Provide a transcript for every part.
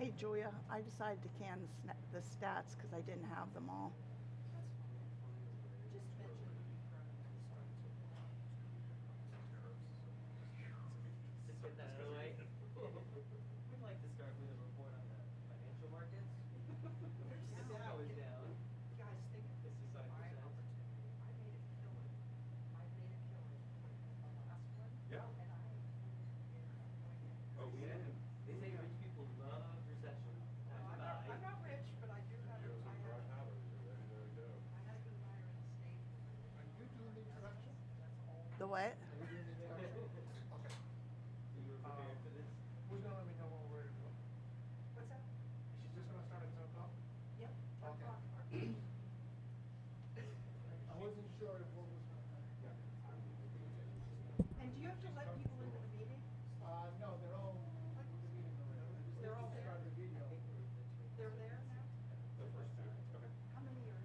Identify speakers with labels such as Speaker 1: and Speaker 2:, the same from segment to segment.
Speaker 1: Hey, Julia, I decided to can the stats because I didn't have them all.
Speaker 2: Just mention
Speaker 3: Just get that out of the way. We'd like to start with a report on the financial markets. The Dow is down.
Speaker 2: guys think of this as
Speaker 3: 55%.
Speaker 2: my opportunity. I made a killing. I made a killing on the last one.
Speaker 4: Yeah.
Speaker 2: And I
Speaker 4: Oh, we did.
Speaker 3: They say rich people love recession.
Speaker 2: I'm not rich, but I do have
Speaker 4: Here's some dry powder. There you go.
Speaker 2: my husband and I are in the state.
Speaker 5: Are you doing the introduction?
Speaker 2: That's all.
Speaker 1: The what?
Speaker 5: Are you doing the introduction? Okay.
Speaker 3: So you were prepared for this?
Speaker 5: Who's gonna let me know when we're ready to go?
Speaker 2: What's that?
Speaker 5: She's just gonna start at 10 o'clock?
Speaker 2: Yep.
Speaker 5: Okay. I wasn't sure if what was gonna happen.
Speaker 2: And do you have to let people into the meeting?
Speaker 5: No, they're all in the meeting already.
Speaker 2: They're all there?
Speaker 5: Start the video.
Speaker 2: They're there now?
Speaker 4: The first two. Okay.
Speaker 2: How many are in?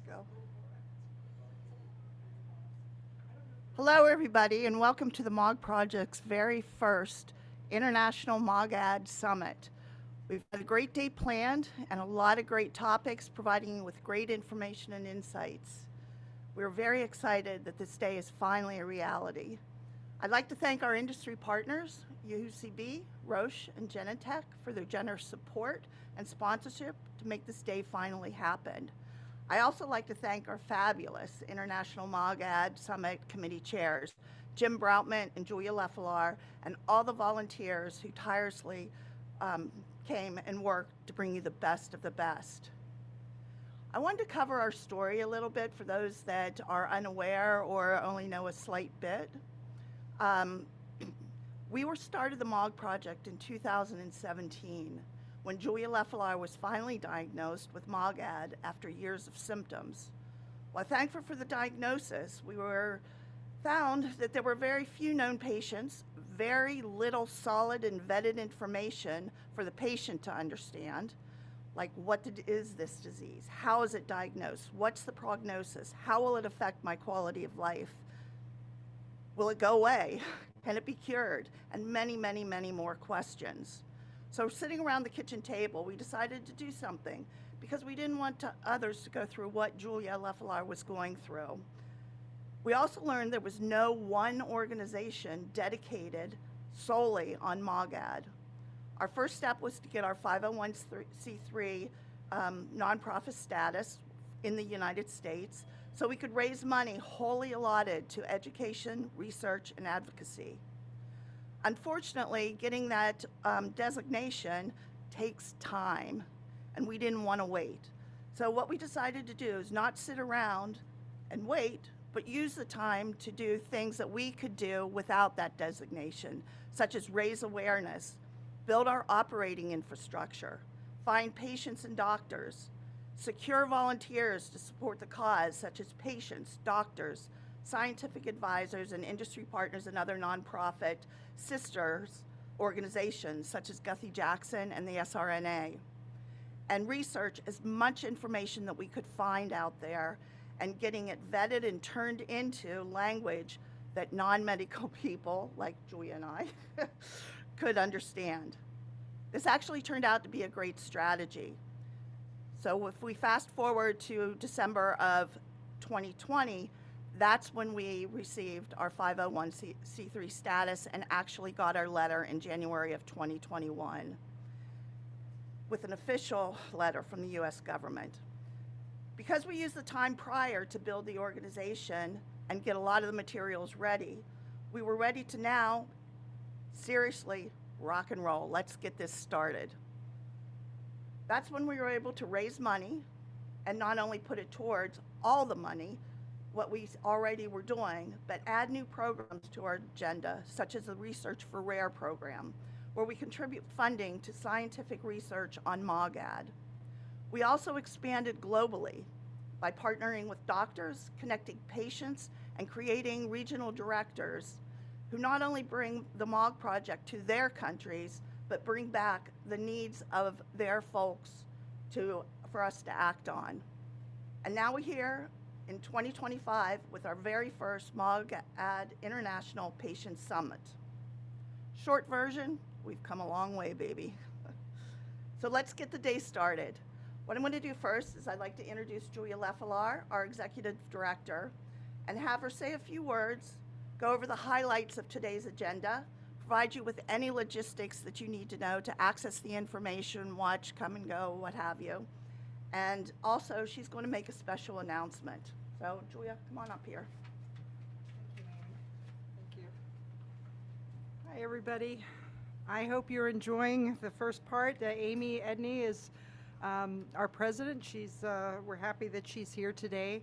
Speaker 1: Go. Hello, everybody, and welcome to the MOG Project's very first International MOGAD Summit. We've got a great day planned and a lot of great topics, providing you with great information and insights. We're very excited that this day is finally a reality. I'd like to thank our industry partners, UCB, Roche, and Genentech, for their generous support and sponsorship to make this day finally happen. I also like to thank our fabulous International MOGAD Summit Committee chairs, Jim Broutman and Julia Leffelar, and all the volunteers who tirelessly came and worked to bring you the best of the best. I wanted to cover our story a little bit for those that are unaware or only know a slight bit. We were started the MOG Project in 2017 when Julia Leffelar was finally diagnosed with MOGAD after years of symptoms. While thankful for the diagnosis, we were found that there were very few known patients, very little solid and vetted information for the patient to understand, like is this disease? How is it diagnosed? What's the prognosis? How will it affect my quality of life? Will it go away? Can it be cured? And many, many, many more questions. So sitting around the kitchen table, we decided to do something because we didn't want others to go through what Julia Leffelar was going through. We also learned there was no one organization dedicated solely on MOGAD. Our first step was to get our 501c3 nonprofit status in the United States so we could raise money wholly allotted to education, research, and advocacy. Unfortunately, getting that designation takes time, and we didn't want to wait. So what we decided to do is not sit around and wait, but use the time to do things that we could do without that designation, such as raise awareness, build our operating infrastructure, find patients and doctors, secure volunteers to support the cause, such as patients, doctors, scientific advisors, and industry partners and other nonprofit sisters organizations, such as Guthrie-Jackson and the SRNA. And research as much information that we could find out there and getting it vetted and turned into language that non-medical people, like Julia and I, could understand. This actually turned out to be a great strategy. So if we fast forward to December of 2020, that's when we received our 501c3 status and actually got our letter in January of 2021 with an official letter from the US government. Because we used the time prior to build the organization and get a lot of the materials ready, we were ready to now seriously rock and roll. Let's get this started. That's when we were able to raise money and not only put it towards all the money, what we already were doing, but add new programs to our agenda, such as the Research for Rare program, where we contribute funding to scientific research on MOGAD. We also expanded globally by partnering with doctors, connecting patients, and creating regional directors who not only bring the MOG Project to their countries, but bring back the needs of their folks for us to act on. And now we're here in 2025 with our very first MOGAD International Patient Summit. Short version, we've come a long way, baby. So let's get the day started. What I'm going to do first is I'd like to introduce Julia Leffelar, our Executive Director, and have her say a few words, go over the highlights of today's agenda, provide you with any logistics that you need to know to access the information, watch, come and go, what have you. And also, she's going to make a special announcement. So, Julia, come on up here.
Speaker 6: Thank you, Amy. Thank you. Hi, everybody. I hope you're enjoying the first part. Amy Edney is our president. We're happy that she's here today.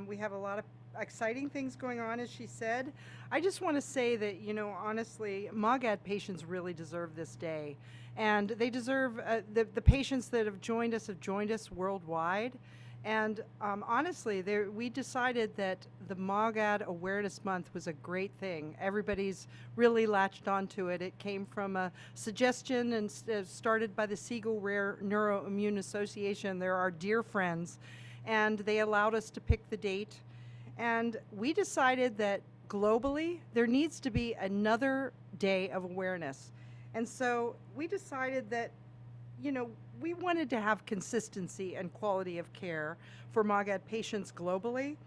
Speaker 6: We have a lot of exciting things going on, as she said. I just want to say that, honestly, MOGAD patients really deserve this day. And they deserve, the patients that have joined us worldwide. And honestly, we decided that the MOGAD Awareness Month was a great thing. Everybody's really latched onto it. It came from a suggestion and started by the Siegel Rare Neuroimmune Association. They're our dear friends. And they allowed us to pick the date. And we decided that globally, there needs to be another day of awareness. And so we decided that, we wanted to have consistency and quality of care for MOGAD patients globally.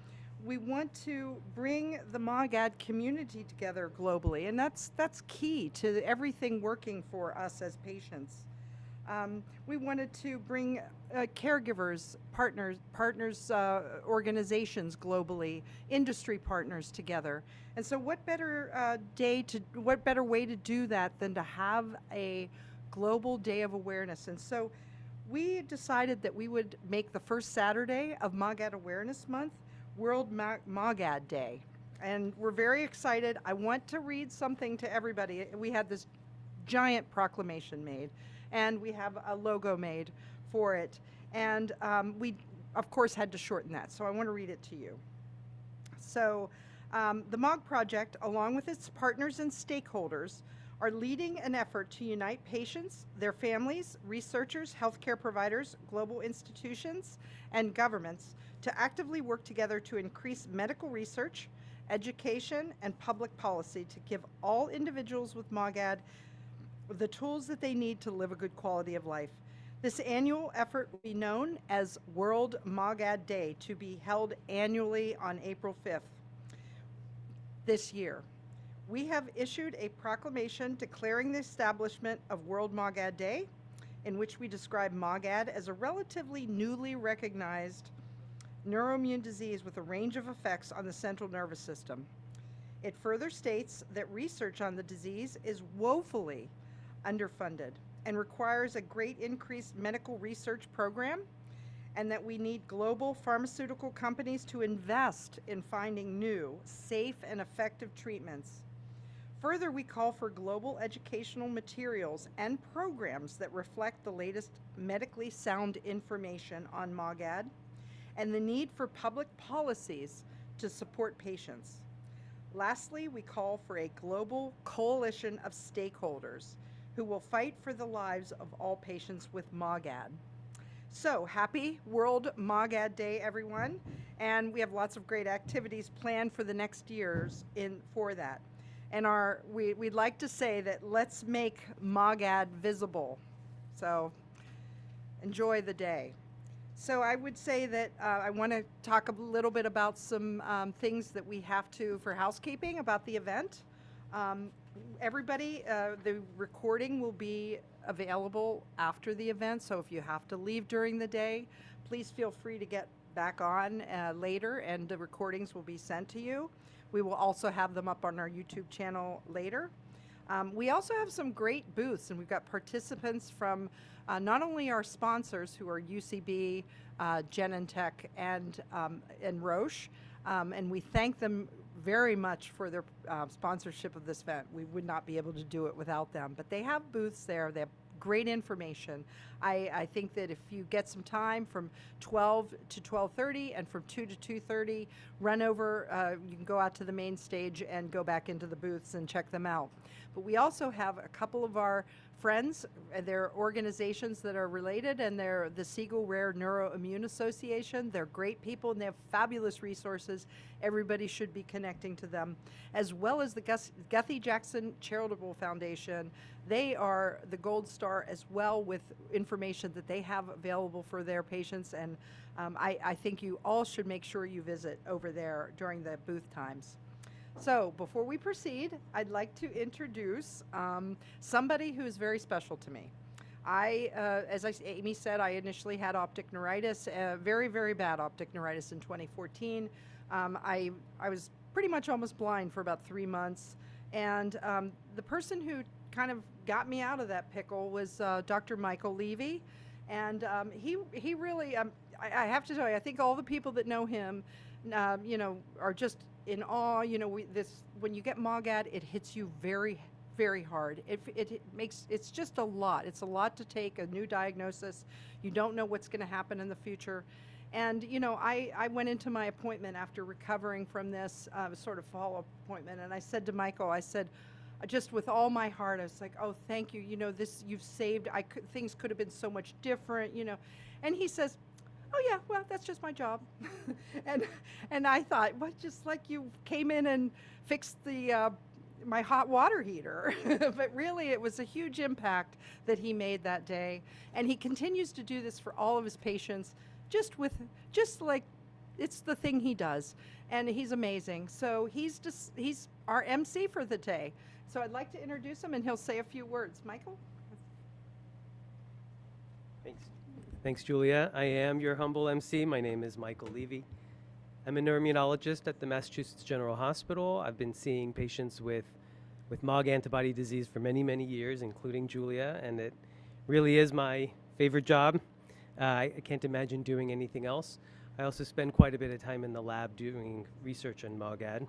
Speaker 6: We want to bring the MOGAD community together globally, and that's key to everything working for us as patients. We wanted to bring caregivers, partners, organizations globally, industry partners together. And so what better way to do that than to have a global day of awareness? And so we decided that we would make the first Saturday of MOGAD Awareness Month World MOGAD Day. And we're very excited. I want to read something to everybody. We had this giant proclamation made, and we have a logo made for it. And we, of course, had to shorten that, so I want to read it to you. So the MOG Project, along with its partners and stakeholders, are leading an effort to unite patients, their families, researchers, healthcare providers, global institutions, and governments to actively work together to increase medical research, education, and public policy to give all individuals with MOGAD the tools that they need to live a good quality of life. This annual effort will be known as World MOGAD Day, to be held annually on April 5th this year. We have issued a proclamation declaring the establishment of World MOGAD Day, in which we describe MOGAD as a relatively newly recognized neuroimmune disease with a range of effects on the central nervous system. It further states that research on the disease is woefully underfunded and requires a great increased medical research program, and that we need global pharmaceutical companies to invest in finding new, safe, and effective treatments. Further, we call for global educational materials and programs that reflect the latest medically sound information on MOGAD and the need for public policies to support patients. Lastly, we call for a global coalition of stakeholders who will fight for the lives of all patients with MOGAD. So, happy World MOGAD Day, everyone, and we have lots of great activities planned for the next years for that. And we'd like to say that let's make MOGAD visible. So, enjoy the day. So I would say that I want to talk a little bit about some things that we have to, for housekeeping, about the event. Everybody, the recording will be available after the event, so if you have to leave during the day, please feel free to get back on later, and the recordings will be sent to you. We will also have them up on our YouTube channel later. We also have some great booths, and we've got participants from not only our sponsors, who are UCB, Genentech, and Roche, and we thank them very much for their sponsorship of this event. We would not be able to do it without them, but they have booths there. They have great information. I think that if you get some time from 12 to 12:30 and from 2 to 2:30, run over, you can go out to the main stage and go back into the booths and check them out. But we also have a couple of our friends, they're organizations that are related, and they're the Siegel Rare Neuroimmune Association. They're great people, and they have fabulous resources. Everybody should be connecting to them, as well as the Guthrie Jackson Charitable Foundation. They are the gold star as well, with information that they have available for their patients, and I think you all should make sure you visit over there during the booth times. So before we proceed, I'd like to introduce somebody who is very special to me. As Amy said, I initially had optic neuritis, very, very bad optic neuritis in 2014. I was pretty much almost blind for about 3 months. And the person who kind of got me out of that pickle was Dr. Michael Levy. And he really, I have to tell you, I think all the people that know him, are just in awe. When you get MOGAD, it hits you very, very hard. It's just a lot. It's a lot to take, a new diagnosis. You don't know what's going to happen in the future. And, I went into my appointment after recovering from this sort of follow-up appointment, and I said to Michael, just with all my heart, I was like, oh, thank you. You've saved, things could have been so much different, And he says, oh yeah, well, that's just my job. and I thought, well, just like you came in and fixed my hot water heater. But really, it was a huge impact that he made that day. And he continues to do this for all of his patients, just like it's the thing he does. And he's amazing. So he's our MC for the day. So I'd like to introduce him, and he'll say a few words. Michael?
Speaker 3: Thanks, Julia. I am your humble MC. My name is Michael Levy. I'm a neuroimmunologist at the Massachusetts General Hospital. I've been seeing patients with MOG antibody disease for many, many years, including Julia, and it really is my favorite job. I can't imagine doing anything else. I also spend quite a bit of time in the lab doing research on MOGAD.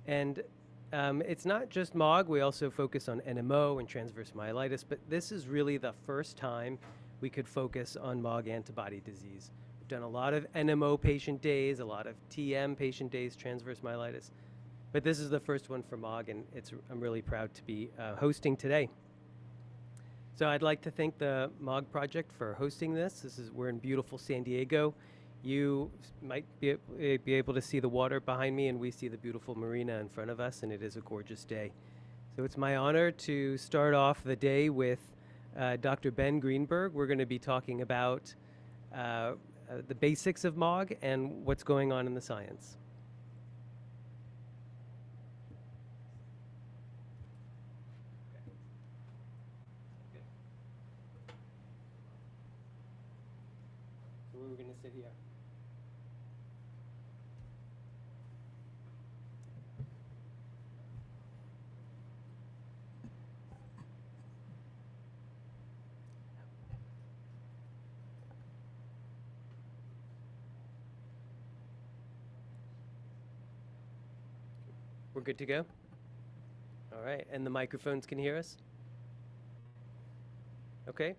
Speaker 3: And it's not just MOG. We also focus on NMO and transverse myelitis, but this is really the first time we could focus on MOG antibody disease. We've done a lot of NMO patient days, a lot of TM patient days, transverse myelitis, but this is the first one for MOG, and I'm really proud to be hosting today. So I'd like to thank the MOG Project for hosting this. We're in beautiful San Diego. You might be able to see the water behind me, and we see the beautiful marina in front of us, and it is a gorgeous day. So it's my honor to start off the day with Dr. Ben Greenberg. We're going to be talking about the basics of MOG and what's going on in the science. So we're going to sit here. We're good to go? All right, and the microphones can hear us? Okay.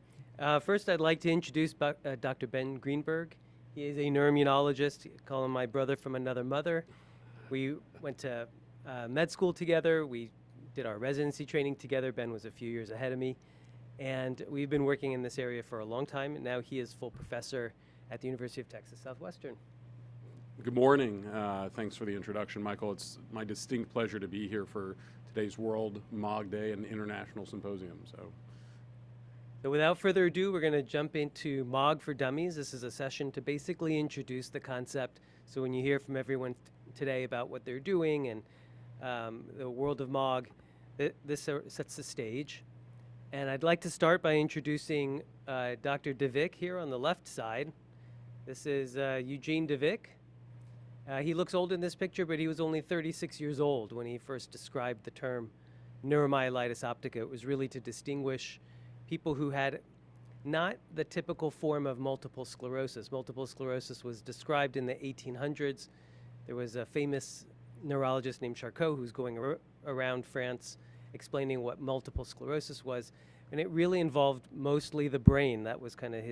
Speaker 3: First, I'd like to introduce Dr. Ben Greenberg. He is a neuroimmunologist. Call him my brother from another mother. We went to med school together. We did our residency training together. Ben was a few years ahead of me. And we've been working in this area for a long time. And now he is full professor at the University of Texas Southwestern.
Speaker 4: Good morning. Thanks for the introduction, Michael. It's my distinct pleasure to be here for today's World MOG Day and International Symposium.
Speaker 3: So without further ado, we're going to jump into MOG for Dummies. This is a session to basically introduce the concept. So when you hear from everyone today about what they're doing and the world of MOG, this sets the stage. And I'd like to start by introducing Dr. DeVick here on the left side. This is Eugene DeVick. He looks old in this picture, but he was only 36 years old when he first described the term neuromyelitis optica. It was really to distinguish people who had not the typical form of multiple sclerosis. Multiple sclerosis was described in the 1800s. There was a famous neurologist named Charcot who's going around France explaining what multiple sclerosis was, and it really involved mostly the brain. That was kind of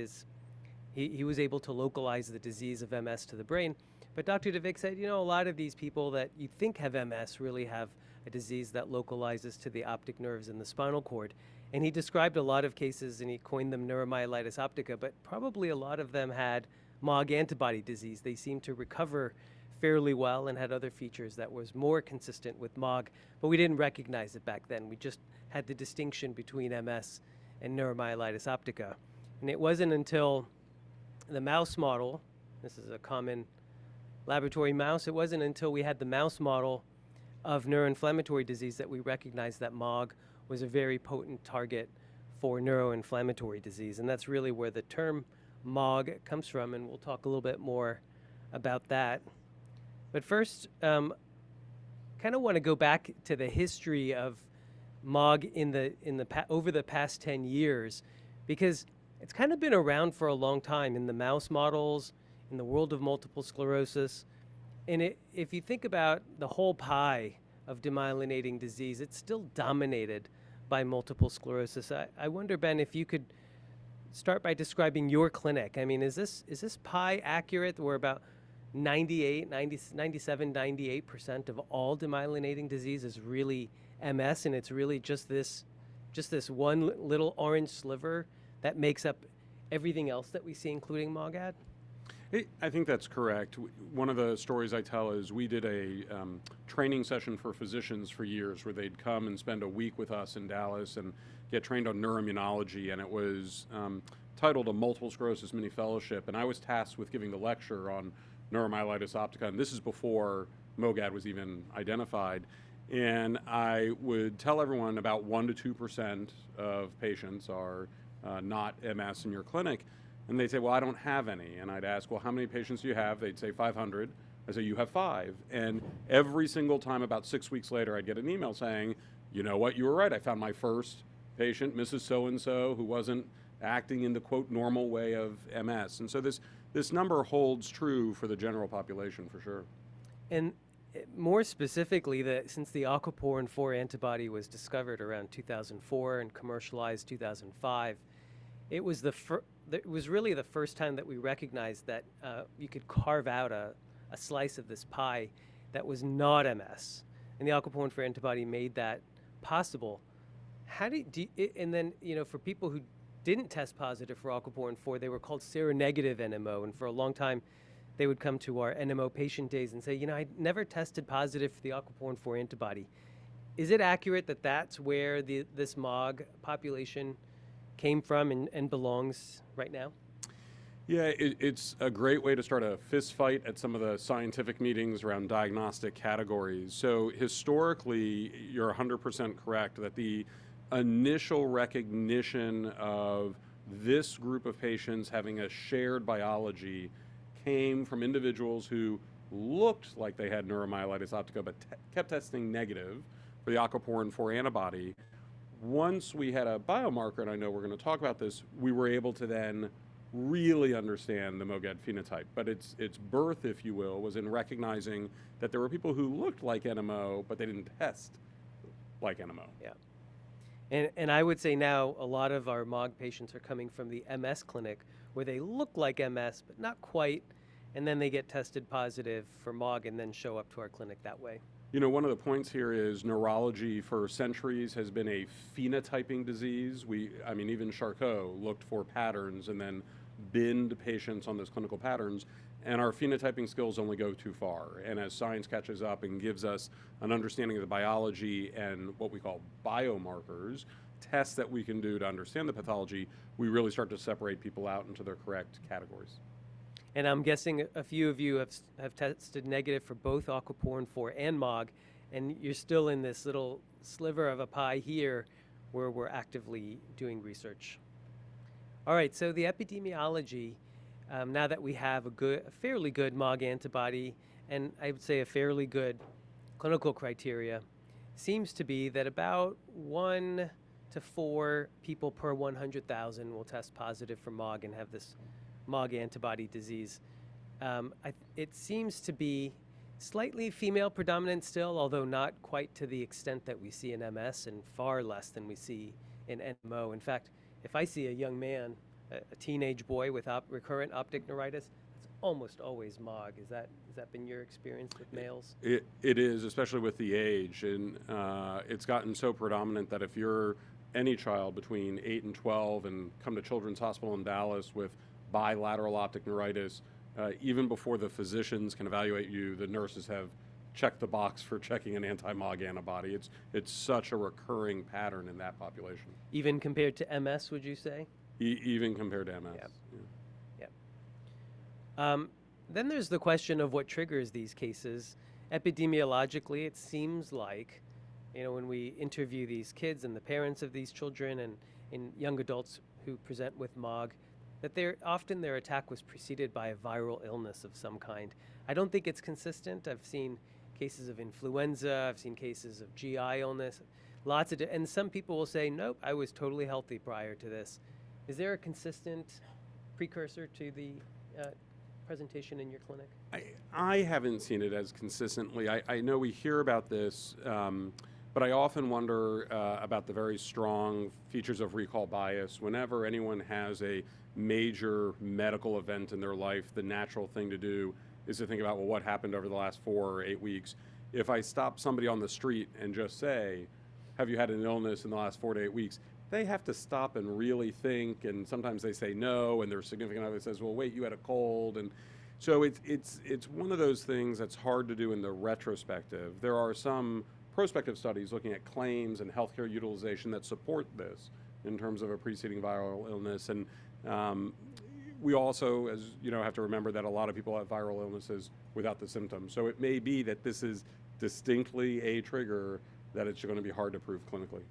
Speaker 3: he was able to localize the disease of MS to the brain. But Dr. DeVick said, a lot of these people that you think have MS really have a disease that localizes to the optic nerves in the spinal cord. And he described a lot of cases, and he coined them neuromyelitis optica, but probably a lot of them had MOG antibody disease. They seemed to recover fairly well and had other features that was more consistent with MOG, but we didn't recognize it back then. We just had the distinction between MS and neuromyelitis optica. And it wasn't until the mouse model, this is a common laboratory mouse, it wasn't until we had the mouse model of neuroinflammatory disease that we recognized that MOG was a very potent target for neuroinflammatory disease. And that's really where the term MOG comes from, and we'll talk a little bit more about that. But first, kind of want to go back to the history of MOG over the past 10 years, because it's kind of been around for a long time in the mouse models, in the world of multiple sclerosis. And if you think about the whole pie of demyelinating disease, it's still dominated by multiple sclerosis. I wonder, Ben, if you could start by describing your clinic. I mean, is this pie accurate? We're about 98% of all demyelinating disease is really MS, and it's really just this one little orange sliver that makes up everything else that we see, including MOGAD?
Speaker 4: I think that's correct. One of the stories I tell is we did a training session for physicians for years where they'd come and spend a week with us in Dallas and get trained on neuroimmunology, and it was titled a Multiple Sclerosis Mini Fellowship, and I was tasked with giving the lecture on neuromyelitis optica, and this is before MOGAD was even identified. And I would tell everyone about 1% to 2% of patients are not MS in your clinic. And they'd say, well, I don't have any. And I'd ask, well, how many patients do you have? They'd say 500. I say, you have 5. And every single time, about 6 weeks later, I'd get an email saying, you know what, you were right. I found my first patient, Mrs. So-and-so, who wasn't acting in the, quote, normal way of MS. And so this number holds true for the general population, for sure.
Speaker 3: And more specifically, since the aquaporin 4 antibody was discovered around 2004 and commercialized 2005, it was really the first time that we recognized that you could carve out a slice of this pie that was not MS. And the aquaporin 4 antibody made that possible. And then, for people who didn't test positive for aquaporin 4, they were called seronegative NMO. And for a long time, they would come to our NMO patient days and say, I never tested positive for the aquaporin 4 antibody. Is it accurate that that's where this MOG population came from and belongs right now?
Speaker 4: Yeah, it's a great way to start a fist fight at some of the scientific meetings around diagnostic categories. So historically, you're 100% correct that the initial recognition of this group of patients having a shared biology came from individuals who looked like they had neuromyelitis optica but kept testing negative for the aquaporin 4 antibody. Once we had a biomarker, and I know we're going to talk about this, we were able to then really understand the MOGAD phenotype. But its birth, if you will, was in recognizing that there were people who looked like NMO, but they didn't test like NMO.
Speaker 3: Yeah. And I would say now a lot of our MOG patients are coming from the MS clinic where they look like MS, but not quite, and then they get tested positive for MOG and then show up to our clinic that way.
Speaker 4: You know, one of the points here is neurology for centuries has been a phenotyping disease. I mean, even Charcot looked for patterns and then binned patients on those clinical patterns, and our phenotyping skills only go too far. And as science catches up and gives us an understanding of the biology and what we call biomarkers, tests that we can do to understand the pathology, we really start to separate people out into their correct categories.
Speaker 3: And I'm guessing a few of you have tested negative for both aquaporin 4 and MOG, and you're still in this little sliver of a pie here where we're actively doing research. All right, so the epidemiology, now that we have a fairly good MOG antibody, and I would say a fairly good clinical criteria, seems to be that about 1 to 4 people per 100,000 will test positive for MOG and have this MOG antibody disease. It seems to be slightly female predominant still, although not quite to the extent that we see in MS and far less than we see in NMO. In fact, if I see a young man, a teenage boy with recurrent optic neuritis, it's almost always MOG. Has that been your experience with males?
Speaker 4: It is, especially with the age, and it's gotten so predominant that if you're any child between 8 and 12 and come to Children's Hospital in Dallas with bilateral optic neuritis, even before the physicians can evaluate you, the nurses have checked the box for checking an anti-MOG antibody. It's such a recurring pattern in that population.
Speaker 3: Even compared to MS, would you say?
Speaker 4: Even compared to MS.
Speaker 3: Yep.
Speaker 4: Yeah.
Speaker 3: Yep. Then there's the question of what triggers these cases. Epidemiologically, it seems like, when we interview these kids and the parents of these children and young adults who present with MOG, that often their attack was preceded by a viral illness of some kind. I don't think it's consistent. I've seen cases of influenza, I've seen cases of GI illness, and some people will say, nope, I was totally healthy prior to this. Is there a consistent precursor to the presentation in your clinic?
Speaker 4: I haven't seen it as consistently. I know we hear about this, but I often wonder about the very strong features of recall bias. Whenever anyone has a major medical event in their life, the natural thing to do is to think about, well, what happened over the last 4 or 8 weeks? If I stop somebody on the street and just say, have you had an illness in the last 4 to 8 weeks? They have to stop and really think, and sometimes they say no, and their significant other says, well, wait, you had a cold. And so it's one of those things that's hard to do in the retrospective. There are some prospective studies looking at claims and healthcare utilization that support this in terms of a preceding viral illness. And we also, as you know, have to remember that a lot of people have viral illnesses without the symptoms. So it may be that this is distinctly a trigger that it's going to be hard to prove clinically.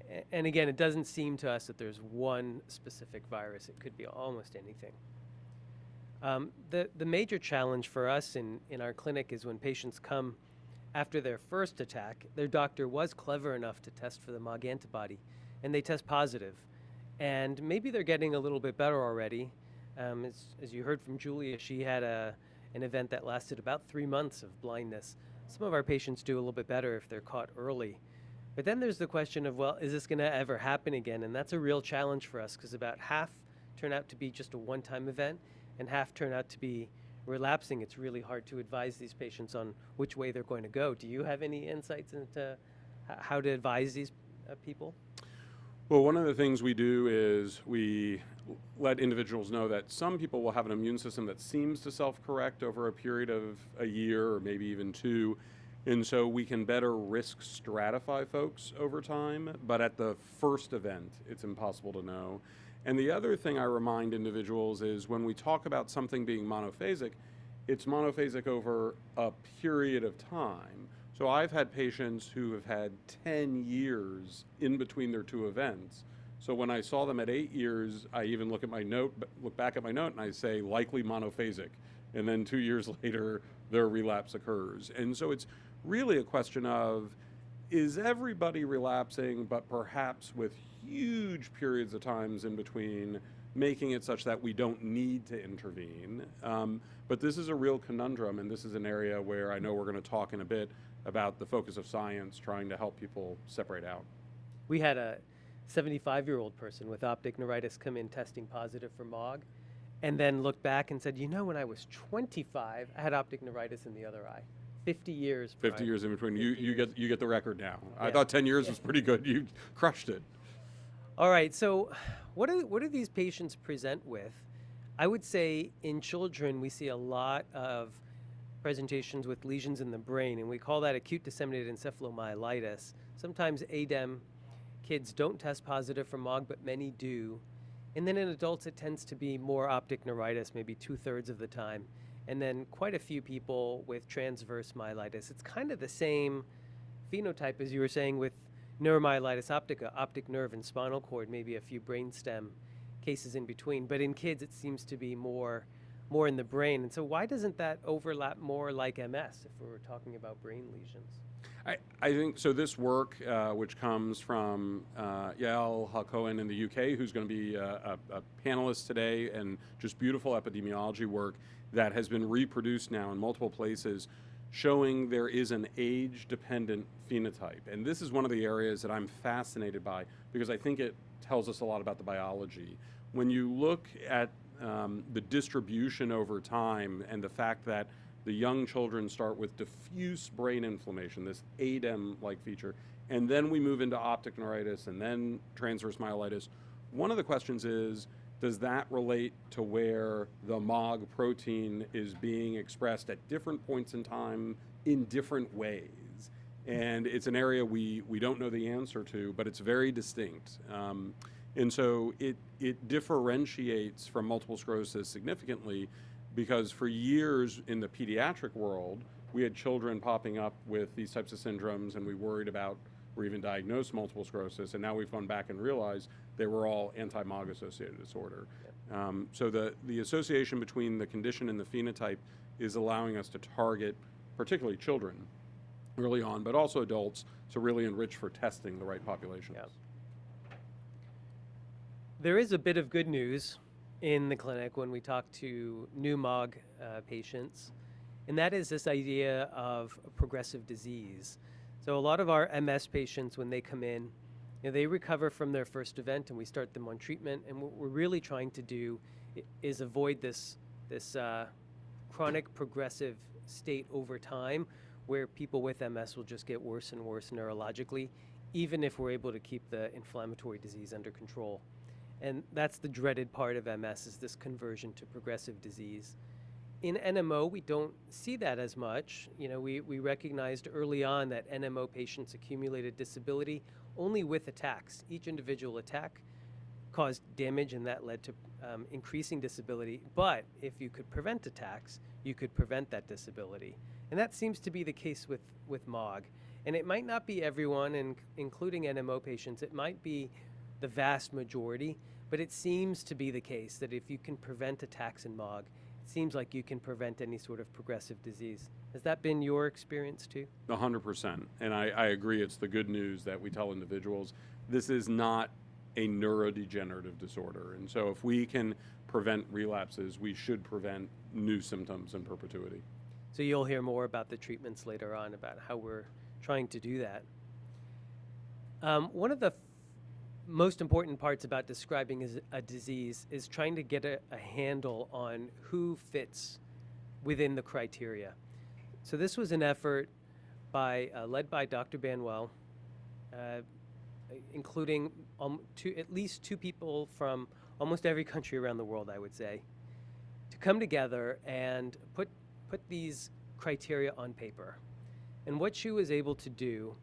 Speaker 3: Yeah. And again, it doesn't seem to us that there's one specific virus. It could be almost anything. The major challenge for us in our clinic is when patients come after their first attack, their doctor was clever enough to test for the MOG antibody, and they test positive. And maybe they're getting a little bit better already. As you heard from Julia, she had an event that lasted about 3 months of blindness. Some of our patients do a little bit better if they're caught early. But then there's the question of, well, is this going to ever happen again? And that's a real challenge for us because about half turn out to be just a one-time event and half turn out to be relapsing. It's really hard to advise these patients on which way they're going to go. Do you have any insights into how to advise these people?
Speaker 4: Well, one of the things we do is we let individuals know that some people will have an immune system that seems to self-correct over a period of a year or maybe even 2. And so we can better risk stratify folks over time. But at the first event, it's impossible to know. And the other thing I remind individuals is when we talk about something being monophasic, it's monophasic over a period of time. So I've had patients who have had 10 years in between their 2 events. So when I saw them at 8 years, I even look back at my note and I say likely monophasic. And then 2 years later, their relapse occurs. And so it's really a question of, is everybody relapsing, but perhaps with huge periods of times in between making it such that we don't need to intervene. But this is a real conundrum, and this is an area where I know we're going to talk in a bit about the focus of science trying to help people separate out.
Speaker 3: We had a 75-year-old person with optic neuritis come in testing positive for MOG, and then looked back and said, you know, when I was 25, I had optic neuritis in the other eye. 50 years.
Speaker 4: 50 years in between. You get the record now. I
Speaker 3: Yeah.
Speaker 4: thought 10 years was pretty good. You crushed it.
Speaker 3: All right, so what do these patients present with? I would say in children, we see a lot of presentations with lesions in the brain, and we call that acute disseminated encephalomyelitis. Sometimes ADEM kids don't test positive for MOG, but many do. And then in adults, it tends to be more optic neuritis, maybe 2/3 of the time. And then quite a few people with transverse myelitis. It's kind of the same phenotype as you were saying with neuromyelitis optica, optic nerve and spinal cord, maybe a few brainstem cases in between. But in kids, it seems to be more in the brain. And so why doesn't that overlap more like MS if we're talking about brain lesions?
Speaker 4: I think so. This work, which comes from Yael Halcohen in the UK, who's going to be a panelist today, and just beautiful epidemiology work that has been reproduced now in multiple places, showing there is an age-dependent phenotype. And this is one of the areas that I'm fascinated by because I think it tells us a lot about the biology. When you look at the distribution over time and the fact that the young children start with diffuse brain inflammation, this ADEM-like feature, and then we move into optic neuritis and then transverse myelitis. One of the questions is, does that relate to where the MOG protein is being expressed at different points in time in different ways? And it's an area we don't know the answer to, but it's very distinct. And so it differentiates from multiple sclerosis significantly, because for years in the pediatric world, we had children popping up with these types of syndromes, and we worried about or even diagnosed multiple sclerosis, and now we've gone back and realized they were all anti-MOG associated disorder. So the association between the condition and the phenotype is allowing us to target particularly children early on, but also adults, to really enrich for testing the right populations.
Speaker 3: Yeah. There is a bit of good news in the clinic when we talk to new MOG patients, and that is this idea of progressive disease. So a lot of our MS patients, when they come in, they recover from their first event and we start them on treatment, and what we're really trying to do is avoid this chronic progressive state over time where people with MS will just get worse and worse neurologically, even if we're able to keep the inflammatory disease under control. And that's the dreaded part of MS, is this conversion to progressive disease. In NMO, we don't see that as much. We recognized early on that NMO patients accumulated disability only with attacks. Each individual attack caused damage, and that led to increasing disability. But if you could prevent attacks, you could prevent that disability. And that seems to be the case with MOG. And it might not be everyone, including NMO patients. It might be the vast majority, but it seems to be the case that if you can prevent attacks in MOG, it seems like you can prevent any sort of progressive disease. Has that been your experience too?
Speaker 4: 100%. And I agree, it's the good news that we tell individuals, this is not a neurodegenerative disorder. And so if we can prevent relapses, we should prevent new symptoms in perpetuity.
Speaker 3: So you'll hear more about the treatments later on, about how we're trying to do that. One of the most important parts about describing a disease is trying to get a handle on who fits within the criteria. So this was an effort led by Dr. Banwell, including at least two people from almost every country around the world, I would say, to come together and put these criteria on paper. And what she was able to do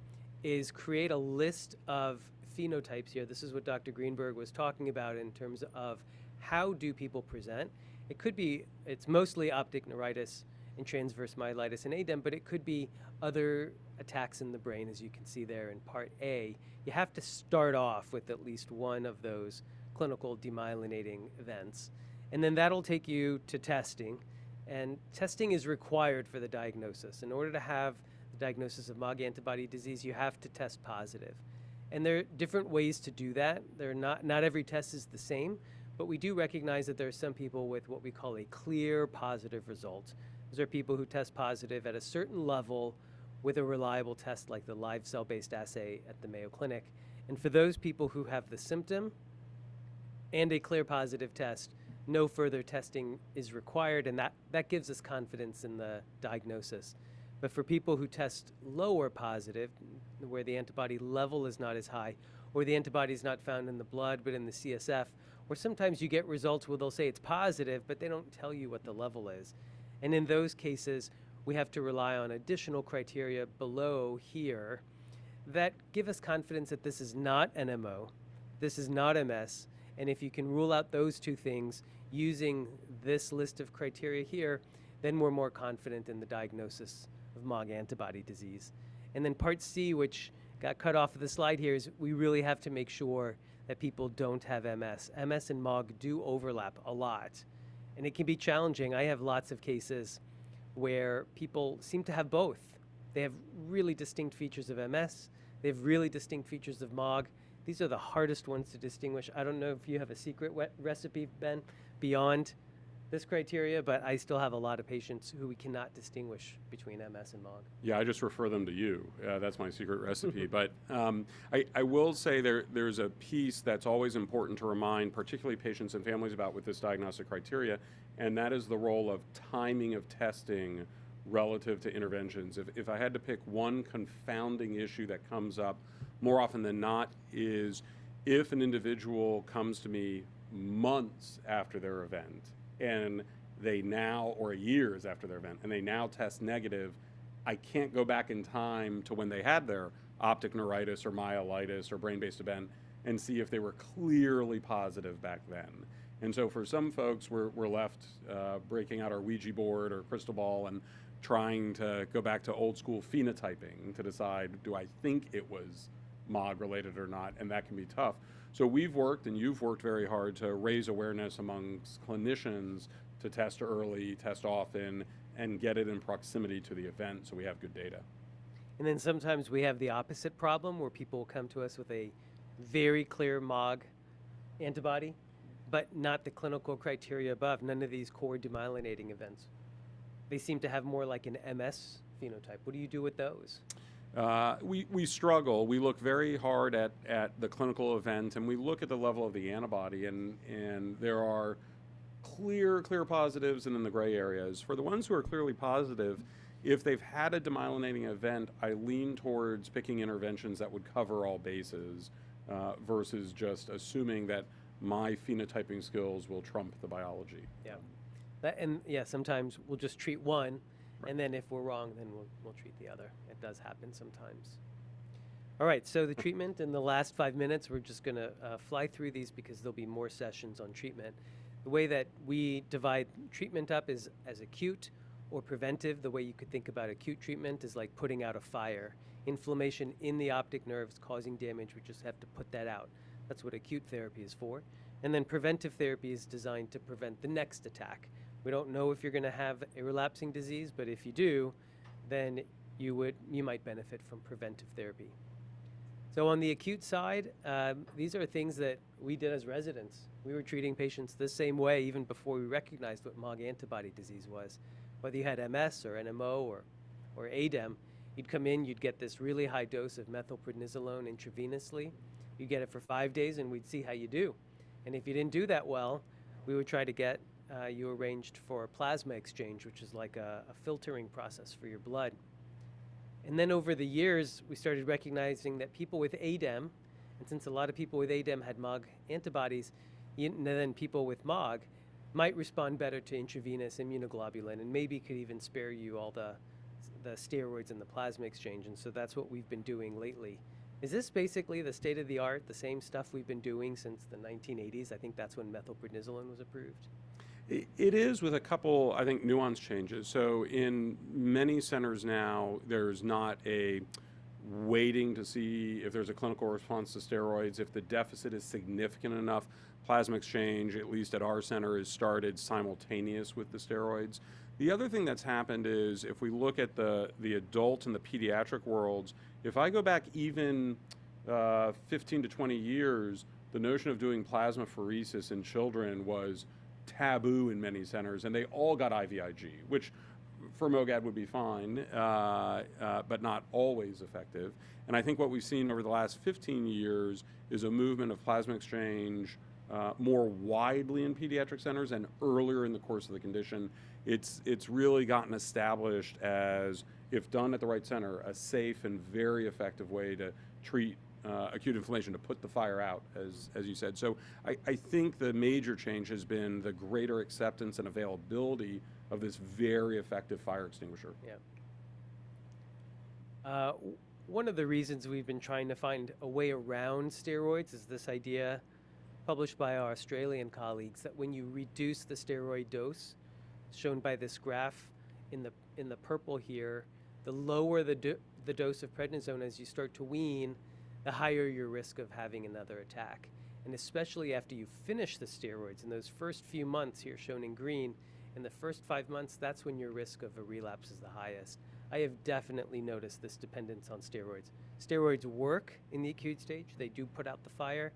Speaker 3: is create a list of phenotypes here. This is what Dr. Greenberg was talking about in terms of how do people present. It's mostly optic neuritis and transverse myelitis and ADEM, but it could be other attacks in the brain, as you can see there in part A. You have to start off with at least one of those clinical demyelinating events. And then that'll take you to testing. And testing is required for the diagnosis. In order to have the diagnosis of MOG antibody disease, you have to test positive. And there are different ways to do that. Not every test is the same, but we do recognize that there are some people with what we call a clear positive result. Those are people who test positive at a certain level with a reliable test like the live cell-based assay at the Mayo Clinic. And for those people who have the symptom and a clear positive test, no further testing is required, and that gives us confidence in the diagnosis. But for people who test lower positive, where the antibody level is not as high, or the antibody is not found in the blood but in the CSF, or sometimes you get results where they'll say it's positive, but they don't tell you what the level is. And in those cases, we have to rely on additional criteria below here that give us confidence that this is not NMO, this is not MS, and if you can rule out those two things using this list of criteria here, then we're more confident in the diagnosis of MOG antibody disease. And then part C, which got cut off of the slide here, is we really have to make sure that people don't have MS. MS and MOG do overlap a lot, and it can be challenging. I have lots of cases where people seem to have both. They have really distinct features of MS, they have really distinct features of MOG. These are the hardest ones to distinguish. I don't know if you have a secret recipe, Ben, beyond this criteria, but I still have a lot of patients who we cannot distinguish between MS and MOG.
Speaker 4: Yeah, I just refer them to you. That's my secret recipe. But I will say there's a piece that's always important to remind, particularly patients and families about with this diagnostic criteria, and that is the role of timing of testing relative to interventions. If I had to pick one confounding issue that comes up more often than not is if an individual comes to me months after their event and they now, or years after their event, and they now test negative, I can't go back in time to when they had their optic neuritis or myelitis or brain-based event and see if they were clearly positive back then. And so for some folks, we're left breaking out our Ouija board or crystal ball and trying to go back to old school phenotyping to decide, do I think it was MOG related or not? And that can be tough. So we've worked, and you've worked very hard to raise awareness amongst clinicians to test early, test often, and get it in proximity to the event so we have good data.
Speaker 3: And then sometimes we have the opposite problem where people will come to us with a very clear MOG antibody, but not the clinical criteria above, none of these core demyelinating events. They seem to have more like an MS phenotype. What do you do with those?
Speaker 4: We struggle. We look very hard at the clinical event, and we look at the level of the antibody, and there are clear positives and then the gray areas. For the ones who are clearly positive, if they've had a demyelinating event, I lean towards picking interventions that would cover all bases versus just assuming that my phenotyping skills will trump the biology.
Speaker 3: Yeah. Sometimes we'll just treat one, and then if we're wrong, then we'll treat the other. It does happen sometimes. All right, so the treatment in the last 5 minutes, we're just going to fly through these because there'll be more sessions on treatment. The way that we divide treatment up is as acute or preventive. The way you could think about acute treatment is like putting out a fire. Inflammation in the optic nerves causing damage, we just have to put that out. That's what acute therapy is for. And then preventive therapy is designed to prevent the next attack. We don't know if you're going to have a relapsing disease, but if you do, then you might benefit from preventive therapy. So on the acute side, these are things that we did as residents. We were treating patients the same way even before we recognized what MOG antibody disease was. Whether you had MS or NMO or ADEM, you'd come in, you'd get this really high dose of methylprednisolone intravenously. You'd get it for 5 days, and we'd see how you do. And if you didn't do that well, we would try to get you arranged for a plasma exchange, which is like a filtering process for your blood. And then over the years, we started recognizing that people with ADEM, and since a lot of people with ADEM had MOG antibodies, then people with MOG might respond better to intravenous immunoglobulin and maybe could even spare you all the steroids and the plasma exchange. And so that's what we've been doing lately. Is this basically the state of the art, the same stuff we've been doing since the 1980s? I think that's when methylprednisolone was approved.
Speaker 4: It is, with a couple, I think, nuance changes. So in many centers now, there's not a waiting to see if there's a clinical response to steroids. If the deficit is significant enough, plasma exchange, at least at our center, is started simultaneous with the steroids. The other thing that's happened is if we look at the adult and the pediatric worlds, if I go back even 15 to 20 years, the notion of doing plasmapheresis in children was taboo in many centers, and they all got IVIG, which for MOGAD would be fine, but not always effective. And I think what we've seen over the last 15 years is a movement of plasma exchange more widely in pediatric centers and earlier in the course of the condition. It's really gotten established as, if done at the right center, a safe and very effective way to treat acute inflammation, to put the fire out, as you said. So I think the major change has been the greater acceptance and availability of this very effective fire extinguisher.
Speaker 3: Yeah. One of the reasons we've been trying to find a way around steroids is this idea published by our Australian colleagues that when you reduce the steroid dose, shown by this graph in the purple here, the lower the dose of prednisone as you start to wean, the higher your risk of having another attack. And especially after you finish the steroids, in those first few months here shown in green, in the first 5 months, that's when your risk of a relapse is the highest. I have definitely noticed this dependence on steroids. Steroids work in the acute stage. They do put out the fire,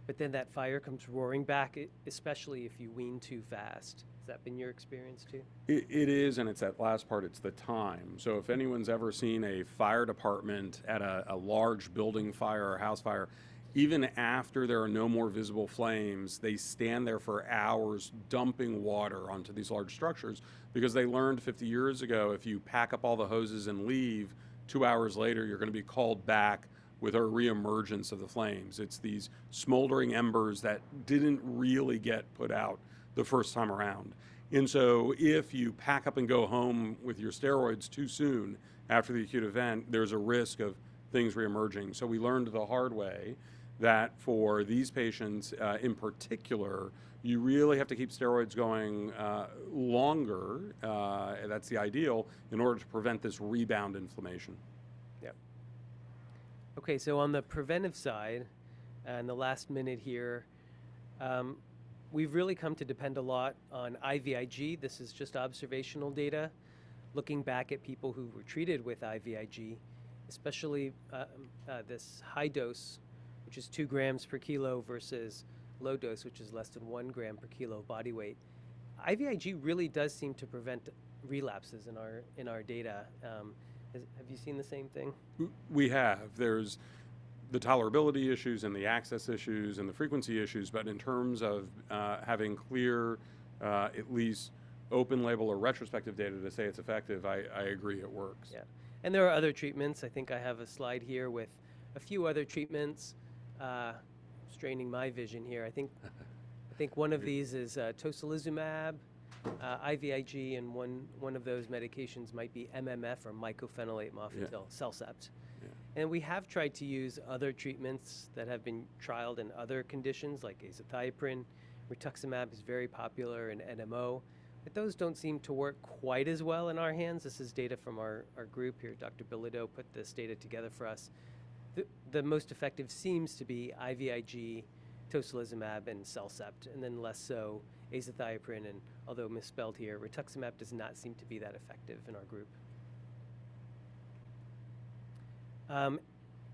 Speaker 3: but then that fire comes roaring back, especially if you wean too fast. Has that been your experience too?
Speaker 4: It is, and it's that last part, it's the time. So if anyone's ever seen a fire department at a large building fire or house fire, even after there are no more visible flames, they stand there for hours dumping water onto these large structures because they learned 50 years ago, if you pack up all the hoses and leave, 2 hours later you're going to be called back with a reemergence of the flames. It's these smoldering embers that didn't really get put out the first time around. And so if you pack up and go home with your steroids too soon after the acute event, there's a risk of things reemerging. So we learned the hard way that for these patients in particular, you really have to keep steroids going longer, that's the ideal, in order to prevent this rebound inflammation.
Speaker 3: Yep. Okay, so on the preventive side, in the last minute here, we've really come to depend a lot on IVIG. This is just observational data, looking back at people who were treated with IVIG, especially this high dose, which is 2 grams per kilo, versus low dose, which is less than 1 gram per kilo body weight. IVIG really does seem to prevent relapses in our data. Have you seen the same thing?
Speaker 4: We have. There's the tolerability issues and the access issues and the frequency issues, but in terms of having clear, at least open label or retrospective data to say it's effective, I agree it works.
Speaker 3: Yeah, and there are other treatments. I think I have a slide here with a few other treatments. Straining my vision here. I think one of these is tocilizumab, IVIG, and one of those medications might be MMF or mycophenolate mofetil, Cellcept.
Speaker 4: Yeah.
Speaker 3: And we have tried to use other treatments that have been trialed in other conditions like azathioprine. Rituximab is very popular in NMO, but those don't seem to work quite as well in our hands. This is data from our group here. Dr. Bilodeau put this data together for us. The most effective seems to be IVIG, tocilizumab, and Cellcept, and then less so azathioprine, and although misspelled here, rituximab does not seem to be that effective in our group.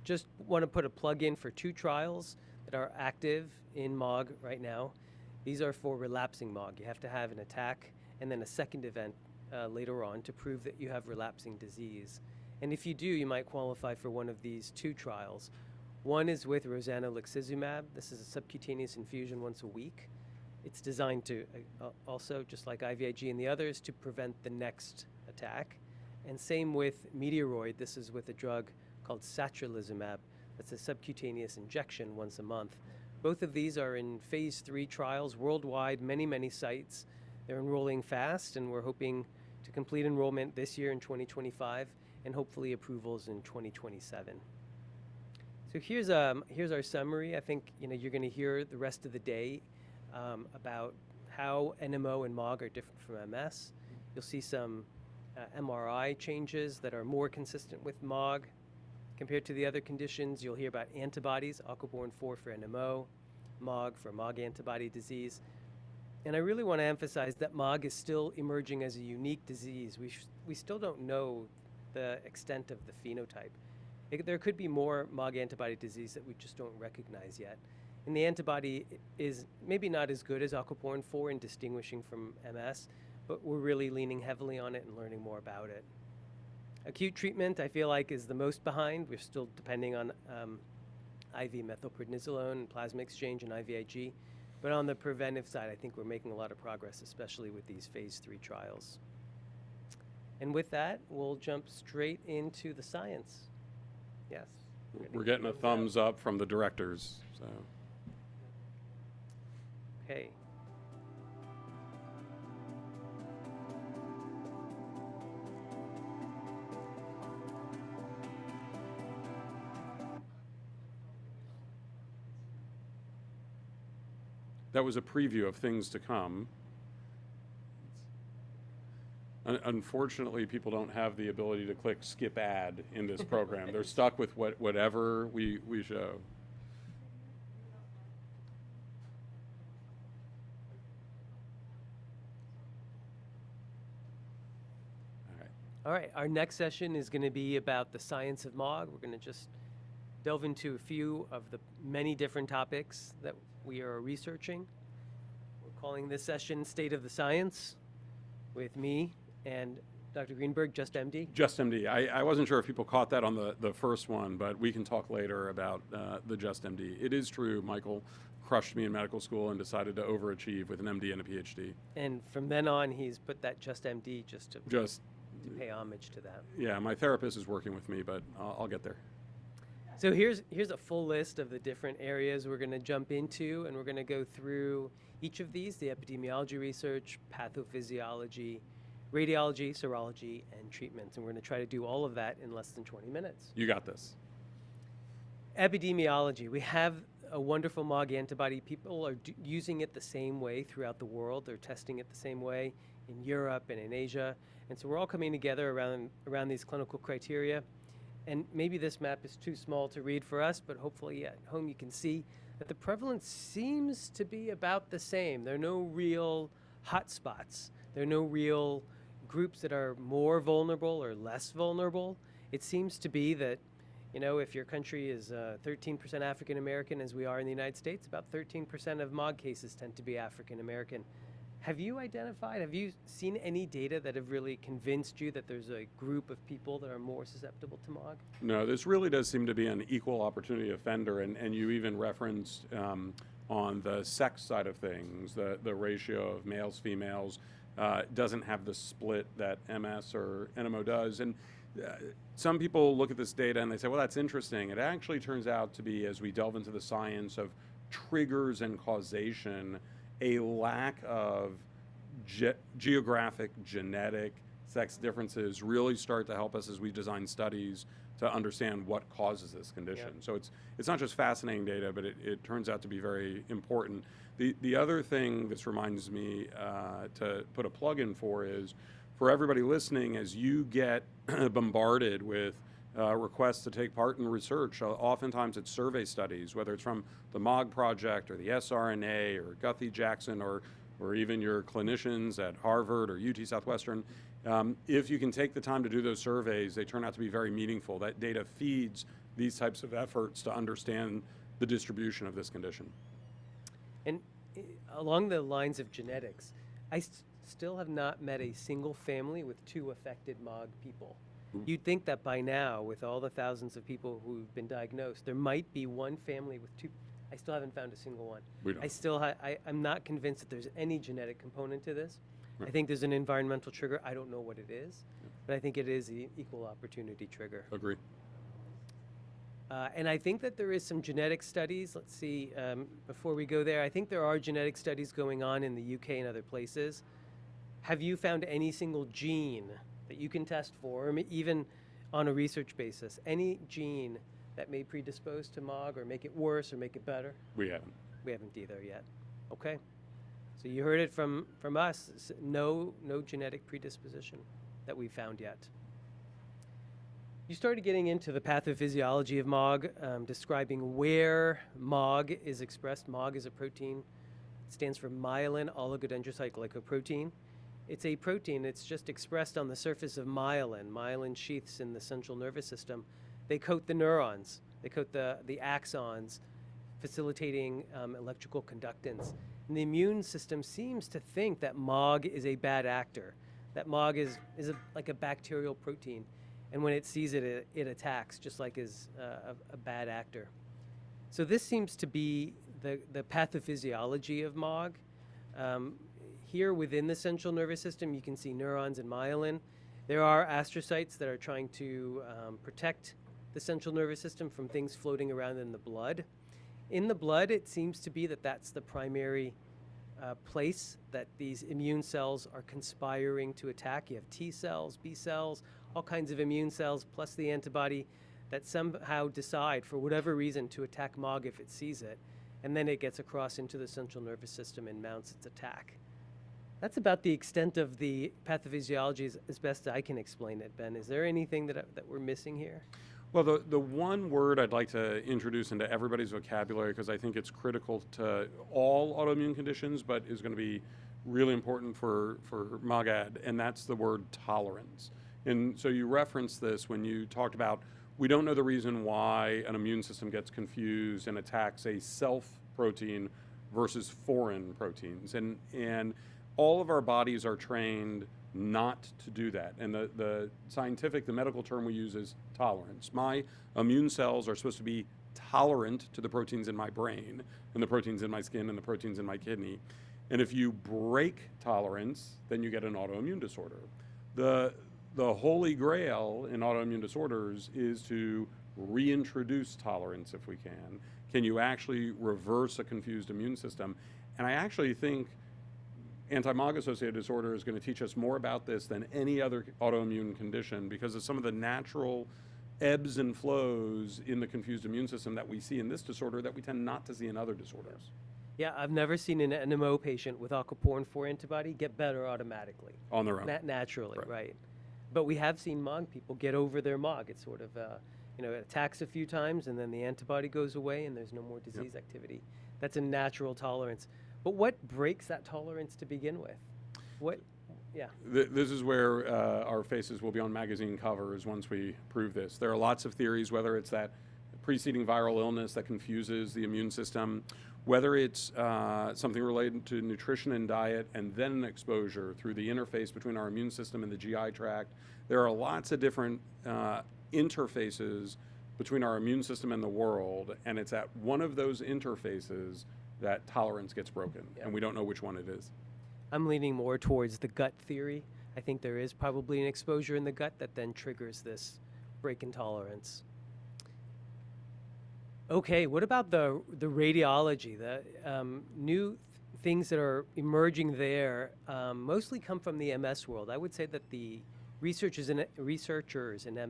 Speaker 3: Just want to put a plug in for 2 trials that are active in MOG right now. These are for relapsing MOG. You have to have an attack and then a second event later on to prove that you have relapsing disease. And if you do, you might qualify for one of these 2 trials. One is with rozanolixizumab. This is a subcutaneous infusion once a week. It's designed to also, just like IVIG and the others, to prevent the next attack. And same with Meteoroid. This is with a drug called satralizumab. That's a subcutaneous injection once a month. Both of these are in phase 3 trials worldwide, many sites. They're enrolling fast, and we're hoping to complete enrollment this year in 2025. And hopefully approvals in 2027. So here's our summary. I think you're going to hear the rest of the day about how NMO and MOG are different from MS. You'll see some MRI changes that are more consistent with MOG compared to the other conditions. You'll hear about antibodies, aquaborine 4 for NMO, MOG for MOG antibody disease. And I really want to emphasize that MOG is still emerging as a unique disease. We still don't know the extent of the phenotype. There could be more MOG antibody disease that we just don't recognize yet. And the antibody is maybe not as good as aquaporin 4 in distinguishing from MS, but we're really leaning heavily on it and learning more about it. Acute treatment, I feel like, is the most behind. We're still depending on IV methylprednisolone and plasma exchange and IVIG. But on the preventive side, I think we're making a lot of progress, especially with these phase 3 trials. And with that, we'll jump straight into the science. Yes.
Speaker 4: We're getting a thumbs up from the directors. So.
Speaker 3: Okay.
Speaker 4: That was a preview of things to come. Unfortunately, people don't have the ability to click skip ad in this program. They're stuck with whatever we show.
Speaker 3: All right, our next session is going to be about the science of MOG. We're going to just delve into a few of the many different topics that we are researching. We're calling this session State of the Science with me and Dr. Greenberg, Just MD.
Speaker 4: Just MD. I wasn't sure if people caught that on the first one, but we can talk later about the Just MD. It is true, Michael crushed me in medical school and decided to overachieve with an MD and a PhD.
Speaker 3: And from then on, he's put that Just MD just to pay homage to that.
Speaker 4: Yeah, my therapist is working with me, but I'll get there.
Speaker 3: So here's a full list of the different areas we're going to jump into, and we're going to go through each of these: the epidemiology research, pathophysiology, radiology, serology, and treatments. And we're going to try to do all of that in less than 20 minutes.
Speaker 4: You got this.
Speaker 3: Epidemiology. We have a wonderful MOG antibody. People are using it the same way throughout the world. They're testing it the same way in Europe and in Asia. And so we're all coming together around these clinical criteria. And maybe this map is too small to read for us, but hopefully at home you can see that the prevalence seems to be about the same. There are no real hotspots. There are no real groups that are more vulnerable or less vulnerable. It seems to be that, you know, if your country is 13% African American, as we are in the United States, about 13% of MOG cases tend to be African American. Have you seen any data that have really convinced you that there's a group of people that are more susceptible to MOG?
Speaker 4: No, this really does seem to be an equal opportunity offender, and you even referenced on the sex side of things, the ratio of males, females doesn't have the split that MS or NMO does. And some people look at this data and they say, well, that's interesting. It actually turns out to be, as we delve into the science of triggers and causation, a lack of geographic, genetic sex differences really start to help us as we design studies to understand what causes this condition.
Speaker 3: Yeah.
Speaker 4: So it's not just fascinating data, but it turns out to be very important. The other thing this reminds me to put a plug in for is, for everybody listening, as you get bombarded with requests to take part in research, oftentimes it's survey studies, whether it's from the MOG Project or the sRNA or Guthrie-Jackson or even your clinicians at Harvard or UT Southwestern. If you can take the time to do those surveys, they turn out to be very meaningful. That data feeds these types of efforts to understand the distribution of this condition.
Speaker 3: And along the lines of genetics, I still have not met a single family with 2 affected MOG people. You'd think that by now, with all the thousands of people who've been diagnosed, there might be one family with 2. I still haven't found a single one.
Speaker 4: We don't.
Speaker 3: I'm not convinced that there's any genetic component to this.
Speaker 4: Right.
Speaker 3: I think there's an environmental trigger. I don't know what it is, but I think it is an equal opportunity trigger.
Speaker 4: Agree.
Speaker 3: And I think that there is some genetic studies. Let's see, before we go there, I think there are genetic studies going on in the UK and other places. Have you found any single gene that you can test for, or even on a research basis, any gene that may predispose to MOG or make it worse or make it better?
Speaker 4: We haven't.
Speaker 3: We haven't either yet. Okay. So you heard it from us. No genetic predisposition that we found yet. You started getting into the pathophysiology of MOG, describing where MOG is expressed. MOG is a protein. It stands for myelin oligodendrocyte glycoprotein. It's a protein. It's just expressed on the surface of myelin. Myelin sheaths in the central nervous system. They coat the neurons. They coat the axons, facilitating electrical conductance. And the immune system seems to think that MOG is a bad actor, that MOG is like a bacterial protein. And when it sees it, it attacks, just like is a bad actor. So this seems to be the pathophysiology of MOG. Here within the central nervous system, you can see neurons and myelin. There are astrocytes that are trying to protect the central nervous system from things floating around in the blood. In the blood, it seems to be that that's the primary place that these immune cells are conspiring to attack. You have T cells, B cells, all kinds of immune cells, plus the antibody that somehow decide, for whatever reason, to attack MOG if it sees it. And then it gets across into the central nervous system and mounts its attack. That's about the extent of the pathophysiology as best I can explain it, Ben. Is there anything that we're missing here?
Speaker 4: Well, the one word I'd like to introduce into everybody's vocabulary, because I think it's critical to all autoimmune conditions, but is going to be really important for MOGAD, and that's the word tolerance. And so you referenced this when you talked about we don't know the reason why an immune system gets confused and attacks a self protein versus foreign proteins. And all of our bodies are trained not to do that. And the medical term we use is tolerance. My immune cells are supposed to be tolerant to the proteins in my brain and the proteins in my skin and the proteins in my kidney. And if you break tolerance, then you get an autoimmune disorder. The holy grail in autoimmune disorders is to reintroduce tolerance if we can. Can you actually reverse a confused immune system? And I actually think anti-MOG associated disorder is going to teach us more about this than any other autoimmune condition because of some of the natural ebbs and flows in the confused immune system that we see in this disorder that we tend not to see in other disorders.
Speaker 3: Yeah, I've never seen an NMO patient with aquaporin 4 antibody get better automatically.
Speaker 4: On their own.
Speaker 3: Naturally, right. But we have seen MOG people get over their MOG. It's sort of, it attacks a few times and then the antibody goes away and there's no more disease activity. That's a natural tolerance. But what breaks that tolerance to begin with?
Speaker 4: This is where our faces will be on magazine covers once we prove this. There are lots of theories, whether it's that preceding viral illness that confuses the immune system, whether it's something related to nutrition and diet, and then an exposure through the interface between our immune system and the GI tract. There are lots of different interfaces between our immune system and the world, and it's at one of those interfaces that tolerance gets broken, and we don't know which one it is.
Speaker 3: I'm leaning more towards the gut theory. I think there is probably an exposure in the gut that then triggers this break in tolerance. Okay, what about the radiology? The new things that are emerging there mostly come from the MS world. I would say that the researchers in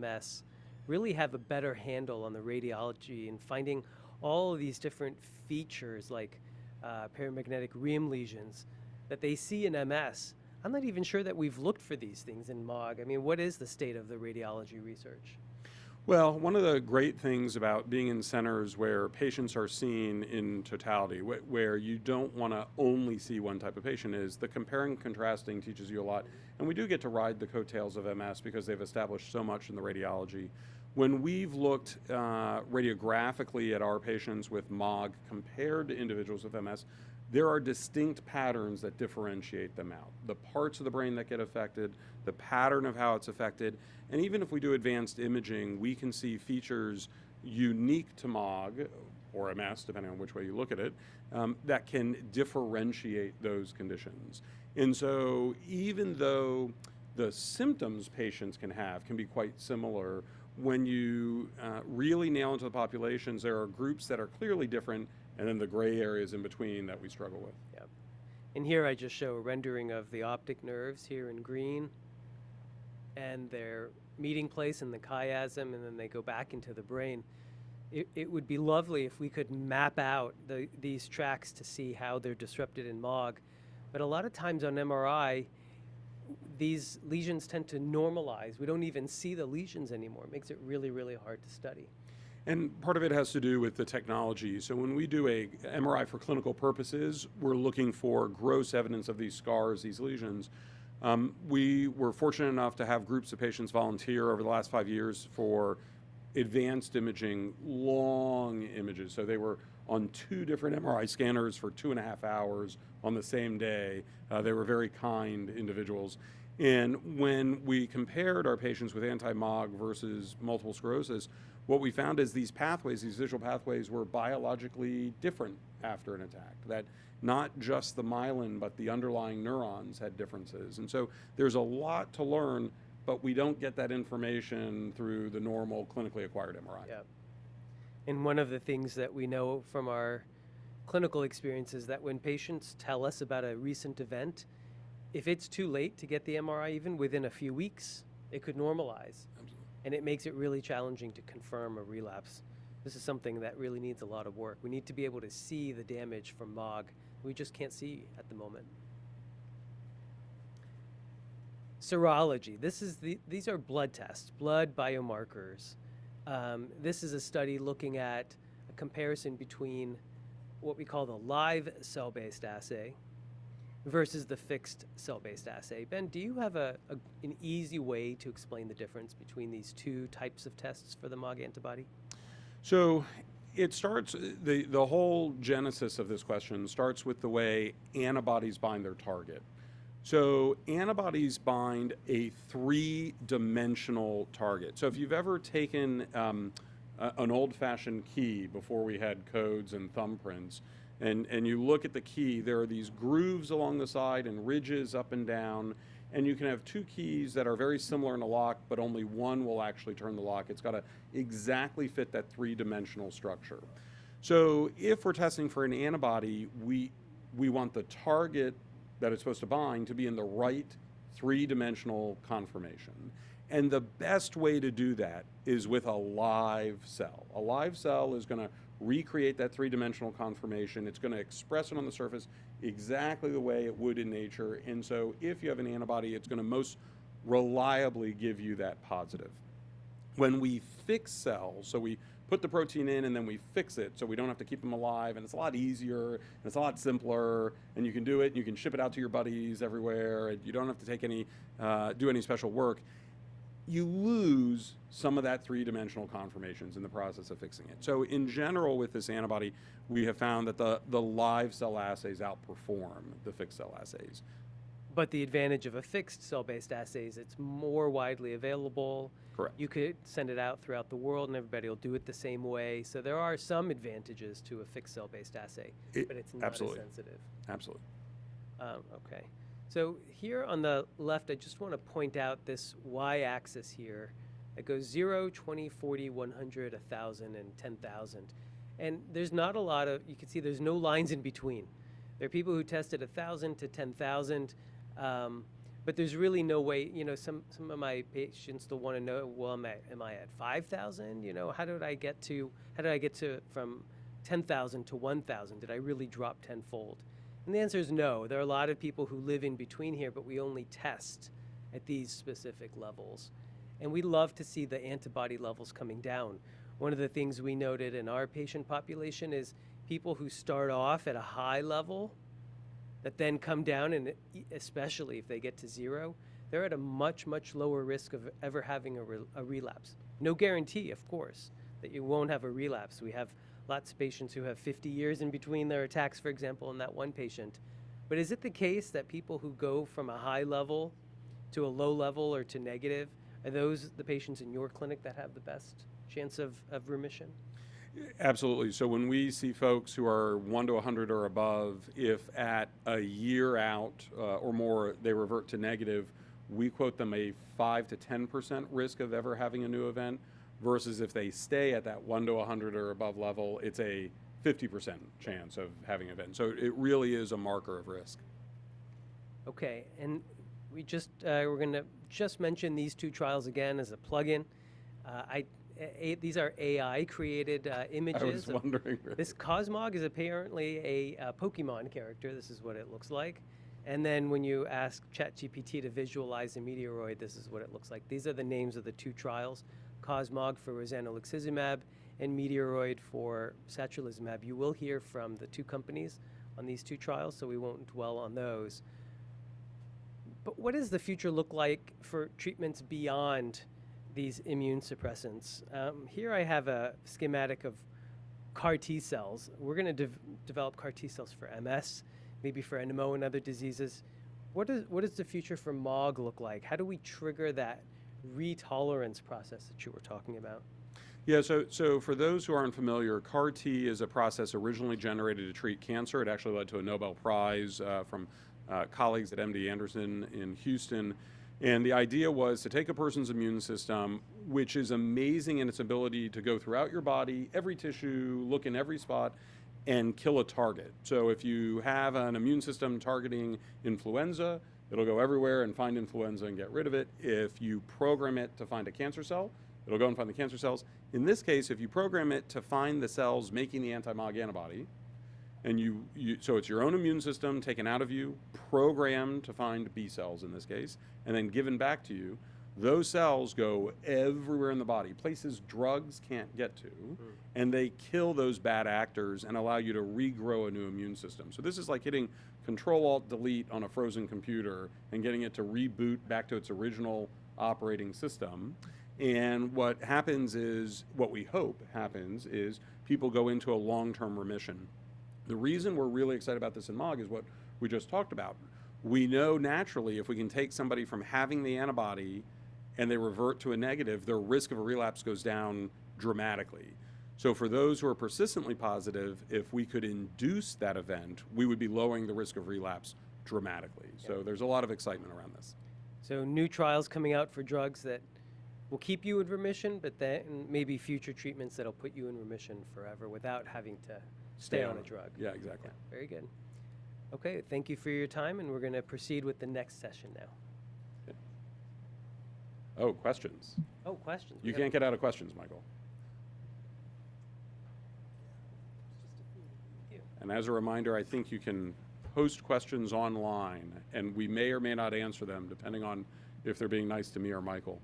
Speaker 3: MS really have a better handle on the radiology and finding all of these different features like paramagnetic rheum lesions that they see in MS. I'm not even sure that we've looked for these things in MOG. I mean, what is the state of the radiology research?
Speaker 4: Well, one of the great things about being in centers where patients are seen in totality, where you don't want to only see one type of patient, is the comparing and contrasting teaches you a lot. And we do get to ride the coattails of MS because they've established so much in the radiology. When we've looked radiographically at our patients with MOG compared to individuals with MS, there are distinct patterns that differentiate them out. The parts of the brain that get affected, the pattern of how it's affected, and even if we do advanced imaging, we can see features unique to MOG, or MS, depending on which way you look at it, that can differentiate those conditions. And so even though the symptoms patients can have can be quite similar, when you really nail into the populations, there are groups that are clearly different, and then the gray areas in between that we struggle with.
Speaker 3: Yep. And here I just show a rendering of the optic nerves here in green and their meeting place in the chiasm, and then they go back into the brain. It would be lovely if we could map out these tracks to see how they're disrupted in MOG. But a lot of times on MRI, these lesions tend to normalize. We don't even see the lesions anymore. It makes it really, really hard to study.
Speaker 4: And part of it has to do with the technology. So when we do a MRI for clinical purposes, we're looking for gross evidence of these scars, these lesions. We were fortunate enough to have groups of patients volunteer over the last 5 years for advanced imaging, long images. So they were on 2 different MRI scanners for 2.5 hours on the same day. They were very kind individuals. And when we compared our patients with anti-MOG versus multiple sclerosis, what we found is these pathways, these visual pathways, were biologically different after an attack. That not just the myelin, but the underlying neurons had differences. And so there's a lot to learn, but we don't get that information through the normal clinically acquired MRI.
Speaker 3: Yeah. And one of the things that we know from our clinical experience is that when patients tell us about a recent event, if it's too late to get the MRI, even within a few weeks, it could normalize.
Speaker 4: Absolutely.
Speaker 3: And it makes it really challenging to confirm a relapse. This is something that really needs a lot of work. We need to be able to see the damage from MOG. We just can't see at the moment. Serology. These are blood tests, blood biomarkers. This is a study looking at a comparison between what we call the live cell-based assay versus the fixed cell-based assay. Ben, do you have an easy way to explain the difference between these 2 types of tests for the MOG antibody?
Speaker 4: So it starts, the whole genesis of this question starts with the way antibodies bind their target. So antibodies bind a 3-dimensional target. So if you've ever taken an old-fashioned key before we had codes and thumbprints, and you look at the key, there are these grooves along the side and ridges up and down, and you can have 2 keys that are very similar in a lock, but only one will actually turn the lock. It's got to exactly fit that 3-dimensional structure. So if we're testing for an antibody, we want the target that it's supposed to bind to be in the right 3-dimensional conformation. And the best way to do that is with a live cell. A live cell is going to recreate that 3-dimensional conformation. It's going to express it on the surface exactly the way it would in nature. And so if you have an antibody, it's going to most reliably give you that positive. When we fix cells, so we put the protein in and then we fix it so we don't have to keep them alive, and it's a lot easier and it's a lot simpler, and you can do it and you can ship it out to your buddies everywhere, and you don't have to take any do any special work. You lose some of that 3-dimensional conformations in the process of fixing it. So in general with this antibody, we have found that the live cell assays outperform the fixed cell assays.
Speaker 3: But the advantage of a fixed cell-based assay is it's more widely available.
Speaker 4: Correct.
Speaker 3: You could send it out throughout the world and everybody will do it the same way. So there are some advantages to a fixed cell-based assay, but it's not
Speaker 4: absolutely.
Speaker 3: as sensitive.
Speaker 4: Absolutely.
Speaker 3: Okay. So here on the left, I just want to point out this y-axis here. It goes 0, 20, 40, 100, 1,000, and 10,000. And there's not a lot of, you can see there's no lines in between. There are people who tested 1,000 to 10,000, but there's really no way, some of my patients still want to know, well, am I at 5,000? How did I get to from 10,000 to 1,000? Did I really drop tenfold? And the answer is no. There are a lot of people who live in between here, but we only test at these specific levels. And we love to see the antibody levels coming down. One of the things we noted in our patient population is people who start off at a high level that then come down, and especially if they get to 0, they're at a much, much lower risk of ever having a relapse. No guarantee, of course, that you won't have a relapse. We have lots of patients who have 50 years in between their attacks, for example, in that one patient. But is it the case that people who go from a high level to a low level or to negative, are those the patients in your clinic that have the best chance of remission?
Speaker 4: Absolutely. So when we see folks who are 1 to 100 or above, if at a year out or more they revert to negative, we quote them a 5 to 10% risk of ever having a new event, versus if they stay at that 1 to 100 or above level, it's a 50% chance of having an event. So it really is a marker of risk.
Speaker 3: Okay, and we're going to just mention these 2 trials again as a plug-in. These are AI-created images.
Speaker 4: I was wondering.
Speaker 3: This Cosmog is apparently a Pokemon character. This is what it looks like. And then when you ask ChatGPT to visualize a meteoroid, this is what it looks like. These are the names of the 2 trials, Cosmog for rozanolixizumab and Meteoroid for satralizumab. You will hear from the 2 companies on these 2 trials, so we won't dwell on those. But what does the future look like for treatments beyond these immune suppressants. Here I have a schematic of CAR T cells. We're going to develop CAR T cells for MS, maybe for NMO and other diseases. What does the future for MOG look like? How do we trigger that retolerance process that you were talking about?
Speaker 4: Yeah, so for those who aren't familiar, CAR T is a process originally generated to treat cancer. It actually led to a Nobel Prize from colleagues at MD Anderson in Houston. And the idea was to take a person's immune system, which is amazing in its ability to go throughout your body, every tissue, look in every spot, and kill a target. So if you have an immune system targeting influenza, it'll go everywhere and find influenza and get rid of it. If you program it to find a cancer cell, it'll go and find the cancer cells. In this case, if you program it to find the cells making the anti-MOG antibody, and so it's your own immune system taken out of you, programmed to find B cells in this case, and then given back to you, those cells go everywhere in the body, places drugs can't get to, and they kill those bad actors and allow you to regrow a new immune system. So this is like hitting Control-Alt-Delete on a frozen computer and getting it to reboot back to its original operating system. And what happens is, what we hope happens is people go into a long-term remission. The reason we're really excited about this in MOG is what we just talked about. We know naturally if we can take somebody from having the antibody and they revert to a negative, their risk of a relapse goes down dramatically. So for those who are persistently positive, if we could induce that event, we would be lowering the risk of relapse dramatically. So there's a lot of excitement around this.
Speaker 3: So new trials coming out for drugs that will keep you in remission, but then maybe future treatments that'll put you in remission forever without having to stay on a drug.
Speaker 4: Yeah, exactly.
Speaker 3: Yeah, very good. Okay, thank you for your time, and we're going to proceed with the next session now.
Speaker 4: Oh, questions.
Speaker 3: Oh, questions.
Speaker 4: You can't get out of questions, Michael.
Speaker 3: Thank you.
Speaker 4: And as a reminder, I think you can post questions online, and we may or may not answer them, depending on if they're being nice to me or Michael.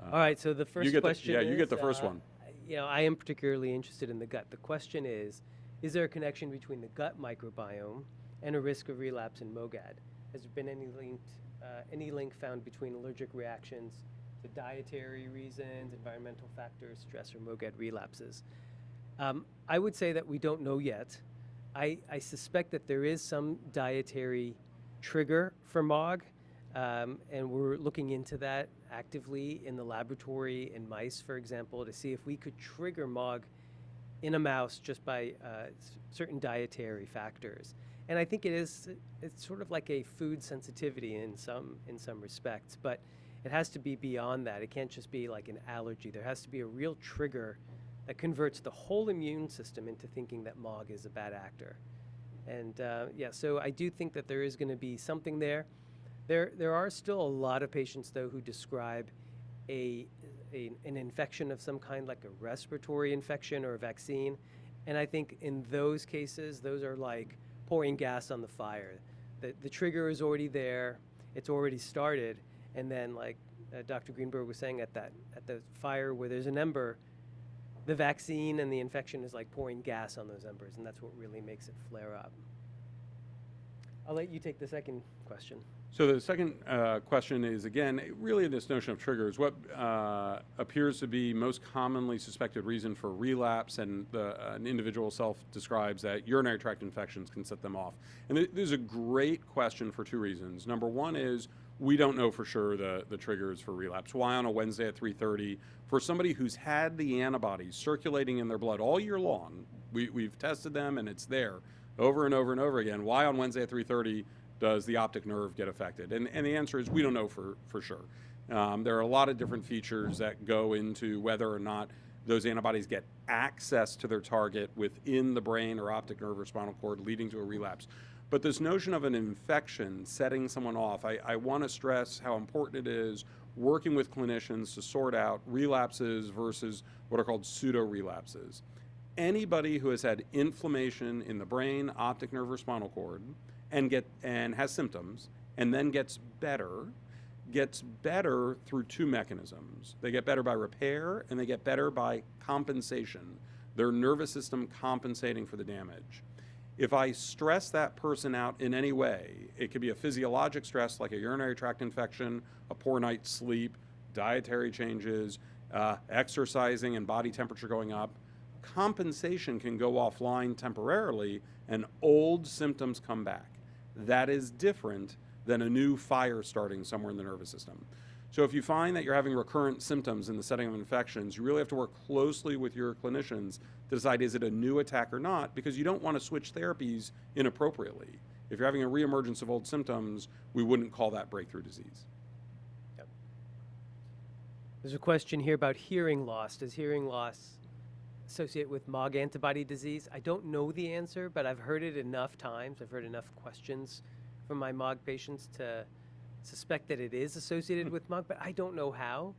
Speaker 3: All right, so the first question is...
Speaker 4: you get the first one.
Speaker 3: You know, I am particularly interested in the gut. The question is there a connection between the gut microbiome and a risk of relapse in MOGAD? Has there been any link found between allergic reactions to dietary reasons, environmental factors, stress, or MOGAD relapses? I would say that we don't know yet. I suspect that there is some dietary trigger for MOG, and we're looking into that actively in the laboratory in mice, for example, to see if we could trigger MOG in a mouse just by certain dietary factors. And I think it's sort of like a food sensitivity in some respects, but it has to be beyond that. It can't just be like an allergy. There has to be a real trigger that converts the whole immune system into thinking that MOG is a bad actor. And so I do think that there is going to be something there. There are still a lot of patients, though, who describe an infection of some kind, like a respiratory infection or a vaccine. And I think in those cases, those are like pouring gas on the fire. The trigger is already there. It's already started. And then, like Dr. Greenberg was saying, at the fire where there's an ember, the vaccine and the infection is like pouring gas on those embers, and that's what really makes it flare up. I'll let you take the second question.
Speaker 4: So the second question is, again, really this notion of triggers. What appears to be most commonly suspected reason for relapse, and an individual self-describes that urinary tract infections can set them off. And this is a great question for two reasons. Number one is we don't know for sure the triggers for relapse. Why on a Wednesday at 3:30? For somebody who's had the antibodies circulating in their blood all year long, we've tested them and it's there over and over and over again. Why on Wednesday at 3:30 does the optic nerve get affected? And the answer is we don't know for sure. There are a lot of different features that go into whether or not those antibodies get access to their target within the brain or optic nerve or spinal cord, leading to a relapse. But this notion of an infection setting someone off, I want to stress how important it is working with clinicians to sort out relapses versus what are called pseudo-relapses. Anybody who has had inflammation in the brain, optic nerve, or spinal cord, and has symptoms, and then gets better through two mechanisms. They get better by repair, and they get better by compensation. Their nervous system compensating for the damage. If I stress that person out in any way, it could be a physiologic stress like a urinary tract infection, a poor night's sleep, dietary changes, exercising and body temperature going up, compensation can go offline temporarily and old symptoms come back. That is different than a new fire starting somewhere in the nervous system. So if you find that you're having recurrent symptoms in the setting of infections, you really have to work closely with your clinicians to decide, is it a new attack or not, because you don't want to switch therapies inappropriately. If you're having a reemergence of old symptoms, we wouldn't call that breakthrough disease.
Speaker 3: Yep. There's a question here about hearing loss. Does hearing loss associate with MOG antibody disease? I don't know the answer, but I've heard it enough times. I've heard enough questions from my MOG patients to suspect that it is associated with MOG, but I don't know how.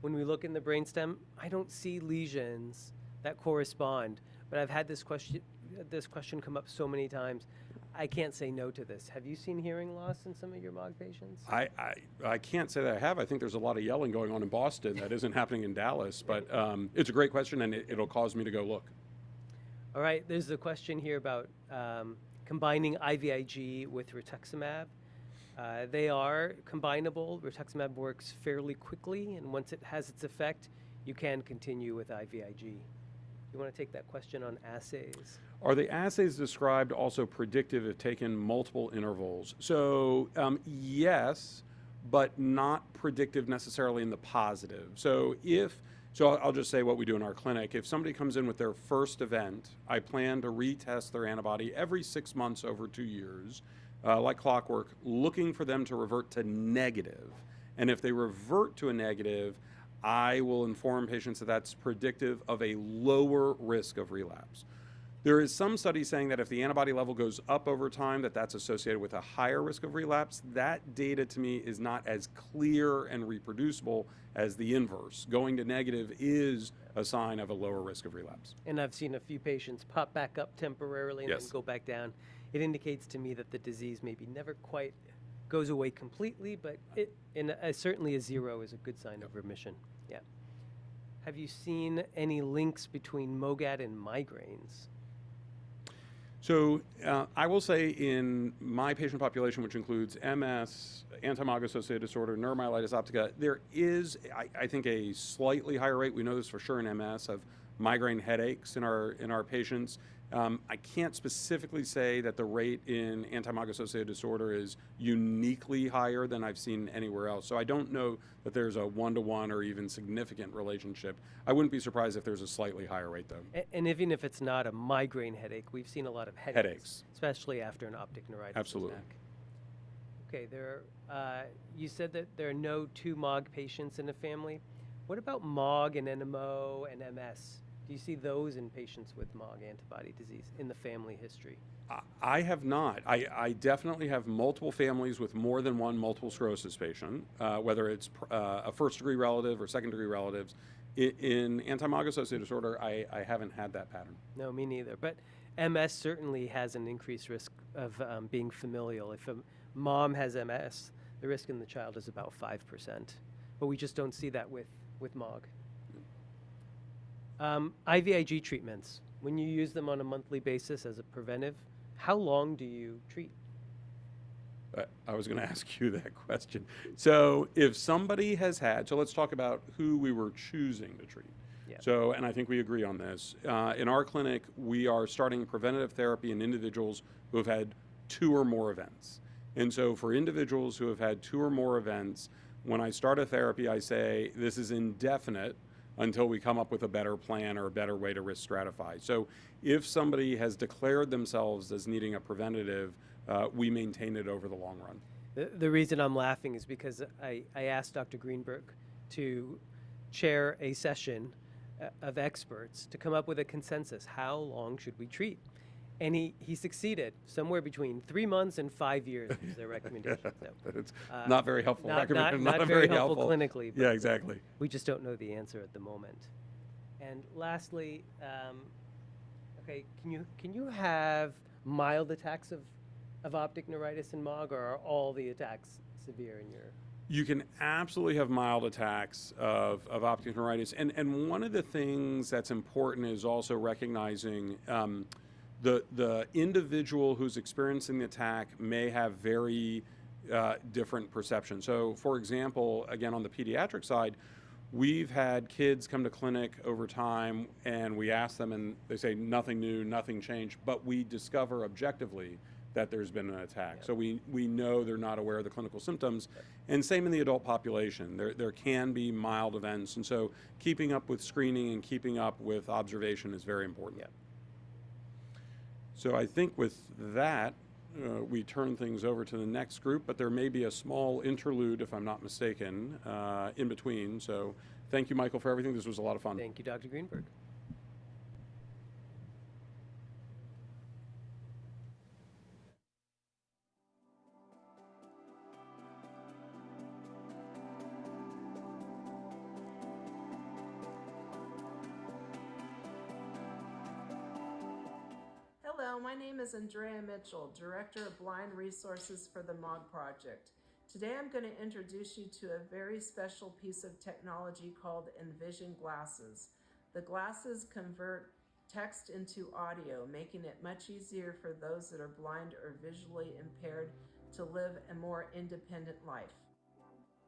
Speaker 3: When we look in the brainstem, I don't see lesions that correspond, but I've had this question come up so many times. I can't say no to this. Have you seen hearing loss in some of your MOG patients?
Speaker 4: I can't say that I have. I think there's a lot of yelling going on in Boston that isn't happening in Dallas, but it's a great question, and it'll cause me to go look.
Speaker 3: All right, there's a question here about combining IVIG with rituximab. They are combinable. Rituximab works fairly quickly, and once it has its effect, you can continue with IVIG. You want to take that question on assays?
Speaker 4: Are the assays described also predictive if taken multiple intervals? So yes, but not predictive necessarily in the positive. So I'll just say what we do in our clinic. If somebody comes in with their first event, I plan to retest their antibody every 6 months over 2 years, like clockwork, looking for them to revert to negative. And if they revert to a negative, I will inform patients that that's predictive of a lower risk of relapse. There is some study saying that if the antibody level goes up over time, that's associated with a higher risk of relapse. That data to me is not as clear and reproducible as the inverse. Going to negative is a sign of a lower risk of relapse.
Speaker 3: And I've seen a few patients pop back up temporarily and
Speaker 4: Yes.
Speaker 3: then go back down. It indicates to me that the disease maybe never quite goes away completely, but certainly a 0 is a good sign of remission. Yeah. Have you seen any links between MOGAD and migraines?
Speaker 4: So I will say in my patient population, which includes MS, anti-MOG associated disorder, neuromyelitis optica, there is, I think, a slightly higher rate, we know this for sure in MS, of migraine headaches in our patients. I can't specifically say that the rate in anti-MOG associated disorder is uniquely higher than I've seen anywhere else. So I don't know that there's a one-to-one or even significant relationship. I wouldn't be surprised if there's a slightly higher rate, though.
Speaker 3: And even if it's not a migraine headache, we've seen a lot of headaches. Especially after an optic neuritis
Speaker 4: Absolutely.
Speaker 3: attack. Okay, you said that there are no 2 MOG patients in a family. What about MOG and NMO and MS? Do you see those in patients with MOG antibody disease in the family history?
Speaker 4: I have not. I definitely have multiple families with more than one multiple sclerosis patient, whether it's a first-degree relative or second-degree relatives. In anti-MOG associated disorder, I haven't had that pattern.
Speaker 3: No, me neither. But MS certainly has an increased risk of being familial. If a mom has MS, the risk in the child is about 5%. But we just don't see that with MOG. IVIG treatments, when you use them on a monthly basis as a preventive, how long do you treat?
Speaker 4: I was going to ask you that question. So if somebody has had, so let's talk about who we were choosing to treat.
Speaker 3: Yeah.
Speaker 4: So, and I think we agree on this. In our clinic, we are starting preventative therapy in individuals who have had 2 or more events. And so for individuals who have had 2 or more events, when I start a therapy, I say, this is indefinite until we come up with a better plan or a better way to risk stratify. So if somebody has declared themselves as needing a preventative, we maintain it over the long run.
Speaker 3: The reason I'm laughing is because I asked Dr. Greenberg to chair a session of experts to come up with a consensus. How long should we treat? And he succeeded. Somewhere between 3 months and 5 years was their recommendation. So,
Speaker 4: It's not very helpful.
Speaker 3: not
Speaker 4: a
Speaker 3: very helpful clinically. But
Speaker 4: Yeah, exactly.
Speaker 3: we just don't know the answer at the moment. And lastly, okay, can you have mild attacks of optic neuritis and MOG, or are all the attacks severe in your?
Speaker 4: You can absolutely have mild attacks of optic neuritis. And one of the things that's important is also recognizing the individual who's experiencing the attack may have very different perceptions. So, for example, again, on the pediatric side, we've had kids come to clinic over time and we ask them and they say nothing new, nothing changed, but we discover objectively that there's been an attack.
Speaker 3: Yep.
Speaker 4: So we know they're not aware of the clinical symptoms. And same in the adult population. There can be mild events. And so keeping up with screening and keeping up with observation is very important.
Speaker 3: Yep.
Speaker 4: So I think with that, we turn things over to the next group, but there may be a small interlude, if I'm not mistaken, in between. So thank you, Michael, for everything. This was a lot of fun.
Speaker 3: Thank you, Dr. Greenberg.
Speaker 7: Hello, my name is Andrea Mitchell, Director of Blind Resources for the MOG Project. Today I'm going to introduce you to a very special piece of technology called Envision glasses. The glasses convert text into audio, making it much easier for those that are blind or visually impaired to live a more independent life.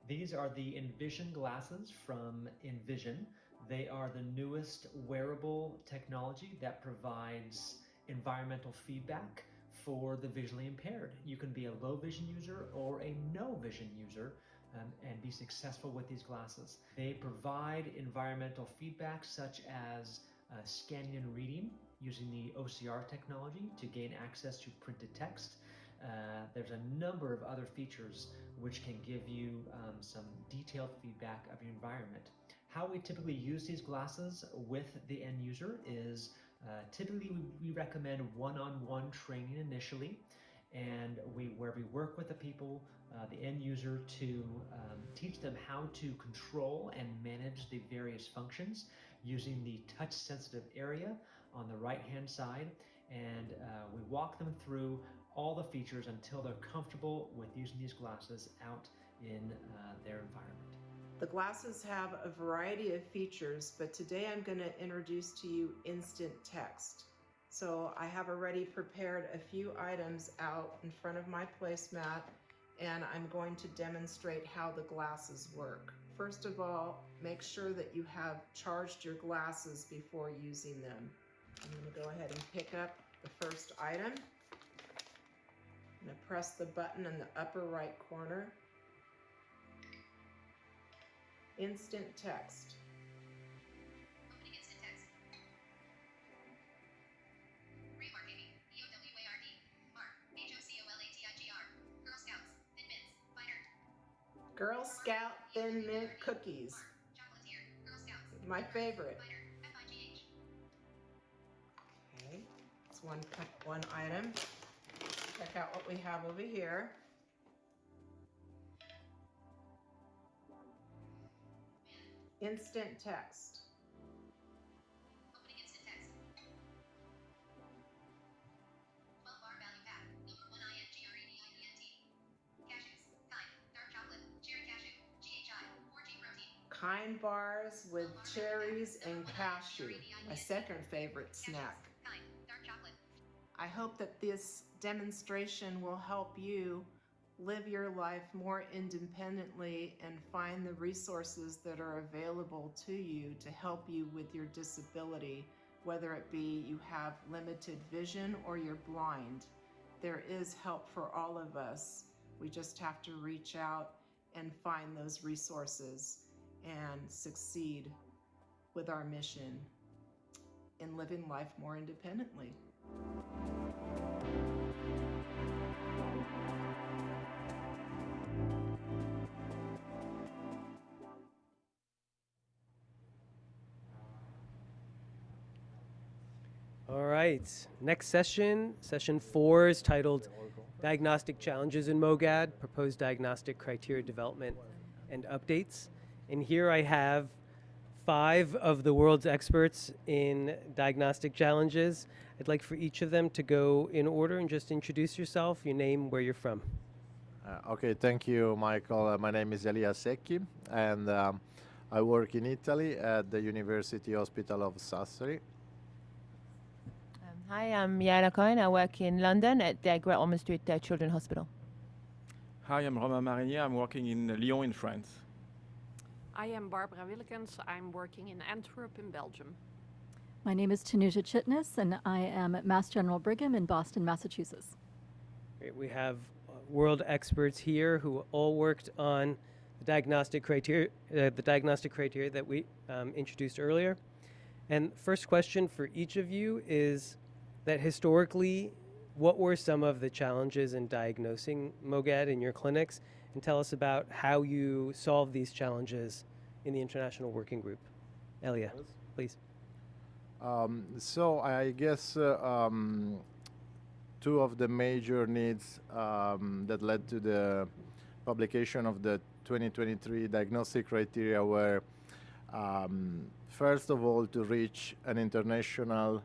Speaker 8: These are the Envision glasses from Envision. They are the newest wearable technology that provides environmental feedback for the visually impaired. You can be a low vision user or a no vision user and be successful with these glasses. They provide environmental feedback such as scanning and reading using the OCR technology to gain access to printed text. There's a number of other features which can give you some detailed feedback of your environment. How we typically use these glasses with the end user is typically we recommend one-on-one training initially, and where we work with the people, the end user, to teach them how to control and manage the various functions using the touch-sensitive area on the right-hand side, and we walk them through all the features until they're comfortable with using these glasses out in their environment.
Speaker 7: The glasses have a variety of features, but today I'm going to introduce to you instant text. So I have already prepared a few items out in front of my placemat, and I'm going to demonstrate how the glasses work. First of all, make sure that you have charged your glasses before using them. I'm going to go ahead and pick up the first item. I'm going to press the button in the upper right corner. Instant text.
Speaker 2: Opening instant text. Remarking. EOWARD. Mark. HOCOLATIGR. Girl Scouts. Thin Mints. Fighter.
Speaker 7: Girl Scout Thin Mint Cookies.
Speaker 2: Mark. Chocolatier. Girl Scouts.
Speaker 7: My favorite.
Speaker 2: Fighter. FIGH.
Speaker 7: Okay, it's one item. Check out what we have over here. Instant text.
Speaker 2: Opening instant text. 12-bar value pack. Number 1 INGREDIENT. Cashews. Kind. Dark chocolate. Cherry cashew. GHI. 4G protein.
Speaker 7: Kind bars with cherries and cashew. My second favorite snack.
Speaker 2: Kind. Dark chocolate.
Speaker 7: I hope that this demonstration will help you live your life more independently and find the resources that are available to you to help you with your disability, whether it be you have limited vision or you're blind. There is help for all of us. We just have to reach out and find those resources and succeed with our mission in living life more independently.
Speaker 3: All right, next session, session 4, is titled Diagnostic Challenges in MOGAD, Proposed Diagnostic Criteria Development and Updates. And here I have 5 of the world's experts in diagnostic challenges. I'd like for each of them to go in order and just introduce yourself, your name, where you're from.
Speaker 9: Okay, thank you, Michael. My name is Elia Secchi, and I work in Italy at the University Hospital of Sassari.
Speaker 10: Hi, I'm Yaela Cohen. I work in London at the Great Ormond Street Children's Hospital. Hi, I'm Romain Marinier. I'm working in Lyon in France.
Speaker 11: I am Barbara Willekens. I'm working in Antwerp in Belgium.
Speaker 12: My name is Tanuja Chitnis, and I am at Mass General Brigham in Boston, Massachusetts.
Speaker 3: Great. We have world experts here who all worked on the diagnostic criteria that we introduced earlier. And first question for each of you is that historically, what were some of the challenges in diagnosing MOGAD in your clinics? And tell us about how you solved these challenges in the International Working Group. Elia, please.
Speaker 9: So I guess two of the major needs that led to the publication of the 2023 diagnostic criteria were, first of all, to reach an international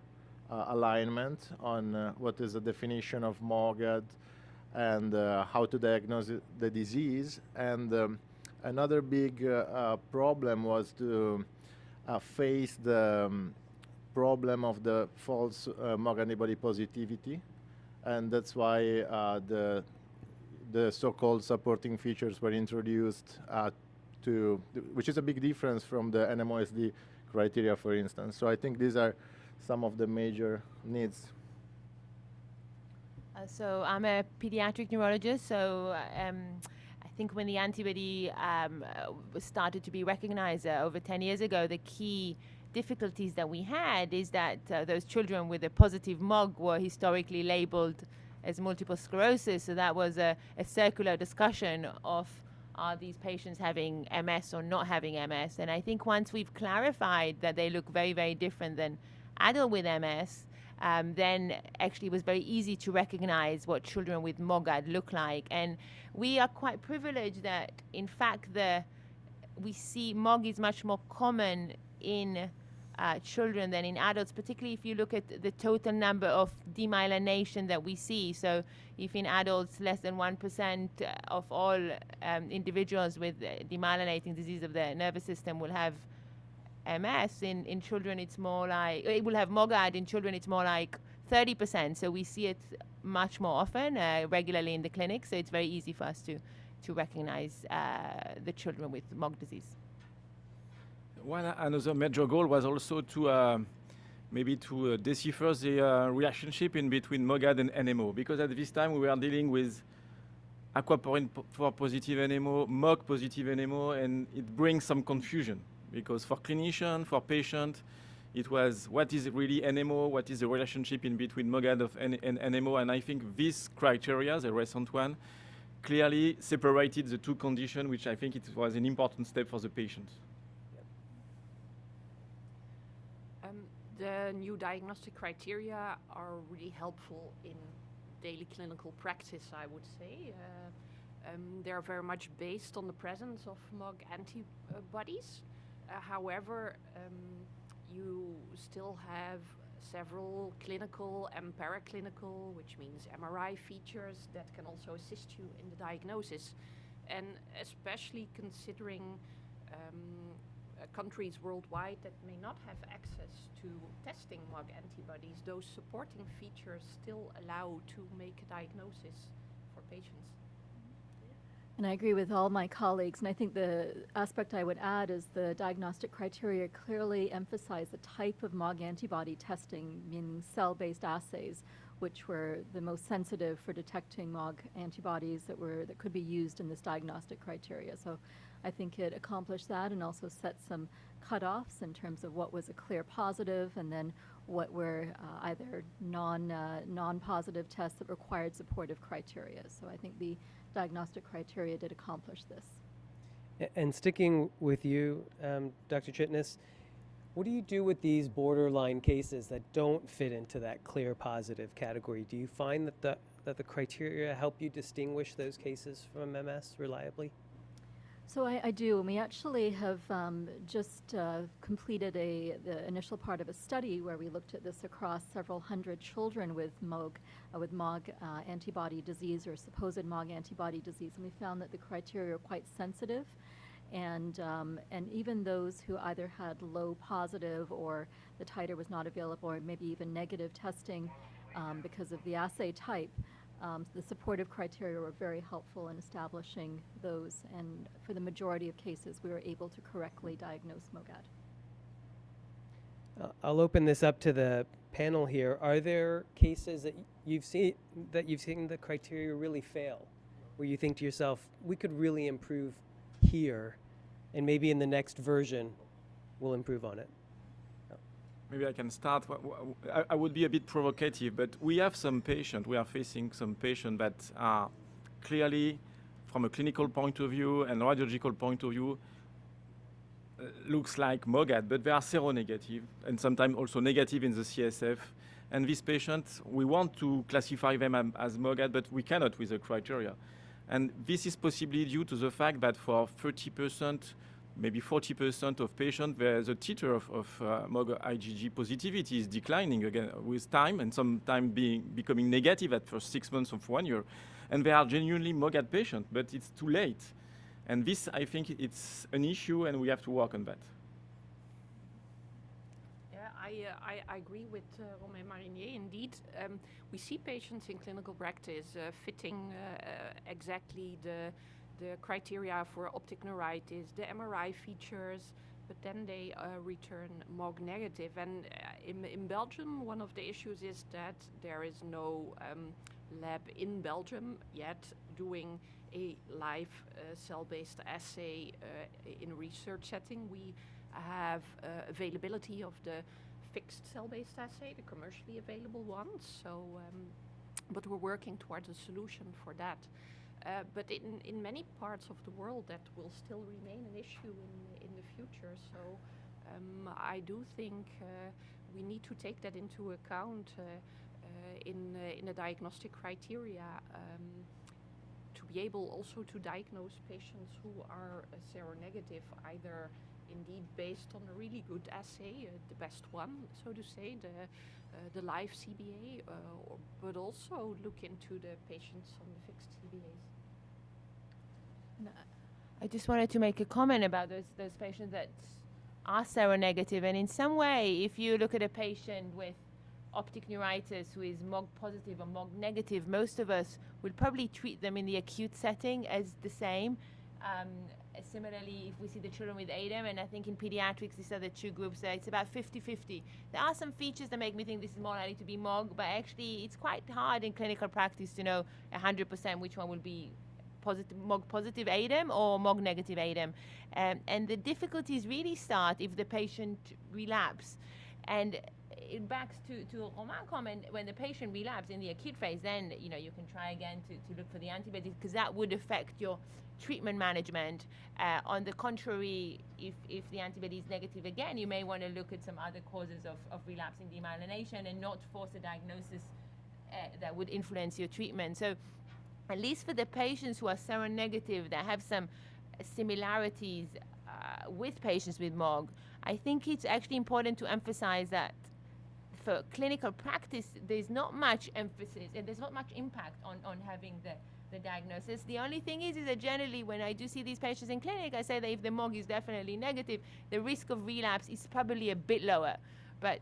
Speaker 9: alignment on what is the definition of MOGAD and how to diagnose the disease. And another big problem was to face the problem of the false MOG antibody positivity, and that's why the so-called supporting features were introduced which is a big difference from the NMOSD criteria, for instance. So I think these are some of the major needs.
Speaker 2: So I'm a pediatric neurologist, so I think when the antibody started to be recognized over 10 years ago, the key difficulties that we had is that those children with a positive MOG were historically labeled as multiple sclerosis. So that was a circular discussion of are these patients having MS or not having MS. And I think once we've clarified that they look very, very different than adult with MS, then actually it was very easy to recognize what children with MOGAD look like. And we are quite privileged that, in fact, we see MOG is much more common in children than in adults, particularly if you look at the total number of demyelination that we see. So if in adults less than 1% of all individuals with demyelinating disease of the nervous system will have MS, in children it's more like, it will have MOGAD, in children it's more like 30%. So we see it much more often, regularly in the clinic. So it's very easy for us to recognize the children with MOG disease.
Speaker 10: Another major goal was also to maybe to decipher the relationship in between MOGAD and NMO, because at this time we were dealing with aquaporin for positive NMO, MOG positive NMO, and it brings some confusion, because for clinician, for patient, it was what is really NMO, what is the relationship in between MOGAD and NMO, and I think this criteria, the recent one, clearly separated the two conditions, which I think it was an important step for the patient.
Speaker 11: The new diagnostic criteria are really helpful in daily clinical practice, I would say. They're very much based on the presence of MOG antibodies. However, you still have several clinical and paraclinical, which means MRI features that can also assist you in the diagnosis. And especially considering countries worldwide that may not have access to testing MOG antibodies, those supporting features still allow to make a diagnosis for patients.
Speaker 12: And I agree with all my colleagues, and I think the aspect I would add is the diagnostic criteria clearly emphasize the type of MOG antibody testing, meaning cell-based assays, which were the most sensitive for detecting MOG antibodies that could be used in this diagnostic criteria. So I think it accomplished that and also set some cutoffs in terms of what was a clear positive and then what were either non-positive tests that required supportive criteria. So I think the diagnostic criteria did accomplish this.
Speaker 3: And sticking with you, Dr. Chitnis, what do you do with these borderline cases that don't fit into that clear positive category? Do you find that the criteria help you distinguish those cases from MS reliably?
Speaker 12: So I do, and we actually have just completed the initial part of a study where we looked at this across several hundred children with MOG antibody disease or supposed MOG antibody disease, and we found that the criteria are quite sensitive, and even those who either had low positive or the titer was not available, or maybe even negative testing because of the assay type. The supportive criteria were very helpful in establishing those, and for the majority of cases, we were able to correctly diagnose MOGAD.
Speaker 3: I'll open this up to the panel here. Are there cases that you've seen the criteria really fail, where you think to yourself, we could really improve here, and maybe in the next version, we'll improve on it?
Speaker 10: Maybe I can start. I would be a bit provocative, but we are facing some patients that are clearly, from a clinical point of view and radiological point of view, looks like MOGAD, but they are seronegative and sometimes also negative in the CSF. And these patients, we want to classify them as MOGAD, but we cannot with the criteria. And this is possibly due to the fact that for 30%, maybe 40% of patients, the titer of MOG IgG positivity is declining again with time, and sometimes becoming negative at first 6 months of 1 year. And they are genuinely MOGAD patients, but it's too late. And this, I think, it's an issue, and we have to work on that.
Speaker 11: Yeah, I agree with Romain Marinier. Indeed, we see patients in clinical practice fitting exactly the criteria for optic neuritis, the MRI features, but then they return MOG negative. And in Belgium, one of the issues is that there is no lab in Belgium yet doing a live cell-based assay in a research setting. We have availability of the fixed cell-based assay, the commercially available ones. So, but we're working towards a solution for that. But in many parts of the world, that will still remain an issue in the future. So I do think we need to take that into account in the diagnostic criteria to be able also to diagnose patients who are seronegative, either indeed based on a really good assay, the best one, so to say, the live CBA, but also look into the patients on the fixed CBAs.
Speaker 2: I just wanted to make a comment about those patients that are seronegative. And in some way, if you look at a patient with optic neuritis who is MOG positive or MOG negative, most of us would probably treat them in the acute setting as the same. Similarly, if we see the children with ADEM, and I think in pediatrics, these are the two groups, it's about 50-50. There are some features that make me think this is more likely to be MOG, but actually it's quite hard in clinical practice to know 100% which one will be MOG positive ADEM or MOG negative ADEM. And the difficulties really start if the patient relapse. And it backs to Romain's comment, when the patient relapses in the acute phase, then you can try again to look for the antibodies, because that would affect your treatment management. On the contrary, if the antibody is negative again, you may want to look at some other causes of relapsing demyelination and not force a diagnosis that would influence your treatment. So at least for the patients who are seronegative, that have some similarities with patients with MOG, I think it's actually important to emphasize that for clinical practice, there's not much emphasis and there's not much impact on having the diagnosis. The only thing is that generally when I do see these patients in clinic, I say that if the MOG is definitely negative, the risk of relapse is probably a bit lower. But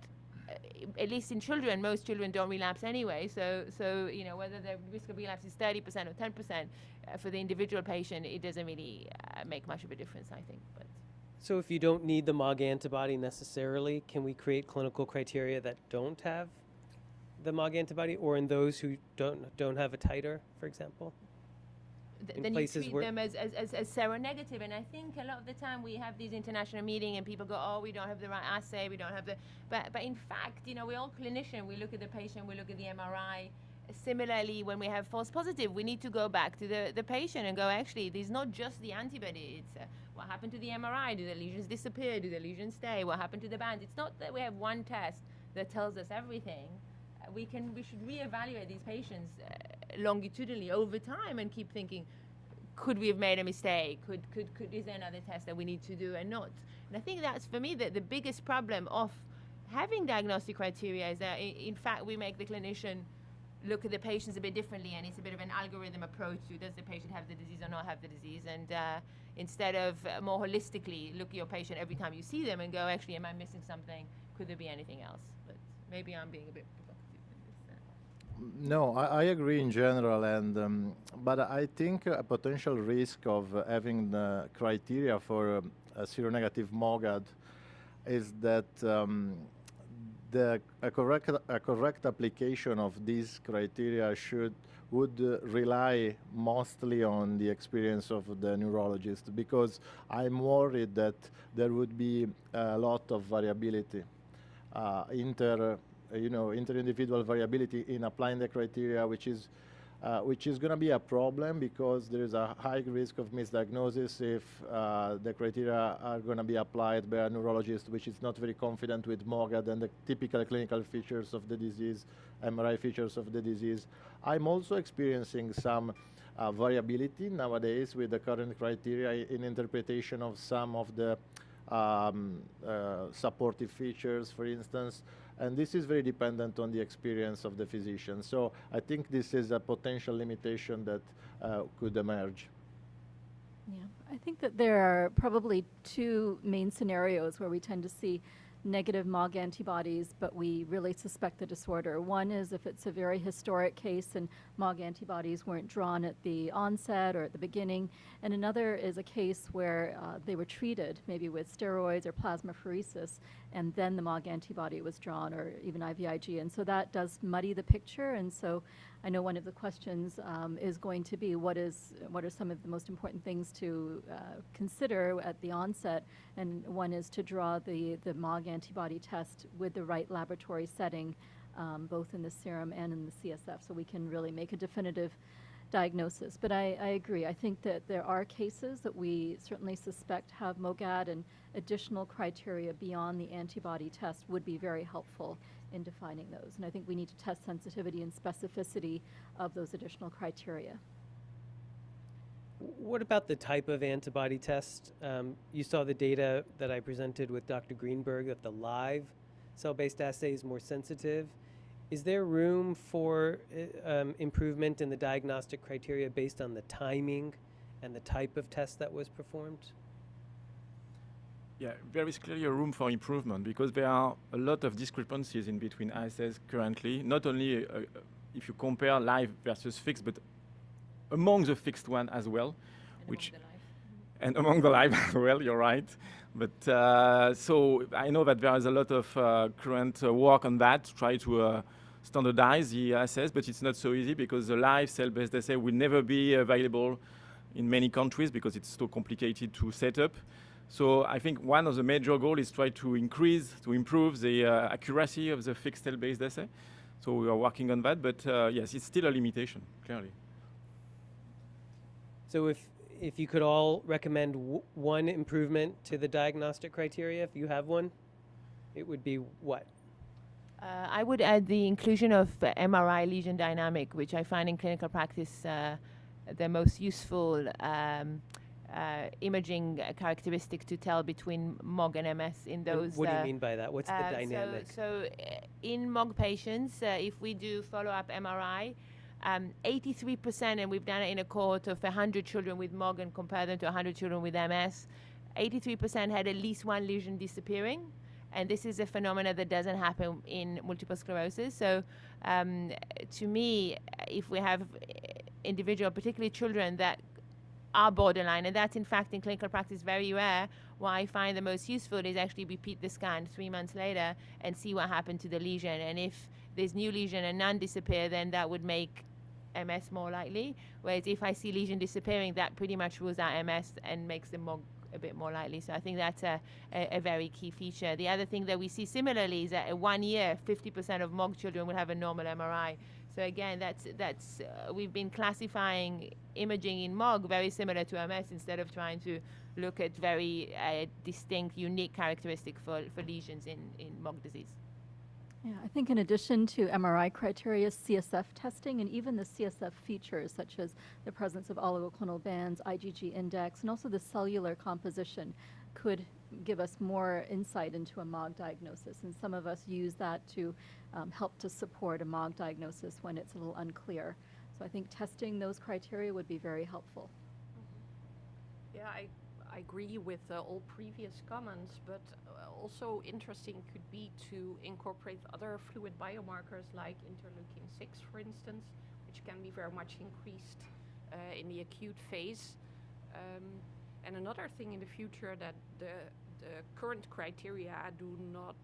Speaker 2: at least in children, most children don't relapse anyway. So whether the risk of relapse is 30% or 10% for the individual patient, it doesn't really make much of a difference, I think. But
Speaker 3: So if you don't need the MOG antibody necessarily, can we create clinical criteria that don't have the MOG antibody, or in those who don't have a titer, for example?
Speaker 2: Then you treat them as seronegative. And I think a lot of the time we have these international meetings and people go, oh, we don't have the right assay, we don't have the... But in fact, we're all clinicians. We look at the patient, we look at the MRI. Similarly, when we have false positive, we need to go back to the patient and go, actually, there's not just the antibody. It's what happened to the MRI? Do the lesions disappear? Do the lesions stay? What happened to the band? It's not that we have one test that tells us everything. We should reevaluate these patients longitudinally over time and keep thinking, could we have made a mistake? Is there another test that we need to do and not? And I think that's, for me, the biggest problem of having diagnostic criteria is that, in fact, we make the clinician look at the patients a bit differently, and it's a bit of an algorithm approach to, does the patient have the disease or not have the disease? And instead of more holistically look at your patient every time you see them and go, actually, am I missing something? Could there be anything else? But maybe I'm being a bit provocative in this.
Speaker 9: No, I agree in general, and but I think a potential risk of having the criteria for a seronegative MOGAD is that a correct application of these criteria would rely mostly on the experience of the neurologist, because I'm worried that there would be a lot of variability, inter-individual variability in applying the criteria, which is going to be a problem, because there is a high risk of misdiagnosis if the criteria are going to be applied by a neurologist which is not very confident with MOGAD and the typical clinical features of the disease, MRI features of the disease. I'm also experiencing some variability nowadays with the current criteria in interpretation of some of the supportive features, for instance, and this is very dependent on the experience of the physician. So I think this is a potential limitation that could emerge.
Speaker 12: Yeah, I think that there are probably two main scenarios where we tend to see negative MOG antibodies, but we really suspect the disorder. One is if it's a very historic case and MOG antibodies weren't drawn at the onset or at the beginning, and another is a case where they were treated maybe with steroids or plasmapheresis, and then the MOG antibody was drawn, or even IVIG, and so that does muddy the picture. And so I know one of the questions is going to be what are some of the most important things to consider at the onset, and one is to draw the MOG antibody test with the right laboratory setting, both in the serum and in the CSF, so we can really make a definitive diagnosis. But I agree. I think that there are cases that we certainly suspect have MOGAD, and additional criteria beyond the antibody test would be very helpful in defining those. And I think we need to test sensitivity and specificity of those additional criteria.
Speaker 3: What about the type of antibody test? You saw the data that I presented with Dr. Greenberg, that the live cell-based assay is more sensitive. Is there room for improvement in the diagnostic criteria based on the timing and the type of test that was performed?
Speaker 10: Yeah, there is clearly a room for improvement, because there are a lot of discrepancies in between assays currently, not only if you compare live versus fixed, but among the fixed one as well, and among the live as well, you're right. But so I know that there is a lot of current work on that to try to standardize the assays, but it's not so easy, because the live cell-based assay will never be available in many countries because it's so complicated to set up. So I think one of the major goals is try to improve the accuracy of the fixed cell-based assay. So we are working on that, but yes, it's still a limitation, clearly.
Speaker 3: So if you could all recommend one improvement to the diagnostic criteria, if you have one, it would be what?
Speaker 2: I would add the inclusion of MRI lesion dynamic, which I find in clinical practice the most useful imaging characteristic to tell between MOG and MS in those.
Speaker 3: And what do you mean by that? What's the dynamic?
Speaker 2: So in MOG patients, if we do follow-up MRI, 83%, and we've done it in a cohort of 100 children with MOG and compared them to 100 children with MS, 83% had at least one lesion disappearing. And this is a phenomena that doesn't happen in multiple sclerosis. So to me, if we have individual, particularly children that are borderline, and that's in fact in clinical practice very rare, what I find the most useful is actually repeat the scan 3 months later and see what happened to the lesion. And if there's new lesion and none disappear, then that would make MS more likely. Whereas if I see lesion disappearing, that pretty much rules out MS and makes the MOG a bit more likely. So I think that's a very key feature. The other thing that we see similarly is that at 1 year, 50% of MOG children will have a normal MRI. So again, that's we've been classifying imaging in MOG very similar to MS, instead of trying to look at very distinct, unique characteristics for lesions in MOG disease.
Speaker 12: Yeah, I think in addition to MRI criteria, CSF testing, and even the CSF features such as the presence of oligoclonal bands, IgG index, and also the cellular composition could give us more insight into a MOG diagnosis. And some of us use that to help to support a MOG diagnosis when it's a little unclear. So I think testing those criteria would be very helpful.
Speaker 11: Yeah, I agree with all previous comments, but also interesting could be to incorporate other fluid biomarkers like interleukin-6, for instance, which can be very much increased in the acute phase. And another thing in the future that the current criteria do not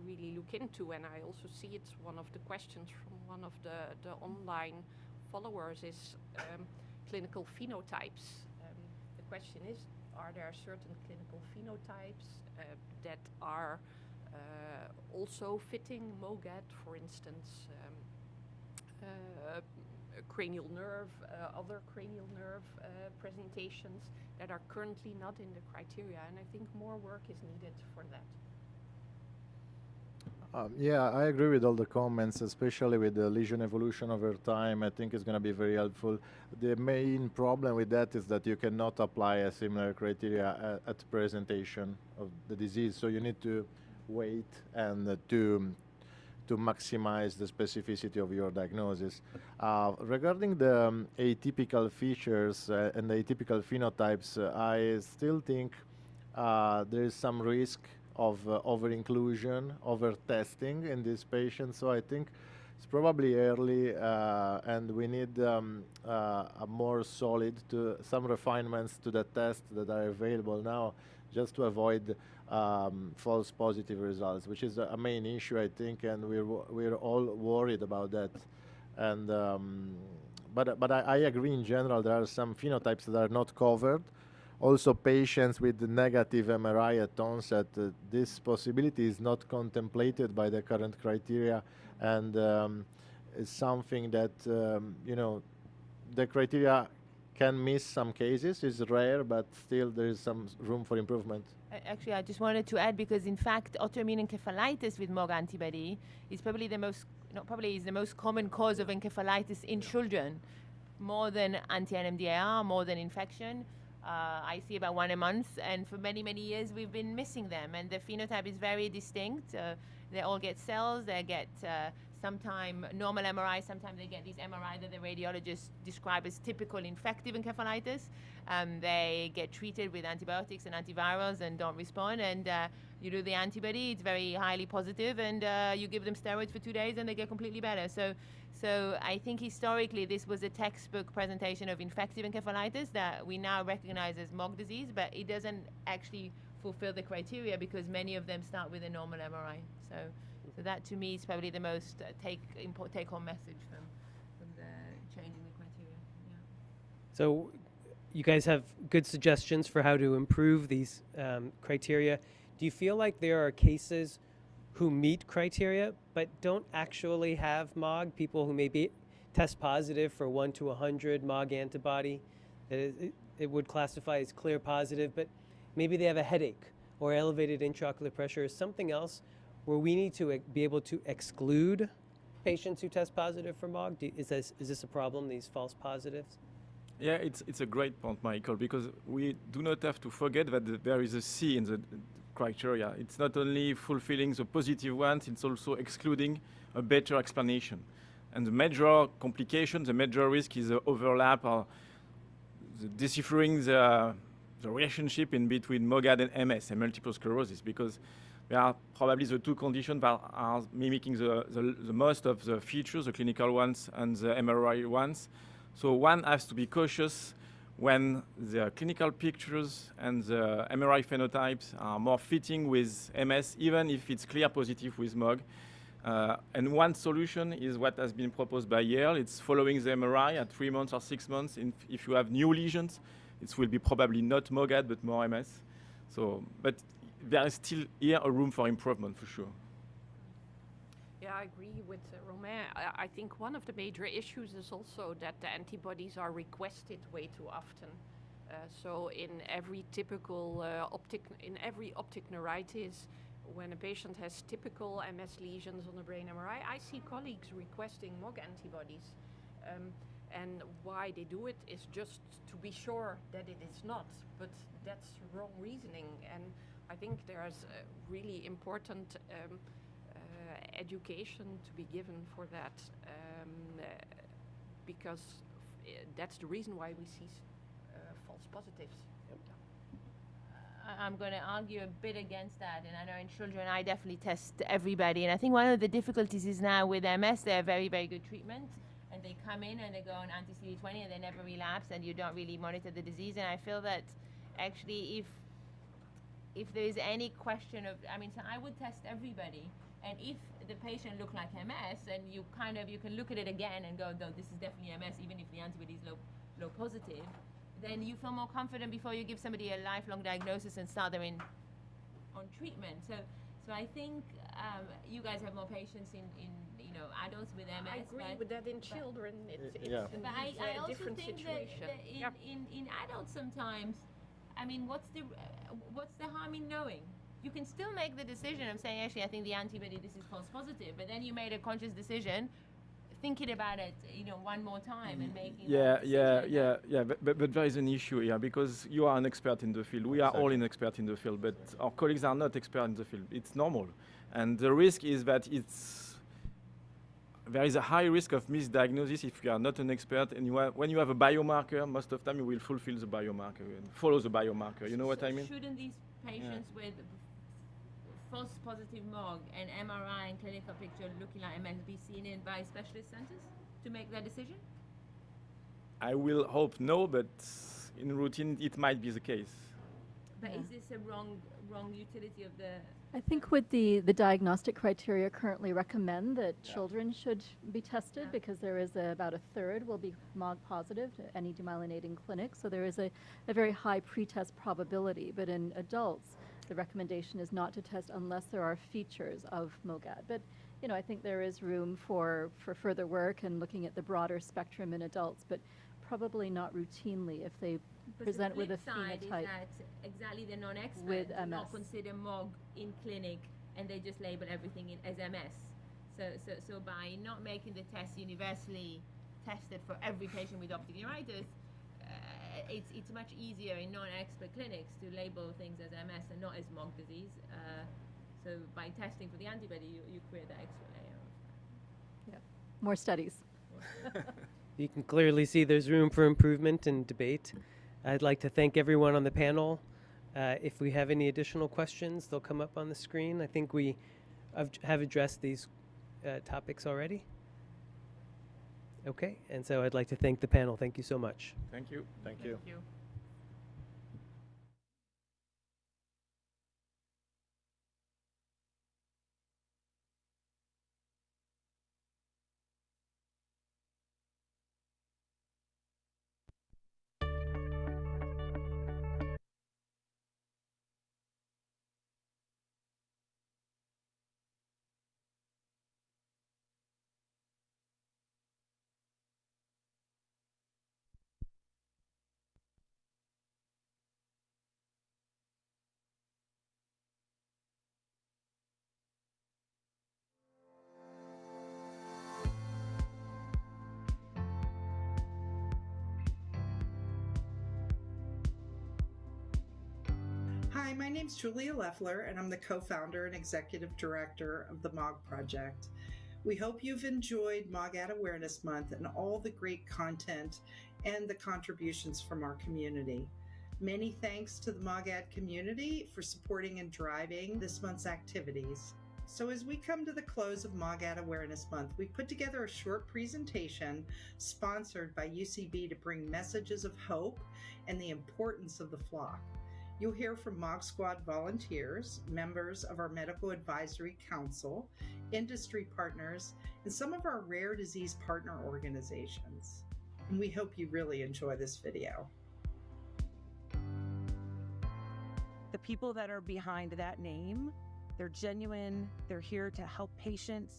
Speaker 11: really look into, and I also see it's one of the questions from one of the online followers, is clinical phenotypes. The question is, are there certain clinical phenotypes that are also fitting MOGAD, for instance, cranial nerve, other cranial nerve presentations that are currently not in the criteria, and I think more work is needed for that.
Speaker 9: Yeah, I agree with all the comments, especially with the lesion evolution over time. I think it's going to be very helpful. The main problem with that is that you cannot apply a similar criteria at presentation of the disease, so you need to wait and to maximize the specificity of your diagnosis. Regarding the atypical features and the atypical phenotypes, I still think there is some risk of over-inclusion, over-testing in these patients. So I think it's probably early, and we need a more solid, some refinements to the tests that are available now, just to avoid false positive results, which is a main issue, I think, and we're all worried about that. And but I agree in general there are some phenotypes that are not covered. Also, patients with negative MRI at onset, this possibility is not contemplated by the current criteria, and is something that the criteria can miss some cases. It's rare, but still there is some room for improvement.
Speaker 2: Actually, I just wanted to add, because in fact, autoimmune encephalitis with MOG antibody is probably the most, is the most common cause of encephalitis in children, more than anti-NMDAR, more than infection. I see about one a month, and for many, many years we've been missing them, and the phenotype is very distinct. They all get cells, they get sometime normal MRI, sometimes they get these MRI that the radiologists describe as typical infective encephalitis. They get treated with antibiotics and antivirals and don't respond, and you do the antibody, it's very highly positive, and you give them steroids for 2 days and they get completely better. So I think historically this was a textbook presentation of infective encephalitis that we now recognize as MOG disease, but it doesn't actually fulfill the criteria because many of them start with a normal MRI. So that to me is probably the most take-home message from the changing the criteria. Yeah.
Speaker 3: So you guys have good suggestions for how to improve these criteria. Do you feel like there are cases who meet criteria but don't actually have MOG, people who maybe test positive for 1 to 100 MOG antibody, that it would classify as clear positive, but maybe they have a headache or elevated intraocular pressure or something else where we need to be able to exclude patients who test positive for MOG? Is this a problem, these false positives?
Speaker 10: Yeah, it's a great point, Michael, because we do not have to forget that there is a C in the criteria. It's not only fulfilling the positive ones, it's also excluding a better explanation. And the major complication, the major risk is the overlap or the deciphering the relationship in between MOGAD and MS and multiple sclerosis, because they are probably the two conditions that are mimicking the most of the features, the clinical ones and the MRI ones. So one has to be cautious when the clinical pictures and the MRI phenotypes are more fitting with MS, even if it's clear positive with MOG. And one solution is what has been proposed by Yale. It's following the MRI at 3 months or 6 months. If you have new lesions, it will be probably not MOGAD, but more MS. So, but there is still here a room for improvement for sure.
Speaker 11: Yeah, I agree with Romain. I think one of the major issues is also that the antibodies are requested way too often. So in every typical optic neuritis, when a patient has typical MS lesions on the brain MRI, I see colleagues requesting MOG antibodies. And why they do it is just to be sure that it is not, but that's wrong reasoning. And I think there's really important education to be given for that, because that's the reason why we see false positives.
Speaker 3: Yep.
Speaker 2: I'm going to argue a bit against that. And I know in children, I definitely test everybody. And I think one of the difficulties is now with MS, they're very, very good treatment. And they come in and they go on anti-CD20 and they never relapse, and you don't really monitor the disease. And I feel that actually if there is any question of, I mean, so I would test everybody. And if the patient look like MS, and you can look at it again and go, no, this is definitely MS, even if the antibody is low positive, then you feel more confident before you give somebody a lifelong diagnosis and start them on treatment. So I think you guys have more patients in adults with MS.
Speaker 11: I agree with that. In children, it's
Speaker 9: yeah.
Speaker 11: indeed
Speaker 2: But I
Speaker 11: a
Speaker 2: also
Speaker 11: different
Speaker 2: think
Speaker 11: situation.
Speaker 2: that in adults sometimes, I mean, what's the harm in knowing? You can still make the decision of saying, actually, I think the antibody, this is false positive, but then you made a conscious decision, thinking about it, one more time and making that decision.
Speaker 10: But there is an issue here because you are an expert in the field. We are all an expert in the field, but our colleagues are not experts in the field. It's normal. And the risk is that there is a high risk of misdiagnosis if you are not an expert. And when you have a biomarker, most of the time you will fulfill the biomarker and follow the biomarker. You know what I mean?
Speaker 2: Shouldn't these patients with false positive MOG and MRI and clinical picture looking like MS be seen in by specialist centers to make that decision?
Speaker 10: I will hope no, but in routine it might be the case.
Speaker 2: But is this a wrong utility of the...
Speaker 12: I think with the diagnostic criteria currently recommend that children should be tested because there is about a third will be MOG positive to any demyelinating clinic. So there is a very high pretest probability. But in adults, the recommendation is not to test unless there are features of MOGAD. But I think there is room for further work and looking at the broader spectrum in adults, but probably not routinely if they present with a phenotype.
Speaker 2: Is that exactly the non-experts
Speaker 12: with
Speaker 2: do not
Speaker 12: MS.
Speaker 2: consider MOG in clinic and they just label everything as MS. So by not making the test universally tested for every patient with optic neuritis, it's much easier in non-expert clinics to label things as MS and not as MOG disease. So by testing for the antibody, you create that extra layer.
Speaker 12: More studies.
Speaker 3: You can clearly see there's room for improvement and debate. I'd like to thank everyone on the panel. If we have any additional questions, they'll come up on the screen. I think we have addressed these topics already. Okay, and so I'd like to thank the panel. Thank you so much.
Speaker 10: Thank you.
Speaker 9: Thank you.
Speaker 2: Thank you.
Speaker 13: Hi, my name's Julia Leffler, and I'm the co-founder and executive director of the MOG Project. We hope you've enjoyed MOGAD Awareness Month and all the great content and the contributions from our community. Many thanks to the MOGAD community for supporting and driving this month's activities. So as we come to the close of MOGAD Awareness Month, we put together a short presentation sponsored by UCB to bring messages of hope and the importance of the flock. You'll hear from MOG Squad volunteers, members of our Medical Advisory Council, industry partners, and some of our rare disease partner organizations. And we hope you really enjoy this video.
Speaker 14: The people that are behind that name, they're genuine, they're here to help patients,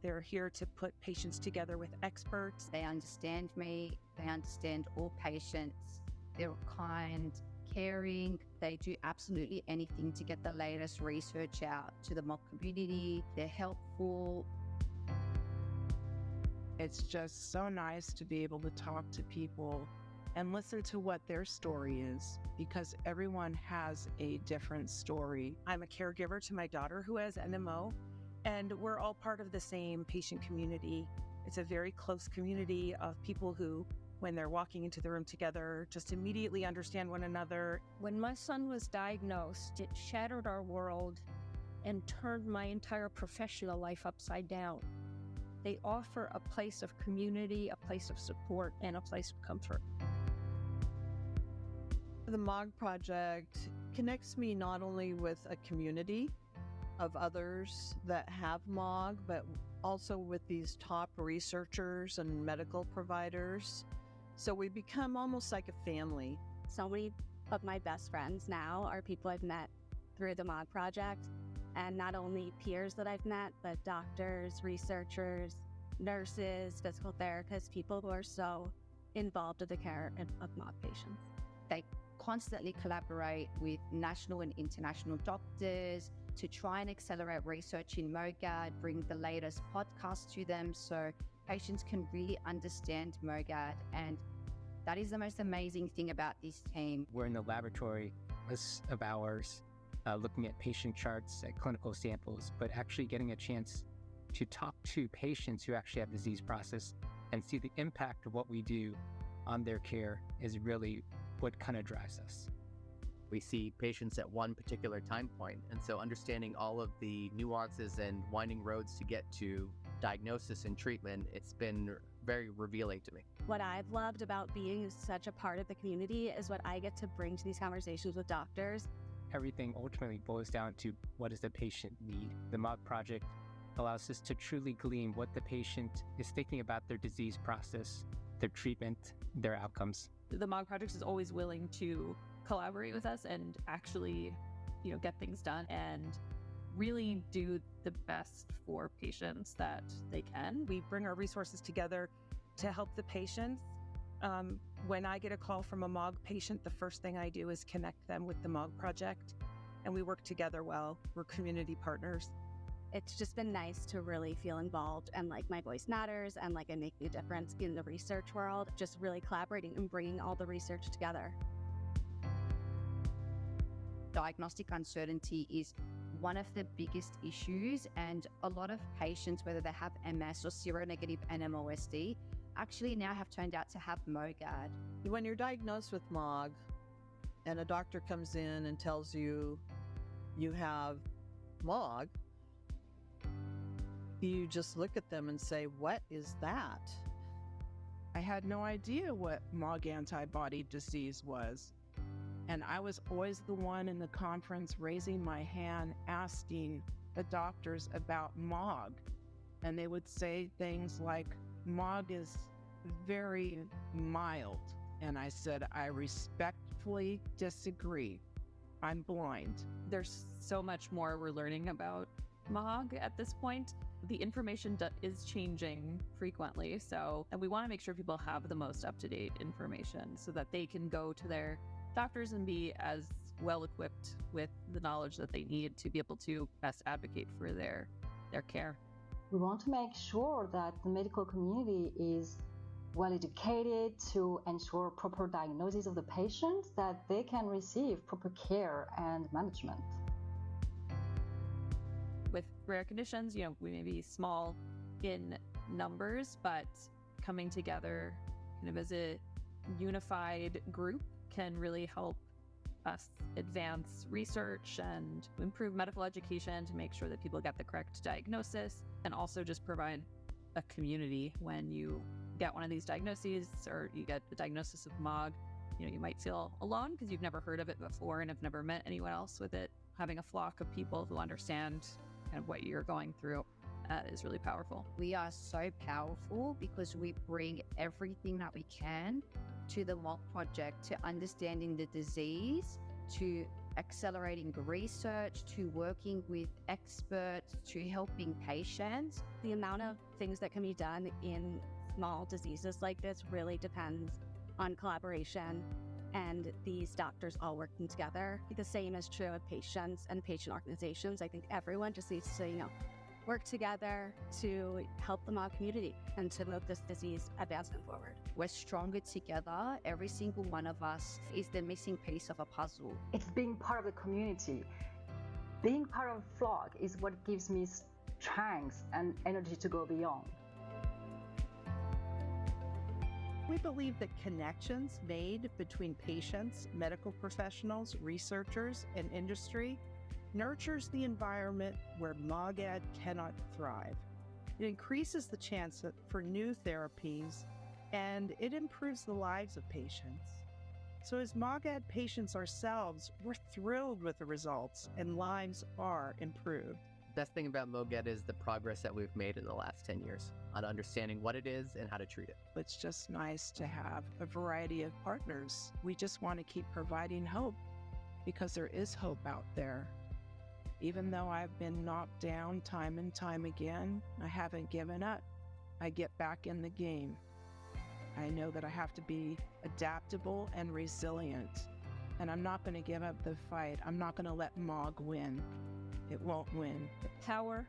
Speaker 14: they're here to put patients together with experts.
Speaker 15: They understand me, they understand all patients, they're kind, caring. They do absolutely anything to get the latest research out to the MOG community. They're helpful.
Speaker 16: It's just so nice to be able to talk to people and listen to what their story is, because everyone has a different story.
Speaker 14: I'm a caregiver to my daughter who has NMO, and we're all part of the same patient community. It's a very close community of people who when they're walking into the room together, just immediately understand one another.
Speaker 17: When my son was diagnosed, it shattered our world and turned my entire professional life upside down. They offer a place of community, a place of support, and a place of comfort.
Speaker 18: The MOG Project connects me not only with a community of others that have MOG, but also with these top researchers and medical providers. So we become almost like a family.
Speaker 19: So many of my best friends now are people I've met through the MOG Project, and not only peers that I've met, but doctors, researchers, nurses, physical therapists, people who are so involved in the care of MOG patients.
Speaker 15: They constantly collaborate with national and international doctors to try and accelerate research in MOGAD, bring the latest podcasts to them so patients can really understand MOGAD. And that is the most amazing thing about this team.
Speaker 20: We're in the laboratory of ours, looking at patient charts, at clinical samples, but actually getting a chance to talk to patients who actually have disease process and see the impact of what we do on their care is really what kind of drives us.
Speaker 21: We see patients at one particular time point, and so understanding all of the nuances and winding roads to get to diagnosis and treatment, it's been very revealing to me.
Speaker 19: What I've loved about being such a part of the community is what I get to bring to these conversations with doctors.
Speaker 20: Everything ultimately boils down to what does the patient need. The MOG Project allows us to truly glean what the patient is thinking about their disease process, their treatment, their outcomes.
Speaker 22: The MOG Project is always willing to collaborate with us and actually, get things done and really do the best for patients that they can.
Speaker 14: We bring our resources together to help the patients. When I get a call from a MOG patient, the first thing I do is connect them with the MOG Project, and we work together well. We're community partners.
Speaker 19: It's just been nice to really feel involved and like my voice matters and like I'm making a difference in the research world, just really collaborating and bringing all the research together.
Speaker 15: Diagnostic uncertainty is one of the biggest issues, and a lot of patients, whether they have MS or seronegative NMOSD, actually now have turned out to have MOGAD.
Speaker 18: When you're diagnosed with MOG and a doctor comes in and tells you you have MOG, you just look at them and say, what is that?
Speaker 16: I had no idea what MOG antibody disease was. And I was always the one in the conference raising my hand, asking the doctors about MOG. And they would say things like, MOG is very mild. And I said, I respectfully disagree. I'm blind.
Speaker 22: There's so much more we're learning about MOG at this point. The information is changing frequently, and we want to make sure people have the most up-to-date information so that they can go to their doctors and be as well equipped with the knowledge that they need to be able to best advocate for their care.
Speaker 23: We want to make sure that the medical community is well educated to ensure proper diagnosis of the patient, that they can receive proper care and management.
Speaker 22: With rare conditions, we may be small in numbers, but coming together kind of as a unified group can really help us advance research and improve medical education to make sure that people get the correct diagnosis, and also just provide a community when you get one of these diagnoses or you get the diagnosis of MOG. You might feel alone because you've never heard of it before and have never met anyone else with it. Having a flock of people who understand kind of what you're going through is really powerful.
Speaker 15: We are so powerful because we bring everything that we can to the MOG Project, to understanding the disease, to accelerating research, to working with experts, to helping patients.
Speaker 19: The amount of things that can be done in small diseases like this really depends on collaboration and these doctors all working together. The same is true of patients and patient organizations. I think everyone just needs to, work together to help the MOG community and to move this disease advancement forward.
Speaker 15: We're stronger together. Every single one of us is the missing piece of a puzzle.
Speaker 23: It's being part of the community. Being part of a flock is what gives me strength and energy to go beyond.
Speaker 16: We believe that connections made between patients, medical professionals, researchers, and industry nurtures the environment where MOGAD cannot thrive. It increases the chance for new therapies, and it improves the lives of patients. So as MOGAD patients ourselves, we're thrilled with the results, and lives are improved.
Speaker 21: Best thing about MOGAD is the progress that we've made in the last 10 years on understanding what it is and how to treat it.
Speaker 16: It's just nice to have a variety of partners. We just want to keep providing hope because there is hope out there. Even though I've been knocked down time and time again, I haven't given up. I get back in the game. I know that I have to be adaptable and resilient, and I'm not going to give up the fight. I'm not going to let MOG win. It won't win.
Speaker 17: The power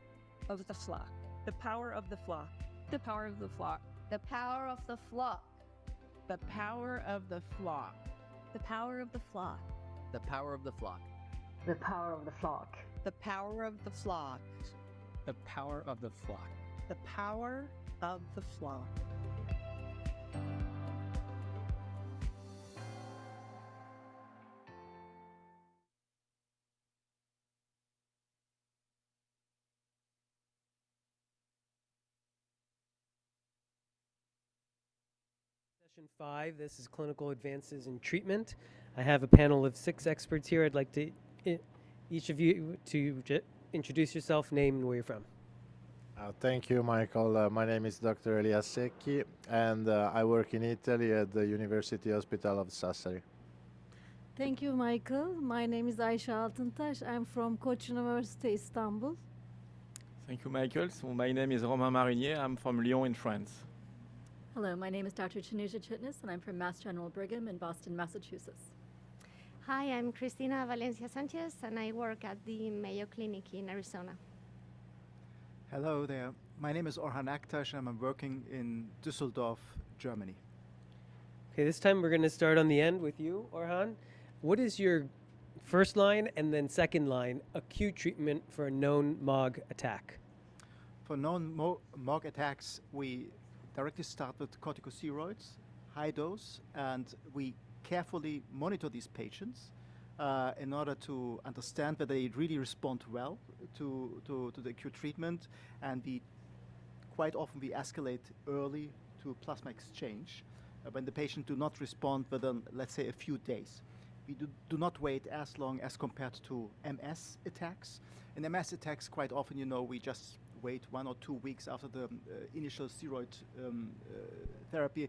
Speaker 17: of the flock.
Speaker 14: The power of the flock.
Speaker 22: The power of the flock.
Speaker 15: The power of the flock.
Speaker 16: The power of the flock.
Speaker 17: The power of the flock.
Speaker 21: The power of the flock.
Speaker 23: The power of the flock.
Speaker 13: The power of the flock.
Speaker 20: The power of the flock.
Speaker 13: The power of the flock.
Speaker 3: Session 5, this is Clinical Advances in Treatment. I have a panel of 6 experts here. I'd like to each of you to introduce yourself, name, and where you're from.
Speaker 9: Thank you, Michael. My name is Dr. Elias Secchi, and I work in Italy at the University Hospital of Sassari.
Speaker 1: Thank you, Michael. My name is Ayşe Altıntaş. I'm from Koç University, Istanbul.
Speaker 10: Thank you, Michael. So my name is Romain Marinier. I'm from Lyon in France.
Speaker 12: Hello, my name is Dr. Tanuja Chitnis, and I'm from Mass General Brigham in Boston, Massachusetts.
Speaker 5: Hi, I'm Cristina Valencia Sanchez, and I work at the Mayo Clinic in Arizona.
Speaker 6: Hello there. My name is Orhan Aktaş, and I'm working in Düsseldorf, Germany.
Speaker 3: Okay, this time we're going to start on the end with you, Orhan. What is your first line and then second line acute treatment for a known MOG attack?
Speaker 6: For known MOG attacks, we directly start with corticosteroids, high dose, and we carefully monitor these patients in order to understand whether they really respond well to the acute treatment, and quite often we escalate early to plasma exchange when the patient do not respond within, let's say, a few days. We do not wait as long as compared to MS attacks. In MS attacks, quite often, we just wait 1 or 2 weeks after the initial steroid therapy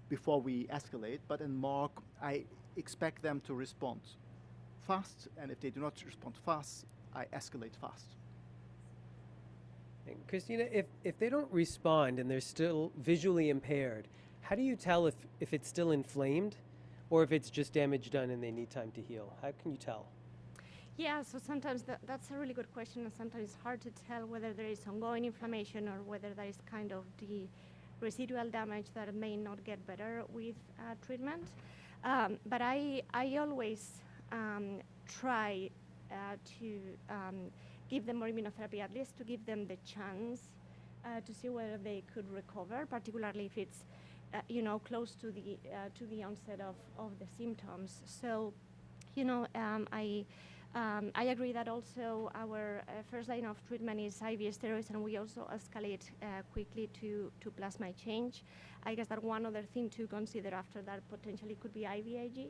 Speaker 6: before we escalate. But in MOG, I expect them to respond fast, and if they do not respond fast, I escalate fast.
Speaker 3: And Christina, if they don't respond and they're still visually impaired, how do you tell if it's still inflamed or if it's just damage done and they need time to heal? How can you tell?
Speaker 5: Yeah, so sometimes that's a really good question, and sometimes it's hard to tell whether there is ongoing inflammation or whether there is kind of the residual damage that may not get better with treatment. But I always try to give them more immunotherapy, at least to give them the chance to see whether they could recover, particularly if it's close to the onset of the symptoms. So, I agree that also our first line of treatment is IV steroids, and we also escalate quickly to plasma exchange. I guess that one other thing to consider after that potentially could be IVIG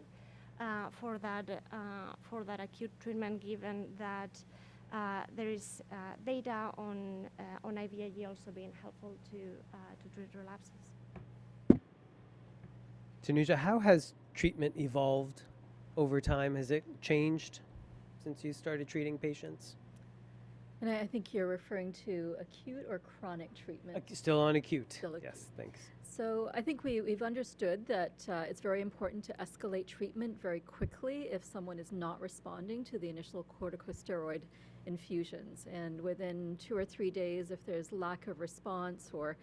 Speaker 5: for that acute treatment, given that there is data on IVIG also being helpful to treat relapses.
Speaker 3: Tanuja, how has treatment evolved over time? Has it changed since you started treating patients?
Speaker 12: And I think you're referring to acute or chronic treatment?
Speaker 3: Still on acute.
Speaker 12: Still acute.
Speaker 3: Yes, thanks.
Speaker 12: So I think we've understood that it's very important to escalate treatment very quickly if someone is not responding to the initial corticosteroid infusions. And within 2 or 3 days, if there's lack of response or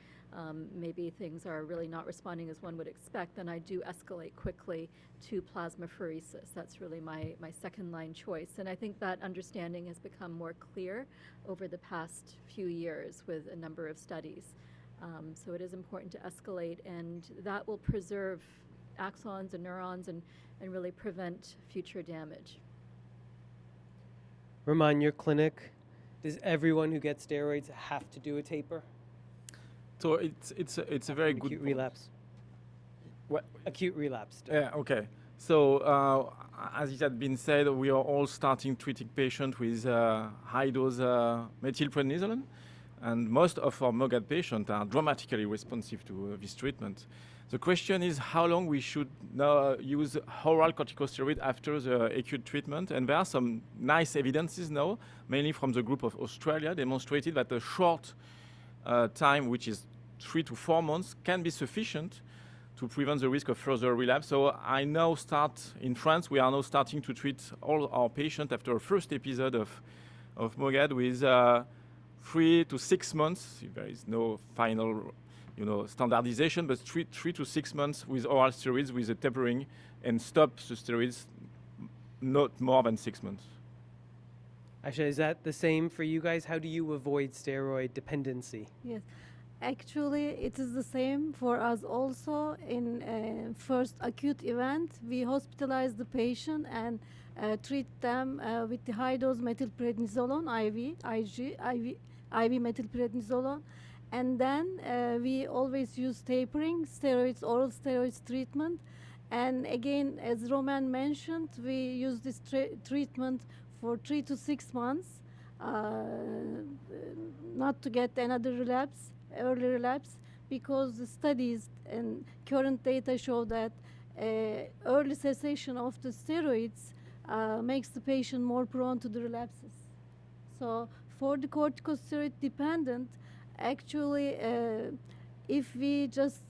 Speaker 12: maybe things are really not responding as one would expect, then I do escalate quickly to plasmapheresis. That's really my second line choice. And I think that understanding has become more clear over the past few years with a number of studies. So it is important to escalate, and that will preserve axons and neurons and really prevent future damage.
Speaker 3: Remind your clinic, does everyone who gets steroids have to do a taper?
Speaker 10: So it's a very good
Speaker 3: acute relapse.
Speaker 10: What?
Speaker 3: Acute relapse.
Speaker 10: Yeah. Okay. So as it had been said, we are all starting treating patients with high dose methylprednisolone, and most of our MOGAD patients are dramatically responsive to this treatment. The question is how long we should now use oral corticosteroid after the acute treatment, and there are some nice evidences now, mainly from the group of Australia, demonstrated that a short time, which is 3 to 4 months, can be sufficient to prevent the risk of further relapse. So I now start in France. We are now starting to treat all our patients after a first episode of MOGAD with 3 to 6 months. There is no final, standardization, but 3 to 6 months with oral steroids with a tapering, and stop the steroids not more than 6 months.
Speaker 3: Aisha, is that the same for you guys? How do you avoid steroid dependency?
Speaker 1: Yes. Actually, it is the same for us also. In first acute event, we hospitalize the patient and treat them with the high-dose methylprednisolone, IV methylprednisolone. And then we always use tapering, steroids, oral steroids treatment. And again, as Roman mentioned, we use this treatment for 3 to 6 months, not to get another relapse, early relapse, because the studies and current data show that early cessation of the steroids makes the patient more prone to the relapses. So for the corticosteroid dependent, actually, if we just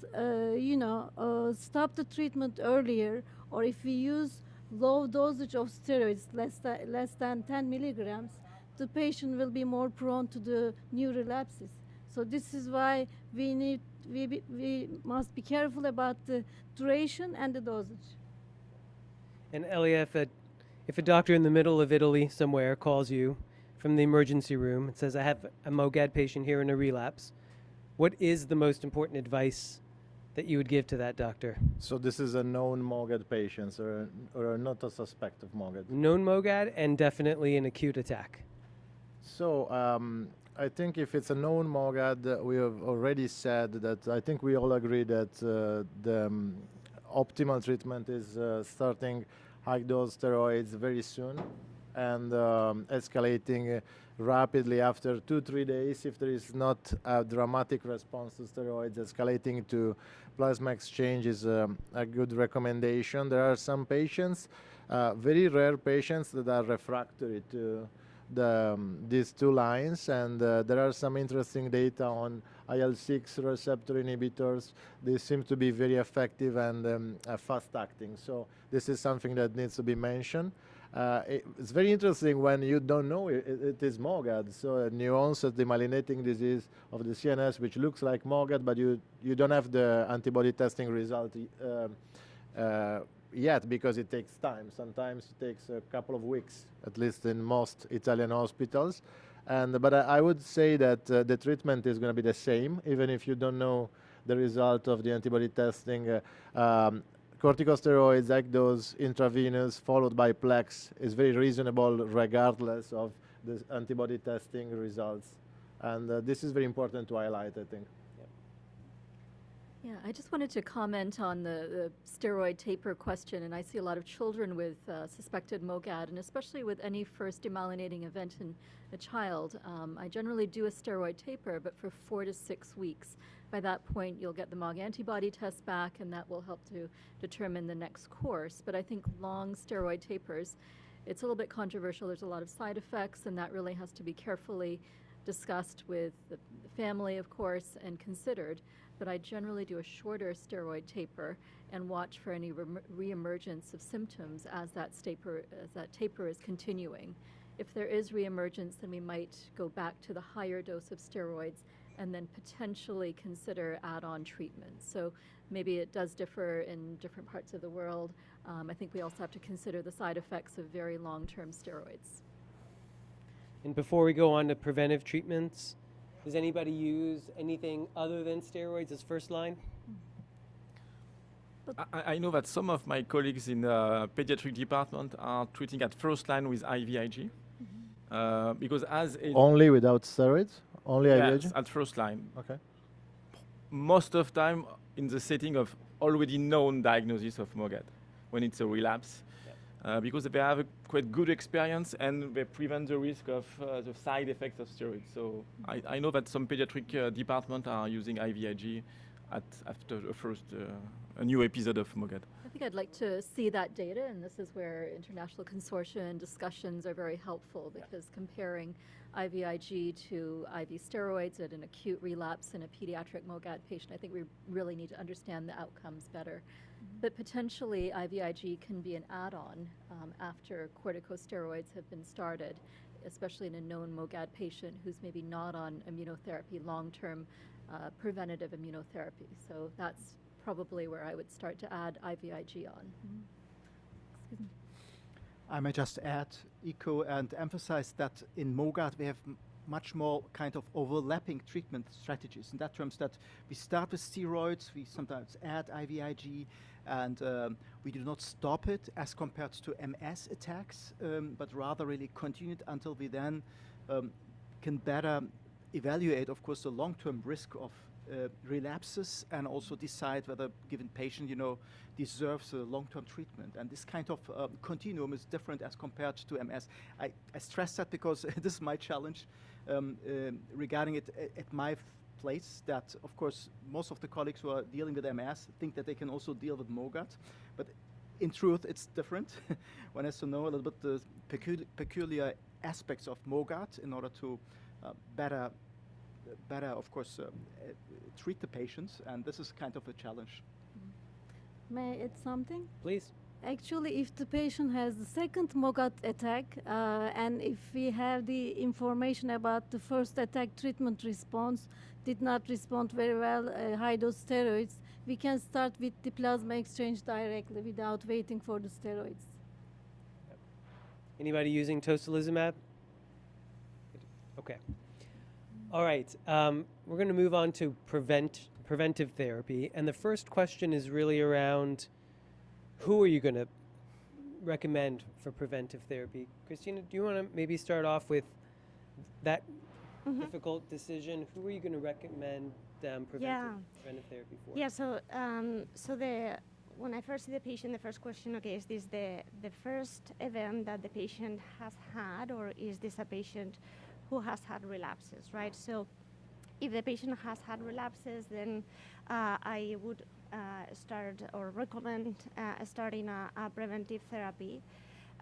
Speaker 1: stop the treatment earlier, or if we use low dosage of steroids, less than 10 milligrams, the patient will be more prone to the new relapses. So this is why we must be careful about the duration and the dosage.
Speaker 3: And Elia, if a doctor in the middle of Italy somewhere calls you from the emergency room and says, I have a MOGAD patient here in a relapse, what is the most important advice that you would give to that doctor?
Speaker 9: So this is a known MOGAD patient or not a suspect of MOGAD?
Speaker 3: Known MOGAD and definitely an acute attack.
Speaker 9: So I think if it's a known MOGAD, we have already said that I think we all agree that the optimal treatment is starting high-dose steroids very soon and escalating rapidly after 2-3 days. If there is not a dramatic response to steroids, escalating to plasma exchange is a good recommendation. There are some patients, very rare patients, that are refractory to these two lines, and there are some interesting data on IL-6 receptor inhibitors. They seem to be very effective and fast-acting. So this is something that needs to be mentioned. It's very interesting when you don't know it is MOGAD. So a new onset demyelinating disease of the CNS, which looks like MOGAD, but you don't have the antibody testing result yet, because it takes time. Sometimes it takes a couple of weeks, at least in most Italian hospitals. But I would say that the treatment is going to be the same, even if you don't know the result of the antibody testing. Corticosteroids, high-dose intravenous, followed by Plex, is very reasonable regardless of the antibody testing results. And this is very important to highlight, I think.
Speaker 12: Yeah, I just wanted to comment on the steroid taper question, and I see a lot of children with suspected MOGAD, and especially with any first demyelinating event in a child. I generally do a steroid taper, but for 4 to 6 weeks. By that point, you'll get the MOG antibody test back, and that will help to determine the next course. But I think long steroid tapers, it's a little bit controversial. There's a lot of side effects, and that really has to be carefully discussed with the family, of course, and considered. But I generally do a shorter steroid taper and watch for any reemergence of symptoms as that taper is continuing. If there is reemergence, then we might go back to the higher dose of steroids and then potentially consider add-on treatments. So maybe it does differ in different parts of the world. I think we also have to consider the side effects of very long-term steroids.
Speaker 3: And before we go on to preventive treatments, Does anybody use anything other than steroids as first line?
Speaker 10: I know that some of my colleagues in the pediatric department are treating at first line with IVIG. Because as
Speaker 9: only without steroids? Only IVIG?
Speaker 10: Yes, at first line.
Speaker 9: Okay.
Speaker 10: Most of time in the setting of already known diagnosis of MOGAD, when it's a relapse. Because they have a quite good experience and they prevent the risk of the side effects of steroids. So I know that some pediatric departments are using IVIG after the first a new episode of MOGAD.
Speaker 12: I think I'd like to see that data, and this is where international consortia and discussions are very helpful, because comparing IVIG to IV steroids at an acute relapse in a pediatric MOGAD patient, I think we really need to understand the outcomes better. But potentially IVIG can be an add-on after corticosteroids have been started, especially in a known MOGAD patient who's maybe not on immunotherapy, long-term preventative immunotherapy. So that's probably where I would start to add IVIG on. Excuse me.
Speaker 6: I may just add, echo and emphasize that in MOGAD we have much more kind of overlapping treatment strategies. In that terms that we start with steroids, we sometimes add IVIG, and we do not stop it as compared to MS attacks, but rather really continue it until we then can better evaluate, of course, the long-term risk of relapses, and also decide whether a given patient, deserves a long-term treatment. And this kind of continuum is different as compared to MS. I stress that because this is my challenge regarding it at my place, that of course most of the colleagues who are dealing with MS think that they can also deal with MOGAD, but in truth it's different. One has to know a little bit the peculiar aspects of MOGAD in order to better, of course, treat the patients, and this is kind of a challenge.
Speaker 1: May I add something?
Speaker 3: Please.
Speaker 1: Actually, if the patient has the second MOGAD attack, and if we have the information about the first attack treatment response, did not respond very well, high-dose steroids, we can start with the plasma exchange directly without waiting for the steroids.
Speaker 3: Anybody using tocilizumab? Okay. All right. We're going to move on to preventive therapy. And the first question is really around who are you going to recommend for preventive therapy? Christina, do you want to maybe start off with that difficult decision? Who are you going to recommend preventive therapy for?
Speaker 5: Yeah, when I first see the patient, the first question, okay, is this the first event that the patient has had, or is this a patient who has had relapses, right? So if the patient has had relapses, then I would start or recommend starting a preventive therapy.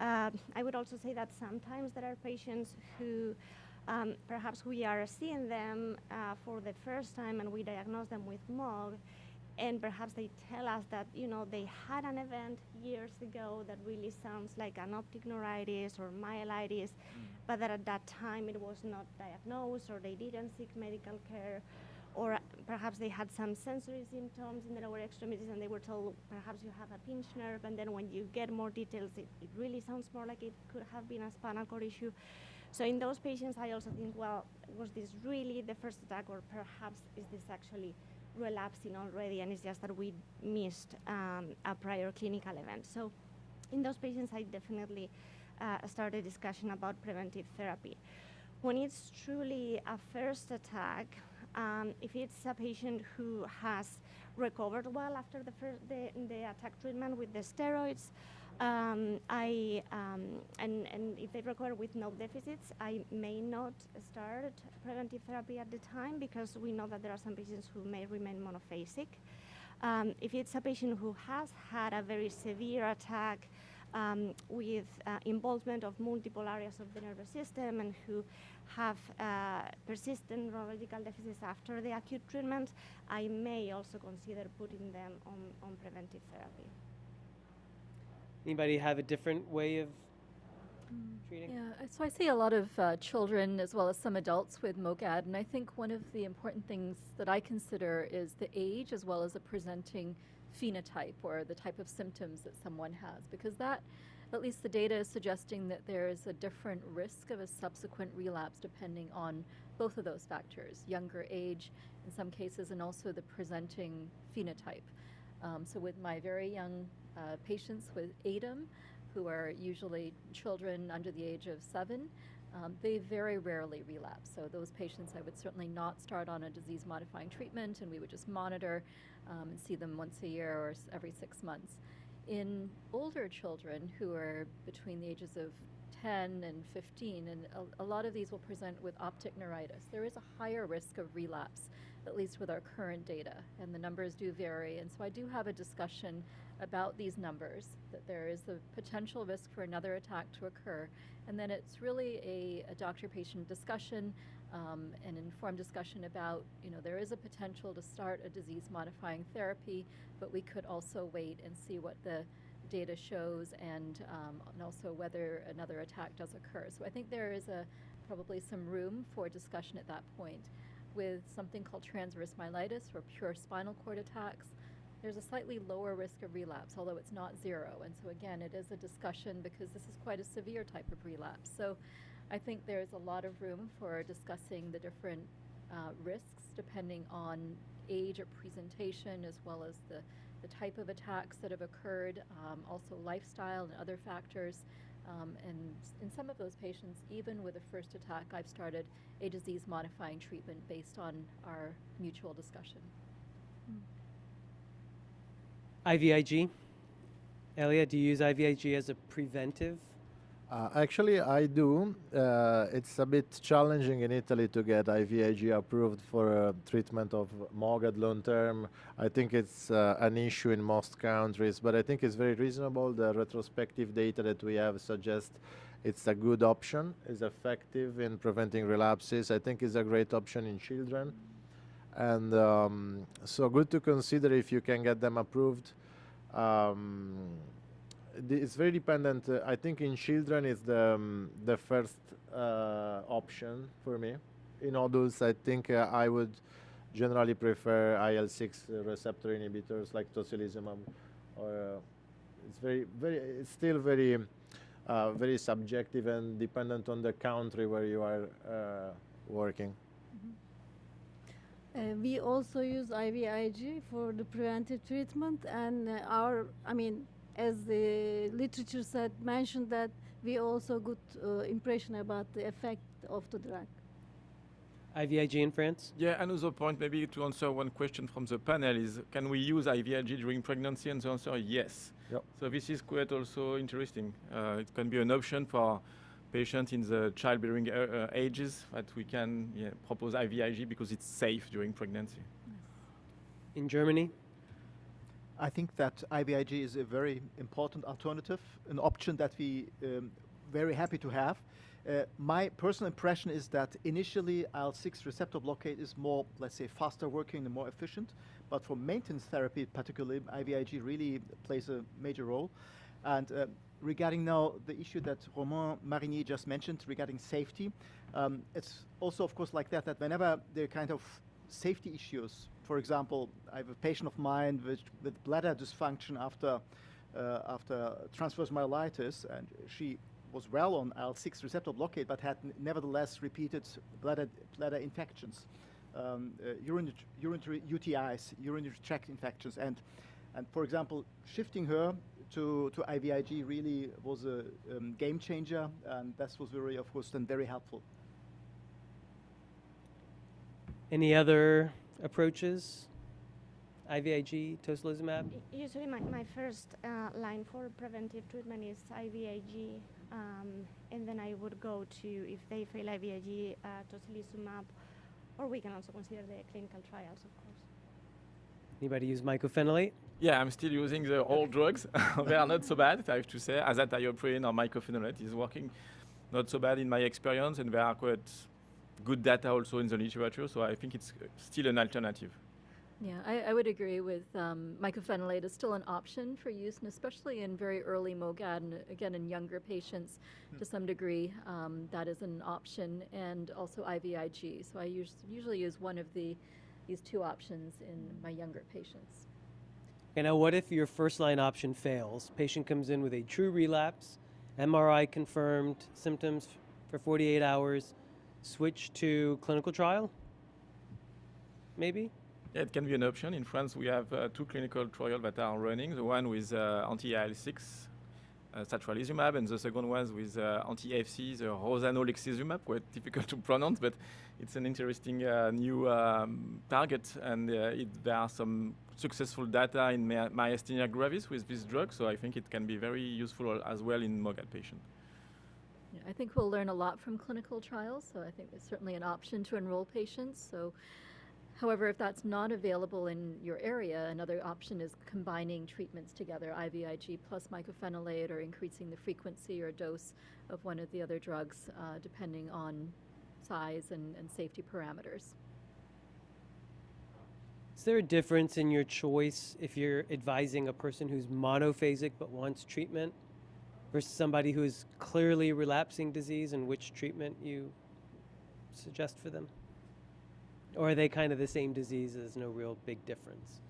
Speaker 5: I would also say that sometimes there are patients who perhaps we are seeing them for the first time and we diagnose them with MOG, and perhaps they tell us that they had an event years ago that really sounds like an optic neuritis or myelitis, but that at that time it was not diagnosed, or they didn't seek medical care, or perhaps they had some sensory symptoms in the lower extremities and they were told perhaps you have a pinched nerve, and then when you get more details it really sounds more like it could have been a spinal cord issue. So in those patients I also think, well, was this really the first attack, or perhaps is this actually relapsing already and it's just that we missed a prior clinical event. So in those patients I definitely start a discussion about preventive therapy. When it's truly a first attack, if it's a patient who has recovered well after the attack treatment with the steroids, and if they recover with no deficits, I may not start preventive therapy at the time, because we know that there are some patients who may remain monophasic. If it's a patient who has had a very severe attack with involvement of multiple areas of the nervous system and who have persistent neurological deficits after the acute treatment, I may also consider putting them on preventive therapy.
Speaker 3: Anybody have a different way of treating?
Speaker 12: Yeah, so I see a lot of children as well as some adults with MOGAD, and I think one of the important things that I consider is the age as well as the presenting phenotype, or the type of symptoms that someone has, because that, at least the data is suggesting that there is a different risk of a subsequent relapse depending on both of those factors, younger age in some cases, and also the presenting phenotype. So with my very young patients with ADEM, who are usually children under the age of 7, they very rarely relapse. So those patients, I would certainly not start on a disease-modifying treatment, and we would just monitor and see them once a year or every 6 months. In older children who are between the ages of 10 and 15, and a lot of these will present with optic neuritis, there is a higher risk of relapse, at least with our current data, and the numbers do vary. And so I do have a discussion about these numbers, that there is the potential risk for another attack to occur, and then it's really a doctor-patient discussion, an informed discussion about, there is a potential to start a disease-modifying therapy, but we could also wait and see what the data shows, and also whether another attack does occur. So I think there is probably some room for discussion at that point. With something called transverse myelitis or pure spinal cord attacks, there's a slightly lower risk of relapse, although it's not 0. And so again, it is a discussion because this is quite a severe type of relapse. So I think there's a lot of room for discussing the different risks depending on age or presentation, as well as the type of attacks that have occurred, also lifestyle and other factors. And in some of those patients, even with a first attack, I've started a disease-modifying treatment based on our mutual discussion.
Speaker 3: IVIG. Elia, do you use IVIG as a preventive?
Speaker 9: Actually, I do. It's a bit challenging in Italy to get IVIG approved for treatment of MOGAD long term. I think it's an issue in most countries, but I think it's very reasonable. The retrospective data that we have suggests it's a good option, is effective in preventing relapses. I think it's a great option in children. And so good to consider if you can get them approved. It's very dependent. I think in children is the first option for me. In adults, I think I would generally prefer IL-6 receptor inhibitors like tocilizumab. Or it's still very subjective and dependent on the country where you are working.
Speaker 1: We also use IVIG for the preventive treatment, and as the literature mentioned that we also good impression about the effect of the drug.
Speaker 3: IVIG in France?
Speaker 10: Yeah, another point maybe to answer one question from the panel is, can we use IVIG during pregnancy? And the answer is yes.
Speaker 9: Yep.
Speaker 10: So this is quite also interesting. It can be an option for patients in the childbearing ages that we can propose IVIG because it's safe during pregnancy.
Speaker 3: In Germany?
Speaker 6: I think that IVIG is a very important alternative, an option that we very happy to have. My personal impression is that initially IL-6 receptor blockade is more, let's say, faster working and more efficient. But for maintenance therapy, particularly, IVIG really plays a major role. And regarding now the issue that Romain Marinier just mentioned regarding safety, it's also, of course, like that whenever there are kind of safety issues, for example, I have a patient of mine with bladder dysfunction after transverse myelitis, and she was well on IL-6 receptor blockade, but had nevertheless repeated bladder infections, urinary UTIs, urinary tract infections, and for example, shifting her to IVIG really was a game changer, and that was very, of course, then very helpful.
Speaker 3: Any other approaches? IVIG, tocilizumab?
Speaker 5: Usually my first line for preventive treatment is IVIG, and then I would go to, if they fail IVIG, tocilizumab, or we can also consider the clinical trials, of course.
Speaker 3: Anybody use mycophenolate?
Speaker 10: Yeah, I'm still using the old drugs. They are not so bad, I have to say. Azathioprine or mycophenolate is working not so bad in my experience, and there are quite good data also in the literature, so I think it's still an alternative.
Speaker 12: Yeah, I would agree with mycophenolate is still an option for use, and especially in very early MOGAD, and again in younger patients to some degree, that is an option, and also IVIG. So I usually use one of these two options in my younger patients.
Speaker 3: Okay, now what if your first line option fails? Patient comes in with a true relapse, MRI confirmed, symptoms for 48 hours, switch to clinical trial? Maybe?
Speaker 10: Yeah, it can be an option. In France, we have 2 clinical trials that are running. The one with anti-IL-6, satralizumab, and the second one with anti-FC, the rosanolixizumab, quite difficult to pronounce, but it's an interesting new target, and there are some successful data in myasthenia gravis with this drug, so I think it can be very useful as well in MOGAD patients.
Speaker 12: Yeah, I think we'll learn a lot from clinical trials, so I think it's certainly an option to enroll patients. So, however, if that's not available in your area, another option is combining treatments together, IVIG plus mycophenolate, or increasing the frequency or dose of one of the other drugs, depending on size and safety parameters.
Speaker 3: Is there a difference in your choice if you're advising a person who's monophasic but wants treatment versus somebody who is clearly relapsing disease, and which treatment you suggest for them? Or are they kind of the same disease? There's no real big difference?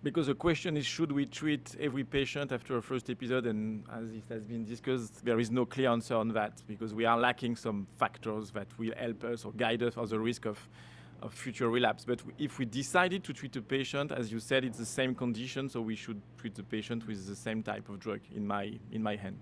Speaker 10: Because the question is, should we treat every patient after a first episode? And as it has been discussed, there is no clear answer on that, because we are lacking some factors that will help us or guide us for the risk of future relapse. But if we decided to treat a patient, as you said, it's the same condition, so we should treat the patient with the same type of drug in my hand.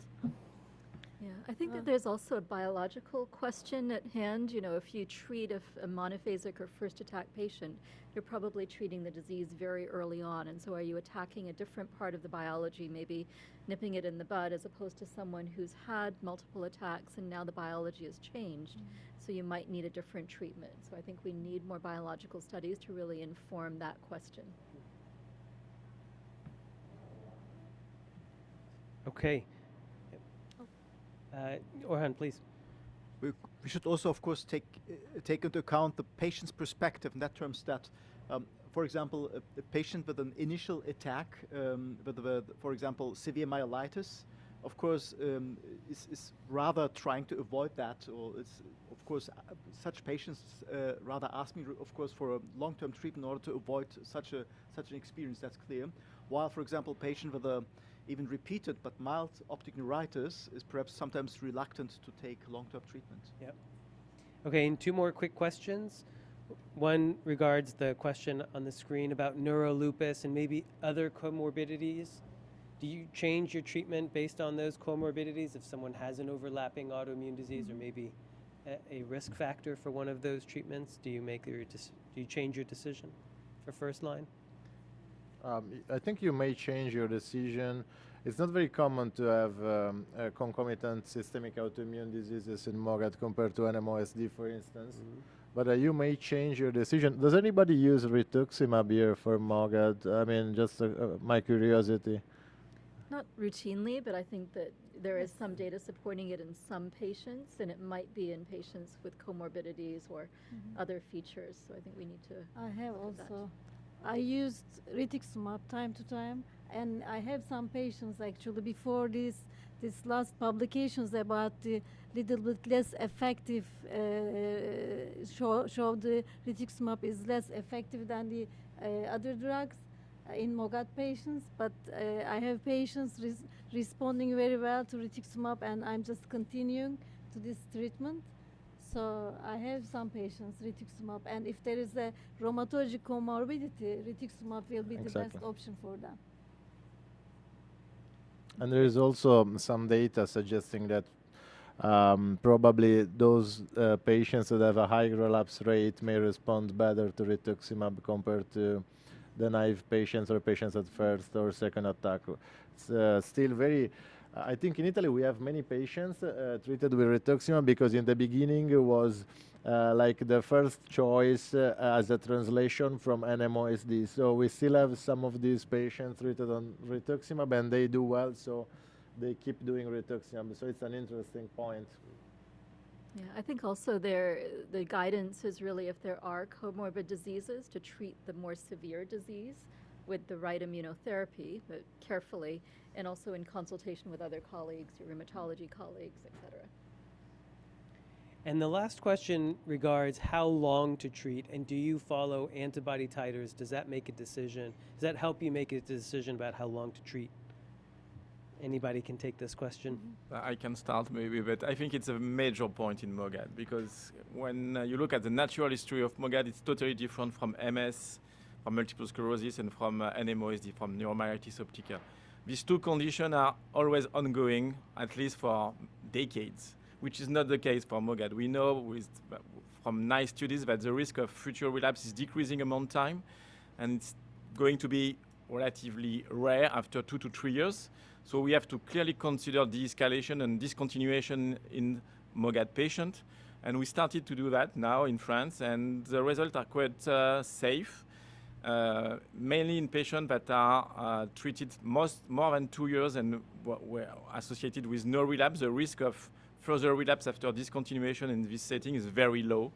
Speaker 12: Yeah, I think that there's also a biological question at hand. You know, if you treat a monophasic or first attack patient, you're probably treating the disease very early on. And so are you attacking a different part of the biology, maybe nipping it in the bud, as opposed to someone who's had multiple attacks and now the biology has changed. So you might need a different treatment. So I think we need more biological studies to really inform that question.
Speaker 3: Okay. Orhan, please.
Speaker 6: We should also, of course, take into account the patient's perspective in that terms that, for example, a patient with an initial attack, for example, severe myelitis, of course, is rather trying to avoid that, or it's, of course, such patients rather ask me, of course, for a long-term treatment in order to avoid such an experience. That's clear. While, for example, a patient with a even repeated but mild optic neuritis is perhaps sometimes reluctant to take long-term treatment.
Speaker 3: Yep. Okay, and 2 more quick questions. One regards the question on the screen about neurolupus and maybe other comorbidities. Do you change your treatment based on those comorbidities if someone has an overlapping autoimmune disease or maybe a risk factor for one of those treatments? Do you change your decision for first line?
Speaker 9: I think you may change your decision. It's not very common to have concomitant systemic autoimmune diseases in MOGAD compared to NMOSD, for instance. But you may change your decision. Does anybody use rituximab here for MOGAD? I mean, just my curiosity.
Speaker 12: Not routinely, but I think that there is some data supporting it in some patients, and it might be in patients with comorbidities or other features. So I think we need to.
Speaker 1: I have also. I used rituximab time to time, and I have some patients actually before this last publications about the little bit less effective show the rituximab is less effective than the other drugs in MOGAD patients, but I have patients responding very well to rituximab, and I'm just continuing to this treatment. So I have some patients rituximab, and if there is a rheumatologic comorbidity, rituximab will be the best option for them.
Speaker 9: And there is also some data suggesting that probably those patients that have a high relapse rate may respond better to rituximab compared to the naive patients or patients at first or second attack. It's still very. I think in Italy we have many patients treated with rituximab because in the beginning it was like the first choice as a translation from NMOSD. So we still have some of these patients treated on rituximab and they do well, so they keep doing rituximab. So it's an interesting point.
Speaker 12: Yeah, I think also the guidance is really if there are comorbid diseases to treat the more severe disease with the right immunotherapy, but carefully, and also in consultation with other colleagues, your rheumatology colleagues, et cetera.
Speaker 3: And the last question regards how long to treat, and do you follow antibody titers? Does that make a decision? Does that help you make a decision about how long to treat? Anybody can take this question.
Speaker 10: I can start maybe, but I think it's a major point in MOGAD because when you look at the natural history of MOGAD, it's totally different from MS, from multiple sclerosis, and from NMOSD, from neuromyelitis optica. These two conditions are always ongoing, at least for decades, which is not the case for MOGAD. We know from nice studies that the risk of future relapse is decreasing among time, and it's going to be relatively rare after 2 to 3 years. So we have to clearly consider de-escalation and discontinuation in MOGAD patients. And we started to do that now in France, and the results are quite safe, mainly in patients that are treated more than 2 years and were associated with no relapse. The risk of further relapse after discontinuation in this setting is very low.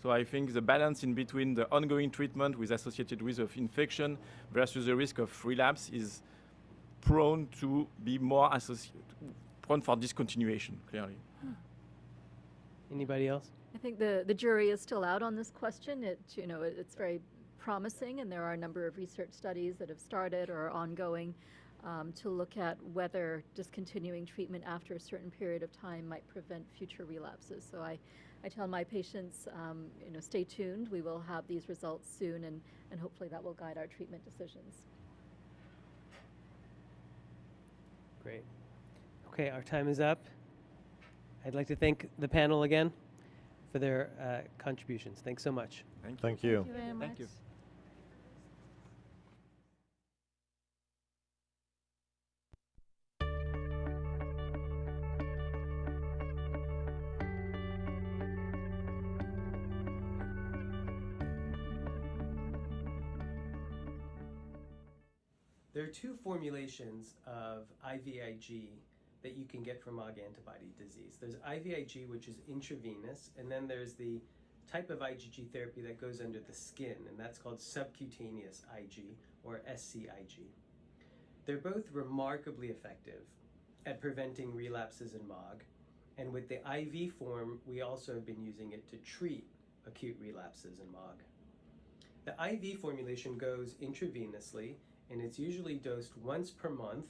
Speaker 10: So I think the balance in between the ongoing treatment with associated risk of infection versus the risk of relapse is prone to be more prone for discontinuation, clearly.
Speaker 3: Anybody else?
Speaker 12: I think the jury is still out on this question. It's very promising, and there are a number of research studies that have started or are ongoing to look at whether discontinuing treatment after a certain period of time might prevent future relapses. So I tell my patients, stay tuned. We will have these results soon, and hopefully that will guide our treatment decisions.
Speaker 3: Great. Okay, our time is up. I'd like to thank the panel again for their contributions. Thanks so much.
Speaker 9: Thank you.
Speaker 1: Thank you very much.
Speaker 10: Thank you.
Speaker 3: There are two formulations of IVIG that you can get for MOG antibody disease. There's IVIG, which is intravenous, and then there's the type of IgG therapy that goes under the skin, and that's called subcutaneous IG, or SCIG. They're both remarkably effective at preventing relapses in MOG, and with the IV form, we also have been using it to treat acute relapses in MOG. The IV formulation goes intravenously, and it's usually dosed once per month,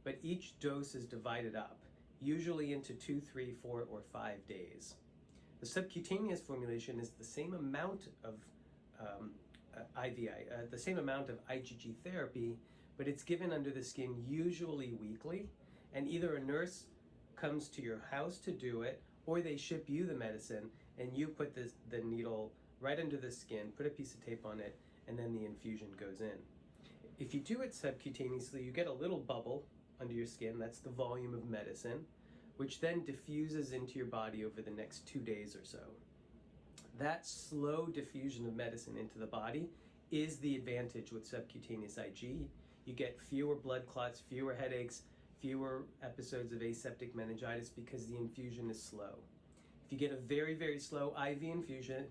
Speaker 3: but each dose is divided up, usually into 2, 3, 4, or 5 days. The subcutaneous formulation is the same amount of the same amount of IgG therapy, but it's given under the skin usually weekly, and either a nurse comes to your house to do it, or they ship you the medicine, and you put the needle right under the skin, put a piece of tape on it, and then the infusion goes in. If you do it subcutaneously, you get a little bubble under your skin. That's the volume of medicine, which then diffuses into your body over the next 2 days or so. That slow diffusion of medicine into the body is the advantage with subcutaneous IG. You get fewer blood clots, fewer headaches, fewer episodes of aseptic meningitis because the infusion is slow. If you get a very, very slow IV infusion,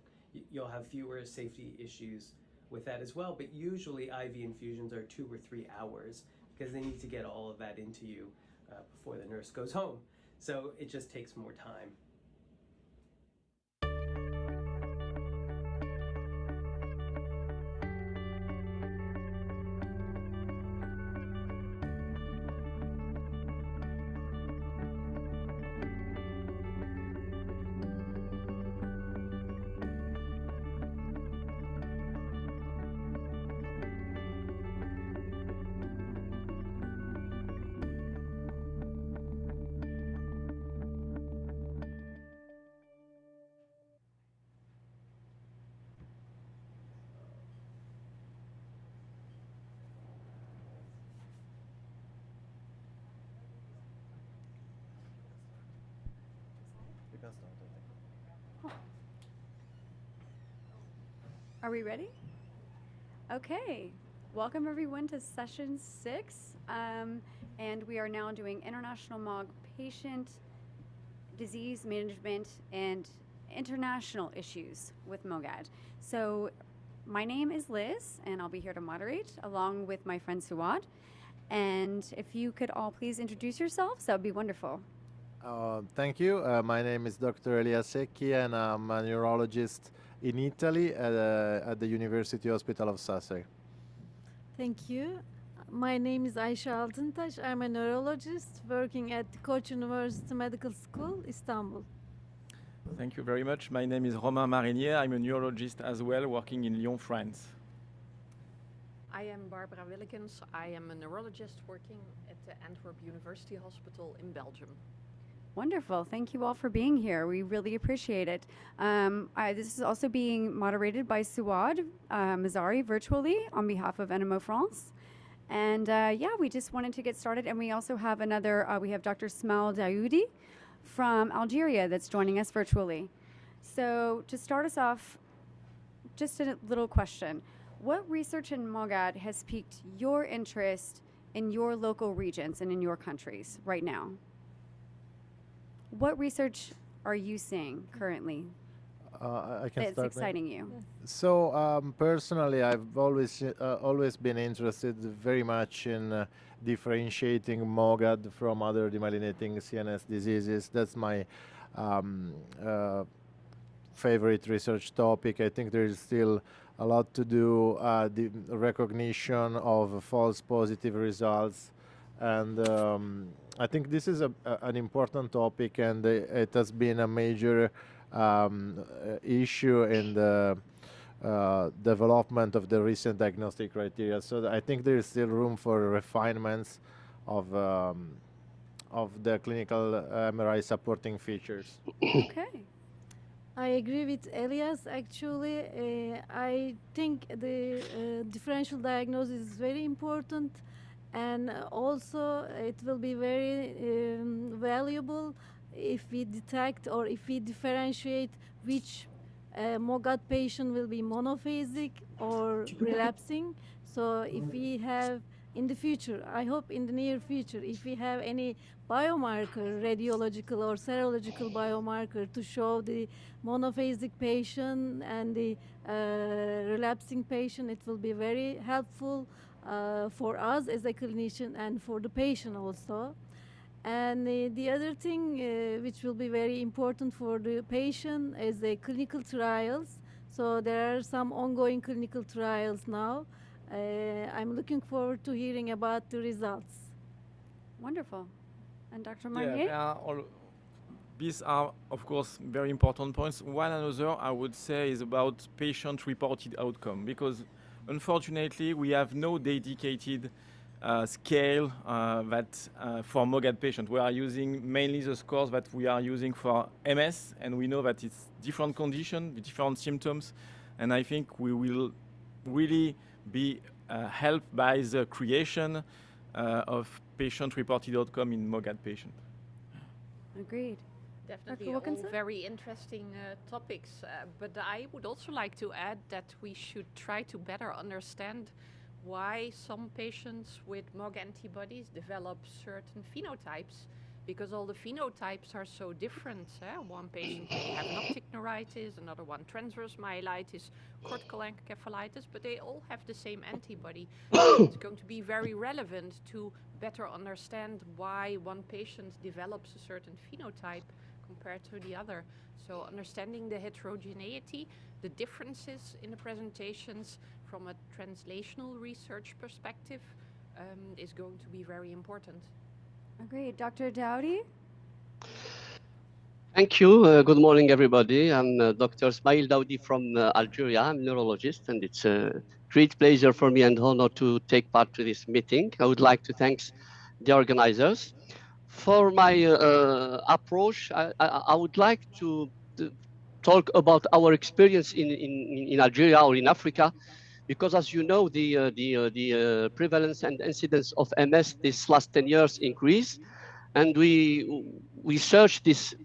Speaker 3: you'll have fewer safety issues with that as well, but usually IV infusions are 2 or 3 hours because they need to get all of that into you before the nurse goes home. So it just takes more time.
Speaker 4: Are we ready? Okay. Welcome everyone to session 6. And we are now doing International MOG Patient Disease Management and International Issues with MOGAD. So my name is Liz, and I'll be here to moderate along with my friend Suad. And if you could all please introduce yourselves, that would be wonderful.
Speaker 9: Thank you. My name is Dr. Elia Secchi, and I'm a neurologist in Italy at the University Hospital of Sussex.
Speaker 1: Thank you. My name is Ayşe Altıntaş. I'm a neurologist working at Koç University Medical School, Istanbul.
Speaker 10: Thank you very much. My name is Romain Marinier. I'm a neurologist as well, working in Lyon, France.
Speaker 7: I am Barbara Willekens. I am a neurologist working at the Antwerp University Hospital in Belgium.
Speaker 4: Wonderful. Thank you all for being here. We really appreciate it. This is also being moderated by Suad Mazari virtually on behalf of NMO France. And yeah, we just wanted to get started. And we also have we have Dr. Smail Daoudi from Algeria that's joining us virtually. So to start us off, just a little question. What research in MOGAD has piqued your interest in your local regions and in your countries right now? What research are you seeing currently
Speaker 9: I can
Speaker 4: that's
Speaker 9: start
Speaker 4: exciting
Speaker 9: maybe.
Speaker 4: you?
Speaker 9: So personally, I've always been interested very much in differentiating MOGAD from other demyelinating CNS diseases. That's my favorite research topic. I think there is still a lot to do. The recognition of false positive results, and I think this is an important topic, and it has been a major issue in the development of the recent diagnostic criteria. So I think there is still room for refinements of the clinical MRI supporting features.
Speaker 4: Okay.
Speaker 1: I agree with Elias. Actually, I think the differential diagnosis is very important, and also it will be very valuable if we detect or if we differentiate which MOGAD patient will be monophasic or relapsing. So if we have in the future, I hope in the near future, if we have any biomarker, radiological or serological biomarker to show the monophasic patient and the relapsing patient, it will be very helpful for us as a clinician and for the patient also. And the other thing which will be very important for the patient is the clinical trials. So there are some ongoing clinical trials now. I'm looking forward to hearing about the results.
Speaker 4: Wonderful. And Dr.
Speaker 10: Yeah,
Speaker 4: Marnier?
Speaker 10: these are, of course, very important points. One another, I would say, is about patient-reported outcome, because unfortunately, we have no dedicated scale that for MOGAD patients. We are using mainly the scores that we are using for MS, and we know that it's different conditions, with different symptoms, and I think we will really be helped by the creation of patient-reported outcome in MOGAD patients.
Speaker 4: Agreed.
Speaker 7: Definitely all very interesting topics, but I would also like to add that we should try to better understand why some patients with MOG antibodies develop certain phenotypes, because all the phenotypes are so different. One patient may have an optic neuritis, another one transverse myelitis, cortical encephalitis, but they all have the same antibody. So it's going to be very relevant to better understand why one patient develops a certain phenotype compared to the other. So understanding the heterogeneity, the differences in the presentations from a translational research perspective is going to be very important.
Speaker 4: Agreed. Dr. Daoudi?
Speaker 8: Thank you. Good morning, everybody. I'm Dr. Smail Daoudi from Algeria. I'm a neurologist, and it's a great pleasure for me and honor to take part to this meeting. I would like to thank the organizers. For my approach, I would like to talk about our experience in Algeria or in Africa, because as you know, the prevalence and incidence of MS this last 10 years increased, and we search this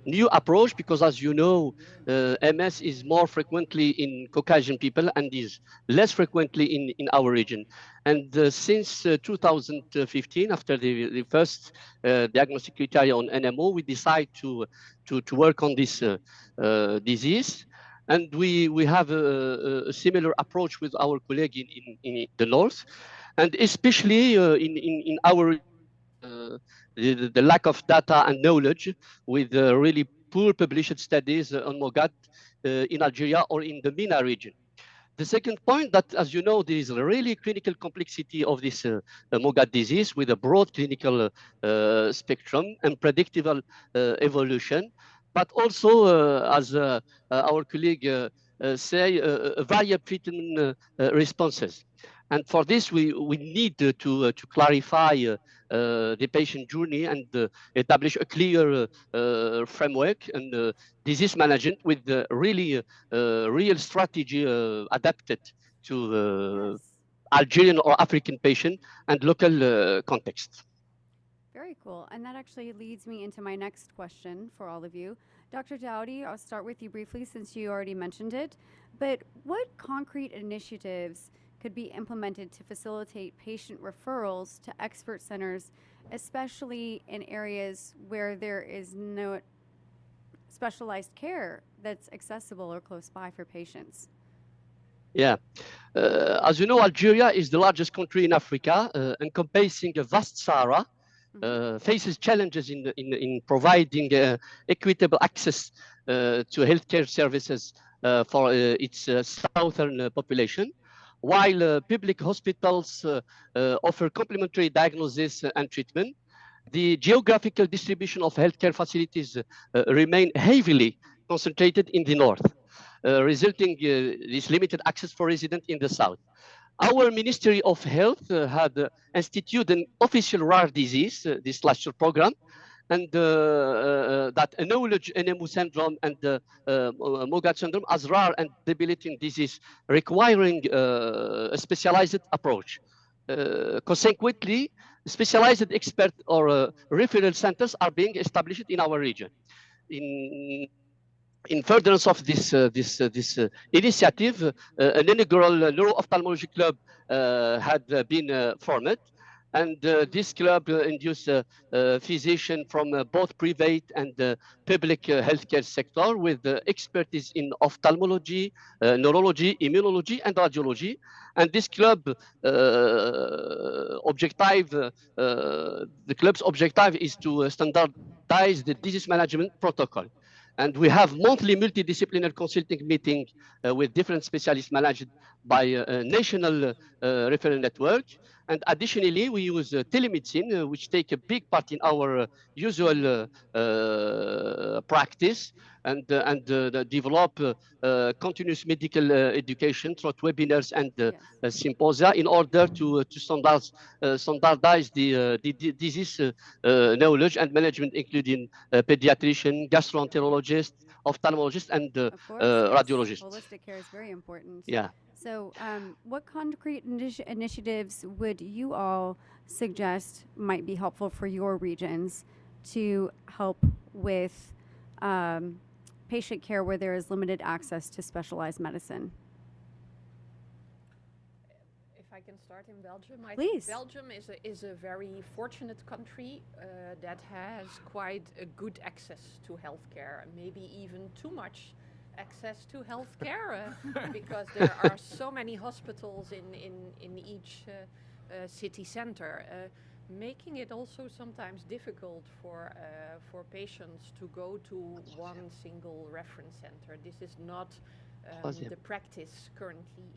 Speaker 8: new approach because, as you know, MS is more frequently in Caucasian people and is less frequently in our region. And since 2015, after the first diagnostic criteria on NMO, we decide to work on this disease. And we have a similar approach with our colleague in the north, and especially in our the lack of data and knowledge, with really poor published studies on MOGAD in Algeria or in the MENA region. The second point that, as you know, there is a really clinical complexity of this MOGAD disease with a broad clinical spectrum and predictable evolution, but also, as our colleague say, variable treatment responses. And for this, we need to clarify the patient journey and establish a clear framework and disease management with really real strategy adapted to Algerian or African patient and local context.
Speaker 4: Very cool. And that actually leads me into my next question for all of you. Dr. Dowdy, I'll start with you briefly since you already mentioned it. But what concrete initiatives could be implemented to facilitate patient referrals to expert centers, especially in areas where there is no specialized care that's accessible or close by for patients?
Speaker 8: Yeah. As you know, Algeria is the largest country in Africa, encompassing a vast Sahara, faces challenges in providing equitable access to healthcare services for its southern population. While public hospitals offer complementary diagnosis and treatment, the geographical distribution of healthcare facilities remain heavily concentrated in the north, resulting this limited access for residents in the south. Our Ministry of Health had instituted an official rare disease dyslexia program, and that acknowledge NMO syndrome and MOGAD syndrome as rare and debilitating disease, requiring a specialized approach. Consequently, specialized expert or referral centers are being established in our region. In furtherance of this initiative, an inaugural neuro-ophthalmology club had been formed, and this club induced physicians from both private and public healthcare sector with expertise in ophthalmology, neurology, immunology, and radiology. And this club the club's objective is to standardize the disease management protocol. And we have monthly multidisciplinary consulting meeting with different specialists managed by a national referral network. And additionally, we use telemedicine, which take a big part in our usual practice, and develop continuous medical education through webinars and symposia in order to standardize the disease knowledge and management, including pediatrician, gastroenterologist, ophthalmologist, and radiologist.
Speaker 4: Holistic care is very important.
Speaker 8: Yeah.
Speaker 4: So what concrete initiatives would you all suggest might be helpful for your regions to help with patient care where there is limited access to specialized medicine?
Speaker 7: If I can start in Belgium, I
Speaker 4: Please.
Speaker 7: think Belgium is a very fortunate country that has quite a good access to healthcare, maybe even too much access to healthcare because there are so many hospitals in each city center, making it also sometimes difficult for patients to go to one single reference center. This is not the practice currently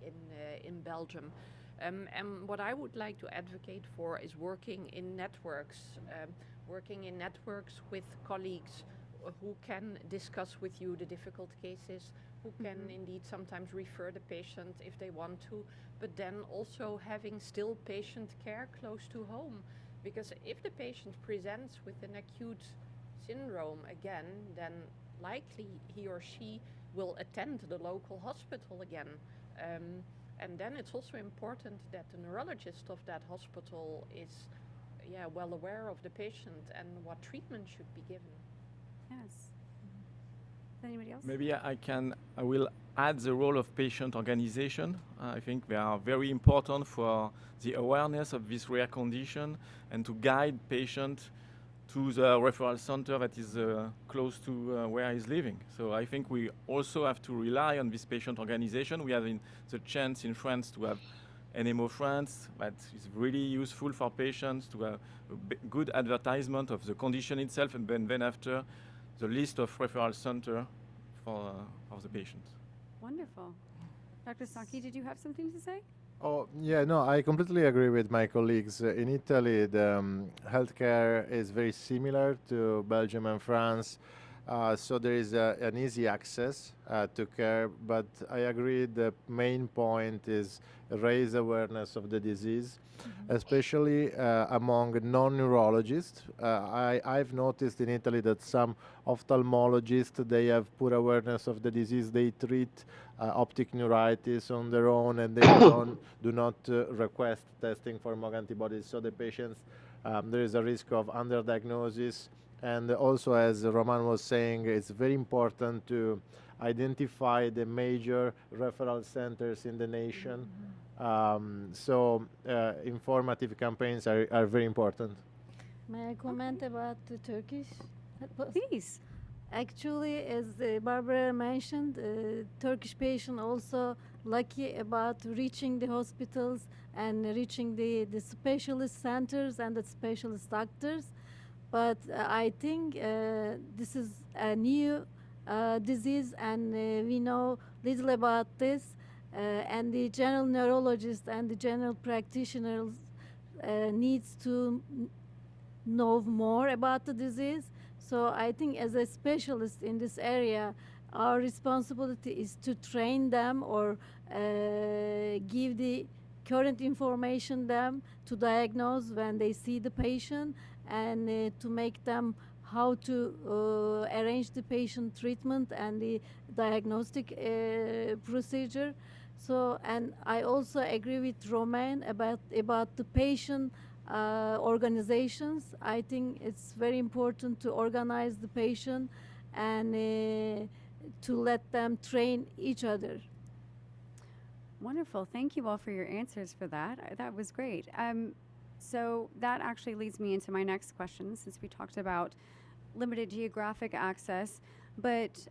Speaker 7: in Belgium. And what I would like to advocate for is working in networks with colleagues who can discuss with you the difficult cases, who can indeed sometimes refer the patient if they want to, but then also having still patient care close to home. Because if the patient presents with an acute syndrome again, then likely he or she will attend the local hospital again. And then it's also important that the neurologist of that hospital is well aware of the patient and what treatment should be given.
Speaker 4: Yes. Anybody else?
Speaker 10: Maybe I will add the role of patient organization. I think they are very important for the awareness of this rare condition and to guide patient to the referral center that is close to where he's living. So I think we also have to rely on this patient organization. We have the chance in France to have NMO France that is really useful for patients to have a good advertisement of the condition itself, and then after the list of referral center for the patient.
Speaker 4: Wonderful. Dr. Saki, did you have something to say?
Speaker 9: Oh, yeah, no, I completely agree with my colleagues. In Italy, the healthcare is very similar to Belgium and France. So there is an easy access to care, but I agree the main point is raise awareness of the disease, especially among non-neurologists. I've noticed in Italy that some ophthalmologists, they have poor awareness of the disease. They treat optic neuritis on their own, and they do not request testing for MOG antibodies. So the patients, there is a risk of underdiagnosis. And also, as Roman was saying, it's very important to identify the major referral centers in the nation. So informative campaigns are very important.
Speaker 1: May I comment about the Turkish?
Speaker 4: Please.
Speaker 1: Actually, as Barbara mentioned, Turkish patient also lucky about reaching the hospitals and reaching the specialist centers and the specialist doctors. But I think this is a new disease, and we know little about this. And the general neurologist and the general practitioners needs to know more about the disease. So I think as a specialist in this area, our responsibility is to train them or give the current information them to diagnose when they see the patient, and to make them how to arrange the patient treatment and the diagnostic procedure. So, and I also agree with Romain about the patient organizations. I think it's very important to organize the patient and to let them train each other.
Speaker 4: Wonderful. Thank you all for your answers for that. That was great. So that actually leads me into my next question, since we talked about limited geographic access. But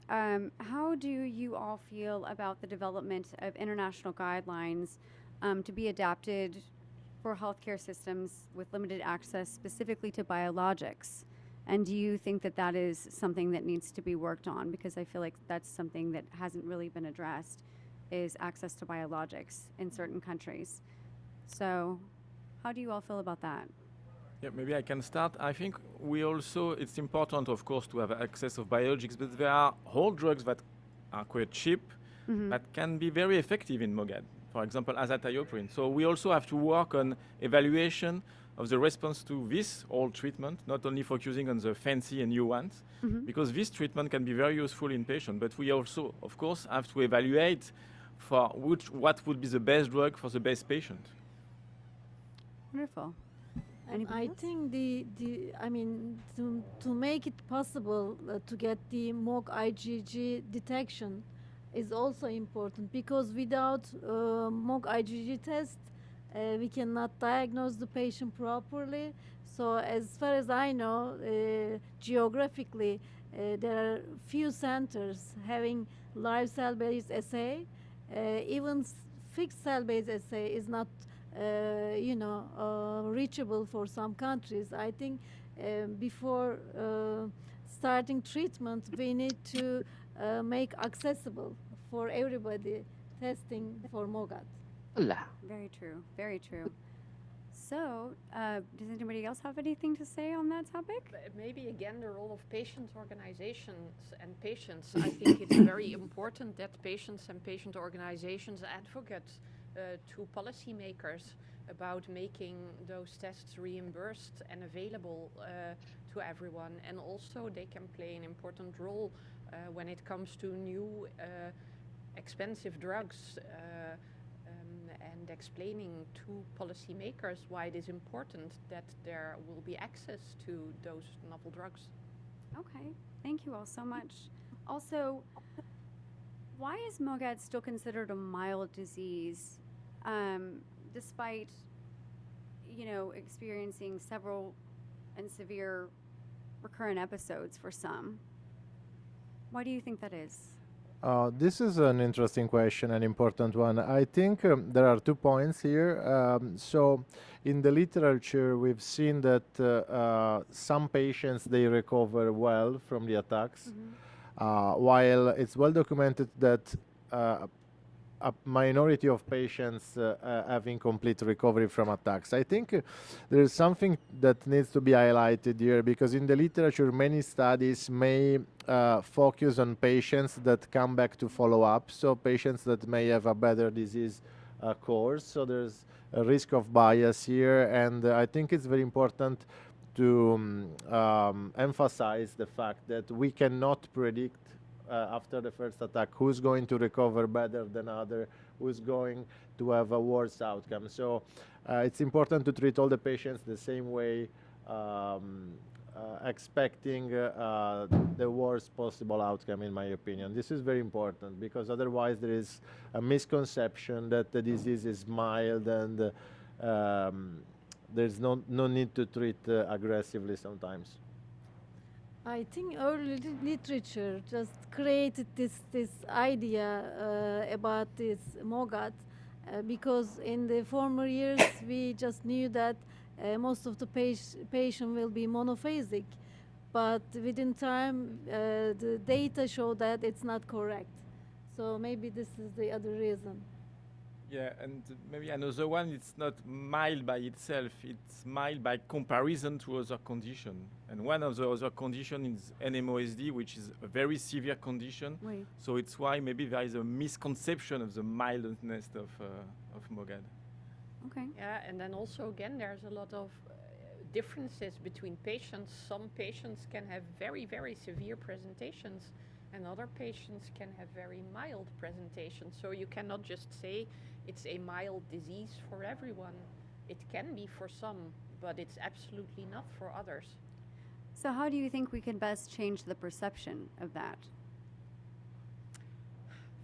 Speaker 4: how do you all feel about the development of international guidelines to be adapted for healthcare systems with limited access, specifically to biologics? And do you think that that is something that needs to be worked on? Because I feel like that's something that hasn't really been addressed, is access to biologics in certain countries. So how do you all feel about that?
Speaker 10: Yeah, maybe I can start. I think it's important, of course, to have access of biologics, but there are whole drugs that are quite cheap, that can be very effective in MOGAD. For example, azathioprine. So we also have to work on evaluation of the response to this old treatment, not only focusing on the fancy and new ones, because this treatment can be very useful in patients, but we also, of course, have to evaluate for what would be the best drug for the best patient.
Speaker 4: Wonderful.
Speaker 1: I think to make it possible to get the MOG IgG detection is also important, because without MOG IgG test, we cannot diagnose the patient properly. So as far as I know, geographically, there are few centers having live cell-based assay. Even fixed cell-based assay is not reachable for some countries. I think before starting treatment, we need to make accessible for everybody testing for MOGAD.
Speaker 4: Very true, very true. So, does anybody else have anything to say on that topic?
Speaker 7: Maybe again the role of patient organizations and patients. I think it's very important that patients and patient organizations advocate to policymakers about making those tests reimbursed and available to everyone. And also they can play an important role when it comes to new expensive drugs, and explaining to policymakers why it is important that there will be access to those novel drugs.
Speaker 4: Okay, thank you all so much. Also, why is MOGAD still considered a mild disease, despite, experiencing several and severe recurrent episodes for some? Why do you think that is?
Speaker 9: This is an interesting question, an important one. I think there are 2 points here. So in the literature, we've seen that some patients, they recover well from the attacks, while it's well documented that a minority of patients having complete recovery from attacks. I think there is something that needs to be highlighted here, because in the literature, many studies may focus on patients that come back to follow up, so patients that may have a better disease course. So there's a risk of bias here, and I think it's very important to emphasize the fact that we cannot predict after the first attack who's going to recover better than other, who's going to have a worse outcome. So it's important to treat all the patients the same way, expecting the worst possible outcome, in my opinion. This is very important, because otherwise there is a misconception that the disease is mild and there's no need to treat aggressively sometimes.
Speaker 1: I think early literature just created this idea about this MOGAD because in the former years we just knew that most of the patient will be monophasic, but within time the data show that it's not correct. So maybe this is the other reason.
Speaker 10: Yeah, and maybe another one, it's not mild by itself, it's mild by comparison to other conditions. And one of the other conditions is NMOSD, which is a very severe condition.
Speaker 4: Oui.
Speaker 10: So it's why maybe there is a misconception of the mildness of MOGAD.
Speaker 4: Okay.
Speaker 7: Yeah, and then also again, there's a lot of differences between patients. Some patients can have very, very severe presentations, and other patients can have very mild presentations. So you cannot just say it's a mild disease for everyone. It can be for some, but it's absolutely not for others.
Speaker 4: So how do you think we can best change the perception of that?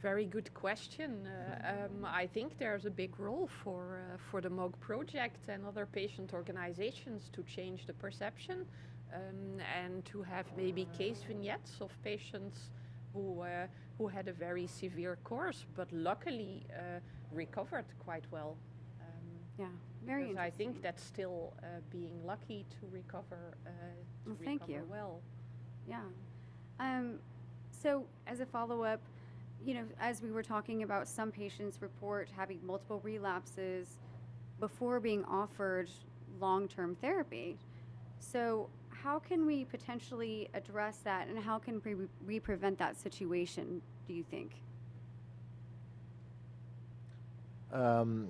Speaker 7: Very good question. I think there's a big role for the MOG project and other patient organizations to change the perception and to have maybe case vignettes of patients who had a very severe course, but luckily recovered quite well.
Speaker 4: Yeah, very interesting.
Speaker 7: I think that's still being lucky to recover.
Speaker 4: Thank you.
Speaker 7: Well.
Speaker 4: Yeah. So as a follow-up, you know, as we were talking about, some patients report having multiple relapses before being offered long-term therapy. So how can we potentially address that, and how can we prevent that situation, do you think?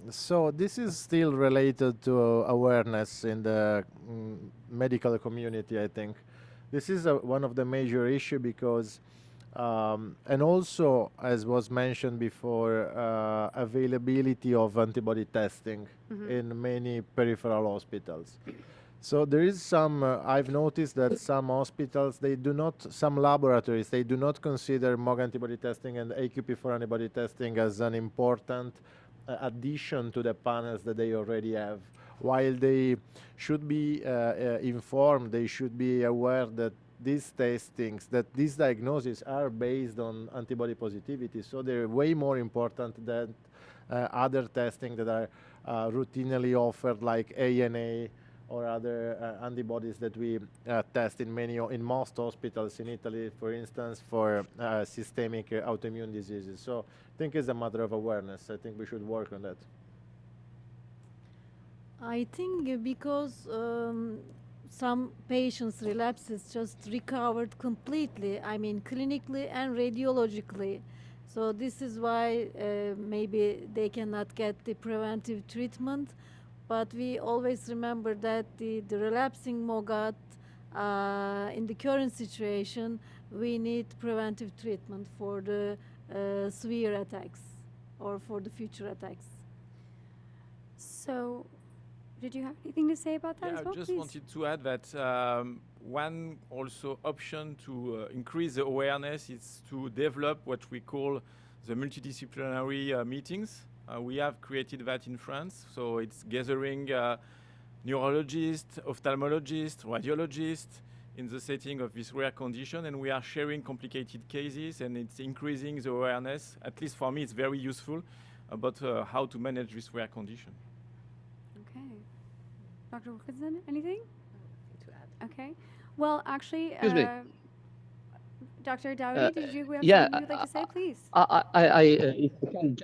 Speaker 9: So this is still related to awareness in the medical community, I think. This is one of the major issues because, and also, as was mentioned before, availability of antibody testing in many peripheral hospitals. So there is some, I've noticed that some hospitals, some laboratories, they do not consider MOG antibody testing and AQP4 antibody testing as an important addition to the panels that they already have. While they should be informed, they should be aware that these testings, that these diagnoses are based on antibody positivity. So they're way more important than other testing that are routinely offered, like ANA or other antibodies that we test in most hospitals in Italy, for instance, for systemic autoimmune diseases. So I think it's a matter of awareness. I think we should work on that.
Speaker 1: I think because some patients' relapses just recovered completely, I mean clinically and radiologically. So this is why maybe they cannot get the preventive treatment. But we always remember that the relapsing MOGAD, in the current situation, we need preventive treatment for the severe attacks or for the future attacks.
Speaker 4: So, did you have anything to say about that as well,
Speaker 10: I just
Speaker 4: please?
Speaker 10: wanted to add that one also option to increase the awareness is to develop what we call the multidisciplinary meetings. We have created that in France, so it's gathering neurologists, ophthalmologists, radiologists in the setting of this rare condition, and we are sharing complicated cases, and it's increasing the awareness. At least for me, it's very useful about how to manage this rare condition.
Speaker 4: Okay. Dr. Wilkinson, anything?
Speaker 7: To add.
Speaker 4: Okay. Well, actually,
Speaker 8: Excuse me.
Speaker 4: Dr. Dowdy, did you have
Speaker 8: yeah,
Speaker 4: something you'd like to say, please?
Speaker 8: If you can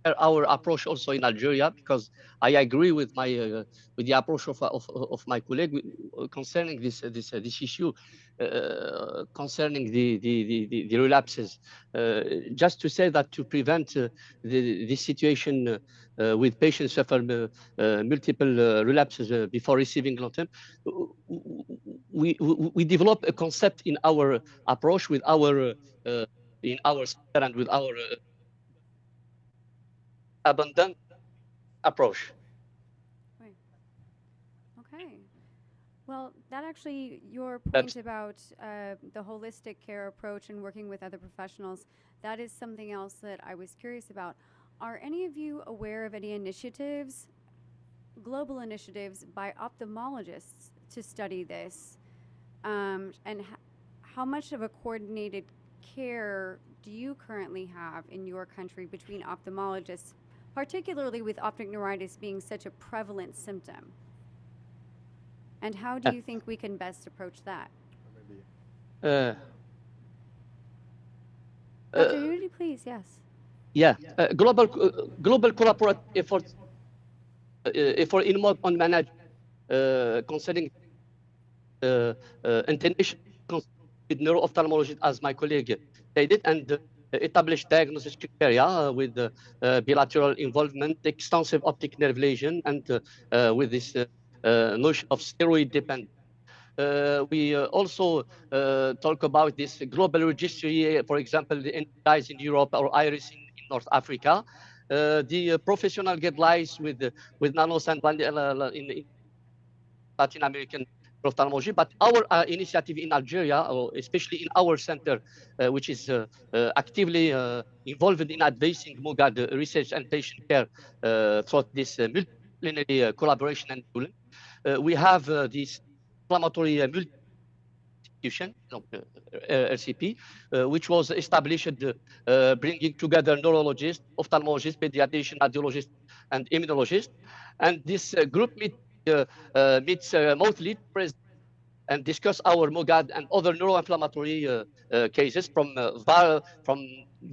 Speaker 8: our approach also in Algeria, because I agree with my with the approach of my colleague concerning this issue concerning the relapses. Just to say that to prevent this situation with patients suffer multiple relapses before receiving long-term, we develop a concept in our approach with our in our center and with our abundant approach.
Speaker 4: Right. Okay. Well, that actually, your point about the holistic care approach and working with other professionals, that is something else that I was curious about. Are any of you aware of any initiatives, global initiatives by ophthalmologists to study this? And how much of a coordinated care do you currently have in your country between ophthalmologists, particularly with optic neuritis being such a prevalent symptom? And how do you think we can best approach that? Dr. Yudi, please, yes.
Speaker 8: Yeah, global collaborative efforts effort in MOG on management concerning international with neuro-ophthalmology, as my colleague stated, and established diagnosis criteria with bilateral involvement, extensive optic nerve lesion, and with this notion of steroid dependence. We also talk about this global registry, for example, the NIs in Europe or IRIS in North Africa, the professional guidelines with nanos and in Latin American ophthalmology. But our initiative in Algeria, or especially in our center, which is actively involved in advancing MOGAD research and patient care through this multidisciplinary collaboration and tooling, we have this inflammatory institution, RCP, which was established bringing together neurologists, ophthalmologists, pediatricians, radiologists, and immunologists. And this group meets monthly and discuss our MOGAD and other neuroinflammatory cases from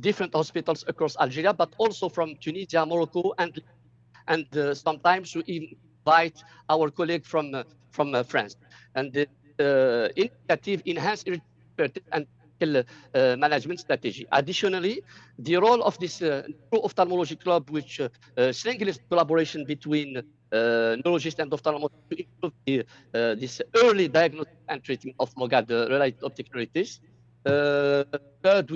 Speaker 8: different hospitals across Algeria, but also from Tunisia, Morocco, and sometimes we invite our colleague from France. And the initiative enhance and management strategy. Additionally, the role of this ophthalmology club, which seamless collaboration between neurologists and ophthalmologists to improve this early diagnosis and treatment of MOGAD-related optic neuritis. Third,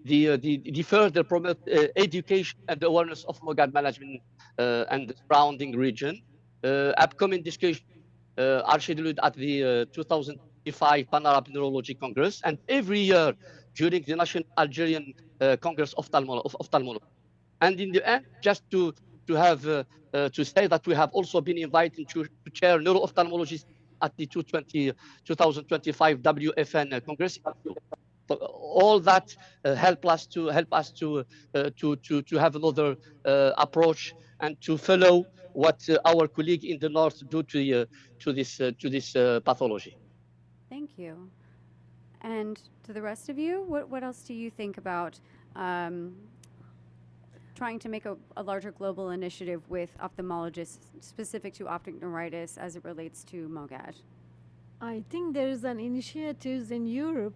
Speaker 8: the further promote education and awareness of MOGAD management and the surrounding region. Upcoming discussions are scheduled at the 2025 Pan-Arab Neurology Congress and every year during the National Algerian Congress of Ophthalmology. And in the end, just to say that we have also been invited to chair neuro-ophthalmologists at the 2025 WFN Congress. All that help us to have another approach and to follow what our colleague in the north do to this pathology.
Speaker 4: Thank you. And to the rest of you, what else do you think about trying to make a larger global initiative with ophthalmologists specific to optic neuritis as it relates to MOGAD?
Speaker 1: I think there is an initiatives in Europe,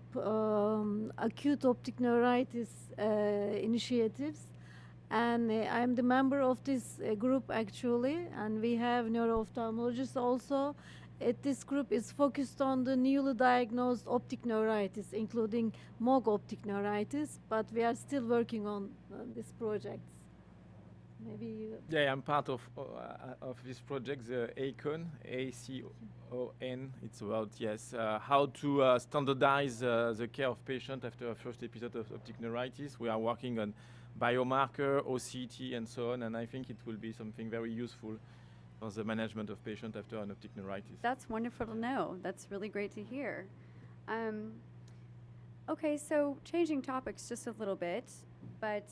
Speaker 1: acute optic neuritis initiatives, and I'm the member of this group actually, and we have neuro-ophthalmologists also. This group is focused on the newly diagnosed optic neuritis, including MOG optic neuritis, but we are still working on these projects. Maybe you...
Speaker 10: Yeah, I'm part of this project, the ACON, A-C-O-N. It's about, yes, how to standardize the care of patient after a first episode of optic neuritis. We are working on biomarker, OCT, and so on, and I think it will be something very useful for the management of patient after an optic neuritis.
Speaker 4: That's wonderful to know. That's really great to hear. Okay, so changing topics just a little bit, but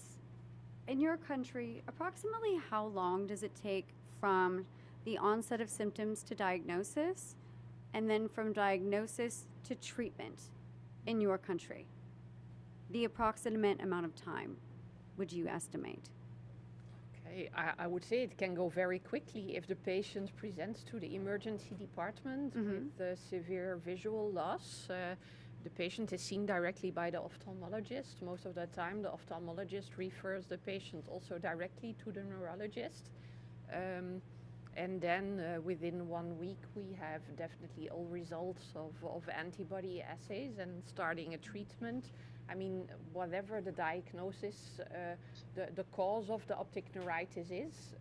Speaker 4: in your country, approximately how long does it take from the onset of symptoms to diagnosis, and then from diagnosis to treatment in your country? The approximate amount of time would you estimate?
Speaker 7: I would say it can go very quickly if the patient presents to the emergency department with severe visual loss. The patient is seen directly by the ophthalmologist. Most of the time, the ophthalmologist refers the patient also directly to the neurologist. And then within 1 week, we have definitely all results of antibody assays and starting a treatment. I mean, whatever the diagnosis, the cause of the optic neuritis is,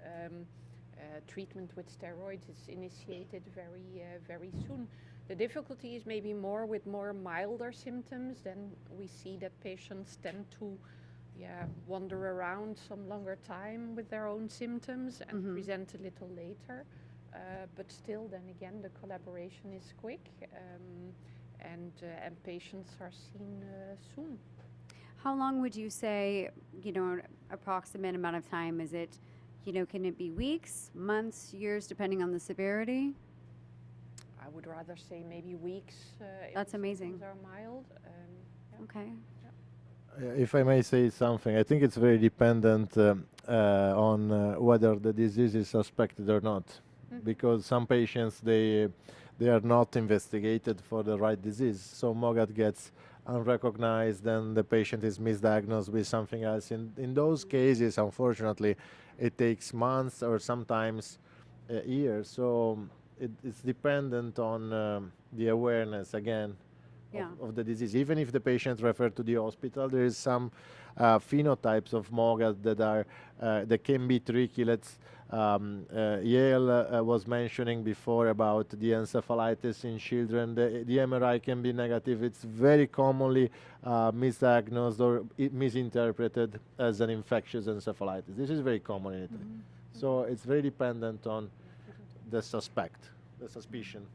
Speaker 7: treatment with steroids is initiated very soon. The difficulty is maybe more with more milder symptoms. Then we see that patients tend to wander around some longer time with their own symptoms and present a little later. But still, then again, the collaboration is quick. And patients are seen soon.
Speaker 4: How long would you say, approximate amount of time? Is it, can it be weeks, months, years, depending on the severity?
Speaker 7: I would rather say maybe weeks.
Speaker 4: That's
Speaker 7: if the
Speaker 4: amazing.
Speaker 7: symptoms are mild.
Speaker 4: Okay.
Speaker 9: If I may say something, I think it's very dependent on whether the disease is suspected or not, because some patients they are not investigated for the right disease, so MOGAD gets unrecognized, and the patient is misdiagnosed with something else. In those cases, unfortunately, it takes months or sometimes years. So it's dependent on the awareness again. Of the disease. Even if the patient referred to the hospital, there is some phenotypes of MOGAD that can be tricky. Yale was mentioning before about the encephalitis in children. The MRI can be negative. It's very commonly misdiagnosed or misinterpreted as an infectious encephalitis. This is very common in Italy. So it's very dependent on the suspicion.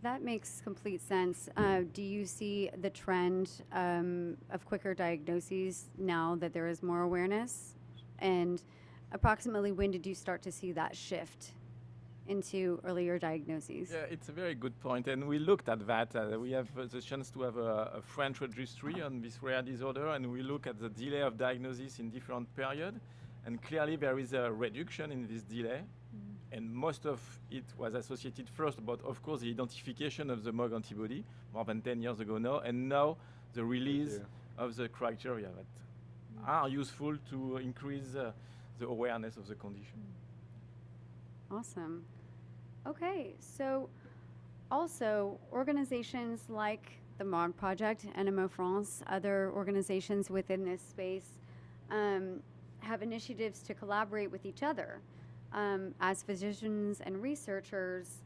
Speaker 4: That makes complete sense. Do you see the trend of quicker diagnoses now that there is more awareness? And approximately when did you start to see that shift into earlier diagnoses?
Speaker 10: Yeah, it's a very good point. And we looked at that. We have the chance to have a French registry on this rare disorder, and we look at the delay of diagnosis in different periods. And clearly there is a reduction in this delay. And most of it was associated first about, of course, the identification of the MOG antibody more than 10 years ago now, and now the release of the criteria that are useful to increase the awareness of the condition.
Speaker 4: Awesome. Okay, so also organizations like the MOG Project, NMO France, other organizations within this space have initiatives to collaborate with each other. As physicians and researchers,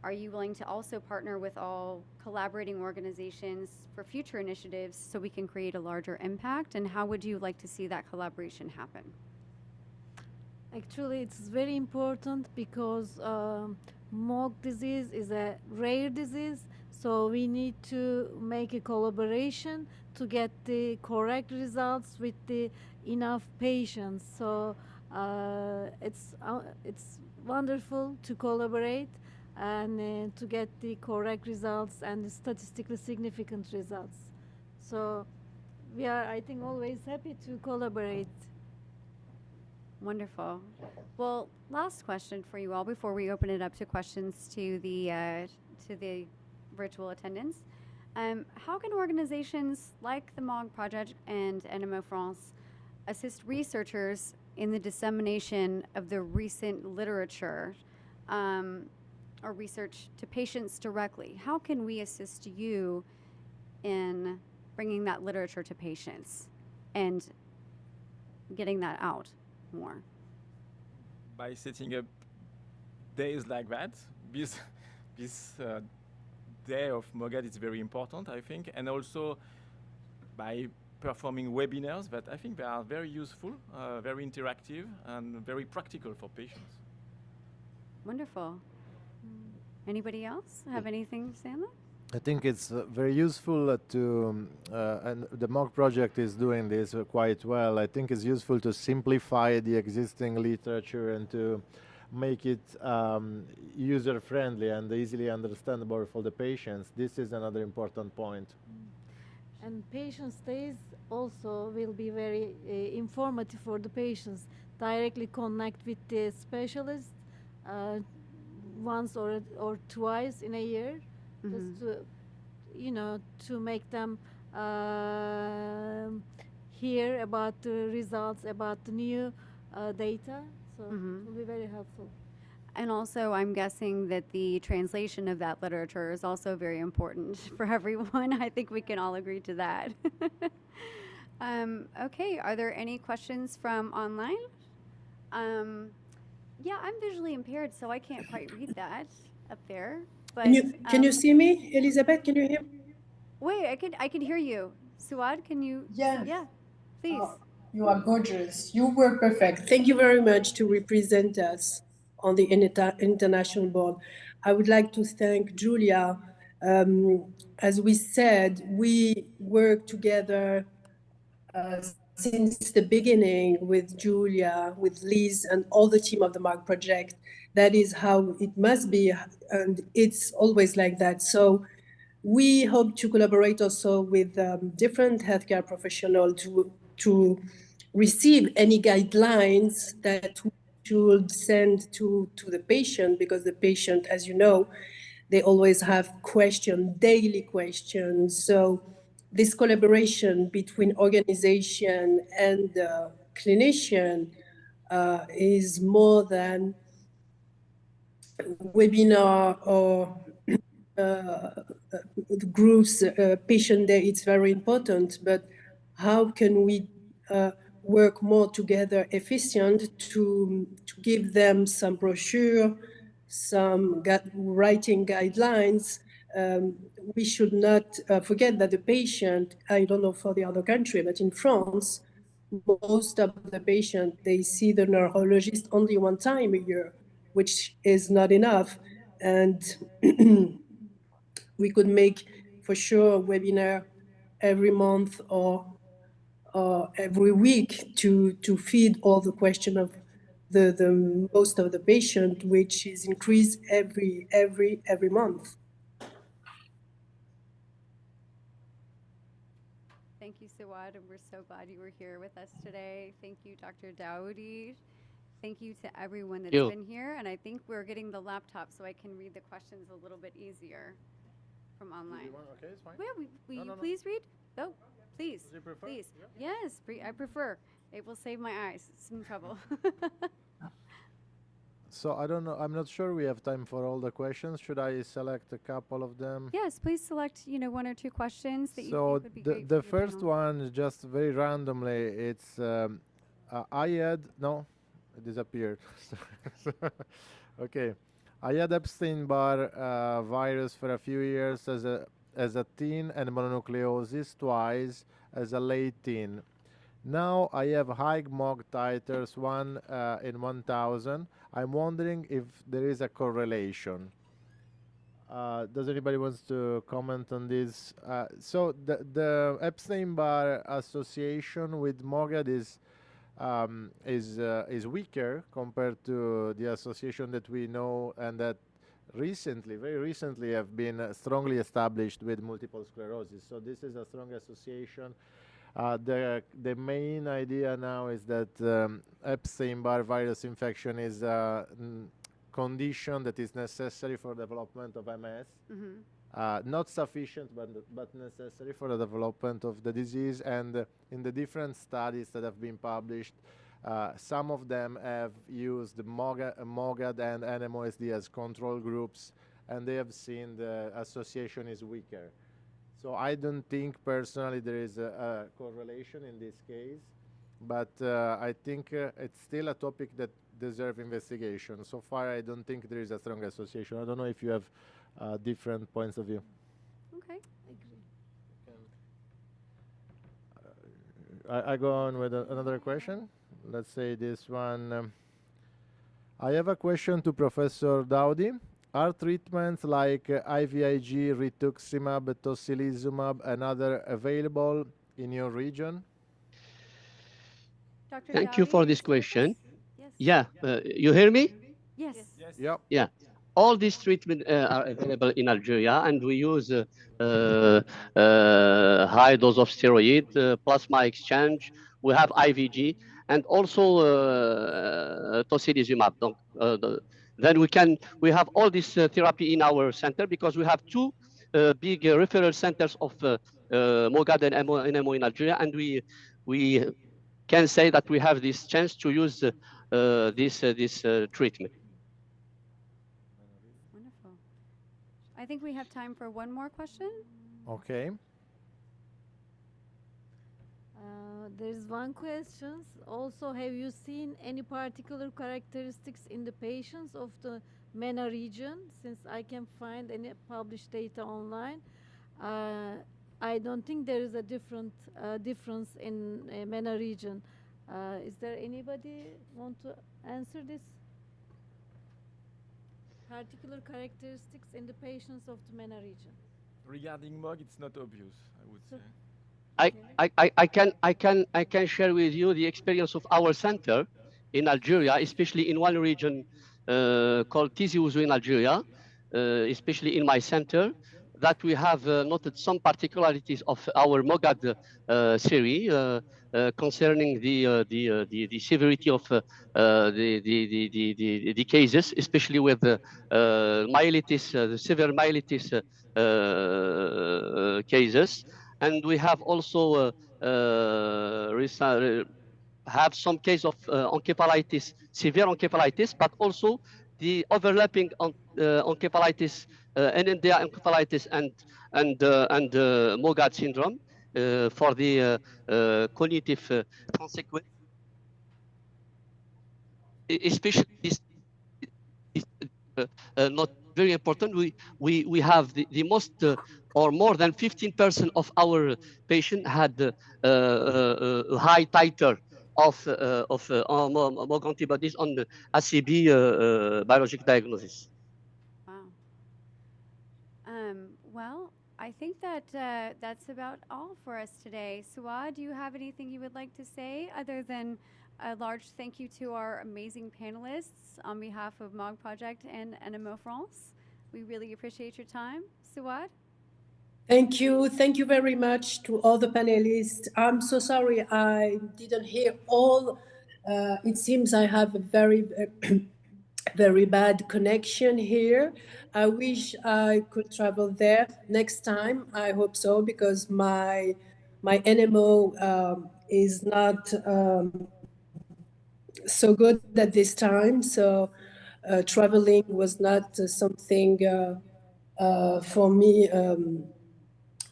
Speaker 4: are you willing to also partner with all collaborating organizations for future initiatives so we can create a larger impact? And how would you like to see that collaboration happen?
Speaker 1: Actually, it's very important because MOG disease is a rare disease, so we need to make a collaboration to get the correct results with the enough patients. So it's wonderful to collaborate and to get the correct results and the statistically significant results. So we are, I think, always happy to collaborate.
Speaker 4: Wonderful. Well, last question for you all before we open it up to questions to the virtual attendants. How can organizations like the MOG Project and NMO France assist researchers in the dissemination of the recent literature or research to patients directly? How can we assist you in bringing that literature to patients and getting that out more?
Speaker 10: By setting up days like that, this day of MOGAD is very important, I think, and also by performing webinars that I think they are very useful, very interactive, and very practical for patients.
Speaker 4: Wonderful. Anybody else have anything to say on that?
Speaker 9: I think it's very useful and the MOG project is doing this quite well. I think it's useful to simplify the existing literature and to make it user-friendly and easily understandable for the patients. This is another important point.
Speaker 1: And patient stays also will be very informative for the patients. Directly connect with the specialist uh, once or twice in a year, just to, you know, to make them hear about the results, about the new data. So it will be very helpful.
Speaker 4: And also, I'm guessing that the translation of that literature is also very important for everyone. I think we can all agree to that. Okay, are there any questions from online? Yeah, I'm visually impaired, so I can't quite read that up there. But
Speaker 2: can you see me, Elizabeth? Can you hear me?
Speaker 4: Wait, I can hear you. Suad, can you?
Speaker 2: Yes.
Speaker 4: Yeah, please.
Speaker 2: You are gorgeous. You were perfect. Thank you very much to represent us on the international board. I would like to thank Julia. As we said, we work together since the beginning with Julia, with Liz, and all the team of the MOG Project. That is how it must be, and it's always like that. So we hope to collaborate also with different healthcare professionals to receive any guidelines that we should send to the patient, because the patient, as you know, they always have questions, daily questions. So this collaboration between organization and clinician is more than webinar or groups, patient day. It's very important, but how can we work more together efficient to give them some brochure, some writing guidelines. We should not forget that the patient, I don't know for the other country, but in France, most of the patients, they see the neurologist only one time a year, which is not enough. And we could make for sure a webinar every month or every week to feed all the question of the most of the patient, which is increased every month.
Speaker 4: Thank you, Suad, and we're so glad you were here with us today. Thank you, Dr. Daoudi. Thank you to everyone that's been here, and I think we're getting the laptop so I can read the questions a little bit easier from online.
Speaker 9: Okay, it's fine.
Speaker 4: Will you please read? Oh, please.
Speaker 9: Do you prefer?
Speaker 4: Please. Yes, I prefer. It will save my eyes some trouble.
Speaker 9: So I don't know. I'm not sure we have time for all the questions. Should I select a couple of them?
Speaker 4: Yes, please select, one or two questions that you
Speaker 9: So
Speaker 4: think would be great.
Speaker 9: the first one is just very randomly. It's I had no, it disappeared. Okay, I had Epstein-Barr virus for a few years as a teen and mononucleosis twice as a late teen. Now I have high MOG titers, 1 in 1,000. I'm wondering if there is a correlation. Does anybody wants to comment on this? So the Epstein-Barr association with MOGAD is weaker compared to the association that we know and that recently, very recently, have been strongly established with multiple sclerosis. So this is a strong association. The main idea now is that Epstein-Barr virus infection is a condition that is necessary for development of MS. Not sufficient, but necessary for the development of the disease. And in the different studies that have been published, some of them have used MOGAD and NMOSD as control groups, and they have seen the association is weaker. So I don't think personally there is a correlation in this case, but I think it's still a topic that deserves investigation. So far, I don't think there is a strong association. I don't know if you have different points of view.
Speaker 4: Okay.
Speaker 9: I go on with another question. Let's say this one. I have a question to Professor Daoudi. Are treatments like IVIG, rituximab, tocilizumab, and other available in your region?
Speaker 4: Dr.
Speaker 8: Thank
Speaker 4: Daoudi,
Speaker 8: you for this question.
Speaker 4: Yes.
Speaker 8: Yeah, you hear me?
Speaker 4: Yes.
Speaker 9: Yep.
Speaker 8: Yeah. all these treatments are available in Algeria, and we use high dose of steroid, plasma exchange. We have IVG, and also tocilizumab. Then we have all this therapy in our center because we have two big referral centers of MOGAD and NMO in Algeria, and we can say that we have this chance to use this treatment.
Speaker 4: Wonderful. I think we have time for one more question.
Speaker 9: Okay.
Speaker 1: There's one question. Also, have you seen any particular characteristics in the patients of the MENA region? Since I can find any published data online, I don't think there is a difference in MENA region. Is there anybody want to answer this? Particular characteristics in the patients of the MENA region.
Speaker 10: Regarding MOG, it's not obvious, I would say.
Speaker 8: I can share with you the experience of our center in Algeria, especially in one region called Tizi Ouzou in Algeria, especially in my center, that we have noted some particularities of our MOGAD series concerning the severity of the cases, especially with myelitis, the severe myelitis cases. And we have also have some case of encephalitis, severe encephalitis, but also the overlapping on encephalitis, NNDA encephalitis and MOGAD syndrome for the cognitive consequence, especially this not very important. We have the most or more than 15% of our patients had high titer of MOG antibodies on the ACB biologic diagnosis.
Speaker 4: Wow. Well, I think that that's about all for us today. Suad, do you have anything you would like to say other than a large thank you to our amazing panelists on behalf of MOG Project and NMO France? We really appreciate your time. Suad?
Speaker 2: Thank you. Thank you very much to all the panelists. I'm so sorry I didn't hear all. It seems I have a very, very bad connection here. I wish I could travel there next time. I hope so, because my NMO is not so good at this time. So traveling was not something for me.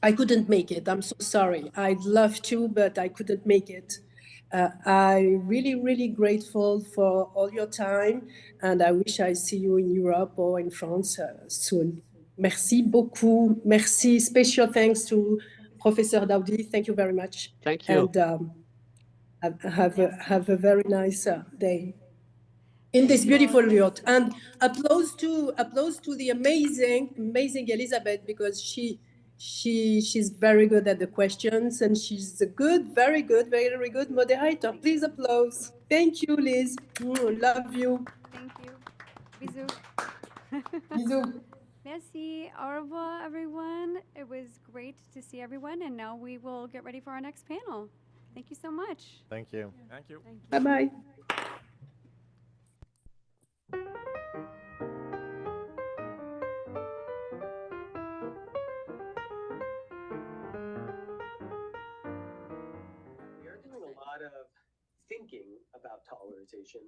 Speaker 2: I couldn't make it. I'm so sorry. I'd love to, but I couldn't make it. I'm really, really grateful for all your time, and I wish I see you in Europe or in France soon. Merci beaucoup. Merci. Special thanks to Professor Daoudi. Thank you very much.
Speaker 8: Thank you.
Speaker 2: And have a very nice day in this beautiful yacht. And applause to the amazing Elizabeth, because she's very good at the questions, and she's a very good moderator. Please applause. Thank you, Liz. Love you.
Speaker 4: Thank you. Bisous.
Speaker 2: Bisous.
Speaker 4: Merci. Au revoir, everyone. It was great to see everyone, and now we will get ready for our next panel. Thank you so much.
Speaker 9: Thank you.
Speaker 10: Thank you.
Speaker 2: Bye-bye.
Speaker 3: Thinking about tolerization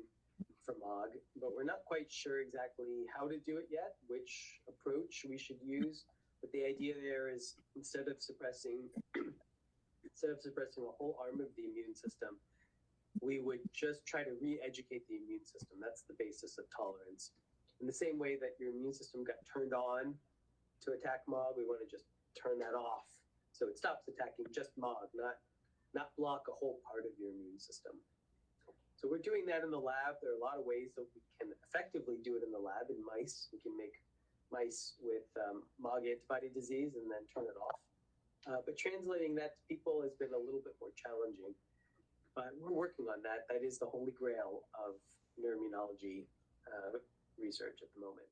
Speaker 3: for MOG, but we're not quite sure exactly how to do it yet, which approach we should use. But the idea there is instead of suppressing a whole arm of the immune system, we would just try to re-educate the immune system. That's the basis of tolerance. In the same way that your immune system got turned on to attack MOG, we want to just turn that off so it stops attacking just MOG, not block a whole part of your immune system. So we're doing that in the lab. There are a lot of ways that we can effectively do it in the lab in mice. We can make mice with MOG antibody disease and then turn it off. But translating that to people has been a little bit more challenging. But we're working on that. That is the holy grail of neuroimmunology research at the moment.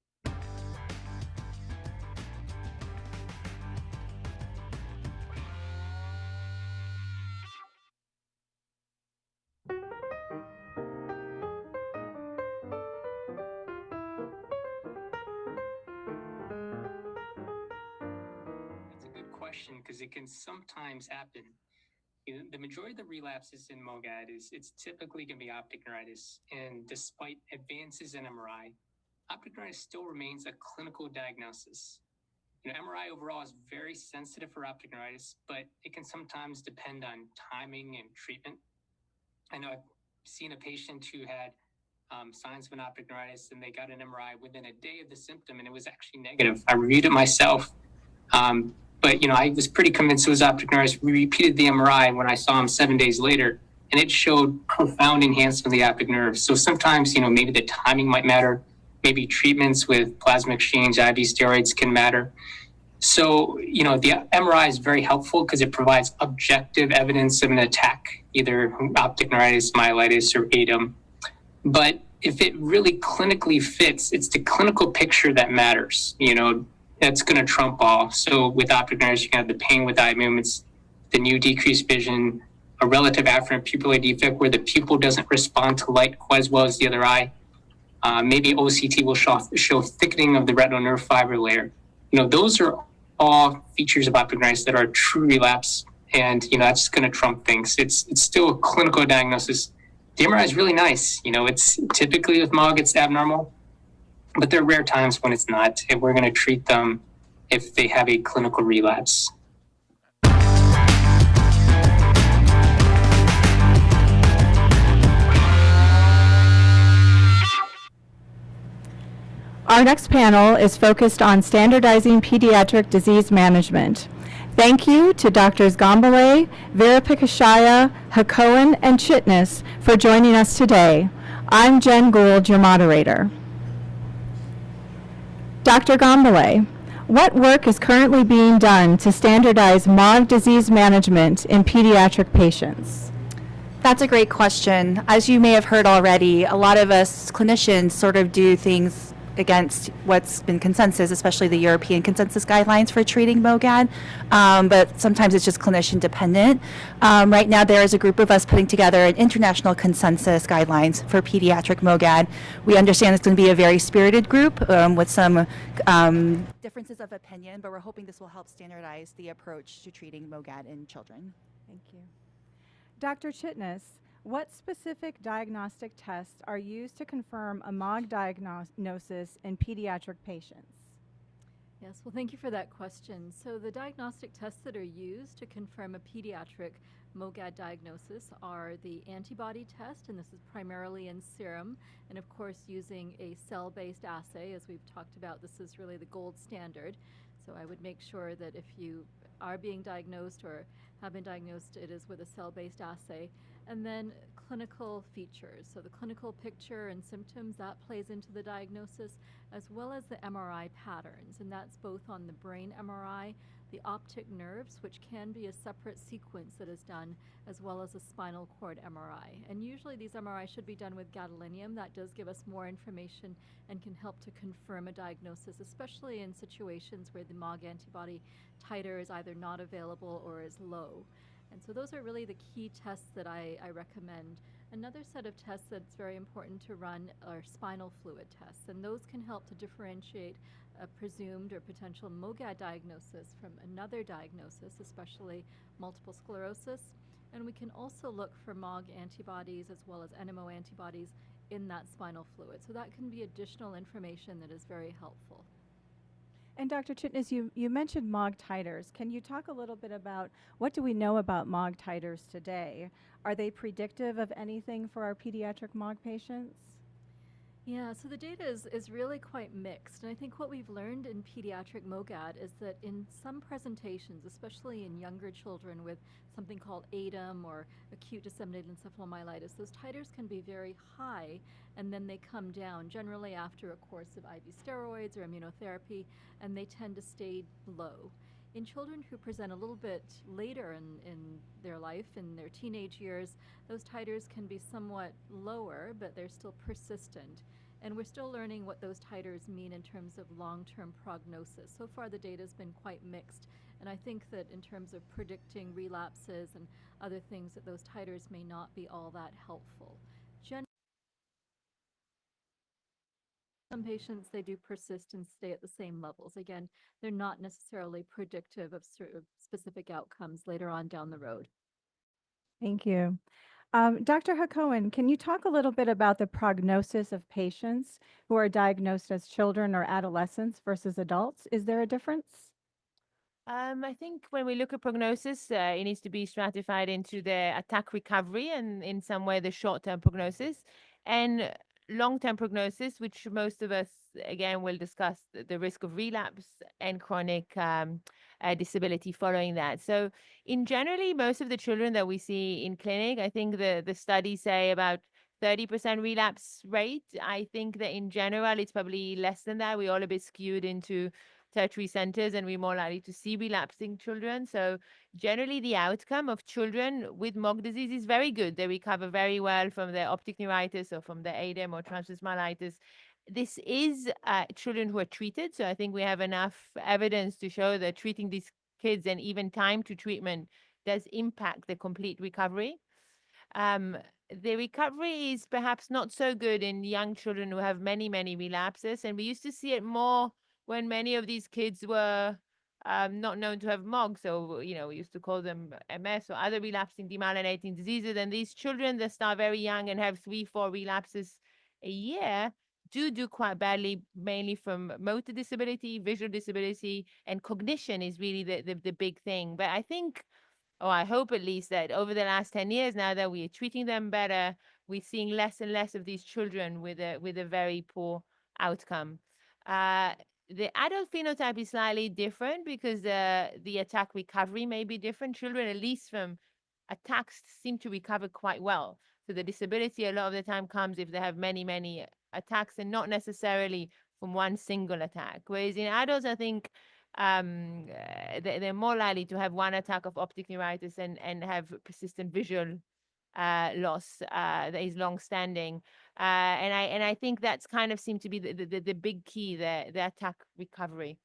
Speaker 11: question because it can sometimes happen. The majority of the relapses in MOGAD it's typically going to be optic neuritis, and despite advances in MRI, optic neuritis still remains a clinical diagnosis. MRI overall is very sensitive for optic neuritis, but it can sometimes depend on timing and treatment. I know I've seen a patient who had signs of an optic neuritis, and they got an MRI within a day of the symptom, and it was actually negative. I reviewed it myself, but I was pretty convinced it was optic neuritis. We repeated the MRI when I saw him 7 days later, and it showed profound enhancement of the optic nerve. So sometimes, maybe the timing might matter. Maybe treatments with plasma exchange, IV steroids can matter. So, the MRI is very helpful because it provides objective evidence of an attack, either optic neuritis, myelitis, or ADEM. But if it really clinically fits, it's the clinical picture that matters. That's going to trump all. So with optic neuritis, you can have the pain with eye movements, the new decreased vision, a relative afferent pupillary defect where the pupil doesn't respond to light quite as well as the other eye. Maybe OCT will show thickening of the retinal nerve fiber layer. Those are all features of optic neuritis that are a true relapse, and that's going to trump things. It's still a clinical diagnosis. The MRI is really nice. It's typically with MOG, it's abnormal, but there are rare times when it's not, and we're going to treat them if they have a clinical relapse.
Speaker 18: Our next panel is focused on standardizing pediatric disease management. Thank you to Drs. Gambale, Virapikashaya, Hakohen, and Chitnis for joining us today. I'm Jen Gould, your moderator. Dr. Gambale, what work is currently being done to standardize MOG disease management in pediatric patients?
Speaker 19: That's a great question. As you may have heard already, a lot of us clinicians sort of do things against what's been consensus, especially the European consensus guidelines for treating MOGAD, but sometimes it's just clinician dependent. Right now there is a group of us putting together an international consensus guidelines for pediatric MOGAD. We understand it's going to be a very spirited group with some differences of opinion, but we're hoping this will help standardize the approach to treating MOGAD in children.
Speaker 18: Thank you. Dr. Chitnis, what specific diagnostic tests are used to confirm a MOG diagnosis in pediatric patients?
Speaker 12: Yes, well, thank you for that question. So the diagnostic tests that are used to confirm a pediatric MOGAD diagnosis are the antibody test, and this is primarily in serum, and of course using a cell-based assay. As we've talked about, this is really the gold standard. So I would make sure that if you are being diagnosed or have been diagnosed, it is with a cell-based assay. And then clinical features. So the clinical picture and symptoms, that plays into the diagnosis, as well as the MRI patterns. And that's both on the brain MRI, the optic nerves, which can be a separate sequence that is done, as well as a spinal cord MRI. And usually these MRIs should be done with gadolinium. That does give us more information and can help to confirm a diagnosis, especially in situations where the MOG antibody titer is either not available or is low. And so those are really the key tests that I recommend. Another set of tests that's very important to run are spinal fluid tests, and those can help to differentiate a presumed or potential MOGAD diagnosis from another diagnosis, especially multiple sclerosis. And we can also look for MOG antibodies as well as NMO antibodies in that spinal fluid. So that can be additional information that is very helpful.
Speaker 18: And Dr. Chitnis, you mentioned MOG titers. Can you talk a little bit about what do we know about MOG titers today? Are they predictive of anything for our pediatric MOG patients?
Speaker 12: Yeah, so the data is really quite mixed. And I think what we've learned in pediatric MOGAD is that in some presentations, especially in younger children with something called ADEM or acute disseminated encephalomyelitis, those titers can be very high and then they come down, generally after a course of IV steroids or immunotherapy, and they tend to stay low. In children who present a little bit later in their life, in their teenage years, those titers can be somewhat lower, but they're still persistent. And we're still learning what those titers mean in terms of long-term prognosis. So far, the data has been quite mixed. And I think that in terms of predicting relapses and other things, that those titers may not be all that helpful. Some patients, they do persist and stay at the same levels. Again, they're not necessarily predictive of sort of specific outcomes later on down the road.
Speaker 18: Thank you. Dr. Hakohen, can you talk a little bit about the prognosis of patients who are diagnosed as children or adolescents versus adults? Is there a difference?
Speaker 14: I think when we look at prognosis, it needs to be stratified into the attack recovery and in some way the short-term prognosis and long-term prognosis, which most of us, again, will discuss the risk of relapse and chronic disability following that. So in generally, most of the children that we see in clinic, I think the studies say about 30% relapse rate. I think that in general, it's probably less than that. We're all a bit skewed into tertiary centers and we're more likely to see relapsing children. So generally the outcome of children with MOG disease is very good. They recover very well from their optic neuritis or from the ADEM or transverse myelitis. This is children who are treated. So I think we have enough evidence to show that treating these kids and even time to treatment does impact the complete recovery. The recovery is perhaps not so good in young children who have many, many relapses. And we used to see it more when many of these kids were not known to have MOG. So, you know, we used to call them MS or other relapsing demyelinating diseases. And these children that start very young and have 3-4 relapses a year do quite badly, mainly from motor disability, visual disability, and cognition is really the big thing. But I think, or I hope at least, that over the last 10 years, now that we're treating them better, we're seeing less and less of these children with a very poor outcome. The adult phenotype is slightly different because the attack recovery may be different. Children, at least from attacks, seem to recover quite well. So the disability a lot of the time comes if they have many, many attacks and not necessarily from one single attack. Whereas in adults, I think they're more likely to have one attack of optic neuritis and have persistent visual loss that is long-standing, and I think that's kind of seemed to be the big key, the attack recovery.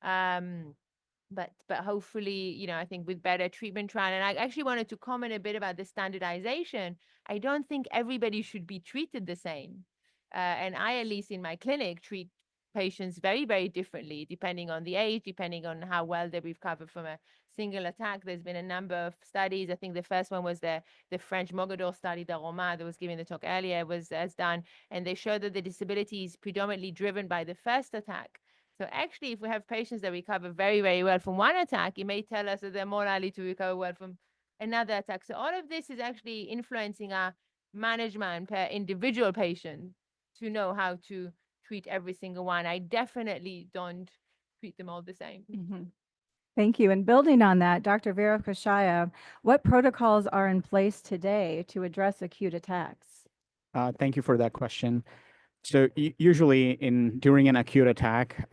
Speaker 14: But hopefully, you know, I think with better treatment trial, and I actually wanted to comment a bit about the standardization. I don't think everybody should be treated the same, and I, at least in my clinic, treat patients very, very differently, depending on the age, depending on how well they recover from a single attack. There's been a number of studies. I think the first one was the French MOGAD study that Romain, that was giving the talk earlier, has done, and they showed that the disability is predominantly driven by the first attack. So actually, if we have patients that recover very, very well from one attack, it may tell us that they're more likely to recover well from another attack. So all of this is actually influencing our management per individual patient to know how to treat every single one. I definitely don't treat them all the same.
Speaker 18: Mm-hmm. Thank you. And building on that, Dr. Vera Kashaya, what protocols are in place today to address acute attacks?
Speaker 15: Thank you for that question. So usually during an acute attack,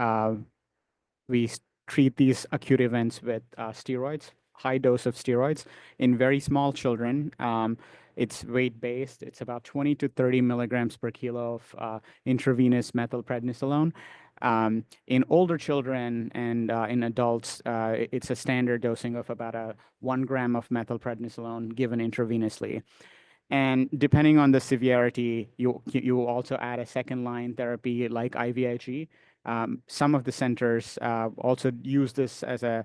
Speaker 15: we treat these acute events with steroids, high dose of steroids in very small children. It's weight-based. It's about 20 to 30 milligrams per kilo of intravenous methylprednisolone. In older children and in adults, it's a standard dosing of about 1 gram of methylprednisolone given intravenously. And depending on the severity, you will also add a second-line therapy like IVIG. Some of the centers also use this as a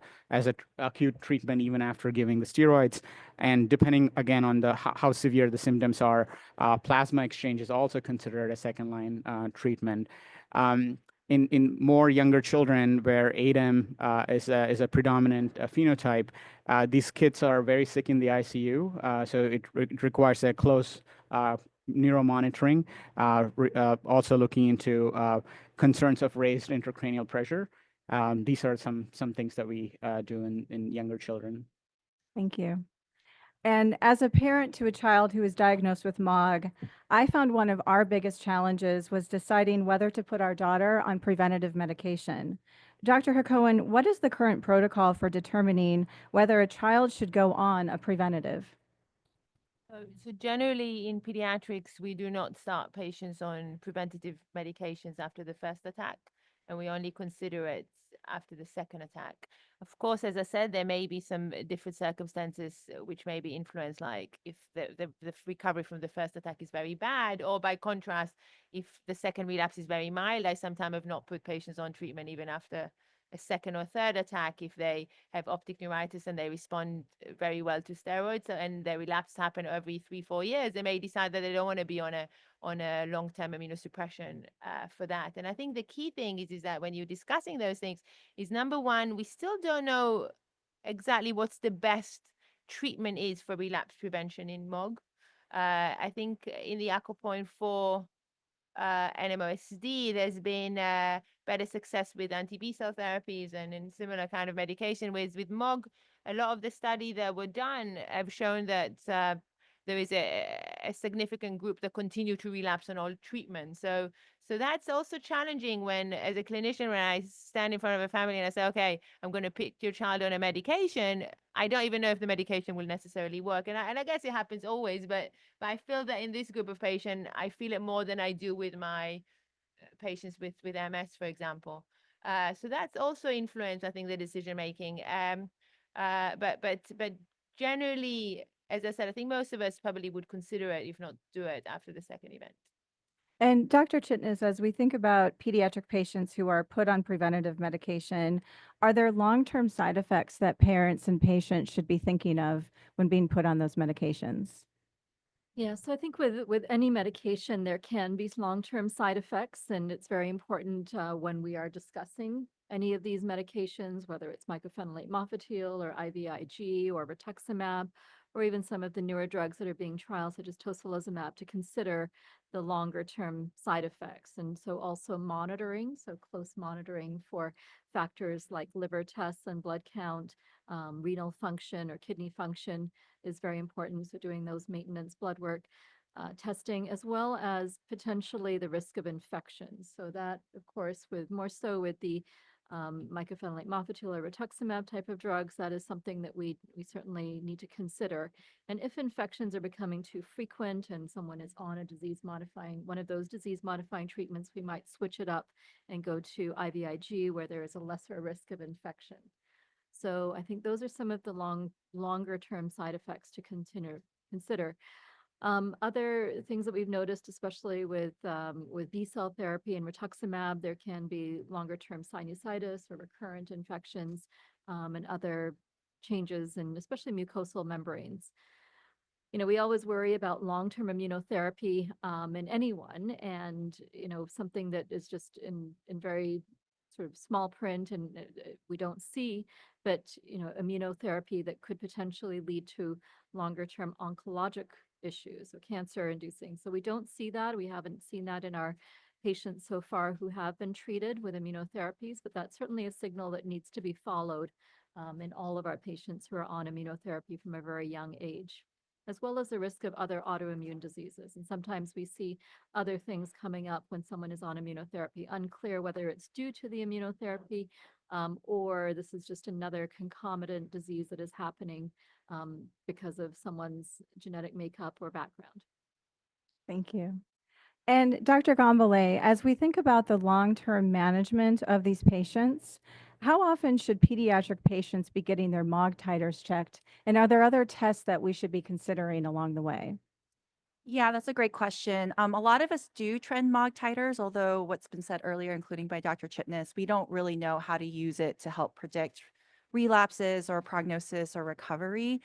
Speaker 15: acute treatment even after giving the steroids. And depending again on how severe the symptoms are, plasma exchange is also considered a second-line treatment. In more younger children where ADEM is a predominant phenotype, these kids are very sick in the ICU, so it requires a close neuromonitoring, also looking into concerns of raised intracranial pressure. These are some things that we do in younger children.
Speaker 18: Thank you. And as a parent to a child who is diagnosed with MOG, I found one of our biggest challenges was deciding whether to put our daughter on preventative medication. Dr. Hakohen, what is the current protocol for determining whether a child should go on a preventative?
Speaker 14: So generally in pediatrics, we do not start patients on preventative medications after the first attack, and we only consider it after the second attack. Of course, as I said, there may be some different circumstances which may be influenced, like if the recovery from the first attack is very bad, or by contrast, if the second relapse is very mild. I sometimes have not put patients on treatment even after a second or third attack if they have optic neuritis and they respond very well to steroids, and their relapse happen every 3-4 years. They may decide that they don't want to be on a long-term immunosuppression for that. And I think the key thing is that when you're discussing those things is, number one, we still don't know exactly what's the best treatment is for relapse prevention in MOG. I think in the Aquapoint 4 NMOSD, there's been better success with anti-B cell therapies and in similar kind of medication. With MOG, a lot of the study that were done have shown that there is a significant group that continue to relapse on all treatments. So that's also challenging when, as a clinician, when I stand in front of a family and I say, okay, I'm going to put your child on a medication, I don't even know if the medication will necessarily work. And I guess it happens always, but I feel that in this group of patients, I feel it more than I do with my patients with MS, for example. So that's also influenced, I think, the decision making. But generally, as I said, I think most of us probably would consider it, if not do it, after the second event.
Speaker 18: And Dr. Chitnis, as we think about pediatric patients who are put on preventative medication, are there long-term side effects that parents and patients should be thinking of when being put on those medications?
Speaker 12: Yeah, so I think with any medication, there can be long-term side effects, and it's very important when we are discussing any of these medications, whether it's mycophenolate mofetil or IVIG or rituximab, or even some of the newer drugs that are being trialed, such as tocilizumab, to consider the longer-term side effects. And so also monitoring, so close monitoring for factors like liver tests and blood count, renal function or kidney function is very important. So doing those maintenance blood work testing, as well as potentially the risk of infections. So that, of course, with more so with the mycophenolate mofetil or rituximab type of drugs, that is something that we certainly need to consider. And if infections are becoming too frequent and someone is on one of those disease modifying treatments, we might switch it up and go to IVIG, where there is a lesser risk of infection. So I think those are some of the longer term side effects to consider. Other things that we've noticed, especially with B cell therapy and rituximab, there can be longer term sinusitis or recurrent infections, and other changes in especially mucosal membranes. You know, we always worry about long-term immunotherapy in anyone, and something that is just in very sort of small print and we don't see, but immunotherapy that could potentially lead to longer-term oncologic issues, so cancer-inducing. So we don't see that. We haven't seen that in our patients so far who have been treated with immunotherapies, but that's certainly a signal that needs to be followed in all of our patients who are on immunotherapy from a very young age, as well as the risk of other autoimmune diseases. And sometimes we see other things coming up when someone is on immunotherapy, unclear whether it's due to the immunotherapy or this is just another concomitant disease that is happening because of someone's genetic makeup or background.
Speaker 18: Thank you. And Dr. Gambale, as we think about the long-term management of these patients, how often should pediatric patients be getting their MOG titers checked? And are there other tests that we should be considering along the way?
Speaker 19: Yeah, that's a great question. A lot of us do trend MOG titers, although what's been said earlier, including by Dr. Chitnis, we don't really know how to use it to help predict relapses or prognosis or recovery.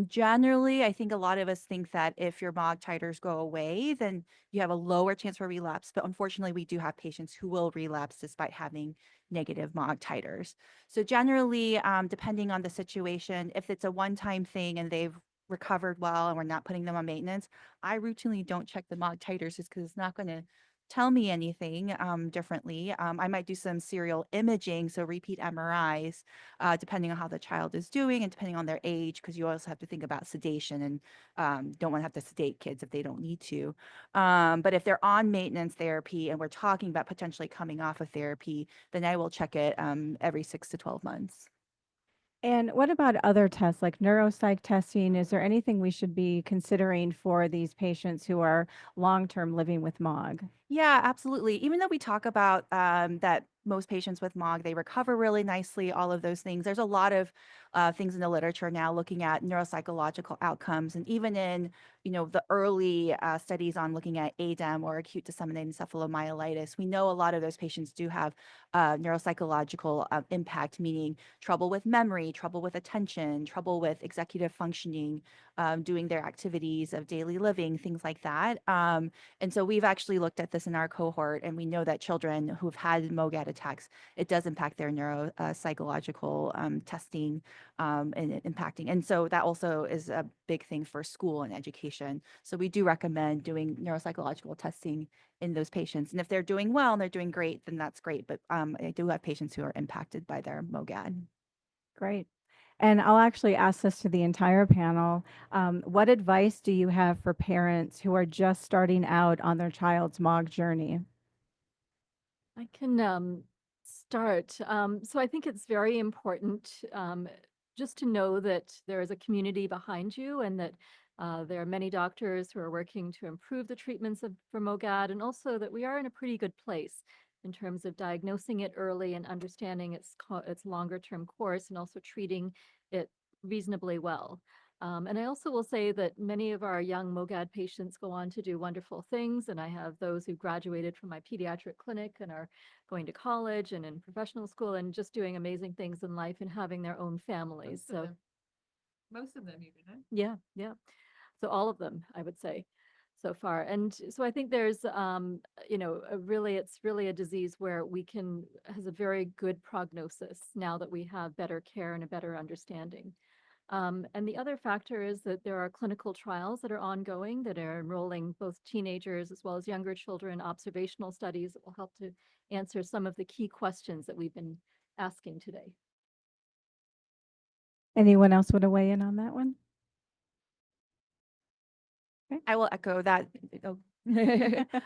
Speaker 19: Generally, I think a lot of us think that if your MOG titers go away, then you have a lower chance for relapse. But unfortunately, we do have patients who will relapse despite having negative MOG titers. So generally, depending on the situation, if it's a one-time thing and they've recovered well and we're not putting them on maintenance, I routinely don't check the MOG titers just because it's not going to tell me anything differently. I might do some serial imaging, so repeat MRIs, depending on how the child is doing and depending on their age, because you also have to think about sedation and don't want to have to sedate kids if they don't need to. But if they're on maintenance therapy and we're talking about potentially coming off of therapy, then I will check it every 6 to 12 months.
Speaker 18: And what about other tests like neuropsych testing? Is there anything we should be considering for these patients who are long-term living with MOG?
Speaker 19: Yeah, absolutely. Even though we talk about that most patients with MOG, they recover really nicely, all of those things, there's a lot of things in the literature now looking at neuropsychological outcomes. And even in, the early studies on looking at ADEM or acute disseminated encephalomyelitis, we know a lot of those patients do have neuropsychological impact, meaning trouble with memory, trouble with attention, trouble with executive functioning, doing their activities of daily living, things like that. And so we've actually looked at this in our cohort, and we know that children who've had MOGAD attacks, it does impact their neuropsychological testing and impacting. And so that also is a big thing for school and education. So we do recommend doing neuropsychological testing in those patients. And if they're doing well and they're doing great, then that's great. But I do have patients who are impacted by their MOGAD.
Speaker 18: Great. And I'll actually ask this to the entire panel. What advice do you have for parents who are just starting out on their child's MOG journey?
Speaker 12: I can start. So I think it's very important just to know that there is a community behind you and that there are many doctors who are working to improve the treatments for MOGAD, and also that we are in a pretty good place in terms of diagnosing it early and understanding its longer term course, and also treating it reasonably well. And I also will say that many of our young MOGAD patients go on to do wonderful things, and I have those who graduated from my pediatric clinic and are going to college and in professional school and just doing amazing things in life and having their own families. So
Speaker 16: Most of them even, huh?
Speaker 12: yeah, yeah. So all of them, I would say, so far. And so I think there's, it's really a disease where has a very good prognosis now that we have better care and a better understanding. And the other factor is that there are clinical trials that are ongoing that are enrolling both teenagers as well as younger children, observational studies that will help to answer some of the key questions that we've been asking today.
Speaker 18: Anyone else want to weigh in on that one?
Speaker 19: I will echo that. Oh.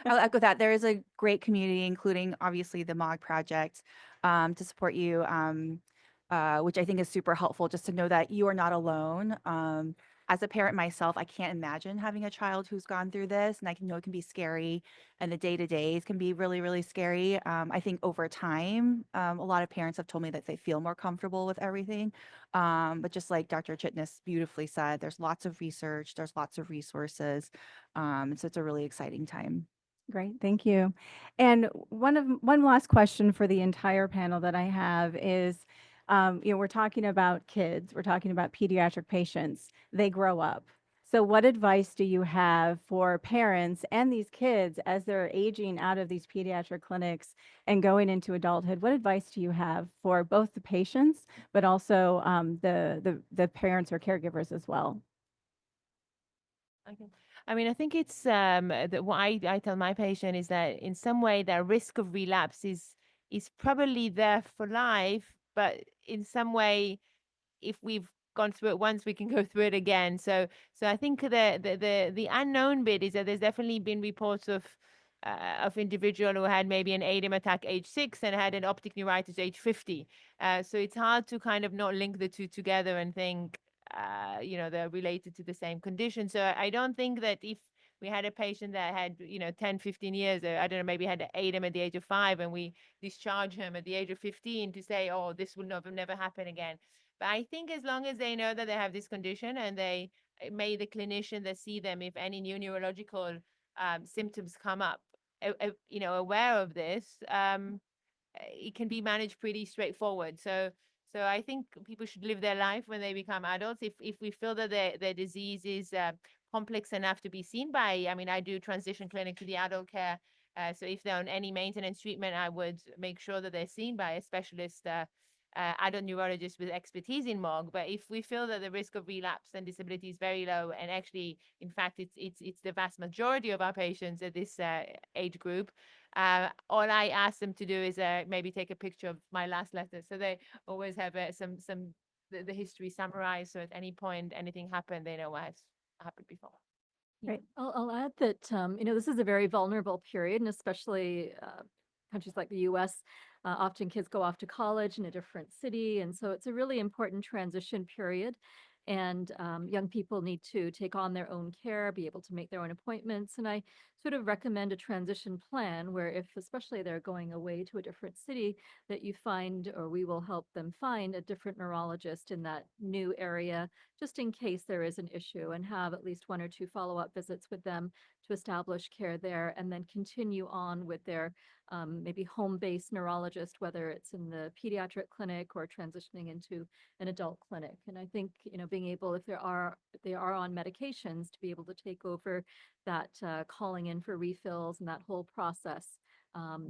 Speaker 19: I'll echo that. There is a great community, including obviously the MOG Project, to support you, which I think is super helpful just to know that you are not alone. As a parent myself, I can't imagine having a child who's gone through this, and I know it can be scary, and the day-to-days can be really, really scary. I think over time, a lot of parents have told me that they feel more comfortable with everything. But just like Dr. Chitnis beautifully said, there's lots of research, there's lots of resources. So it's a really exciting time.
Speaker 18: Great, thank you. And one last question for the entire panel that I have is, we're talking about kids, we're talking about pediatric patients, they grow up. So what advice do you have for parents and these kids as they're aging out of these pediatric clinics and going into adulthood? What advice do you have for both the patients, but also the parents or caregivers as well?
Speaker 14: Okay. I mean, I think it's what I tell my patient is that in some way the risk of relapse is probably there for life, but in some way, if we've gone through it once, we can go through it again. So I think the unknown bit is that there's definitely been reports of individual who had maybe an ADEM attack age 6 and had an optic neuritis age 50. So it's hard to kind of not link the two together and think they're related to the same condition. So I don't think that if we had a patient that had 10 15 years, I don't know, maybe had ADEM at the age of 5 and we discharge him at the age of 15 to say, oh, this will never happen again. But I think as long as they know that they have this condition and they may the clinician that see them, if any new neurological symptoms come up, aware of this, it can be managed pretty straightforward. So I think people should live their life when they become adults. If we feel that their disease is complex enough to be seen by, I mean, I do transition clinic to the adult care. So if they're on any maintenance treatment, I would make sure that they're seen by a specialist adult neurologist with expertise in MOG. But if we feel that the risk of relapse and disability is very low, and actually, in fact, it's the vast majority of our patients at this age group, all I ask them to do is maybe take a picture of my last letter. So they always have the history summarized. So at any point anything happened, they know what has happened before.
Speaker 12: Right. I'll add that, this is a very vulnerable period, and especially countries like the US, often kids go off to college in a different city. And so it's a really important transition period. And young people need to take on their own care, be able to make their own appointments. And I sort of recommend a transition plan where if especially they're going away to a different city, that you find, or we will help them find a different neurologist in that new area, just in case there is an issue, and have at least 1 or 2 follow-up visits with them to establish care there, and then continue on with their maybe home-based neurologist, whether it's in the pediatric clinic or transitioning into an adult clinic. And I think, being able, if they are on medications, to be able to take over that calling in for refills and that whole process,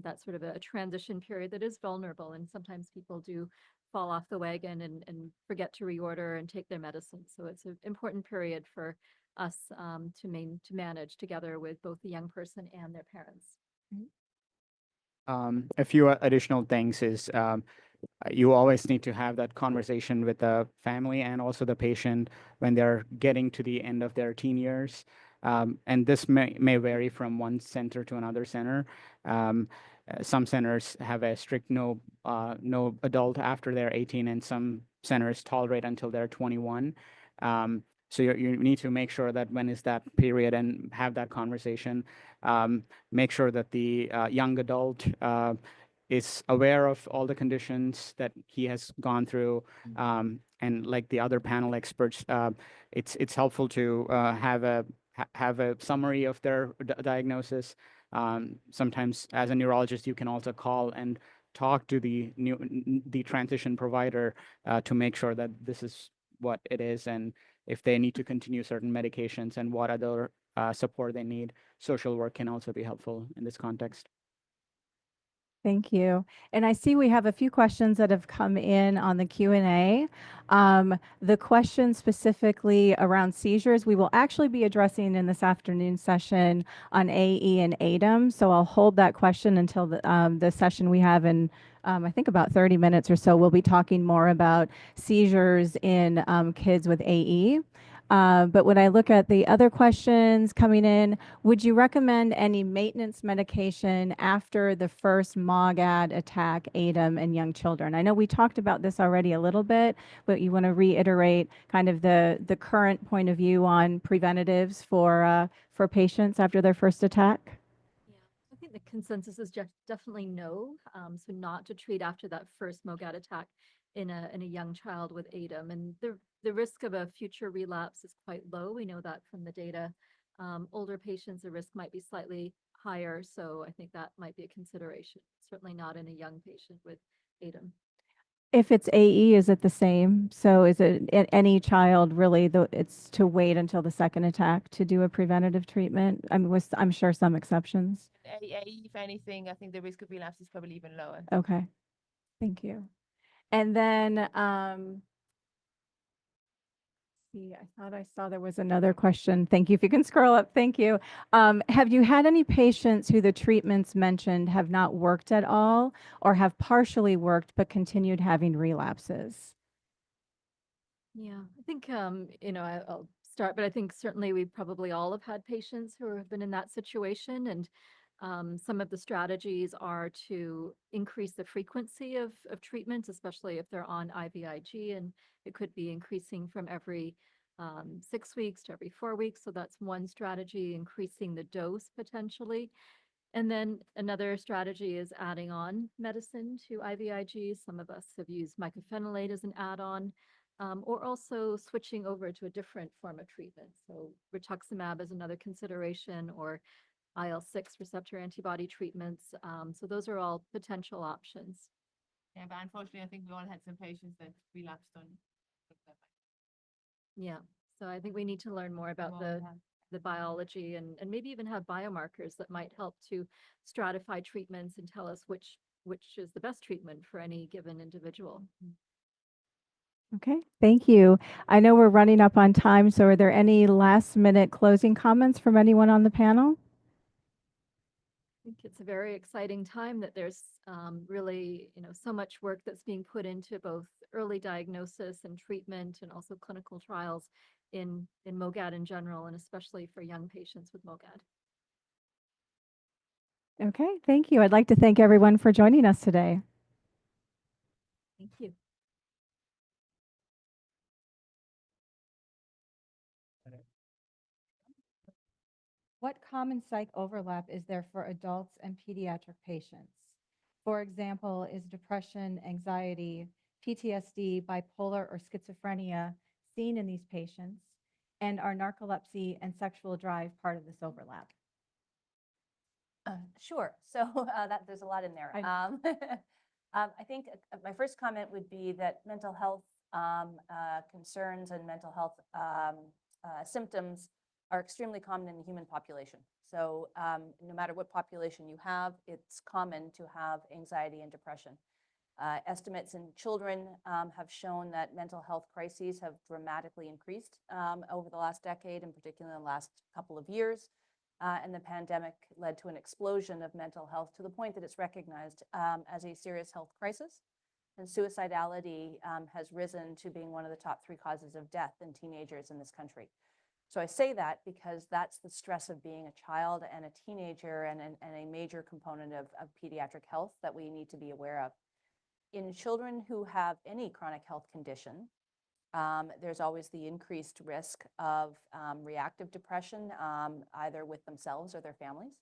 Speaker 12: that's sort of a transition period that is vulnerable. And sometimes people do fall off the wagon and forget to reorder and take their medicine. So it's an important period for us to manage together with both the young person and their parents.
Speaker 15: A few additional things is you always need to have that conversation with the family and also the patient when they're getting to the end of their teen years. And this may vary from one center to another center. Some centers have a strict no adult after they're 18, and some centers tolerate until they're 21. So you need to make sure that when is that period and have that conversation. Make sure that the young adult is aware of all the conditions that he has gone through. And like the other panel experts, it's helpful to have a summary of their diagnosis. Sometimes as a neurologist, you can also call and talk to the transition provider to make sure that this is what it is, and if they need to continue certain medications and what other support they need. Social work can also be helpful in this context.
Speaker 18: Thank you. And I see we have a few questions that have come in on the Q&A. The question specifically around seizures, we will actually be addressing in this afternoon session on AE and ADEM. So I'll hold that question until the session we have in, I think about 30 minutes or so. We'll be talking more about seizures in kids with AE. But when I look at the other questions coming in, would you recommend any maintenance medication after the first MOGAD attack, ADEM, in young children? I know we talked about this already a little bit, but you want to reiterate kind of the current point of view on preventatives for patients after their first attack?
Speaker 12: I think the consensus is definitely no, so not to treat after that first MOGAD attack in a young child with ADEM. And the risk of a future relapse is quite low. We know that from the data. Older patients, the risk might be slightly higher, so I think that might be a consideration. Certainly not in a young patient with ADEM.
Speaker 18: If it's AE, is it the same? So is it any child really, it's to wait until the second attack to do a preventative treatment? I mean, I'm sure some exceptions.
Speaker 14: AE, if anything, I think the risk of relapse is probably even lower.
Speaker 18: Okay, thank you. And then, see, I thought I saw there was another question. Thank you. If you can scroll up, thank you. Have you had any patients who the treatments mentioned have not worked at all or have partially worked but continued having relapses?
Speaker 12: Yeah, I think, I'll start, but I think certainly we probably all have had patients who have been in that situation. And some of the strategies are to increase the frequency of treatment, especially if they're on IVIG, and it could be increasing from every 6 weeks to every 4 weeks. So that's one strategy, increasing the dose potentially. And then another strategy is adding on medicine to IVIG. Some of us have used mycophenolate as an add-on, or also switching over to a different form of treatment. So rituximab is another consideration, or IL-6 receptor antibody treatments. So those are all potential options.
Speaker 14: Yeah, but unfortunately, I think we all had some patients that relapsed on.
Speaker 12: Yeah, so I think we need to learn more about the biology and maybe even have biomarkers that might help to stratify treatments and tell us which is the best treatment for any given individual.
Speaker 18: Okay, thank you. I know we're running up on time, so are there any last minute closing comments from anyone on the panel?
Speaker 12: I think it's a very exciting time that there's really, so much work that's being put into both early diagnosis and treatment, and also clinical trials in MOGAD in general, and especially for young patients with MOGAD.
Speaker 18: Okay, thank you. I'd like to thank everyone for joining us today.
Speaker 12: Thank you.
Speaker 17: what common psych overlap is there for adults and pediatric patients? For example, is depression, anxiety, PTSD, bipolar, or schizophrenia seen in these patients? And are narcolepsy and sexual drive part of this overlap?
Speaker 21: Sure. So there's a lot in there. I think my first comment would be that mental health concerns and mental health symptoms are extremely common in the human population. So no matter what population you have, it's common to have anxiety and depression. Estimates in children have shown that mental health crises have dramatically increased over the last decade, and particularly in the last couple of years. And the pandemic led to an explosion of mental health to the point that it's recognized as a serious health crisis. And suicidality has risen to being one of the top 3 causes of death in teenagers in this country. So I say that because that's the stress of being a child and a teenager, and a major component of pediatric health that we need to be aware of. In children who have any chronic health condition, there's always the increased risk of reactive depression, either with themselves or their families.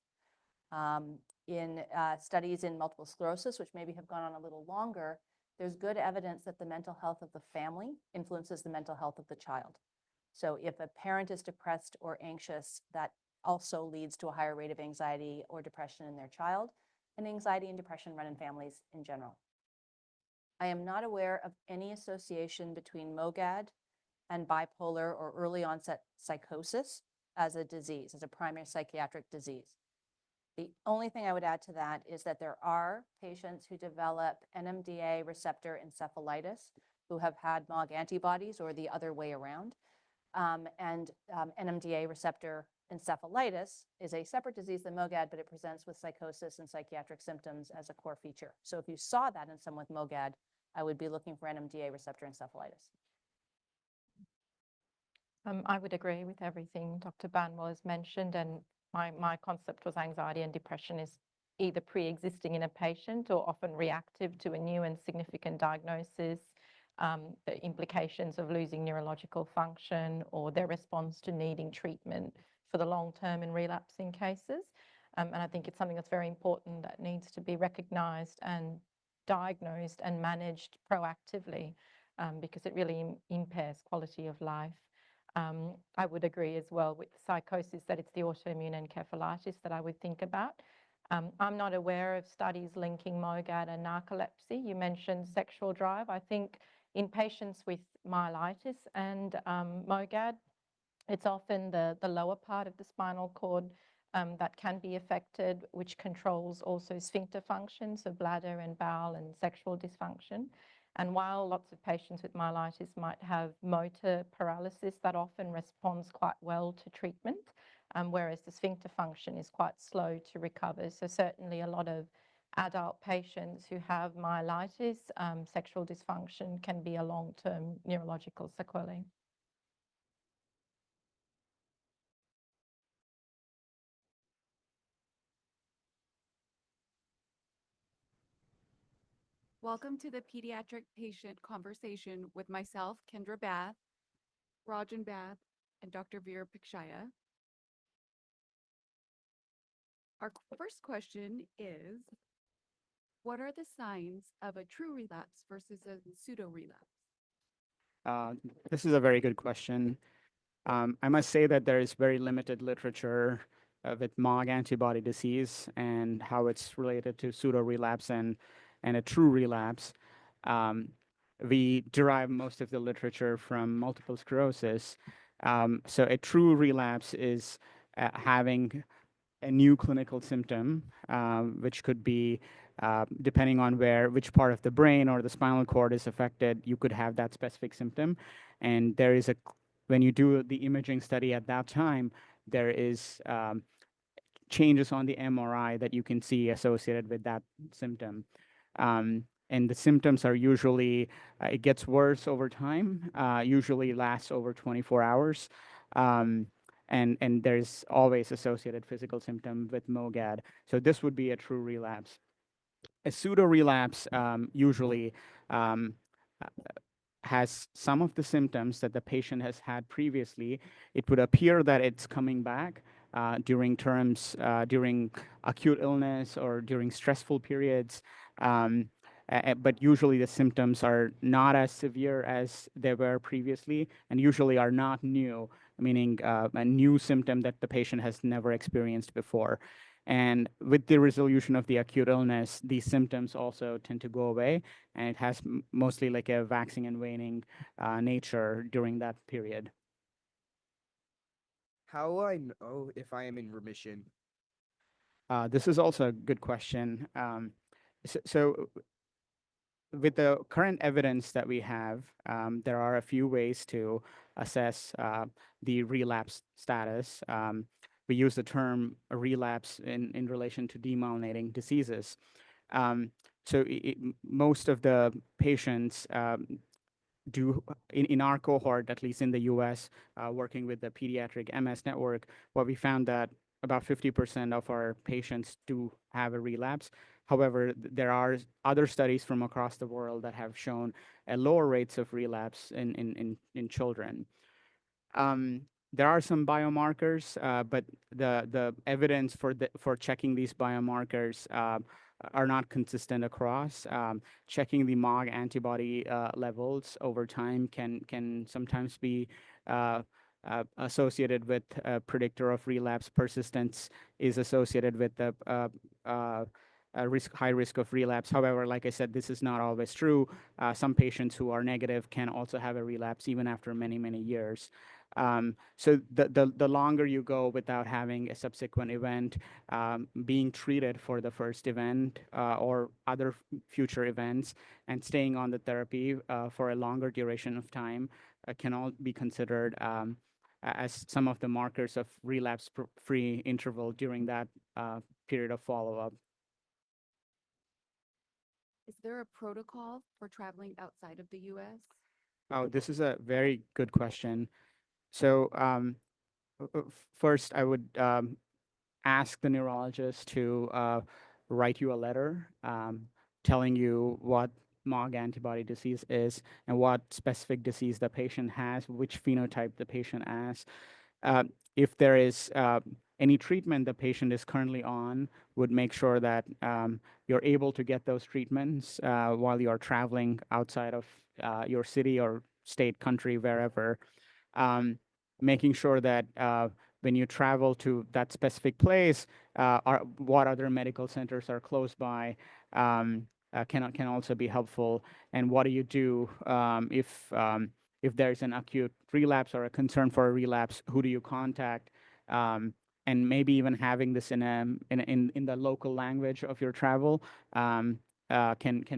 Speaker 21: In studies in multiple sclerosis, which maybe have gone on a little longer, there's good evidence that the mental health of the family influences the mental health of the child. So if a parent is depressed or anxious, that also leads to a higher rate of anxiety or depression in their child, and anxiety and depression run in families in general. I am not aware of any association between MOGAD and bipolar or early onset psychosis as a disease, as a primary psychiatric disease. The only thing I would add to that is that there are patients who develop NMDA receptor encephalitis who have had MOG antibodies, or the other way around. NMDA receptor encephalitis is a separate disease than MOGAD, but it presents with psychosis and psychiatric symptoms as a core feature. So if you saw that in someone with MOGAD, I would be looking for NMDA receptor encephalitis.
Speaker 22: I would agree with everything Dr. Banwell has mentioned, and my concept was anxiety and depression is either pre-existing in a patient or often reactive to a new and significant diagnosis, the implications of losing neurological function, or their response to needing treatment for the long term in relapsing cases. And I think it's something that's very important that needs to be recognized and diagnosed and managed proactively, because it really impairs quality of life. I would agree as well with psychosis that it's the autoimmune encephalitis that I would think about. I'm not aware of studies linking MOGAD and narcolepsy. You mentioned sexual drive. I think in patients with myelitis and MOGAD, it's often the lower part of the spinal cord that can be affected, which controls also sphincter function, so bladder and bowel and sexual dysfunction. And while lots of patients with myelitis might have motor paralysis, that often responds quite well to treatment, whereas the sphincter function is quite slow to recover. So certainly a lot of adult patients who have myelitis, sexual dysfunction can be a long-term neurological sequelae.
Speaker 24: Welcome to the Pediatric Patient Conversation with myself, Kendra Bath, Rajan Bath, and Dr. Vera Pikshaya. Our first question is, what are the signs of a true relapse versus a pseudo-relapse?
Speaker 15: This is a very good question. I must say that there is very limited literature with MOG antibody disease and how it's related to pseudo-relapse and a true relapse. We derive most of the literature from multiple sclerosis. So a true relapse is having a new clinical symptom, which could be, depending on which part of the brain or the spinal cord is affected, you could have that specific symptom. And there is when you do the imaging study at that time, there is changes on the MRI that you can see associated with that symptom. And the symptoms are usually, it gets worse over time, usually lasts over 24 hours. And there's always associated physical symptom with MOGAD. So this would be a true relapse. A pseudo-relapse usually has some of the symptoms that the patient has had previously. It would appear that it's coming back, during acute illness or during stressful periods. But usually the symptoms are not as severe as they were previously, and usually are not new, meaning a new symptom that the patient has never experienced before. And with the resolution of the acute illness, these symptoms also tend to go away, and it has mostly like a waxing and waning nature during that period.
Speaker 5: How will I know if I am in remission?
Speaker 15: This is also a good question. So with the current evidence that we have, there are a few ways to assess the relapse status. We use the term relapse in relation to demyelinating diseases. So most of the patients do, in our cohort, at least in the US, working with the Pediatric MS network, what we found that about 50% of our patients do have a relapse. However, there are other studies from across the world that have shown lower rates of relapse in children. There are some biomarkers, but the evidence for checking these biomarkers are not consistent across. Checking the MOG antibody levels over time can sometimes be associated with a predictor of relapse. Persistence is associated with the high risk of relapse. However, like I said, this is not always true. Some patients who are negative can also have a relapse even after many, many years. So the longer you go without having a subsequent event, being treated for the first event or other future events, and staying on the therapy for a longer duration of time can all be considered as some of the markers of relapse-free interval during that period of follow-up.
Speaker 24: Is there a protocol for traveling outside of the US?
Speaker 15: Oh, this is a very good question. So first, I would ask the neurologist to write you a letter telling you what MOG antibody disease is and what specific disease the patient has, which phenotype the patient has. If there is any treatment the patient is currently on, would make sure that you're able to get those treatments while you are traveling outside of your city or state, country, wherever. Making sure that when you travel to that specific place, what other medical centers are close by can also be helpful. And what do you do if there's an acute relapse or a concern for a relapse? Who do you contact? And maybe even having this in the local language of your travel can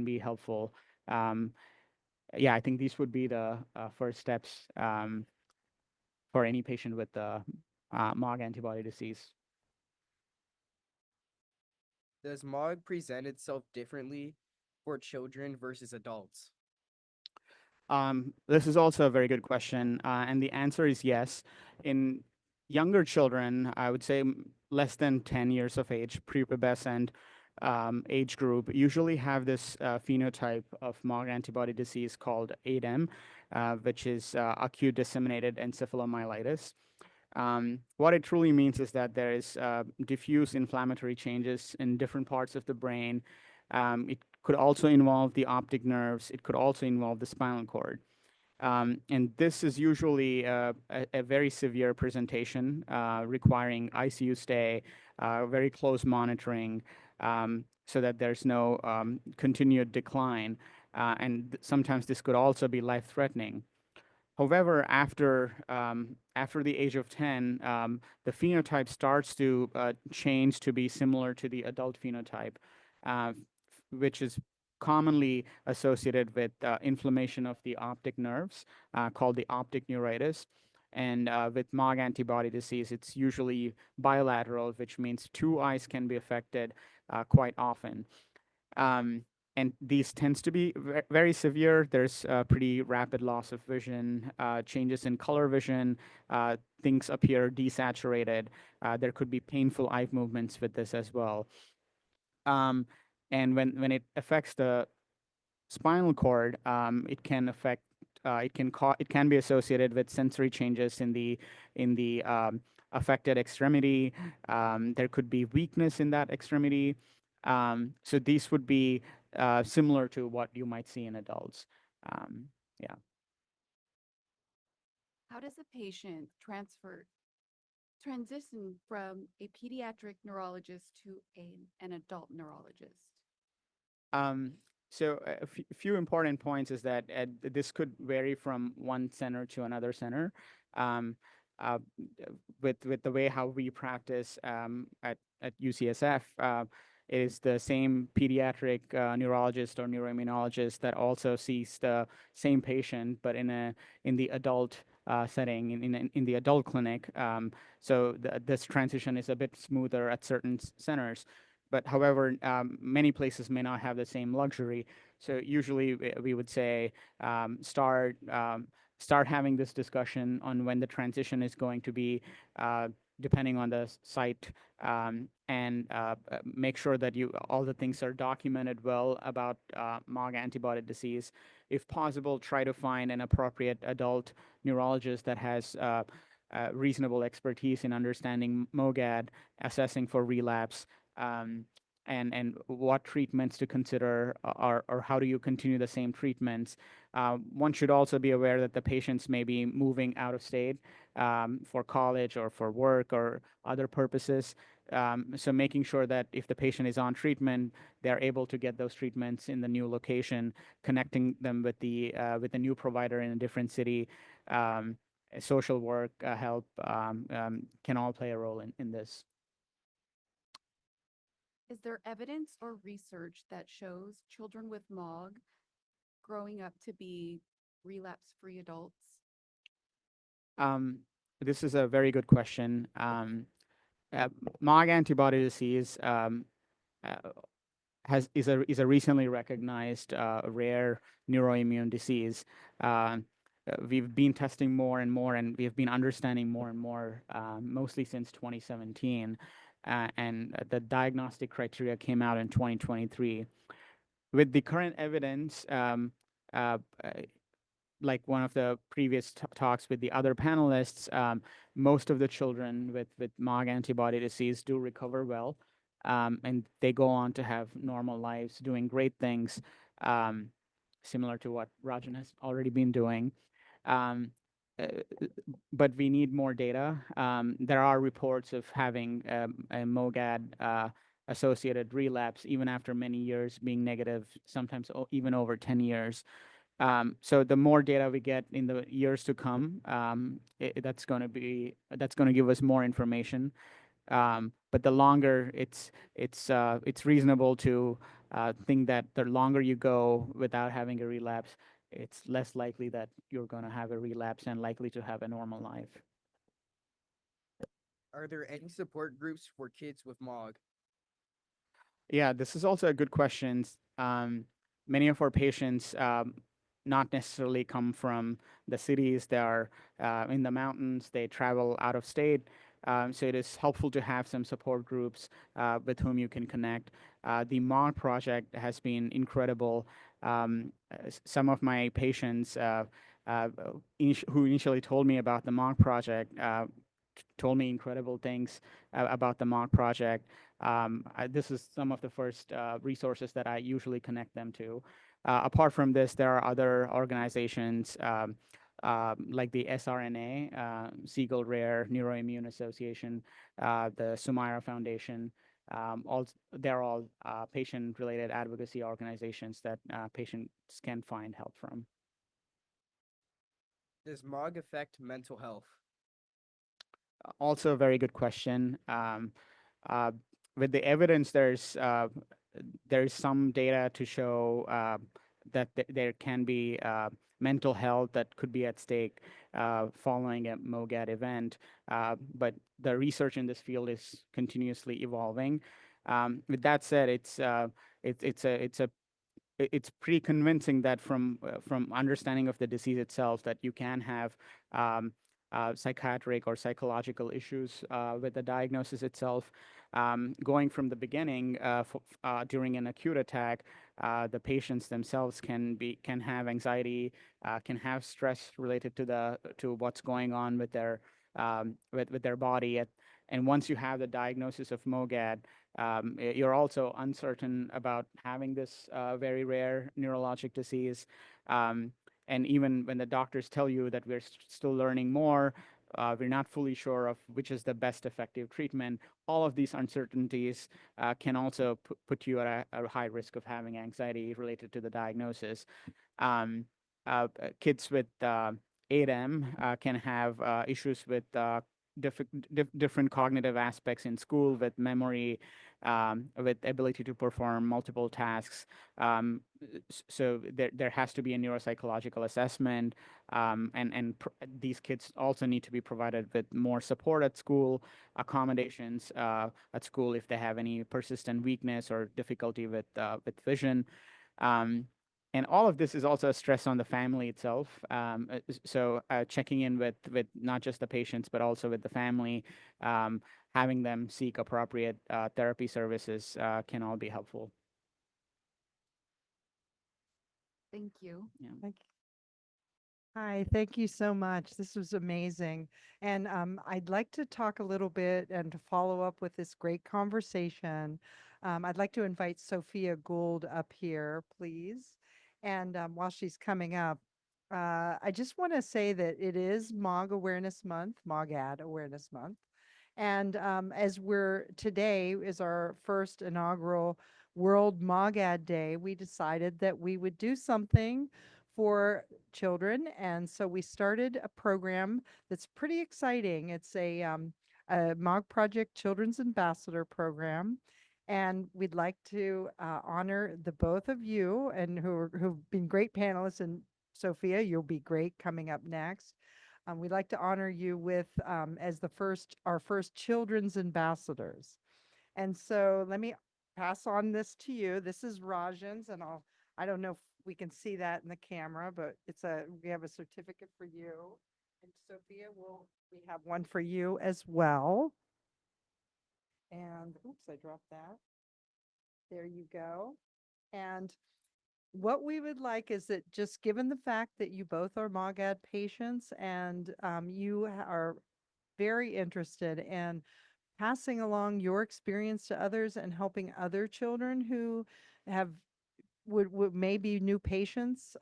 Speaker 15: be helpful. Yeah, I think these would be the first steps for any patient with MOG antibody disease.
Speaker 5: Does MOG present itself differently for children versus adults?
Speaker 15: This is also a very good question, and the answer is yes. In younger children, I would say less than 10 years of age, prepubescent age group, usually have this phenotype of MOG antibody disease called ADEM, which is acute disseminated encephalomyelitis. What it truly means is that there is diffuse inflammatory changes in different parts of the brain. It could also involve the optic nerves. It could also involve the spinal cord. And this is usually a very severe presentation requiring ICU stay, very close monitoring, so that there's no continued decline. And sometimes this could also be life-threatening. However, after the age of 10, the phenotype starts to change to be similar to the adult phenotype, which is commonly associated with inflammation of the optic nerves, called the optic neuritis. And with MOG antibody disease, it's usually bilateral, which means two eyes can be affected quite often. And these tends to be very severe. There's pretty rapid loss of vision, changes in color vision, things appear desaturated. There could be painful eye movements with this as well. And when it affects the spinal cord, it can affect. It can be associated with sensory changes in the affected extremity. There could be weakness in that extremity. So these would be similar to what you might see in adults. Yeah.
Speaker 24: How does a patient transition from a pediatric neurologist to an adult neurologist?
Speaker 15: So a few important points is that this could vary from one center to another center. Um, uh, with the way how we practice at UCSF, it is the same pediatric neurologist or neuroimmunologist that also sees the same patient, but in the adult setting, in the adult clinic. So this transition is a bit smoother at certain centers. But however, many places may not have the same luxury. So usually we would say start having this discussion on when the transition is going to be, depending on the site, and make sure that all the things are documented well about MOG antibody disease. If possible, try to find an appropriate adult neurologist that has reasonable expertise in understanding MOGAD, assessing for relapse, and what treatments to consider, or how do you continue the same treatments. One should also be aware that the patients may be moving out of state for college or for work or other purposes. So making sure that if the patient is on treatment, they're able to get those treatments in the new location, connecting them with the new provider in a different city. Social work, help can all play a role in this.
Speaker 24: Is there evidence or research that shows children with MOG growing up to be relapse-free adults?
Speaker 15: This is a very good question. MOG antibody disease is a recently recognized rare neuroimmune disease. We've been testing more and more, and we've been understanding more and more, mostly since 2017. And the diagnostic criteria came out in 2023. With the current evidence, like one of the previous talks with the other panelists, most of the children with MOG antibody disease do recover well, and they go on to have normal lives, doing great things, similar to what Rajan has already been doing. But we need more data. There are reports of having a MOGAD associated relapse even after many years being negative, sometimes even over 10 years. So the more data we get in the years to come, that's going to give us more information. But the longer it's reasonable to think that the longer you go without having a relapse, it's less likely that you're going to have a relapse and likely to have a normal life.
Speaker 5: Are there any support groups for kids with MOG?
Speaker 15: Yeah, this is also a good question. Many of our patients not necessarily come from the cities. They are in the mountains. They travel out of state. So it is helpful to have some support groups with whom you can connect. The MOG project has been incredible. Some of my patients who initially told me about the MOG project told me incredible things about the MOG project. This is some of the first resources that I usually connect them to. Apart from this, there are other organizations like the SRNA, Siegel Rare Neuroimmune Association, the Sumaira Foundation. They're all patient-related advocacy organizations that patients can find help from.
Speaker 5: Does MOG affect mental health?
Speaker 15: Also a very good question. With the evidence, there's some data to show that there can be mental health that could be at stake following a MOGAD event, but the research in this field is continuously evolving. With that said, it's pretty convincing that from understanding of the disease itself that you can have psychiatric or psychological issues with the diagnosis itself. Going from the beginning, during an acute attack, the patients themselves can have anxiety, can have stress related to what's going on with their with their body. And once you have the diagnosis of MOGAD, you're also uncertain about having this very rare neurologic disease. And even when the doctors tell you that we're still learning more, we're not fully sure of which is the best effective treatment. All of these uncertainties can also put you at a high risk of having anxiety related to the diagnosis. Kids with ADEM can have issues with different cognitive aspects in school, with memory, with ability to perform multiple tasks. So there has to be a neuropsychological assessment, and these kids also need to be provided with more support at school, accommodations at school if they have any persistent weakness or difficulty with vision. And all of this is also a stress on the family itself. So checking in with not just the patients, but also with the family, having them seek appropriate therapy services can all be helpful.
Speaker 24: Thank you.
Speaker 15: Yeah.
Speaker 6: Thank you. Hi, thank you so much. This was amazing. And I'd like to talk a little bit and to follow up with this great conversation. I'd like to invite Sophia Gould up here, please. And while she's coming up, I just want to say that it is MOG Awareness Month, MOGAD Awareness Month. And as today is our first inaugural World MOGAD Day, we decided that we would do something for children. And so we started a program that's pretty exciting. It's a MOG Project Children's Ambassador Program. And we'd like to honor the both of you and who've been great panelists. And Sophia, you'll be great coming up next. We'd like to honor you with as our first children's ambassadors. And so let me pass on this to you. This is Rajan's, and I don't know if we can see that in the camera, but we have a certificate for you. And Sophia, we have one for you as well. And oops, I dropped that. There you go. And what we would like is that, just given the fact that you both are MOGAD patients and you are very interested in passing along your experience to others and helping other children who would maybe new patients.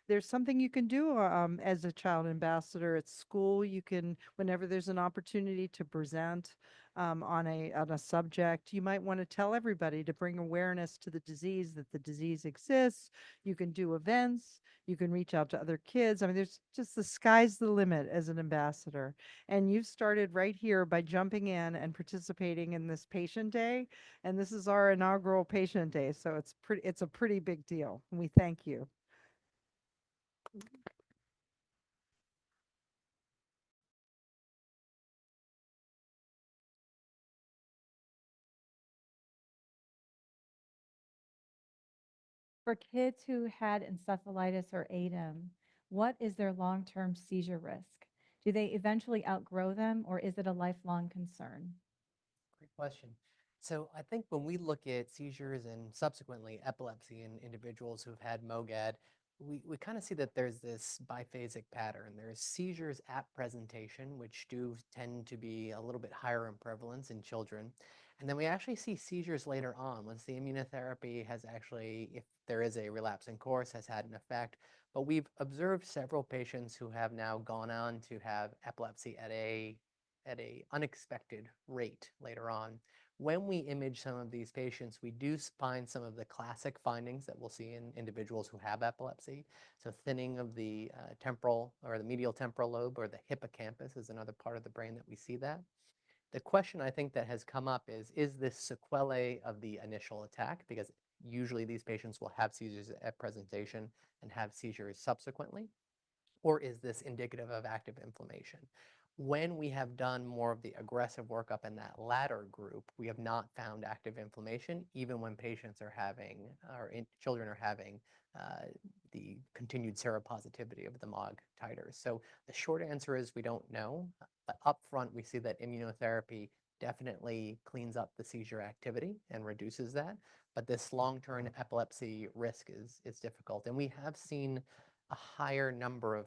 Speaker 6: There's something you can do as a child ambassador at school. You can, whenever there's an opportunity to present on a subject, you might want to tell everybody to bring awareness to the disease, that the disease exists. You can do events. You can reach out to other kids. I mean, there's just, the sky's the limit as an ambassador. And you've started right here by jumping in and participating in this patient day. And this is our inaugural patient day. So it's a pretty big deal. And we thank you.
Speaker 17: For kids who had encephalitis or ADEM, what is their long-term seizure risk? Do they eventually outgrow them, or is it a lifelong concern?
Speaker 13: Great question. So I think when we look at seizures and subsequently epilepsy in individuals who've had MOGAD, we kind of see that there's this biphasic pattern. There's seizures at presentation, which do tend to be a little bit higher in prevalence in children. And then we actually see seizures later on once the immunotherapy has actually, if there is a relapsing course, has had an effect. But we've observed several patients who have now gone on to have epilepsy at a unexpected rate later on. When we image some of these patients, we do find some of the classic findings that we'll see in individuals who have epilepsy. So thinning of the temporal or the medial temporal lobe, or the hippocampus is another part of the brain that we see that. The question I think that has come up is this sequelae of the initial attack? Because usually these patients will have seizures at presentation and have seizures subsequently. Or is this indicative of active inflammation? When we have done more of the aggressive workup in that latter group, we have not found active inflammation, even when patients are having, children are having the continued seropositivity of the MOG titers. So the short answer is we don't know. But up front, we see that immunotherapy definitely cleans up the seizure activity and reduces that. But this long-term epilepsy risk is difficult. And we have seen a higher number of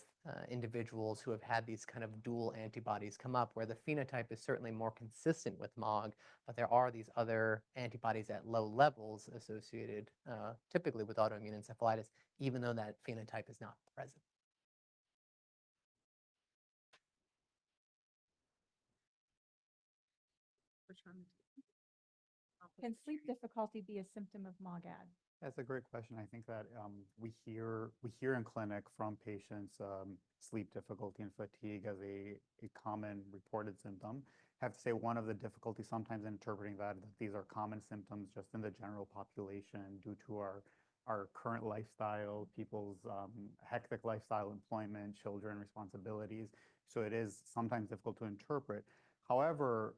Speaker 13: individuals who have had these kind of dual antibodies come up, where the phenotype is certainly more consistent with MOG, but there are these other antibodies at low levels associated typically with autoimmune encephalitis, even though that phenotype is not present.
Speaker 17: Can sleep difficulty be a symptom of MOGAD?
Speaker 1: That's a great question. I think that we hear in clinic from patients sleep difficulty and fatigue as a common reported symptom. I have to say one of the difficulties sometimes interpreting that these are common symptoms just in the general population due to our current lifestyle, people's hectic lifestyle, employment, children, responsibilities. So it is sometimes difficult to interpret. However,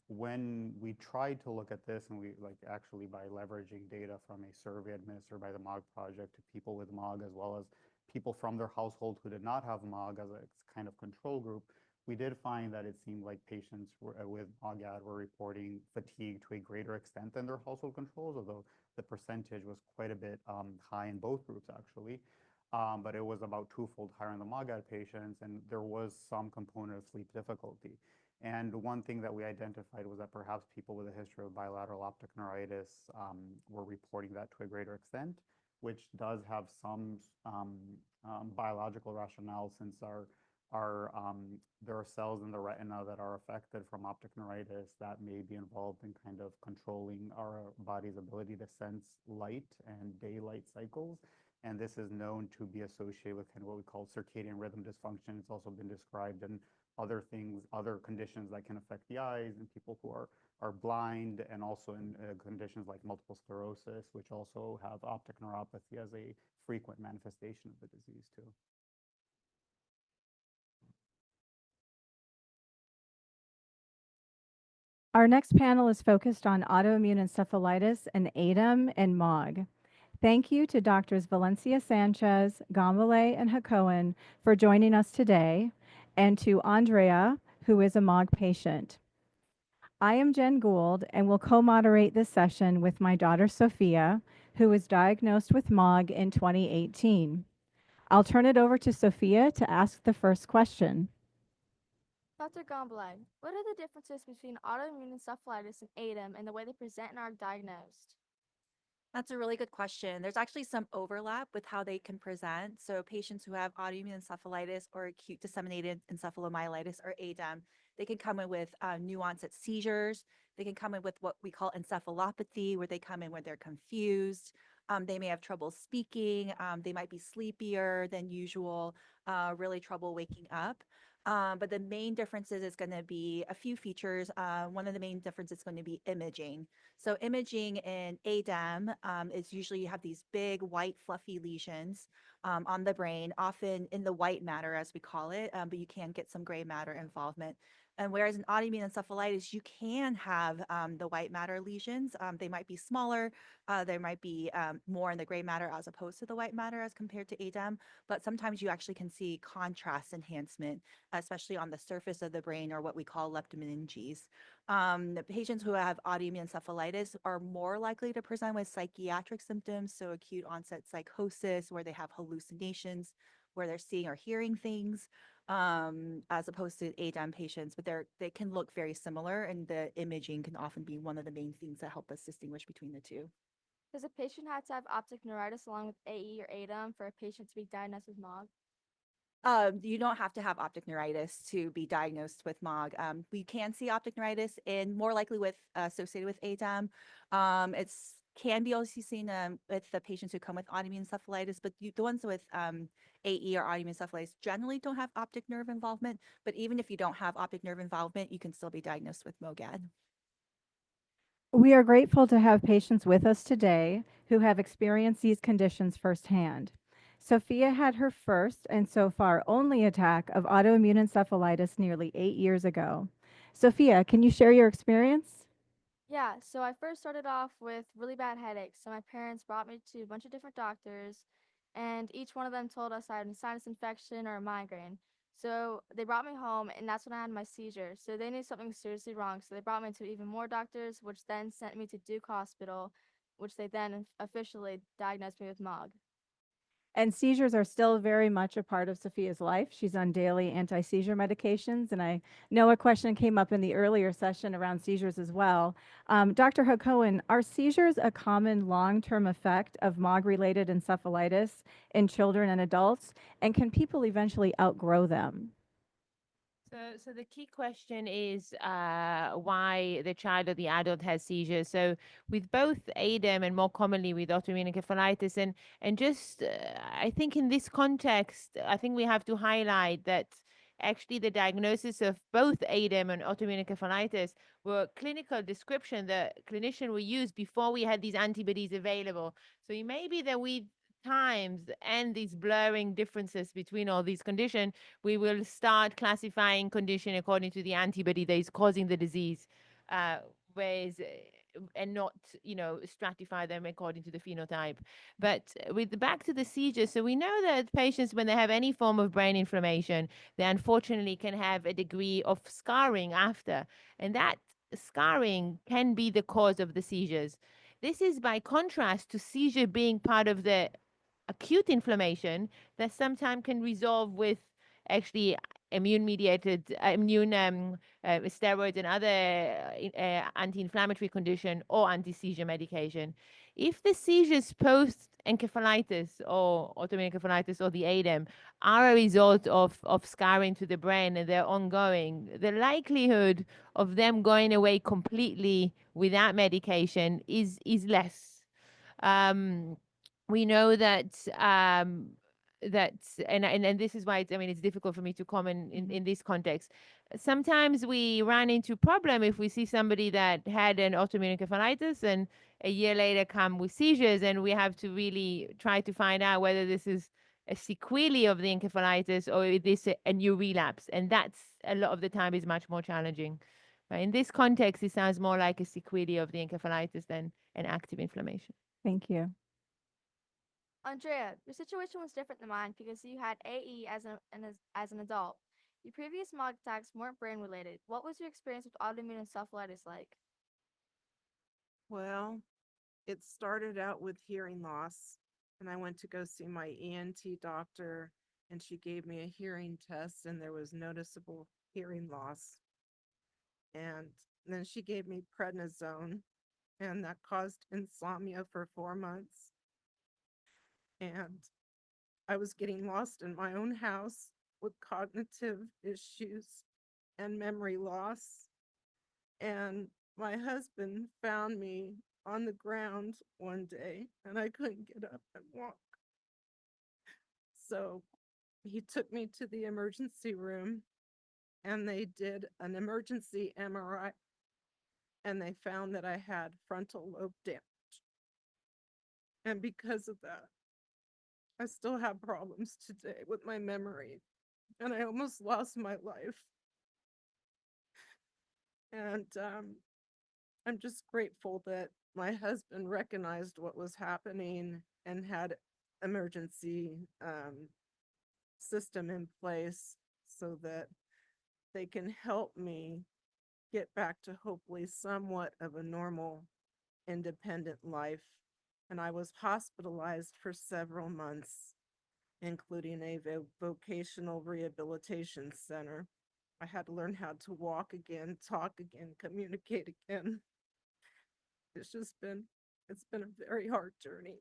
Speaker 1: when we tried to look at this, and we actually by leveraging data from a survey administered by the MOG Project to people with MOG, as well as people from their household who did not have MOG as a kind of control group, we did find that it seemed like patients with MOGAD were reporting fatigue to a greater extent than their household controls, although the percentage was quite a bit high in both groups, actually. But it was about twofold higher in the MOGAD patients, and there was some component of sleep difficulty. And one thing that we identified was that perhaps people with a history of bilateral optic neuritis were reporting that to a greater extent, which does have some biological rationale, since there are cells in the retina that are affected from optic neuritis that may be involved in kind of controlling our body's ability to sense light and daylight cycles. And this is known to be associated with kind of what we call circadian rhythm dysfunction. It's also been described in other things, other conditions that can affect the eyes in people who are blind, and also in conditions like multiple sclerosis, which also have optic neuropathy as a frequent manifestation of the disease too.
Speaker 18: Our next panel is focused on autoimmune encephalitis and ADEM and MOG. Thank you to Doctors Valencia Sanchez, Gambale, and Hacohen for joining us today, and to Andrea, who is a MOG patient. I am Jen Gould and will co-moderate this session with my daughter Sophia, who was diagnosed with MOG in 2018. I'll turn it over to Sophia to ask the first question.
Speaker 7: Dr. Gambale, what are the differences between autoimmune encephalitis and ADEM and the way they present and are diagnosed?
Speaker 19: That's a really good question. There's actually some overlap with how they can present. So patients who have autoimmune encephalitis or acute disseminated encephalomyelitis or ADEM, they can come in with new onset seizures. They can come in with what we call encephalopathy, where they come in when they're confused. They may have trouble speaking. They might be sleepier than usual, really trouble waking up. But the main differences is going to be a few features. One of the main differences is going to be imaging. So imaging in ADEM is usually you have these big white fluffy lesions on the brain, often in the white matter as we call it, but you can get some gray matter involvement. And whereas in autoimmune encephalitis, you can have the white matter lesions. They might be smaller. There might be more in the gray matter as opposed to the white matter as compared to ADEM. But sometimes you actually can see contrast enhancement, especially on the surface of the brain, or what we call leptomeninges. The patients who have autoimmune encephalitis are more likely to present with psychiatric symptoms, so acute onset psychosis, where they have hallucinations, where they're seeing or hearing things, as opposed to ADEM patients, but they can look very similar, and the imaging can often be one of the main things that help us distinguish between the two.
Speaker 7: Does a patient have to have optic neuritis along with AE or ADEM for a patient to be diagnosed with MOG?
Speaker 19: You don't have to have optic neuritis to be diagnosed with MOG. We can see optic neuritis, and more likely associated with ADEM. It's can be also seen with the patients who come with autoimmune encephalitis, but the ones with AE or autoimmune encephalitis generally don't have optic nerve involvement. But even if you don't have optic nerve involvement, you can still be diagnosed with MOGAD.
Speaker 18: We are grateful to have patients with us today who have experienced these conditions firsthand. Sophia had her first and so far only attack of autoimmune encephalitis nearly 8 years ago. Sophia, can you share your experience?
Speaker 7: Yeah, so I first started off with really bad headaches. So my parents brought me to a bunch of different doctors, and each one of them told us I had a sinus infection or a migraine. So they brought me home, and that's when I had my seizure. So they knew something was seriously wrong. So they brought me to even more doctors, which then sent me to Duke Hospital, which they then officially diagnosed me with MOG.
Speaker 18: And seizures are still very much a part of Sophia's life. She's on daily anti-seizure medications, and I know a question came up in the earlier session around seizures as well. Dr. Hacohen, are seizures a common long-term effect of MOG-related encephalitis in children and adults, and can people eventually outgrow them?
Speaker 14: So the key question is why the child or the adult has seizures. So with both ADEM and more commonly with autoimmune encephalitis, and just I think in this context, I think we have to highlight that actually the diagnosis of both ADEM and autoimmune encephalitis were clinical description that clinician would use before we had these antibodies available. So it may be that with times and these blurring differences between all these conditions, we will start classifying condition according to the antibody that is causing the disease, whereas and not, stratify them according to the phenotype. But with back to the seizures, so we know that patients, when they have any form of brain inflammation, they unfortunately can have a degree of scarring after, and that scarring can be the cause of the seizures. This is by contrast to seizure being part of the acute inflammation that sometimes can resolve with actually immune-mediated steroids and other anti-inflammatory condition or anti-seizure medication. If the seizures post-encephalitis or autoimmune encephalitis or the ADEM are a result of scarring to the brain and they're ongoing, the likelihood of them going away completely without medication is less. We know that and this is why it's difficult for me to comment in this context. Sometimes we run into problem if we see somebody that had an autoimmune encephalitis and a year later come with seizures, and we have to really try to find out whether this is a sequelae of the encephalitis or is this a new relapse, and that's a lot of the time is much more challenging. But in this context, it sounds more like a sequelae of the encephalitis than an active inflammation.
Speaker 18: Thank you.
Speaker 7: Andrea, your situation was different than mine because you had AE as an adult. Your previous MOG attacks weren't brain related. What was your experience with autoimmune encephalitis like?
Speaker 4: Well, it started out with hearing loss, and I went to go see my ENT doctor, and she gave me a hearing test, and there was noticeable hearing loss. And then she gave me prednisone, and that caused insomnia for 4 months. And I was getting lost in my own house with cognitive issues and memory loss. And my husband found me on the ground one day, and I couldn't get up and walk. So he took me to the emergency room, and they did an emergency MRI, and they found that I had frontal lobe damage. And because of that, I still have problems today with my memory, and I almost lost my life. And I'm just grateful that my husband recognized what was happening and had emergency system in place so that they can help me get back to hopefully somewhat of a normal, independent life. And I was hospitalized for several months, including a vocational rehabilitation center. I had to learn how to walk again, talk again, communicate again. It's been a very hard journey.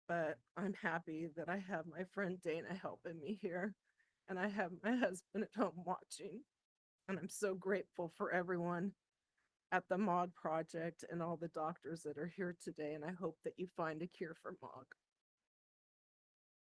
Speaker 4: But I'm happy that I have my friend Dana helping me here, and I have my husband at home watching. And I'm so grateful for everyone at the MOG Project and all the doctors that are here today, and I hope that you find a cure for MOG.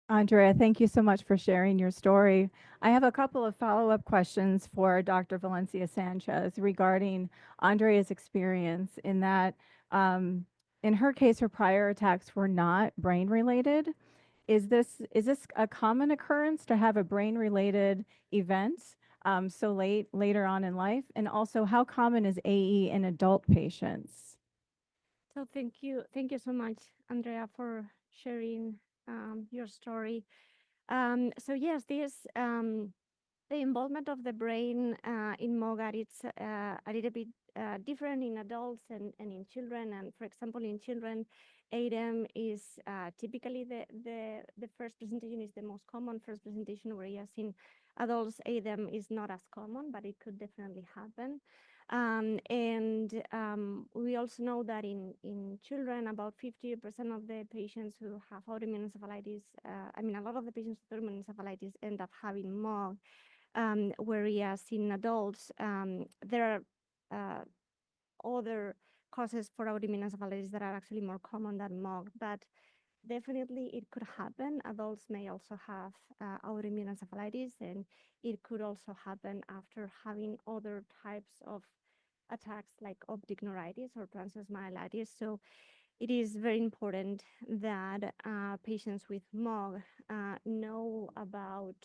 Speaker 18: Andrea, thank you so much for sharing your story. I have a couple of follow-up questions for Dr. Valencia Sanchez regarding Andrea's experience in that, in her case, her prior attacks were not brain-related. Is this a common occurrence to have a brain-related event so later on in life? And also, how common is AE in adult patients?
Speaker 8: So thank you so much, Andrea, for sharing your story. So yes, the involvement of the brain in MOGAD, it's a little bit different in adults and in children. And for example, in children, ADEM is typically the first presentation is the most common first presentation, whereas in adults, ADEM is not as common, but it could definitely happen. We also know that in children, about 50% of the patients who have autoimmune encephalitis, a lot of the patients with autoimmune encephalitis end up having MOG, whereas in adults, there are other causes for autoimmune encephalitis that are actually more common than MOG, but definitely it could happen. Adults may also have autoimmune encephalitis, and it could also happen after having other types of attacks like optic neuritis or transverse myelitis. So it is very important that patients with MOG know about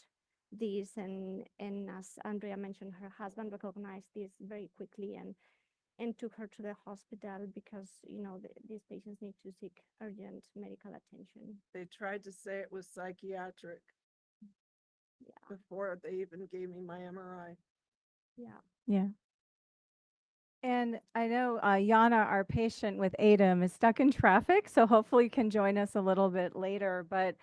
Speaker 8: this, and as Andrea mentioned, her husband recognized this very quickly and took her to the hospital because these patients need to seek urgent medical attention.
Speaker 4: They tried to say it was psychiatric before they even gave me my MRI.
Speaker 6: Yeah. And I know Yana, our patient with ADEM, is stuck in traffic, so hopefully you can join us a little bit later. But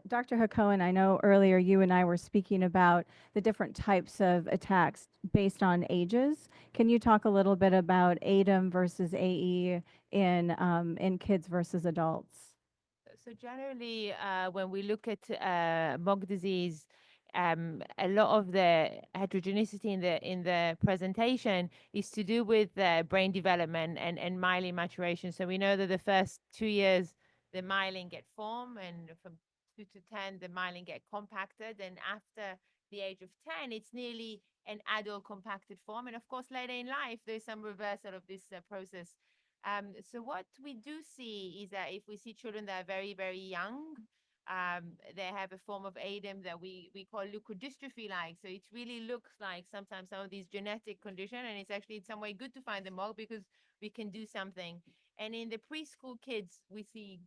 Speaker 6: Dr. Hacohen, I know earlier you and I were speaking about the different types of attacks based on ages. Can you talk a little bit about ADEM versus AE in kids versus adults?
Speaker 14: So generally, when we look at MOG disease, a lot of the heterogeneity in the presentation is to do with brain development and myelin maturation. So we know that the first 2 years, the myelin get formed, and from 2 to 10, the myelin get compacted. And after the age of 10, it's nearly an adult compacted form. And of course, later in life, there's some reversal of this process. So what we do see is that if we see children that are very, very young, they have a form of ADEM that we call leukodystrophy-like. So it really looks like sometimes some of these genetic condition, and it's actually in some way good to find them all because we can do something. And in the preschool kids, we see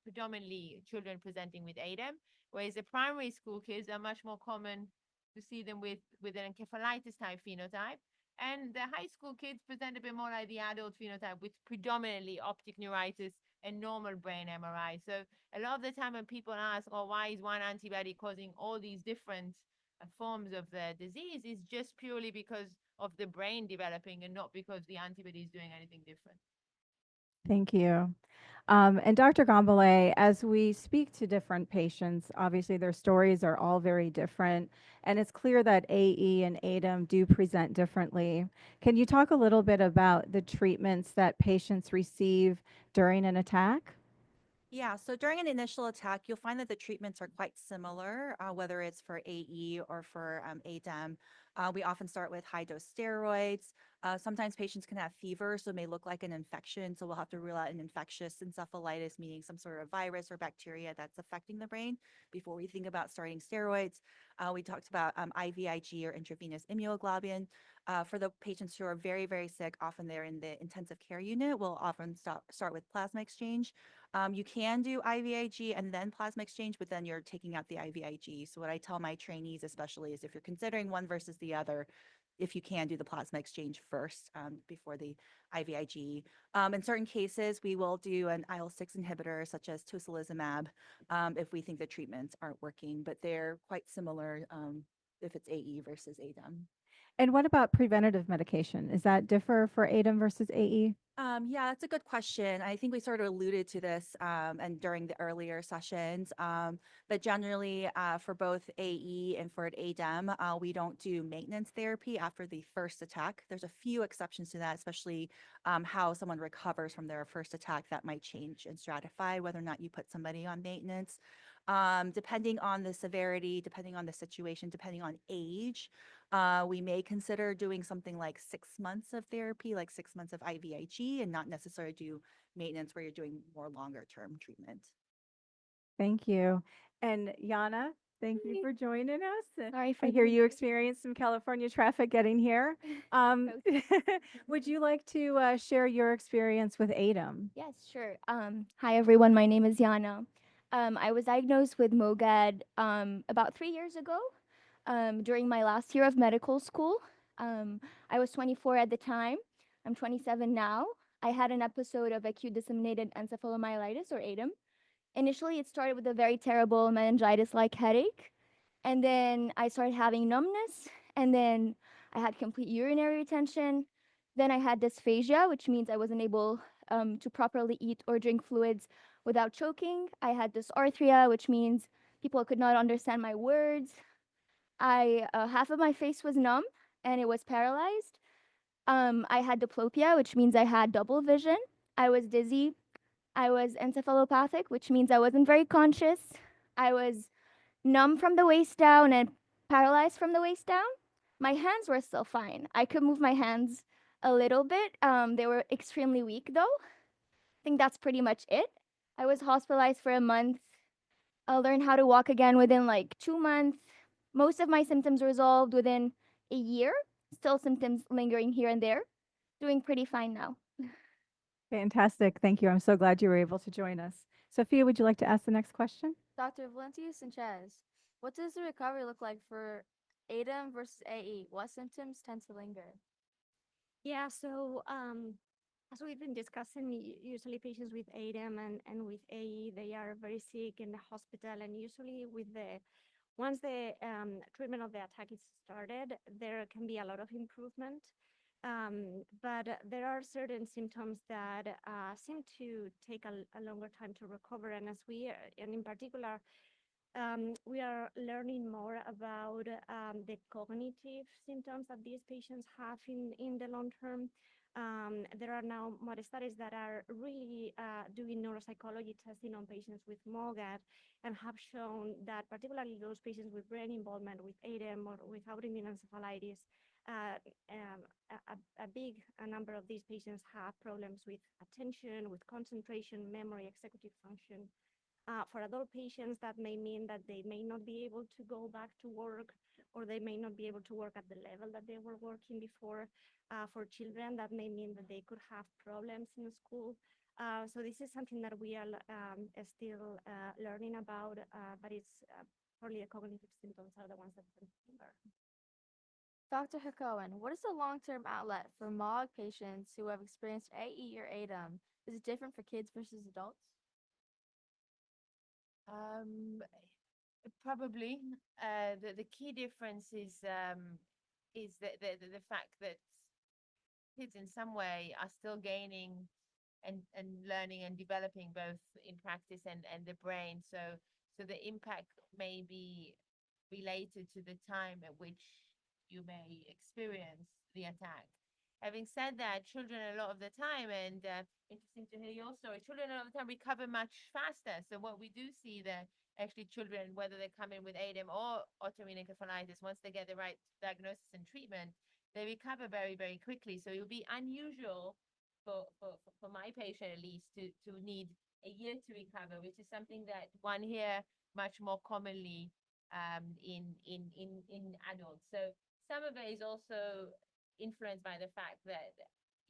Speaker 14: predominantly children presenting with ADEM, whereas the primary school kids are much more common to see them with an encephalitis type phenotype. And the high school kids present a bit more like the adult phenotype with predominantly optic neuritis and normal brain MRI. So a lot of the time when people ask, oh, why is one antibody causing all these different forms of the disease, is just purely because of the brain developing and not because the antibody is doing anything different.
Speaker 6: Thank you. And Dr. Gambale, as we speak to different patients, obviously their stories are all very different, and it's clear that AE and ADEM do present differently. Can you talk a little bit about the treatments that patients receive during an attack?
Speaker 9: Yeah, so during an initial attack, you'll find that the treatments are quite similar, whether it's for AE or for ADEM. We often start with high-dose steroids. Sometimes patients can have fever, so it may look like an infection. So we'll have to rule out an infectious encephalitis, meaning some sort of virus or bacteria that's affecting the brain before we think about starting steroids. We talked about IVIG or intravenous immunoglobulin. For the patients who are very, very sick, often they're in the intensive care unit, we'll often start with plasma exchange. You can do IVIG and then plasma exchange, but then you're taking out the IVIG. So what I tell my trainees especially is if you're considering one versus the other, if you can do the plasma exchange first before the IVIG. In certain cases, we will do an IL-6 inhibitor such as tocilizumab if we think the treatments aren't working, but they're quite similar if it's AE versus ADEM.
Speaker 6: And what about preventative medication? Is that differ for ADEM versus AE?
Speaker 9: Yeah, that's a good question. I think we sort of alluded to this and during the earlier sessions, but generally for both AE and for ADEM, we don't do maintenance therapy after the first attack. There's a few exceptions to that, especially how someone recovers from their first attack. That might change and stratify whether or not you put somebody on maintenance. Depending on the severity, depending on the situation, depending on age, we may consider doing something like 6 months of therapy, like 6 months of IVIG, and not necessarily do maintenance where you're doing more longer term treatment.
Speaker 6: Thank you. And Yana, thank you for joining us.
Speaker 7: Sorry for
Speaker 6: I hear
Speaker 7: the-
Speaker 6: you experienced some California traffic getting here. Would you like to share your experience with ADEM?
Speaker 10: Yes, sure. Hi, everyone. My name is Yana. I was diagnosed with MOGAD about 3 years ago during my last year of medical school. I was 24 at the time. I'm 27 now. I had an episode of acute disseminated encephalomyelitis or ADEM. Initially, it started with a very terrible meningitis-like headache, and then I started having numbness, and then I had complete urinary retention. Then I had dysphagia, which means I wasn't able to properly eat or drink fluids without choking. I had dysarthria, which means people could not understand my words. Half of my face was numb and it was paralyzed. I had diplopia, which means I had double vision. I was dizzy. I was encephalopathic, which means I wasn't very conscious. I was numb from the waist down and paralyzed from the waist down. My hands were still fine. I could move my hands a little bit. They were extremely weak though. I think that's pretty much it. I was hospitalized for a month. I learned how to walk again within like 2 months. Most of my symptoms resolved within a year. Still symptoms lingering here and there. Doing pretty fine now.
Speaker 18: Fantastic. Thank you. I'm so glad you were able to join us. Sophia, would you like to ask the next question?
Speaker 7: Dr. Valencia Sanchez, what does the recovery look like for ADEM versus AE? What symptoms tend to linger?
Speaker 8: Yeah, so as we've been discussing, usually patients with ADEM and with AE, they are very sick in the hospital, and usually once the treatment of the attack is started, there can be a lot of improvement. But there are certain symptoms that seem to take a longer time to recover, and in particular, we are learning more about the cognitive symptoms that these patients have in the long term. There are now more studies that are really doing neuropsychology testing on patients with MOGAD and have shown that particularly those patients with brain involvement with ADEM or with autoimmune encephalitis, a big number of these patients have problems with attention, with concentration, memory, executive function. For adult patients, that may mean that they may not be able to go back to work, or they may not be able to work at the level that they were working before. For children, that may mean that they could have problems in school. So this is something that we are still learning about, but it's probably the cognitive symptoms are the ones that tend to linger.
Speaker 7: Dr. Hakohen, what is the long-term outlet for MOG patients who have experienced AE or ADEM? Is it different for kids versus adults?
Speaker 14: Probably. The key difference is the fact that kids in some way are still gaining and learning and developing both in practice and the brain. So the impact may be related to the time at which you may experience the attack. Having said that, children a lot of the time, and interesting to hear your story, children a lot of the time recover much faster. So what we do see that actually children, whether they come in with ADEM or autoimmune encephalitis, once they get the right diagnosis and treatment, they recover very, very quickly. So it would be unusual for my patient at least to need a year to recover, which is something that one hear much more commonly in adults. So some of it is also influenced by the fact that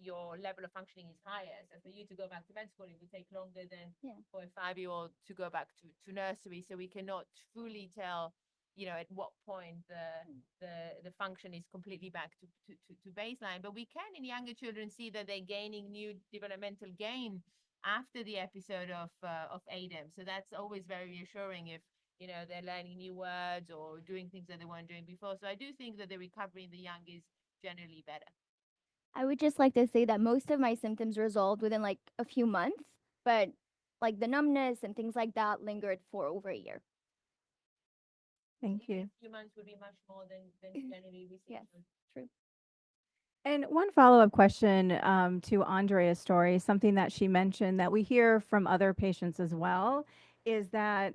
Speaker 14: your level of functioning is higher. So for you to go back to med school, it would take longer than for a 5-year-old to go back to nursery. So we cannot truly tell, at what point the function is completely back to baseline. But we can in younger children see that they're gaining new developmental gain after the episode of ADEM. So that's always very reassuring if they're learning new words or doing things that they weren't doing before. So I do think that the recovery in the young is generally better.
Speaker 10: I would just like to say that most of my symptoms resolved within like a few months, but like the numbness and things like that lingered for over a year.
Speaker 18: Thank you.
Speaker 14: A few months would be much more than generally we see.
Speaker 10: Yes, true.
Speaker 18: And one follow-up question to Andrea's story, something that she mentioned that we hear from other patients as well, is that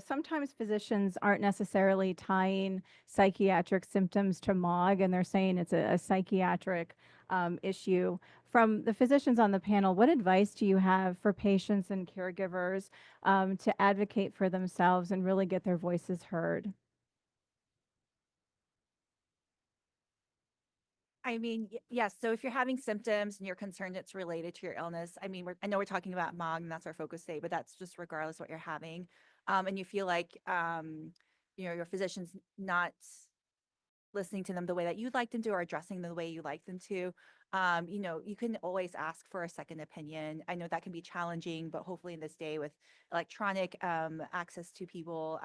Speaker 18: sometimes physicians aren't necessarily tying psychiatric symptoms to MOG, and they're saying it's a psychiatric issue. From the physicians on the panel, what advice do you have for patients and caregivers to advocate for themselves and really get their voices heard?
Speaker 9: I mean, yes. So if you're having symptoms and you're concerned it's related to your illness, I mean, I know we're talking about MOG and that's our focus today, but that's just regardless what you're having. And you feel like, your physician's not listening to them the way that you'd like them to or addressing them the way you like them to. You can always ask for a second opinion. I know that can be challenging, but hopefully in this day with electronic access to people,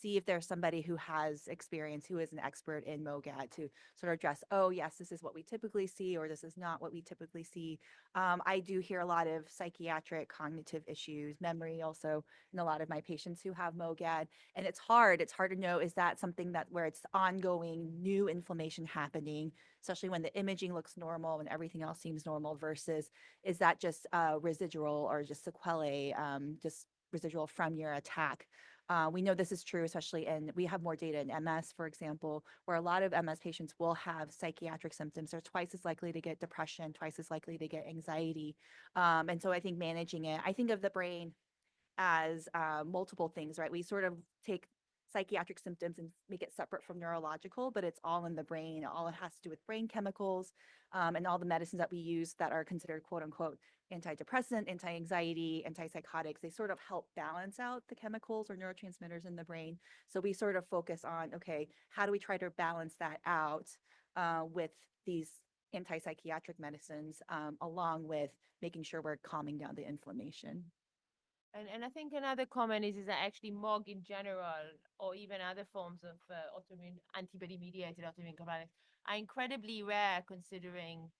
Speaker 9: see if there's somebody who has experience, who is an expert in MOGAD to sort of address, oh, yes, this is what we typically see, or this is not what we typically see. I do hear a lot of psychiatric cognitive issues, memory also in a lot of my patients who have MOGAD. And it's hard to know, is that something that where it's ongoing new inflammation happening, especially when the imaging looks normal and everything else seems normal, versus is that just residual or just sequelae, just residual from your attack. We know this is true, especially we have more data in MS, for example, where a lot of MS patients will have psychiatric symptoms. They're twice as likely to get depression, twice as likely to get anxiety. And so I think managing it, I think of the brain as multiple things, right? We sort of take psychiatric symptoms and make it separate from neurological, but it's all in the brain. All it has to do with brain chemicals, and all the medicines that we use that are considered quote unquote antidepressant, anti-anxiety, antipsychotics, they sort of help balance out the chemicals or neurotransmitters in the brain. So we sort of focus on, okay, how do we try to balance that out with these antipsychiatric medicines, along with making sure we're calming down the inflammation.
Speaker 14: And I think another comment is that actually MOG in general, or even other forms of autoimmune antibody-mediated autoimmune encephalitis, are incredibly rare, considering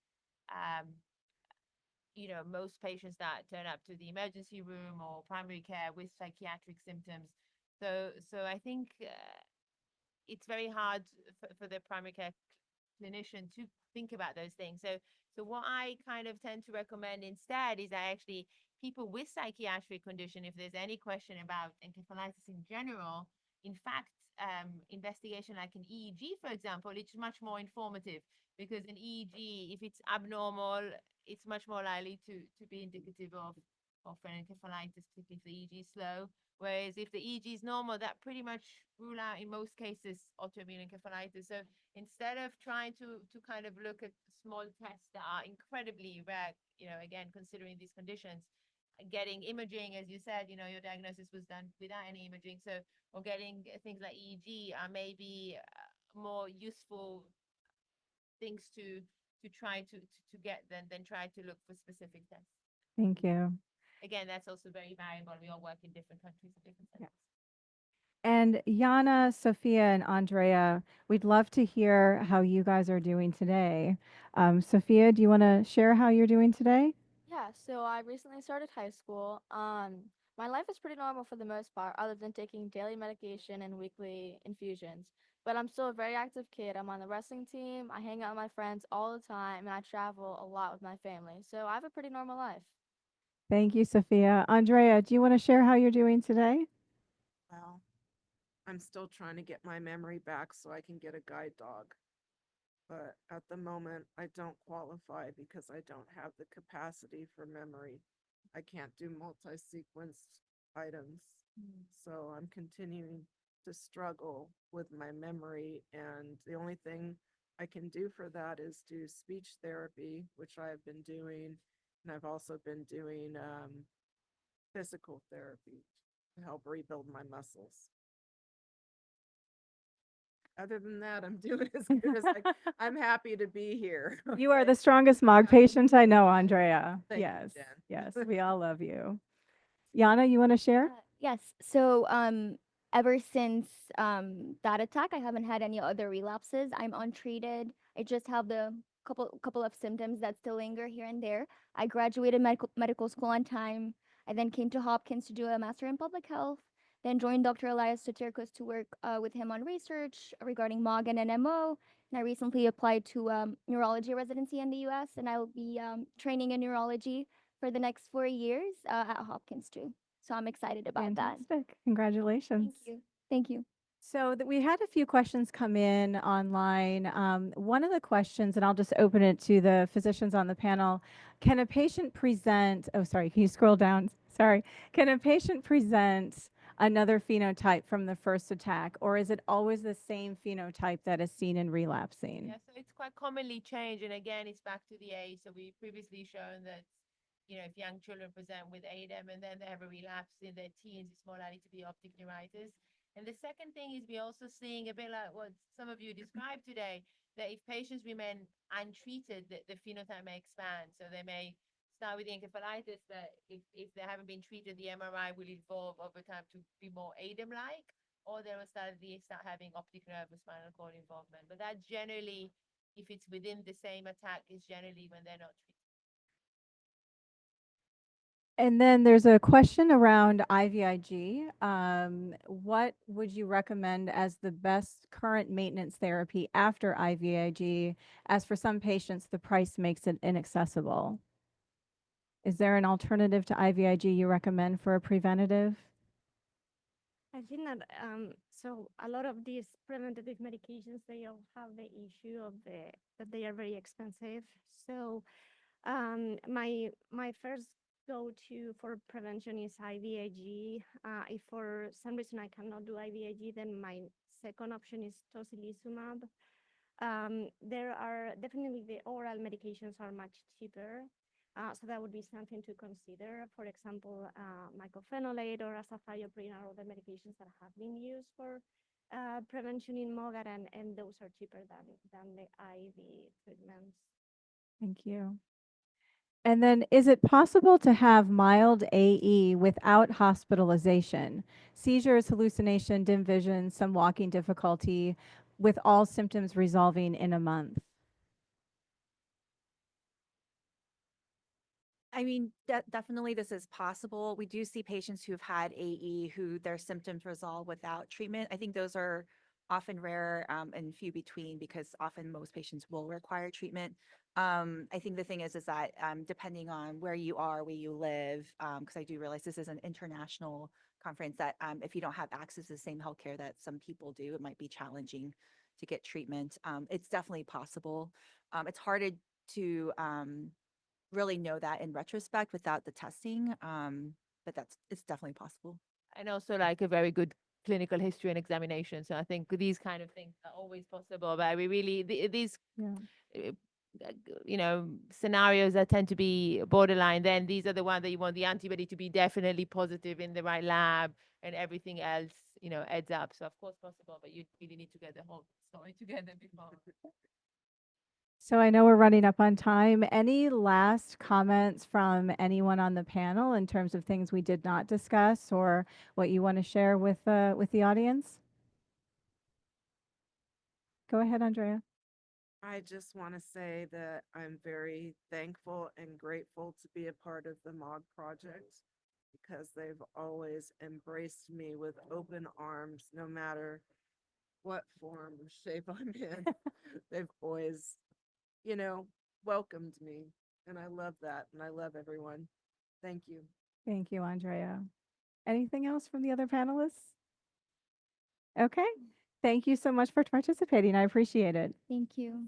Speaker 14: most patients that turn up to the emergency room or primary care with psychiatric symptoms. So I think it's very hard for the primary care clinician to think about those things. So what I kind of tend to recommend instead is that actually people with psychiatric condition, if there's any question about encephalitis in general, in fact, investigation like an EEG, for example, it's much more informative, because an EEG, if it's abnormal, it's much more likely to be indicative of an encephalitis, particularly if the EEG is slow. Whereas if the EEG is normal, that pretty much rule out in most cases autoimmune encephalitis. So instead of trying to kind of look at small tests that are incredibly rare, again, considering these conditions, getting imaging, as you said, your diagnosis was done without any imaging. So, or getting things like EEG are maybe more useful things to try to get than try to look for specific tests.
Speaker 18: Thank you.
Speaker 14: Again, that's also very variable. We all work in different countries at different centers.
Speaker 18: And Jana, Sophia, and Andrea, we'd love to hear how you guys are doing today. Sophia, do you want to share how you're doing today?
Speaker 7: Yeah, so I recently started high school. My life is pretty normal for the most part, other than taking daily medication and weekly infusions. But I'm still a very active kid. I'm on the wrestling team. I hang out with my friends all the time, and I travel a lot with my family. So I have a pretty normal life.
Speaker 18: Thank you, Sophia. Andrea, do you want to share how you're doing today?
Speaker 4: Well, I'm still trying to get my memory back so I can get a guide dog. But at the moment, I don't qualify because I don't have the capacity for memory. I can't do multi-sequence items. So I'm continuing to struggle with my memory, and the only thing I can do for that is do speech therapy, which I have been doing, and I've also been doing physical therapy to help rebuild my muscles. Other than that, I'm doing as good as I'm happy to be here.
Speaker 18: You are the strongest MOG patient I know, Andrea.
Speaker 4: Thank you,
Speaker 18: Yes,
Speaker 4: Jen.
Speaker 18: yes, we all love you. Jana, you want to share?
Speaker 10: Yes. So ever since that attack, I haven't had any other relapses. I'm untreated. I just have the couple of symptoms that still linger here and there. I graduated medical school on time. I then came to Hopkins to do a master in public health. Then joined Dr. Elias Soterkos to work with him on research regarding MOG and NMO. And I recently applied to neurology residency in the U.S. and I will be training in neurology for the next 4 years at Hopkins too. So I'm excited about that.
Speaker 18: Fantastic. Congratulations.
Speaker 10: Thank you. Thank you.
Speaker 18: So we had a few questions come in online. One of the questions, and I'll just open it to the physicians on the panel. Can a patient present, oh, sorry, can you scroll down? Sorry. Can a patient present another phenotype from the first attack, or is it always the same phenotype that is seen in relapsing?
Speaker 14: Yeah, so it's quite commonly changed. And again, it's back to the age. So we've previously shown that, if young children present with ADEM and then they have a relapse in their teens, it's more likely to be optic neuritis. And the second thing is we're also seeing a bit like what some of you described today, that if patients remain untreated, the phenotype may expand. So they may start with the encephalitis, but if they haven't been treated, the MRI will evolve over time to be more ADEM-like, or they will start having optic nerve or spinal cord involvement. But that generally, if it's within the same attack, is generally when they're not treated.
Speaker 17: And then there's a question around IVIG. What would you recommend as the best current maintenance therapy after IVIG? As for some patients, the price makes it inaccessible. Is there an alternative to IVIG you recommend for a preventative?
Speaker 8: I think that so a lot of these preventative medications, they all have the issue of that they are very expensive. So my first go-to for prevention is IVIG. If for some reason I cannot do IVIG, then my second option is tocilizumab. There are definitely the oral medications are much cheaper. So that would be something to consider. For example, mycophenolate or azathioprine are other medications that have been used for prevention in MOGAD, and those are cheaper than the IV treatments.
Speaker 17: Thank you. And then is it possible to have mild AE without hospitalization? Seizures, hallucination, dim vision, some walking difficulty, with all symptoms resolving in a month?
Speaker 9: I mean, definitely this is possible. We do see patients who've had AE who their symptoms resolve without treatment. I think those are often rare and few between because often most patients will require treatment. I think the thing is that depending on where you are, where you live, because I do realize this is an international conference, that if you don't have access to the same healthcare that some people do, it might be challenging to get treatment. It's definitely possible. It's harder to really know that in retrospect without the testing, but it's definitely possible.
Speaker 14: And also like a very good clinical history and examination. So I think these kind of things are always possible, but we really, these, you know, scenarios that tend to be borderline, then these are the ones that you want the antibody to be definitely positive in the right lab and everything else, you know, adds up. So of course possible, but you really need to get the whole story together before.
Speaker 17: So I know we're running up on time. Any last comments from anyone on the panel in terms of things we did not discuss or what you want to share with the audience? Go ahead, Andrea.
Speaker 4: I just want to say that I'm very thankful and grateful to be a part of the MOG Project because they've always embraced me with open arms, no matter what form or shape I'm in. They've always, you know, welcomed me. And I love that. And I love everyone. Thank you.
Speaker 17: Thank you, Andrea. Anything else from the other panelists? Okay. Thank you so much for participating. I appreciate it.
Speaker 10: Thank you.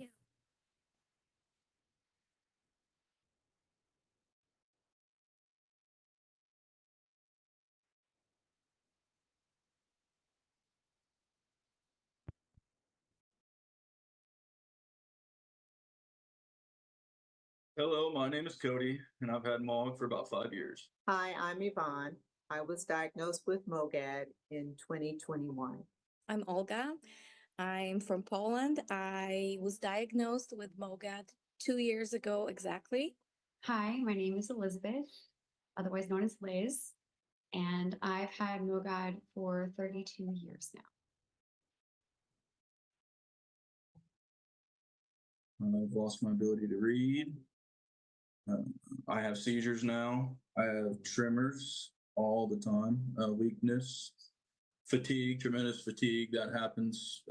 Speaker 2: Hello, my name is Cody, and I've had MOG for about 5 years.
Speaker 3: Hi, I'm Yvonne. I was diagnosed with MOGAD in 2021.
Speaker 20: I'm Olga. I'm from Poland. I was diagnosed with MOGAD 2 years ago exactly.
Speaker 23: Hi, my name is Elizabeth, otherwise known as Liz, and I've had MOGAD for 32 years now.
Speaker 2: I've lost my ability to read. I have seizures now. I have tremors all the time, weakness, fatigue, tremendous fatigue that happens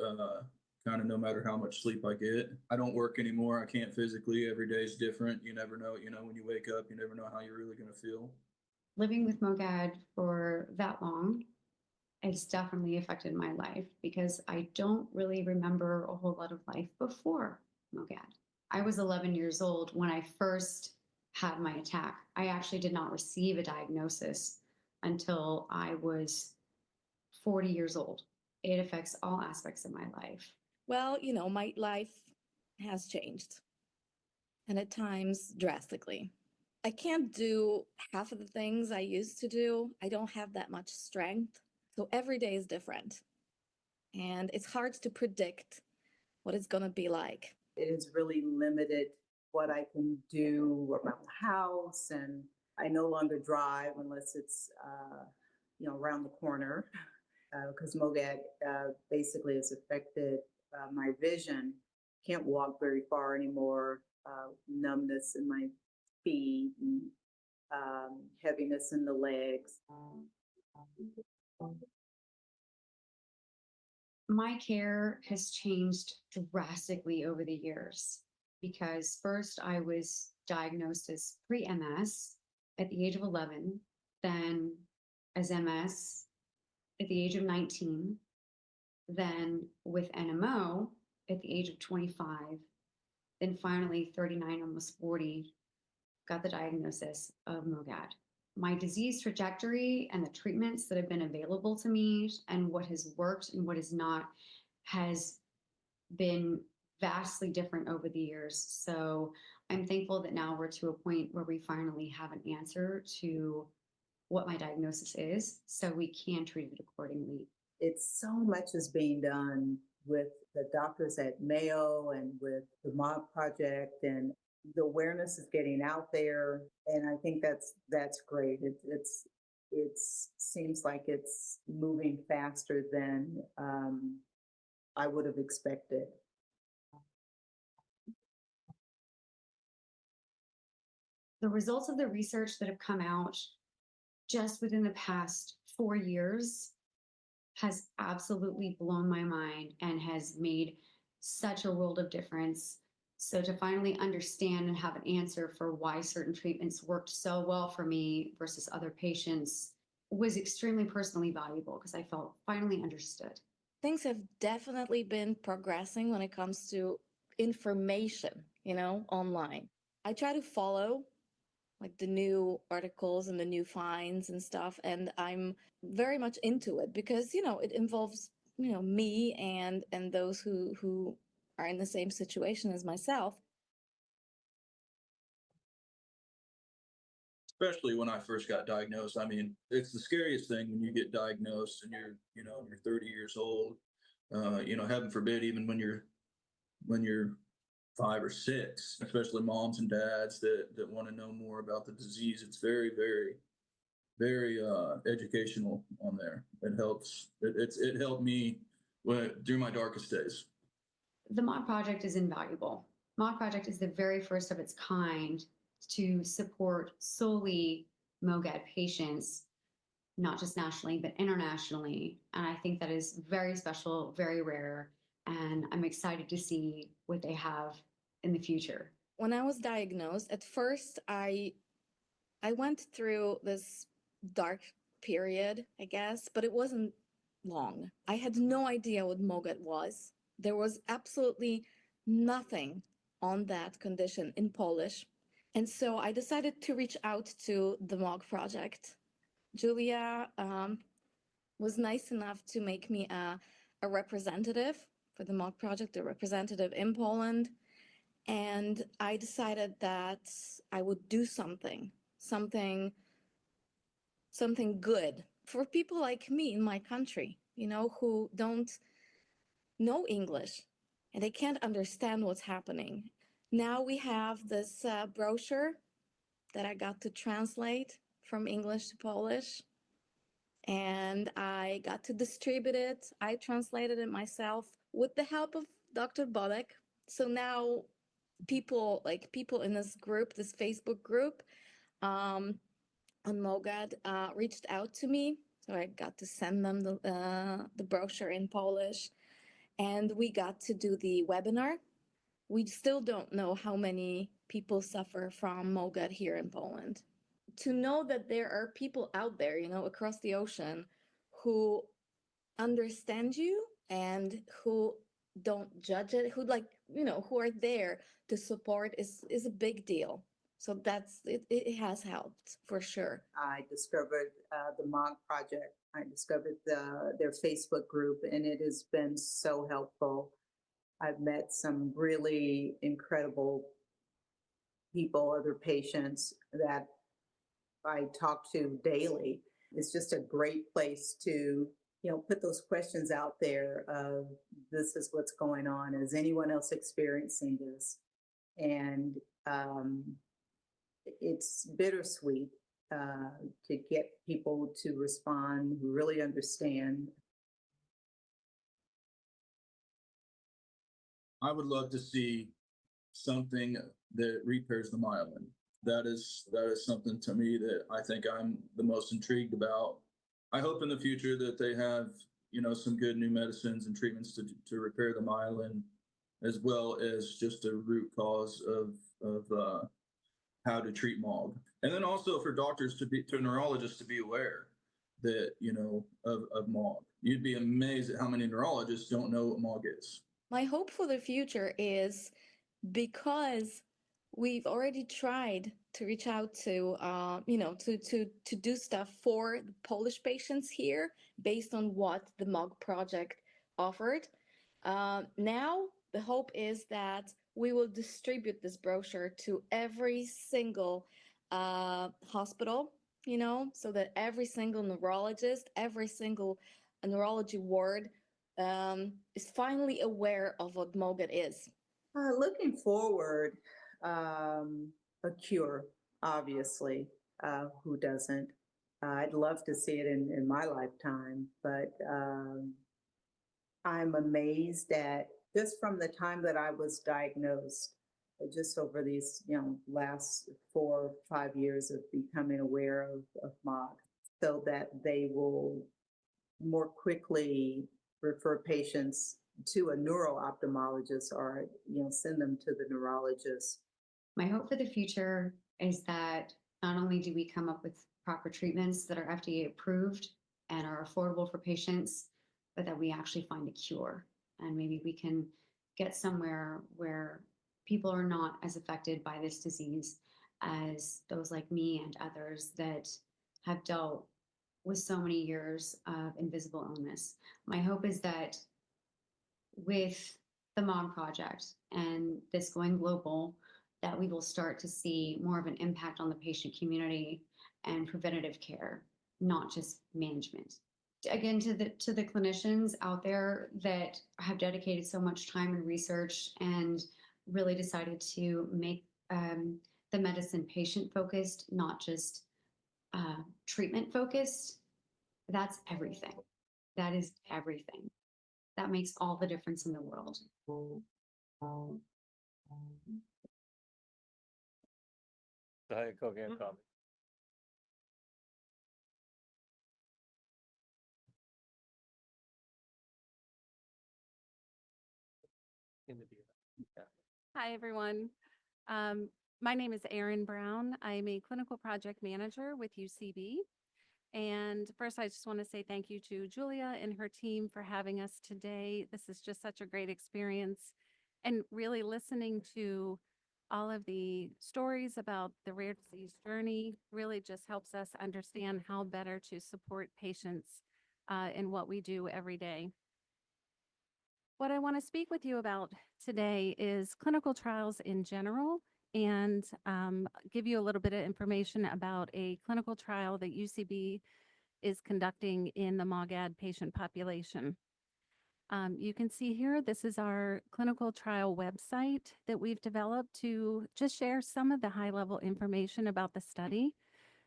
Speaker 2: kind of no matter how much sleep I get. I don't work anymore. I can't physically. Every day is different. You never know, when you wake up, you never know how you're really going to feel.
Speaker 23: Living with MOGAD for that long, it's definitely affected my life because I don't really remember a whole lot of life before MOGAD. I was 11 years old when I first had my attack. I actually did not receive a diagnosis until I was 40 years old. It affects all aspects of my life.
Speaker 20: Well, my life has changed, and at times drastically. I can't do half of the things I used to do. I don't have that much strength. So every day is different. And it's hard to predict what it's going to be like.
Speaker 3: It has really limited what I can do around the house, and I no longer drive unless it's, around the corner, because MOGAD basically has affected my vision. Can't walk very far anymore, numbness in my feet, and heaviness in the legs.
Speaker 23: My care has changed drastically over the years because first I was diagnosed as pre-MS at the age of 11, then as MS at the age of 19, then with NMO at the age of 25, then finally 39, almost 40, got the diagnosis of MOGAD. My disease trajectory and the treatments that have been available to me and what has worked and what has not has been vastly different over the years. So I'm thankful that now we're to a point where we finally have an answer to what my diagnosis is, so we can treat it accordingly.
Speaker 3: It's so much is being done with the doctors at Mayo and with the MOG Project, and the awareness is getting out there, and I think that's great. It seems like it's moving faster than I would have expected.
Speaker 23: The results of the research that have come out just within the past 4 years has absolutely blown my mind and has made such a world of difference. So to finally understand and have an answer for why certain treatments worked so well for me versus other patients was extremely personally valuable because I felt finally understood.
Speaker 20: Things have definitely been progressing when it comes to information, online. I try to follow like the new articles and the new finds and stuff, and I'm very much into it because, it involves, me and those who are in the same situation as myself.
Speaker 2: Especially when I first got diagnosed. I mean, it's the scariest thing when you get diagnosed and you're 30 years old. Heaven forbid, even when you're 5 or 6, especially moms and dads that want to know more about the disease. It's very, very, very educational on there. It helps. It helped me during my darkest days.
Speaker 23: The MOG Project is invaluable. MOG Project is the very first of its kind to support solely MOGAD patients, not just nationally, but internationally. And I think that is very special, very rare. And I'm excited to see what they have in the future.
Speaker 20: When I was diagnosed, at first I went through this dark period, I guess, but it wasn't long. I had no idea what MOGAD was. There was absolutely nothing on that condition in Polish. And so I decided to reach out to the MOG Project. Julia was nice enough to make me a representative for the MOG Project, a representative in Poland. And I decided that I would do something good for people like me in my country, who don't know English and they can't understand what's happening. Now we have this brochure that I got to translate from English to Polish, and I got to distribute it. I translated it myself with the help of Dr. Bodek. So now people in this group, this Facebook group on MOGAD, reached out to me. So I got to send them the brochure in Polish, and we got to do the webinar. We still don't know how many people suffer from MOGAD here in Poland. To know that there are people out there, across the ocean who understand you and who don't judge it, who who are there to support is a big deal. So it has helped for sure.
Speaker 3: I discovered the MOG Project. I discovered their Facebook group, and it has been so helpful. I've met some really incredible people, other patients that I talk to daily. It's just a great place to put those questions out there of this is what's going on. Is anyone else experiencing this? And it's bittersweet to get people to respond who really understand.
Speaker 2: I would love to see something that repairs the myelin. That is something to me that I think I'm the most intrigued about. I hope in the future that they have, some good new medicines and treatments to repair the myelin, as well as just a root cause of how to treat MOG. And then also for doctors to neurologists to be aware that, of MOG. You'd be amazed at how many neurologists don't know what MOG is.
Speaker 20: My hope for the future is because we've already tried to reach out to, to do stuff for the Polish patients here based on what the MOG project offered. Now, the hope is that we will distribute this brochure to every single hospital, so that every single neurologist, every single neurology ward is finally aware of what MOGAD is.
Speaker 3: Looking forward, a cure, obviously. Who doesn't? I'd love to see it in my lifetime, but I'm amazed at just from the time that I was diagnosed, just over these, last 4 or 5 years of becoming aware of MOG, so that they will more quickly refer patients to a neuro-ophthalmologist or, send them to the neurologist.
Speaker 23: My hope for the future is that not only do we come up with proper treatments that are FDA approved and are affordable for patients, but that we actually find a cure. And maybe we can get somewhere where people are not as affected by this disease as those like me and others that have dealt with so many years of invisible illness. My hope is that with the MOG Project and this going global, that we will start to see more of an impact on the patient community and preventative care, not just management. Again, to the clinicians out there that have dedicated so much time and research and really decided to make the medicine patient-focused, not just treatment-focused, that's everything. That is everything. That makes all the difference in the world.
Speaker 11: Go ahead, go get a copy.
Speaker 12: Hi, everyone. My name is Erin Brown. I'm a clinical project manager with UCB. And first, I just want to say thank you to Julia and her team for having us today. This is just such a great experience. And really listening to all of the stories about the rare disease journey really just helps us understand how better to support patients in what we do every day. What I want to speak with you about today is clinical trials in general and give you a little bit of information about a clinical trial that UCB is conducting in the MOGAD patient population. You can see here, this is our clinical trial website that we've developed to just share some of the high-level information about the study.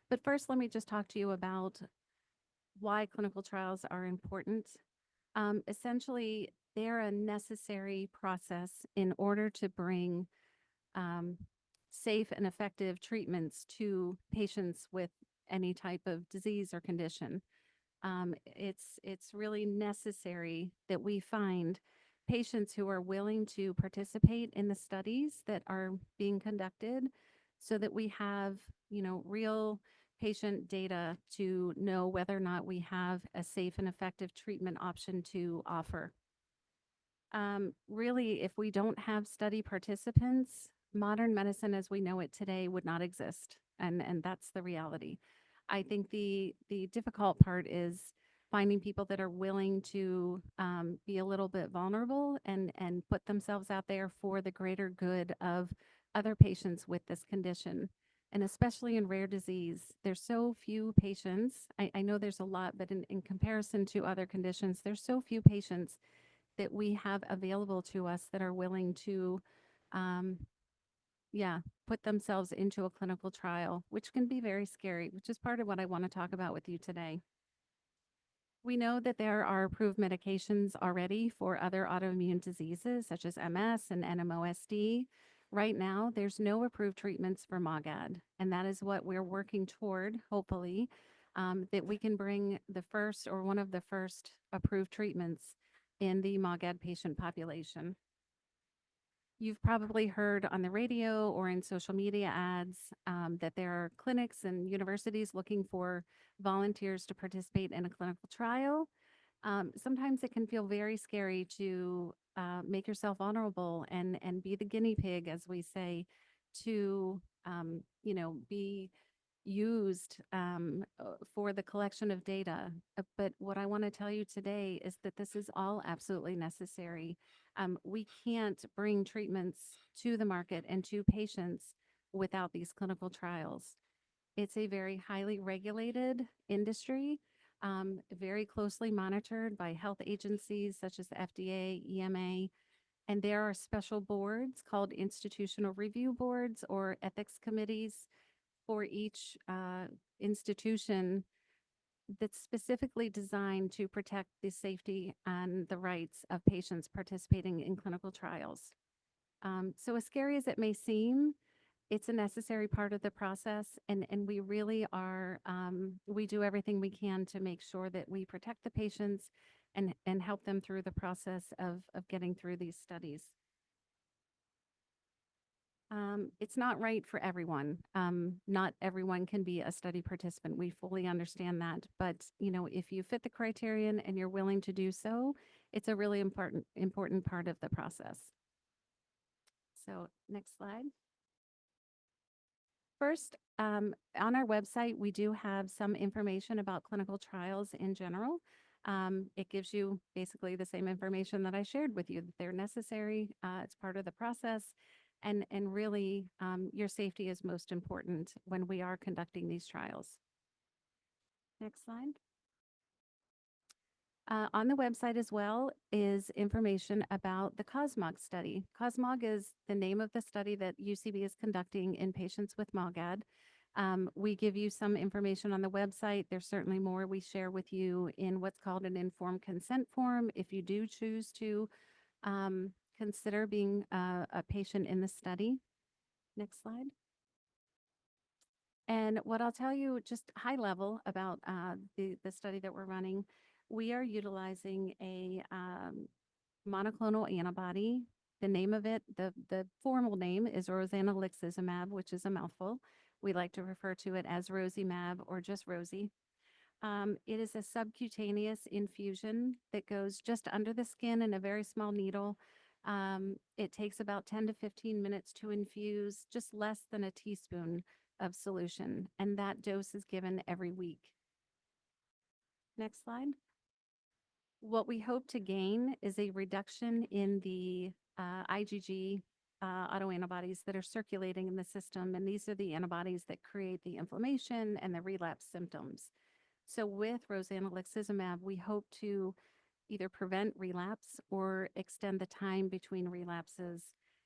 Speaker 12: But first, let me just talk to you about why clinical trials are important. Essentially, they're a necessary process in order to bring safe and effective treatments to patients with any type of disease or condition. It's really necessary that we find patients who are willing to participate in the studies that are being conducted so that we have, real patient data to know whether or not we have a safe and effective treatment option to offer. Really, if we don't have study participants, modern medicine as we know it today would not exist. And that's the reality. I think the difficult part is finding people that are willing to be a little bit vulnerable and put themselves out there for the greater good of other patients with this condition. And especially in rare disease, there's so few patients. I know there's a lot, but in comparison to other conditions, there's so few patients that we have available to us that are willing to, um, yeah, put themselves into a clinical trial, which can be very scary, which is part of what I want to talk about with you today. We know that there are approved medications already for other autoimmune diseases such as MS and NMOSD. Right now, there's no approved treatments for MOGAD, and that is what we're working toward, hopefully, that we can bring the first or one of the first approved treatments in the MOGAD patient population. You've probably heard on the radio or in social media ads that there are clinics and universities looking for volunteers to participate in a clinical trial. Sometimes it can feel very scary to make yourself vulnerable and be the guinea pig, as we say, to be used for the collection of data. But what I want to tell you today is that this is all absolutely necessary. We can't bring treatments to the market and to patients without these clinical trials. It's a very highly regulated industry, very closely monitored by health agencies such as the FDA, EMA, and there are special boards called institutional review boards or ethics committees for each institution that's specifically designed to protect the safety and the rights of patients participating in clinical trials. So as scary as it may seem, it's a necessary part of the process, and we really are, we do everything we can to make sure that we protect the patients and help them through the process of getting through these studies. It's not right for everyone. Not everyone can be a study participant. We fully understand that. But, if you fit the criterion and you're willing to do so, it's a really important part of the process. So next slide. First, on our website, we do have some information about clinical trials in general. It gives you basically the same information that I shared with you, that they're necessary. It's part of the process. And really, your safety is most important when we are conducting these trials. Next slide. On the website as well is information about the COSMOG study. COSMOG is the name of the study that UCB is conducting in patients with MOGAD. We give you some information on the website. There's certainly more we share with you in what's called an informed consent form if you do choose to consider being a patient in the study. Next slide. And what I'll tell you just high level about the study that we're running, we are utilizing a monoclonal antibody. The name of it, the formal name is rozanolixizumab, which is a mouthful. We like to refer to it as Rosimab or just Rosie. It is a subcutaneous infusion that goes just under the skin in a very small needle. It takes about 10 to 15 minutes to infuse, just less than a teaspoon of solution, and that dose is given every week. Next slide. What we hope to gain is a reduction in the IgG autoantibodies that are circulating in the system, and these are the antibodies that create the inflammation and the relapse symptoms. So with rozanolixizumab, we hope to either prevent relapse or extend the time between relapses,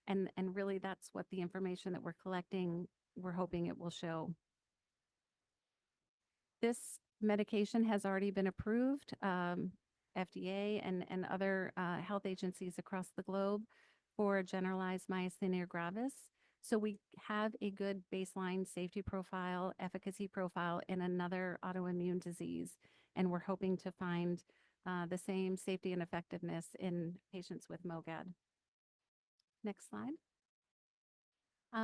Speaker 12: and really that's what the information that we're collecting, we're hoping it will show. This medication has already been approved, FDA and other health agencies across the globe for generalized myasthenia gravis. So we have a good baseline safety profile, efficacy profile in another autoimmune disease, and we're hoping to find the same safety and effectiveness in patients with MOGAD. Next slide.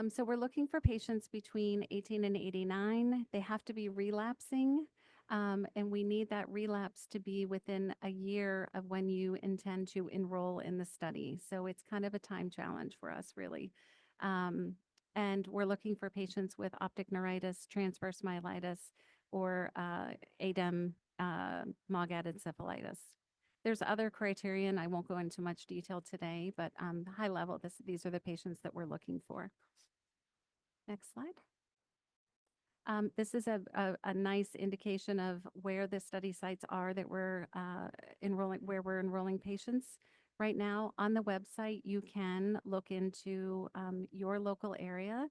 Speaker 12: So we're looking for patients between 18 and 89. They have to be relapsing, and we need that relapse to be within a year of when you intend to enroll in the study. So it's kind of a time challenge for us, really. And we're looking for patients with optic neuritis, transverse myelitis, or ADEM, MOGAD encephalitis. There's other criterion. I won't go into much detail today, but high level, these are the patients that we're looking for. Next slide. This is a nice indication of where the study sites are that we're where we're enrolling patients. Right now on the website, you can look into your local area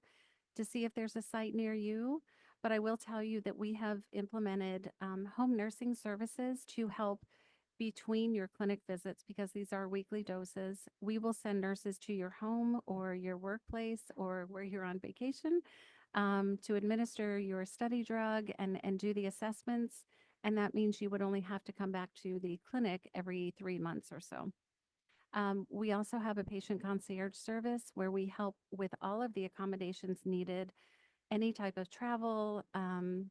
Speaker 12: to see if there's a site near you. But I will tell you that we have implemented home nursing services to help between your clinic visits because these are weekly doses. We will send nurses to your home or your workplace or where you're on vacation to administer your study drug and do the assessments. And that means you would only have to come back to the clinic every 3 months or so. We also have a patient concierge service where we help with all of the accommodations needed, any type of travel,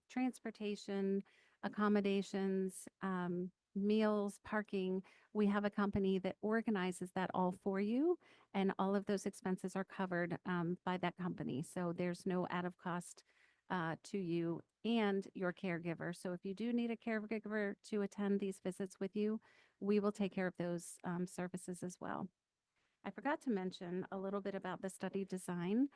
Speaker 12: transportation, accommodations, meals, parking. We have a company that organizes that all for you, and all of those expenses are covered by that company. So there's no out of cost to you and your caregiver. So if you do need a caregiver to attend these visits with you, we will take care of those services as well. I forgot to mention a little bit about the study design.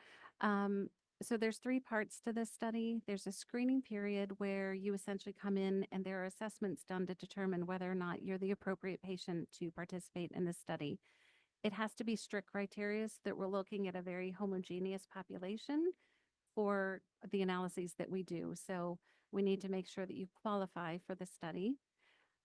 Speaker 12: So there's 3 parts to this study. There's a screening period where you essentially come in and there are assessments done to determine whether or not you're the appropriate patient to participate in this study. It has to be strict criteria so that we're looking at a very homogeneous population for the analyses that we do. So we need to make sure that you qualify for the study.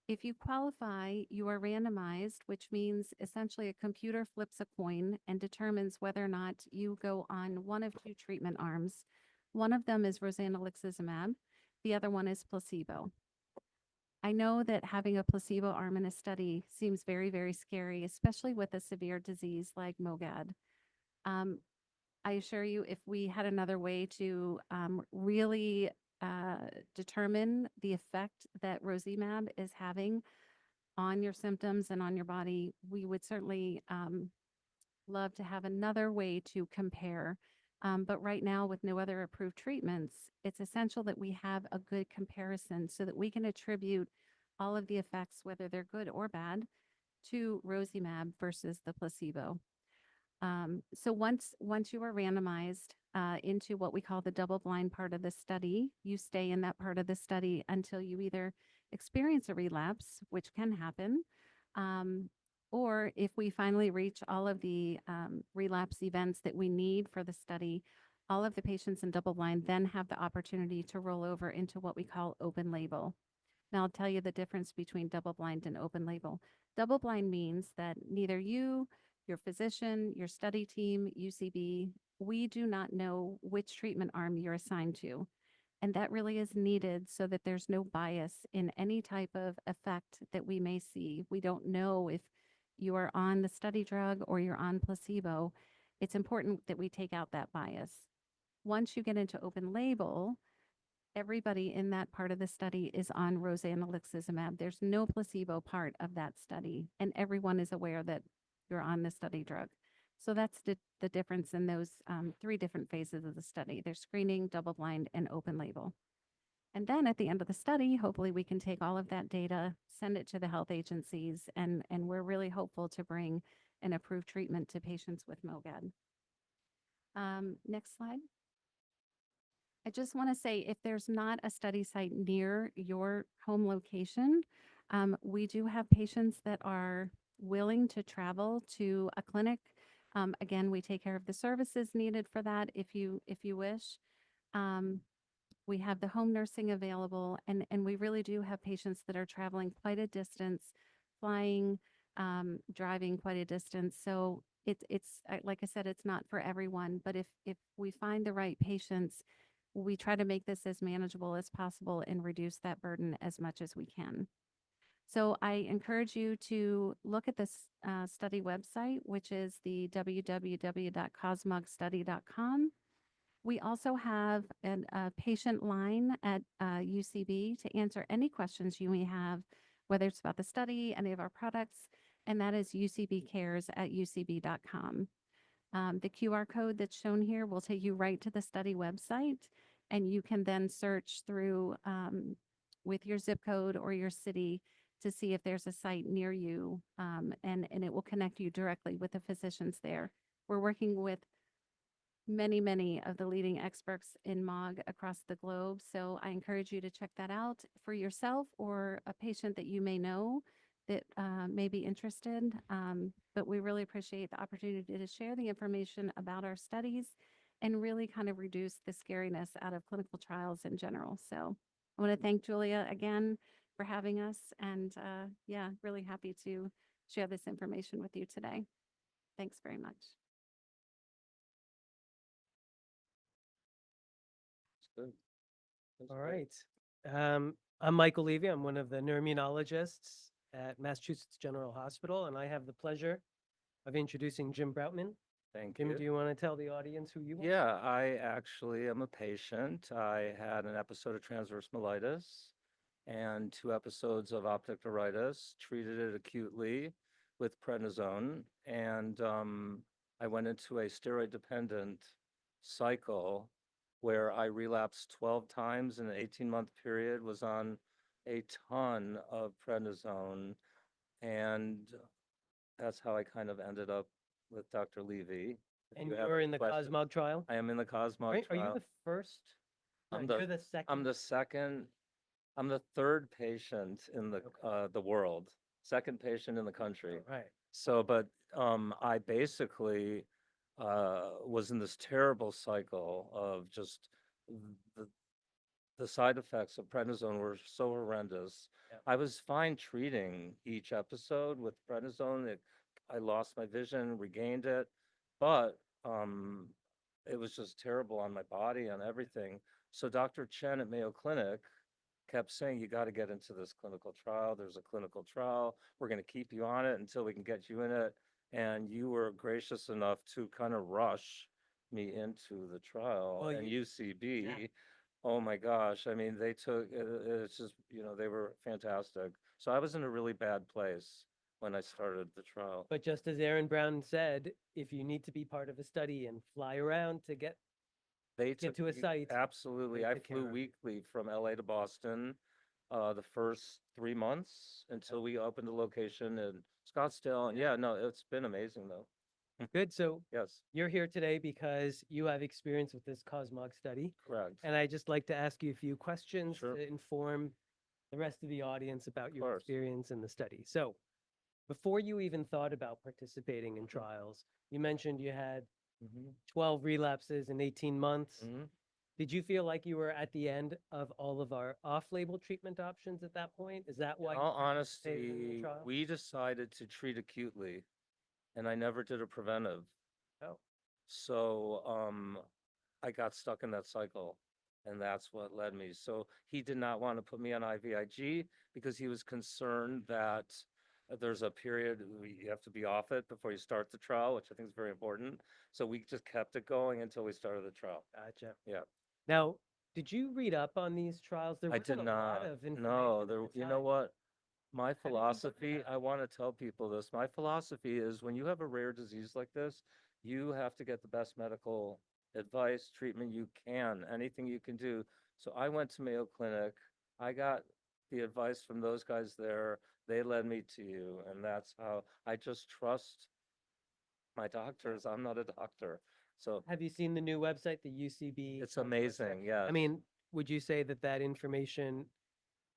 Speaker 12: If you qualify, you are randomized, which means essentially a computer flips a coin and determines whether or not you go on one of 2 treatment arms. One of them is rozanolixizumab, the other one is placebo. I know that having a placebo arm in a study seems very, very scary, especially with a severe disease like MOGAD. I assure you, if we had another way to really determine the effect that rozimab is having on your symptoms and on your body, we would certainly love to have another way to compare. But right now, with no other approved treatments, it's essential that we have a good comparison so that we can attribute all of the effects, whether they're good or bad, to rozimab versus the placebo. So once you are randomized into what we call the double-blind part of the study, you stay in that part of the study until you either experience a relapse, which can happen, or if we finally reach all of the relapse events that we need for the study, all of the patients in double-blind then have the opportunity to roll over into what we call open label. Now, I'll tell you the difference between double-blind and open label. Double-blind means that neither you, your physician, your study team, UCB, we do not know which treatment arm you're assigned to. And that really is needed so that there's no bias in any type of effect that we may see. We don't know if you are on the study drug or you're on placebo. It's important that we take out that bias. Once you get into open label, everybody in that part of the study is on rozanolixizumab. There's no placebo part of that study, and everyone is aware that you're on the study drug. So that's the difference in those 3 different phases of the study. There's screening, double-blind, and open label. And then at the end of the study, hopefully we can take all of that data, send it to the health agencies, and we're really hopeful to bring an approved treatment to patients with MOGAD. Next slide. I just want to say, if there's not a study site near your home location, we do have patients that are willing to travel to a clinic. Again, we take care of the services needed for that if you wish. We have the home nursing available, and we really do have patients that are traveling quite a distance, flying, driving quite a distance. So it's like I said, it's not for everyone, but if we find the right patients, we try to make this as manageable as possible and reduce that burden as much as we can. So I encourage you to look at this study website, which is the www.cosmogstudy.com. We also have a patient line at UCB to answer any questions you may have, whether it's about the study, any of our products, and that is ucbcares@ucb.com. The QR code that's shown here will take you right to the study website, and you can then search through with your zip code or your city to see if there's a site near you, and it will connect you directly with the physicians there. We're working with many of the leading experts in MOG across the globe. So I encourage you to check that out for yourself or a patient that you may know that may be interested. But we really appreciate the opportunity to share the information about our studies and really kind of reduce the scariness out of clinical trials in general. So I want to thank Julia again for having us, and yeah, really happy to share this information with you today. Thanks very much.
Speaker 11: That's good. That's
Speaker 5: All
Speaker 11: great.
Speaker 5: right. I'm Michael Levy. I'm one of the neuroimmunologists at Massachusetts General Hospital, and I have the pleasure of introducing Jim Broutman.
Speaker 11: Thank
Speaker 5: Jim,
Speaker 11: you.
Speaker 5: do you want to tell the audience who you are?
Speaker 11: Yeah, I actually am a patient. I had an episode of transverse myelitis and 2 episodes of optic neuritis, treated it acutely with prednisone. And I went into a steroid-dependent cycle where I relapsed 12 times in an 18-month period, was on a ton of prednisone. And that's how I kind of ended up with Dr. Levy. If
Speaker 5: And
Speaker 11: you have
Speaker 5: you're
Speaker 11: any
Speaker 5: in the
Speaker 11: questions.
Speaker 5: Cosmog trial?
Speaker 11: I am in the Cosmog
Speaker 5: Right? Are
Speaker 11: trial.
Speaker 5: you the first? No,
Speaker 11: I'm
Speaker 5: you're the second.
Speaker 11: I'm the second. I'm the 3rd patient in the world, 2nd patient in the country.
Speaker 5: Right.
Speaker 11: So, but I basically was in this terrible cycle of just the the side effects of prednisone were so horrendous.
Speaker 5: Yep.
Speaker 11: I was fine treating each episode with prednisone. I lost my vision, regained it, but it was just terrible on my body and everything. So Dr. Chen at Mayo Clinic kept saying, you got to get into this clinical trial. There's a clinical trial. We're going to keep you on it until we can get you in it. And you were gracious enough to kind of rush me into the trial.
Speaker 5: Well,
Speaker 11: and
Speaker 5: you-
Speaker 11: UCB,
Speaker 5: yeah.
Speaker 11: oh my gosh, I mean, they took, it's just, they were fantastic. So I was in a really bad place when I started the trial.
Speaker 5: But just as Aaron Brown said, if you need to be part of a study and fly around to get
Speaker 11: They
Speaker 5: get
Speaker 11: took
Speaker 5: to a
Speaker 11: me-
Speaker 5: site,
Speaker 11: Absolutely.
Speaker 5: they
Speaker 11: I
Speaker 5: took care
Speaker 11: flew
Speaker 5: of you.
Speaker 11: weekly from LA to Boston the first 3 months until we opened a location in Scottsdale. And yeah, no, it's been amazing though.
Speaker 5: Good. So
Speaker 11: Yes,
Speaker 5: you're here today because you have experience with this Cosmog study.
Speaker 11: correct.
Speaker 5: And I just like to ask you a few questions
Speaker 11: Sure.
Speaker 5: to inform the rest of the audience about your
Speaker 11: course.
Speaker 5: experience in the study. So before you even thought about participating in trials, you mentioned you had
Speaker 11: Mhm.
Speaker 5: 12 relapses in 18 months.
Speaker 11: Mhm.
Speaker 5: Did you feel like you were at the end of all of our off-label treatment options at that point? Is that why
Speaker 11: In
Speaker 5: you
Speaker 11: all
Speaker 5: participated in the
Speaker 11: honesty,
Speaker 5: trial?
Speaker 11: we decided to treat acutely, and I never did a preventive.
Speaker 5: Oh.
Speaker 11: So I got stuck in that cycle, and that's what led me. So he did not want to put me on IVIG because he was concerned that there's a period you have to be off it before you start the trial, which I think is very important. So we just kept it going until we started the trial.
Speaker 5: Gotcha.
Speaker 11: Yeah.
Speaker 5: Now, did you read up on these trials? There
Speaker 11: I
Speaker 5: wasn't
Speaker 11: did
Speaker 5: a lot
Speaker 11: not.
Speaker 5: of information
Speaker 11: No,
Speaker 5: at
Speaker 11: there,
Speaker 5: the
Speaker 11: you know
Speaker 5: time.
Speaker 11: what? My
Speaker 5: you looked
Speaker 11: philosophy,
Speaker 5: at-
Speaker 11: I want to tell people this. My philosophy is when you have a rare disease like this, you have to get the best medical advice, treatment you can, anything you can do. So I went to Mayo Clinic. I got the advice from those guys there. They led me to you. And that's how I just trust my doctors. I'm not a doctor. So
Speaker 5: Have you seen the new website, the UCB?
Speaker 11: it's
Speaker 5: Cosmog
Speaker 11: amazing.
Speaker 5: website?
Speaker 11: Yes.
Speaker 5: I mean, would you say that that information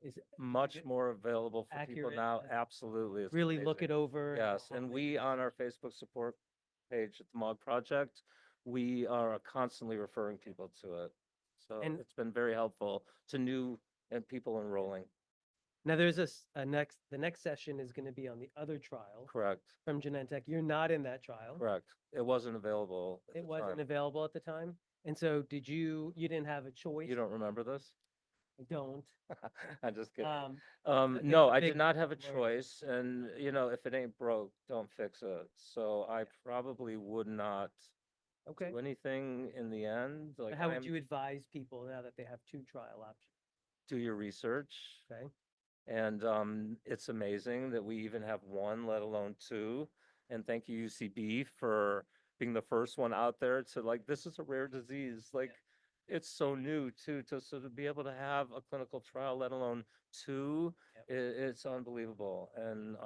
Speaker 5: is
Speaker 11: Much more available for people
Speaker 5: accurate?
Speaker 11: now. Absolutely. It's
Speaker 5: Really look
Speaker 11: amazing.
Speaker 5: it over?
Speaker 11: Yes, and we on our Facebook support page at the MOG Project, we are constantly referring people to it. So
Speaker 5: And-
Speaker 11: it's been very helpful to new and people enrolling.
Speaker 5: Now, there's the next session is going to be on the other trial
Speaker 11: Correct,
Speaker 5: from Genentech. You're not in that trial.
Speaker 11: correct. It wasn't available at
Speaker 5: It
Speaker 11: the
Speaker 5: wasn't
Speaker 11: time.
Speaker 5: available at the time. And so you didn't have a choice?
Speaker 11: You don't remember this?
Speaker 5: I don't.
Speaker 11: I'm just kidding.
Speaker 5: It's
Speaker 11: No,
Speaker 5: a
Speaker 11: I
Speaker 5: big
Speaker 11: did not have a
Speaker 5: learning.
Speaker 11: choice, and if it ain't broke, don't fix it. So I probably would not
Speaker 5: Okay.
Speaker 11: do anything in the end.
Speaker 5: So
Speaker 11: Like,
Speaker 5: how would you advise people now that they have 2 trial options?
Speaker 11: do your research.
Speaker 5: Okay.
Speaker 11: And it's amazing that we even have 1, let alone 2. And thank you, UCB, for being the first one out there to this is a rare disease. Like, it's so new too, to be able to have a clinical trial, let alone 2, it's unbelievable. And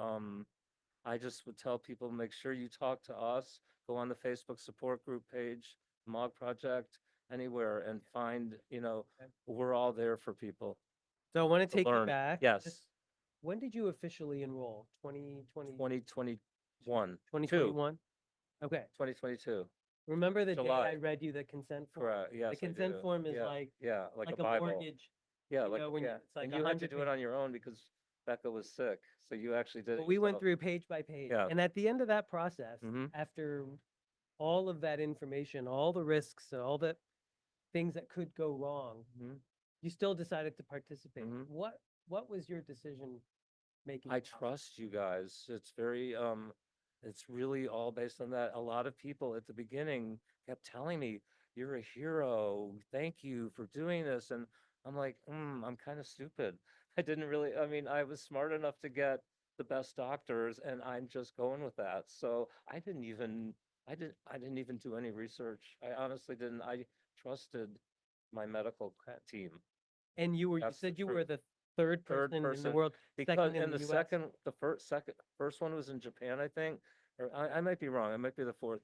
Speaker 11: I just would tell people, make sure you talk to us, go on the Facebook support group page, MOG Project, anywhere, and find, we're all there for people.
Speaker 5: So I want to take you
Speaker 11: learn.
Speaker 5: back.
Speaker 11: Yes.
Speaker 5: When did you officially enroll? 2020,
Speaker 11: 2021.
Speaker 5: 2021? Okay.
Speaker 11: 2022.
Speaker 5: Remember the
Speaker 11: July.
Speaker 5: day I read you the consent form?
Speaker 11: Correct. Yes,
Speaker 5: The consent
Speaker 11: I do.
Speaker 5: form is
Speaker 11: Yeah.
Speaker 5: like,
Speaker 11: Yeah, like a
Speaker 5: a
Speaker 11: Bible.
Speaker 5: mortgage.
Speaker 11: Yeah,
Speaker 5: you
Speaker 11: like
Speaker 5: know, when
Speaker 11: yeah.
Speaker 5: it's like
Speaker 11: And you had to
Speaker 5: 100
Speaker 11: do it on your own because Becca was sick, so you actually did it
Speaker 5: But we went
Speaker 11: yourself.
Speaker 5: through page by page.
Speaker 11: Yeah.
Speaker 5: And at the end of that process,
Speaker 11: Mhm.
Speaker 5: after all of that information, all the risks, all the things that could go wrong,
Speaker 11: Mhm.
Speaker 5: you still decided to participate.
Speaker 11: Mhm.
Speaker 5: What was your decision making?
Speaker 11: I trust you guys. It's very it's really all based on that. A lot of people at the beginning kept telling me, "You're a hero. Thank you for doing this." And I'm like, I'm kind of stupid. I didn't really, I mean, I was smart enough to get the best doctors and I'm just going with that. So I didn't even do any research. I honestly didn't. I trusted my medical team.
Speaker 5: And you
Speaker 11: That's the
Speaker 5: said you
Speaker 11: truth.
Speaker 5: were the third person in the world,
Speaker 11: because
Speaker 5: second in
Speaker 11: and
Speaker 5: the
Speaker 11: the
Speaker 5: US?
Speaker 11: first one was in Japan, I think, or I might be wrong. I might be the fourth.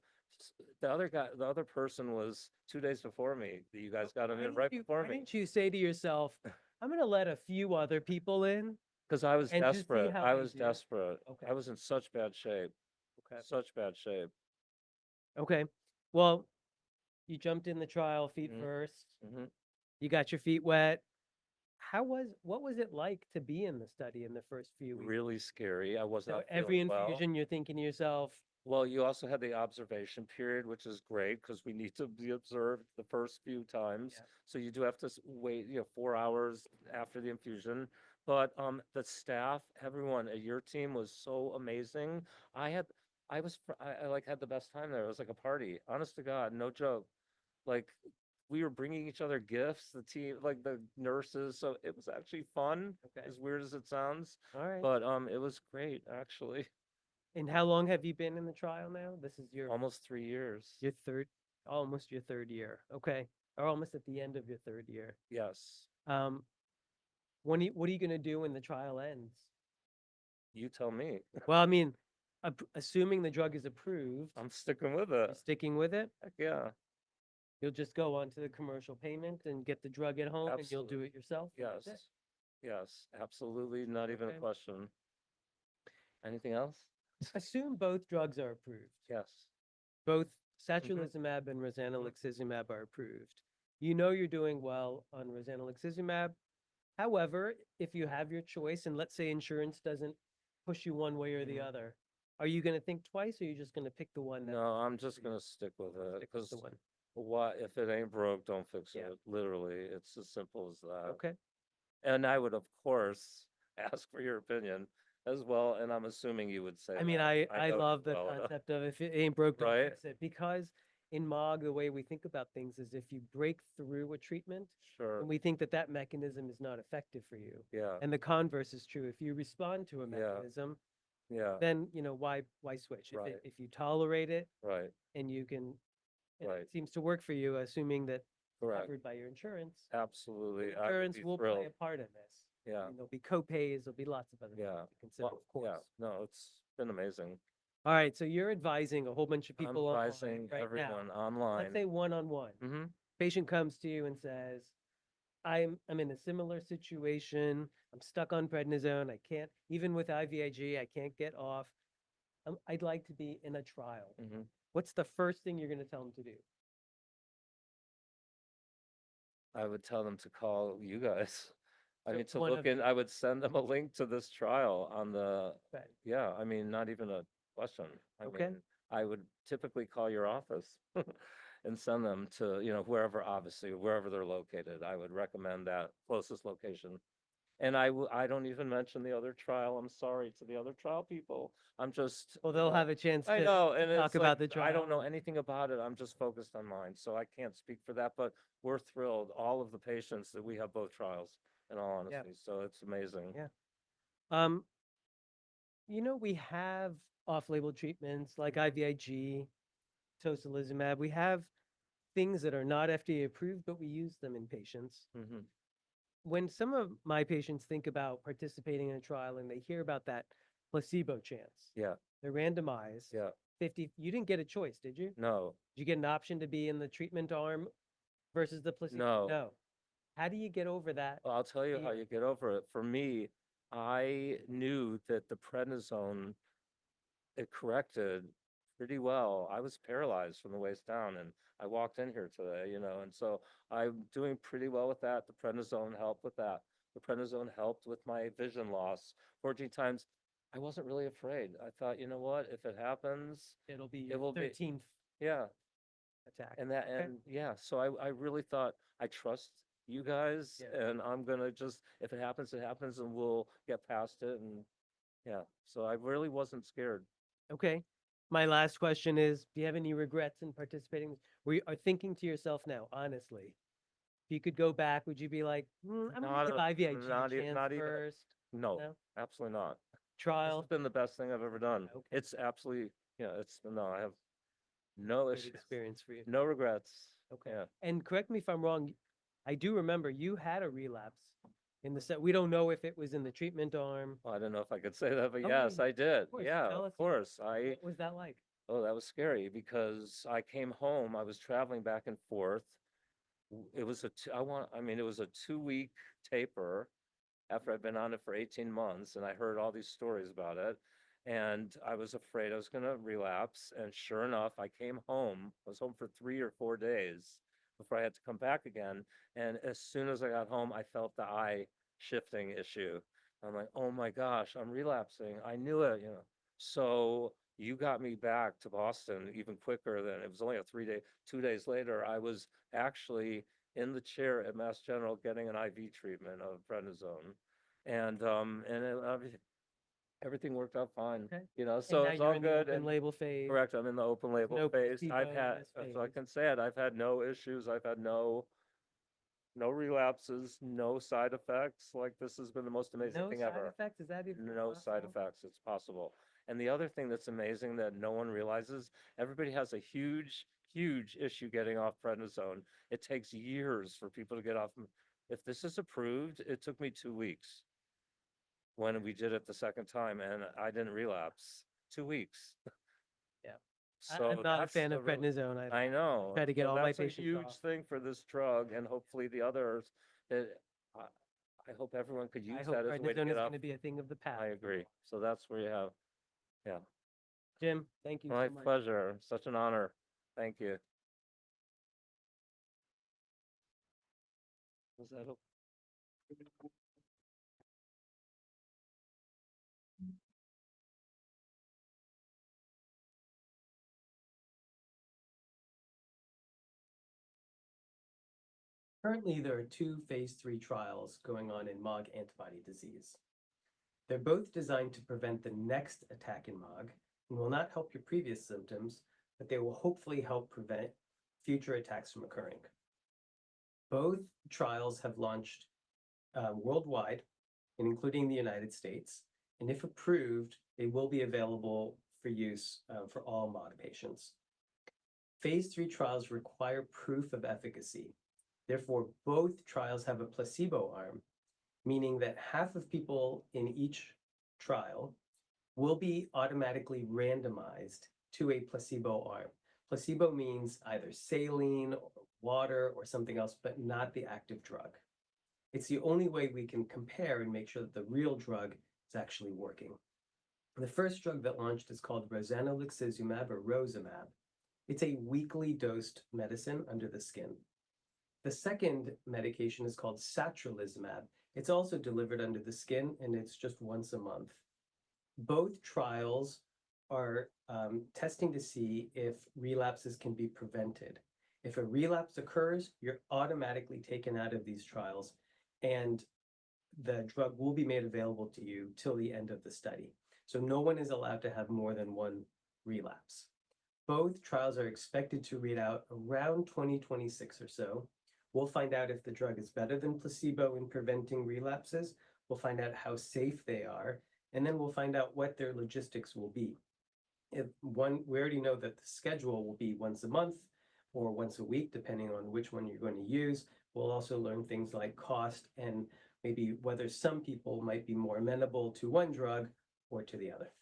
Speaker 11: The other person was 2 days before me. You guys got him in right before
Speaker 5: Why
Speaker 11: me
Speaker 5: didn't you say to yourself, I'm going to let a few other people in?
Speaker 11: because I was
Speaker 5: and just see
Speaker 11: desperate.
Speaker 5: how
Speaker 11: I
Speaker 5: they
Speaker 11: was
Speaker 5: do?
Speaker 11: desperate.
Speaker 5: Okay.
Speaker 11: I was in such bad shape.
Speaker 5: Okay.
Speaker 11: Such bad shape.
Speaker 5: Okay. Well, you jumped in the trial feet
Speaker 11: Mhm.
Speaker 5: first.
Speaker 11: Mhm.
Speaker 5: You got your feet wet. What was it like to be in the study in the first few weeks?
Speaker 11: Really scary. I was
Speaker 5: So
Speaker 11: not
Speaker 5: every
Speaker 11: feeling well.
Speaker 5: infusion, you're thinking to yourself,
Speaker 11: Well, you also had the observation period, which is great because we need to be observed the first few times.
Speaker 5: Yeah.
Speaker 11: So you do have to wait, 4 hours after the infusion. But the staff, everyone at your team was so amazing. I like had the best time there. It was like a party. Honest to God, no joke. Like we were bringing each other gifts, the team, like the nurses. So it was actually fun,
Speaker 5: Okay.
Speaker 11: as weird as it sounds.
Speaker 5: all right.
Speaker 11: But it was great actually.
Speaker 5: And how long have you been in the trial now? This is your
Speaker 11: Almost 3 years.
Speaker 5: almost your third year. Okay. Or almost at the end of your third year.
Speaker 11: Yes.
Speaker 5: What are you going to do when the trial ends?
Speaker 11: You tell me.
Speaker 5: Well, I mean, assuming the drug is approved,
Speaker 11: I'm sticking with
Speaker 5: you're
Speaker 11: it.
Speaker 5: sticking with it?
Speaker 11: Heck yeah.
Speaker 5: You'll just go on to the commercial payment and get the drug at home and you'll do
Speaker 11: Absolutely.
Speaker 5: it yourself? and that's
Speaker 11: Yes.
Speaker 5: it?
Speaker 11: Yes. Absolutely. Not even a
Speaker 5: Okay.
Speaker 11: question. Anything else?
Speaker 5: Assume both drugs are approved.
Speaker 11: Yes.
Speaker 5: Both satralizumab and rozanolixizumab are approved. You know you're doing well on rozanolixizumab. However, if you have your choice and let's say insurance doesn't push you one way or the other, are you going to think twice or are you just going to pick the one that
Speaker 11: No, I'm just gonna stick with it
Speaker 5: stick with
Speaker 11: because
Speaker 5: the one?
Speaker 11: what if it ain't broke, don't fix
Speaker 5: Yeah.
Speaker 11: it. Literally, it's as simple as that.
Speaker 5: Okay.
Speaker 11: And I would, of course, ask for your opinion as well. And I'm assuming you would say
Speaker 5: I mean,
Speaker 11: that.
Speaker 5: I
Speaker 11: know you
Speaker 5: love the
Speaker 11: well enough.
Speaker 5: concept of if it ain't broke, don't
Speaker 11: Right?
Speaker 5: fix it. Because in MOG, the way we think about things is if you break through a treatment,
Speaker 11: Sure.
Speaker 5: and we think that that mechanism is not effective for you.
Speaker 11: Yeah.
Speaker 5: And the converse is true. If you respond to a
Speaker 11: Yeah.
Speaker 5: mechanism,
Speaker 11: Yeah.
Speaker 5: then, why switch?
Speaker 11: Right.
Speaker 5: If you tolerate it
Speaker 11: Right.
Speaker 5: and you can, and
Speaker 11: Right.
Speaker 5: it seems to work for you, assuming that it's
Speaker 11: Correct.
Speaker 5: covered by your insurance,
Speaker 11: Absolutely.
Speaker 5: your
Speaker 11: I would
Speaker 5: insurance
Speaker 11: be
Speaker 5: will play
Speaker 11: thrilled.
Speaker 5: a part in this.
Speaker 11: Yeah.
Speaker 5: There'll be co-pays, there'll be lots of other
Speaker 11: Yeah.
Speaker 5: things to consider,
Speaker 11: Well,
Speaker 5: of course.
Speaker 11: yeah. No, it's been amazing.
Speaker 5: All right, so you're advising a whole bunch of
Speaker 11: I'm
Speaker 5: people online
Speaker 11: advising
Speaker 5: right
Speaker 11: everyone
Speaker 5: now.
Speaker 11: online.
Speaker 5: Let's say one-on-one.
Speaker 11: Mm-hmm.
Speaker 5: Patient comes to you and says, I'm in a similar situation. I'm stuck on prednisone. I can't, even with IVIG, I can't get off. I'd like to be in a trial.
Speaker 11: Mm-hmm.
Speaker 5: What's the first thing you're going to tell them to do?
Speaker 11: I would tell them to call you guys. I
Speaker 5: So
Speaker 11: mean, to
Speaker 5: one
Speaker 11: look
Speaker 5: of
Speaker 11: in,
Speaker 5: you.
Speaker 11: I would send them a link to this trial on the,
Speaker 5: Okay.
Speaker 11: yeah, I mean, not even a question. I
Speaker 5: Okay.
Speaker 11: mean, I would typically call your office and send them to, wherever, obviously, wherever they're located. I would recommend that closest location. And I don't even mention the other trial. I'm sorry to the other trial people. I'm just.
Speaker 5: Well, they'll have a chance
Speaker 11: I
Speaker 5: to
Speaker 11: know, and
Speaker 5: talk
Speaker 11: it's
Speaker 5: about
Speaker 11: like,
Speaker 5: the
Speaker 11: I don't know
Speaker 5: trial.
Speaker 11: anything about it. I'm just focused on mine, so I can't speak for that, but we're thrilled, all of the patients that we have both trials, in all honesty, so it's amazing.
Speaker 5: Yeah. We have off-label treatments like IVIG, tocilizumab. We have things that are not FDA approved, but we use them in patients.
Speaker 11: Mm-hmm.
Speaker 5: When some of my patients think about participating in a trial and they hear about that placebo chance,
Speaker 11: Yeah,
Speaker 5: they're randomized.
Speaker 11: yeah,
Speaker 5: You didn't get a choice, did you?
Speaker 11: No,
Speaker 5: Did you get an option to be in the treatment arm versus the placebo?
Speaker 11: no.
Speaker 5: No. How do you get over that?
Speaker 11: Well, I'll tell you how
Speaker 5: fear?
Speaker 11: you get over it. For me, I knew that the prednisone, it corrected pretty well. I was paralyzed from the waist down, and I walked in here today, and so I'm doing pretty well with that. The prednisone helped with that. The prednisone helped with my vision loss 14 times. I wasn't really afraid. I thought, you know what, if it happens,
Speaker 5: It'll be
Speaker 11: it
Speaker 5: your
Speaker 11: will be,
Speaker 5: 13th
Speaker 11: yeah.
Speaker 5: attack.
Speaker 11: And that,
Speaker 5: Okay.
Speaker 11: and yeah, so I really thought, I trust you guys,
Speaker 5: Yeah.
Speaker 11: and I'm gonna just, if it happens, it happens, and we'll get past it, and yeah, so I really wasn't scared.
Speaker 5: Okay. My last question is, do you have any regrets in participating? We are thinking to yourself now, honestly. If you could go back, would you be like, I'm gonna give IVIG a chance
Speaker 11: not even,
Speaker 5: first?
Speaker 11: no,
Speaker 5: No?
Speaker 11: absolutely not. This
Speaker 5: Trial?
Speaker 11: has been the best thing I've ever done.
Speaker 5: Okay.
Speaker 11: It's absolutely, no, I have no
Speaker 5: Great
Speaker 11: issues,
Speaker 5: experience for you.
Speaker 11: no regrets.
Speaker 5: Okay.
Speaker 11: Yeah.
Speaker 5: And correct me if I'm wrong, I do remember you had a relapse in the set. We don't know if it was in the treatment arm.
Speaker 11: Well, I don't know if I could say that, but
Speaker 5: Oh,
Speaker 11: yes,
Speaker 5: yeah,
Speaker 11: I did.
Speaker 5: course,
Speaker 11: Yeah,
Speaker 5: tell
Speaker 11: of
Speaker 5: us.
Speaker 11: course.
Speaker 5: What was that like?
Speaker 11: Oh, that was scary because I came home, I was traveling back and forth. It was it was a 2-week taper after I'd been on it for 18 months, and I heard all these stories about it. And I was afraid I was going to relapse. And sure enough, I came home. I was home for 3 or 4 days before I had to come back again. And as soon as I got home, I felt the eye shifting issue. I'm like, oh my gosh, I'm relapsing. I knew it. So you got me back to Boston even quicker than it was only a 2 days later. I was actually in the chair at Mass General getting an IV treatment of prednisone. Everything worked out fine,
Speaker 5: Okay.
Speaker 11: so
Speaker 5: now
Speaker 11: it's
Speaker 5: you're
Speaker 11: all
Speaker 5: in the
Speaker 11: good.
Speaker 5: open
Speaker 11: And
Speaker 5: label phase.
Speaker 11: correct, I'm in the open label
Speaker 5: no
Speaker 11: phase.
Speaker 5: placebo
Speaker 11: I've
Speaker 5: in
Speaker 11: had,
Speaker 5: this
Speaker 11: so I
Speaker 5: phase.
Speaker 11: can say it, I've had no issues. I've had no relapses, no side effects. Like, this has been the most amazing
Speaker 5: No
Speaker 11: thing
Speaker 5: side
Speaker 11: ever.
Speaker 5: effects? Is that even
Speaker 11: No side
Speaker 5: possible?
Speaker 11: effects, it's possible. And the other thing that's amazing that no one realizes, everybody has a huge, huge issue getting off prednisone. It takes years for people to get off. If this is approved, it took me 2 weeks when we did it the second time, and I didn't relapse. 2 weeks.
Speaker 5: Yeah.
Speaker 11: So
Speaker 5: I'm not a
Speaker 11: that's
Speaker 5: fan of
Speaker 11: really-
Speaker 5: prednisone.
Speaker 11: I know.
Speaker 5: try to get
Speaker 11: So
Speaker 5: all my
Speaker 11: that's a
Speaker 5: patients
Speaker 11: huge
Speaker 5: off.
Speaker 11: thing for this drug, and hopefully the others. That I, I hope everyone could use
Speaker 5: I hope
Speaker 11: that as a way to
Speaker 5: prednisone
Speaker 11: get
Speaker 5: is
Speaker 11: off.
Speaker 5: going to be a thing of the past.
Speaker 11: I agree. So that's where you have, yeah.
Speaker 5: Jim, thank you
Speaker 11: My
Speaker 5: so much.
Speaker 11: pleasure. Such an honor. Thank you. Was that
Speaker 5: Currently, there are 2 phase 3 trials going on in MOG antibody disease. They're both designed to prevent the next attack in MOG and will not help your previous symptoms, but they will hopefully help prevent future attacks from occurring. Both trials have launched worldwide, and including the United States, and if approved, they will be available for use for all MOG patients. Phase 3 trials require proof of efficacy. Therefore, both trials have a placebo arm, meaning that half of people in each trial will be automatically randomized to a placebo arm. Placebo means either saline or water or something else, but not the active drug. It's the only way we can compare and make sure that the real drug is actually working. The first drug that launched is called rozanolixizumab or Rozimab. It's a weekly dosed medicine under the skin. The second medication is called satralizumab. It's also delivered under the skin, and it's just once a month. Both trials are testing to see if relapses can be prevented. If a relapse occurs, you're automatically taken out of these trials, and the drug will be made available to you till the end of the study. So no one is allowed to have more than one relapse. Both trials are expected to read out around 2026 or so. We'll find out if the drug is better than placebo in preventing relapses. We'll find out how safe they are, and then we'll find out what their logistics will be. We already know that the schedule will be once a month or once a week, depending on which one you're going to use. We'll also learn things like cost and maybe whether some people might be more amenable to one drug or to the other.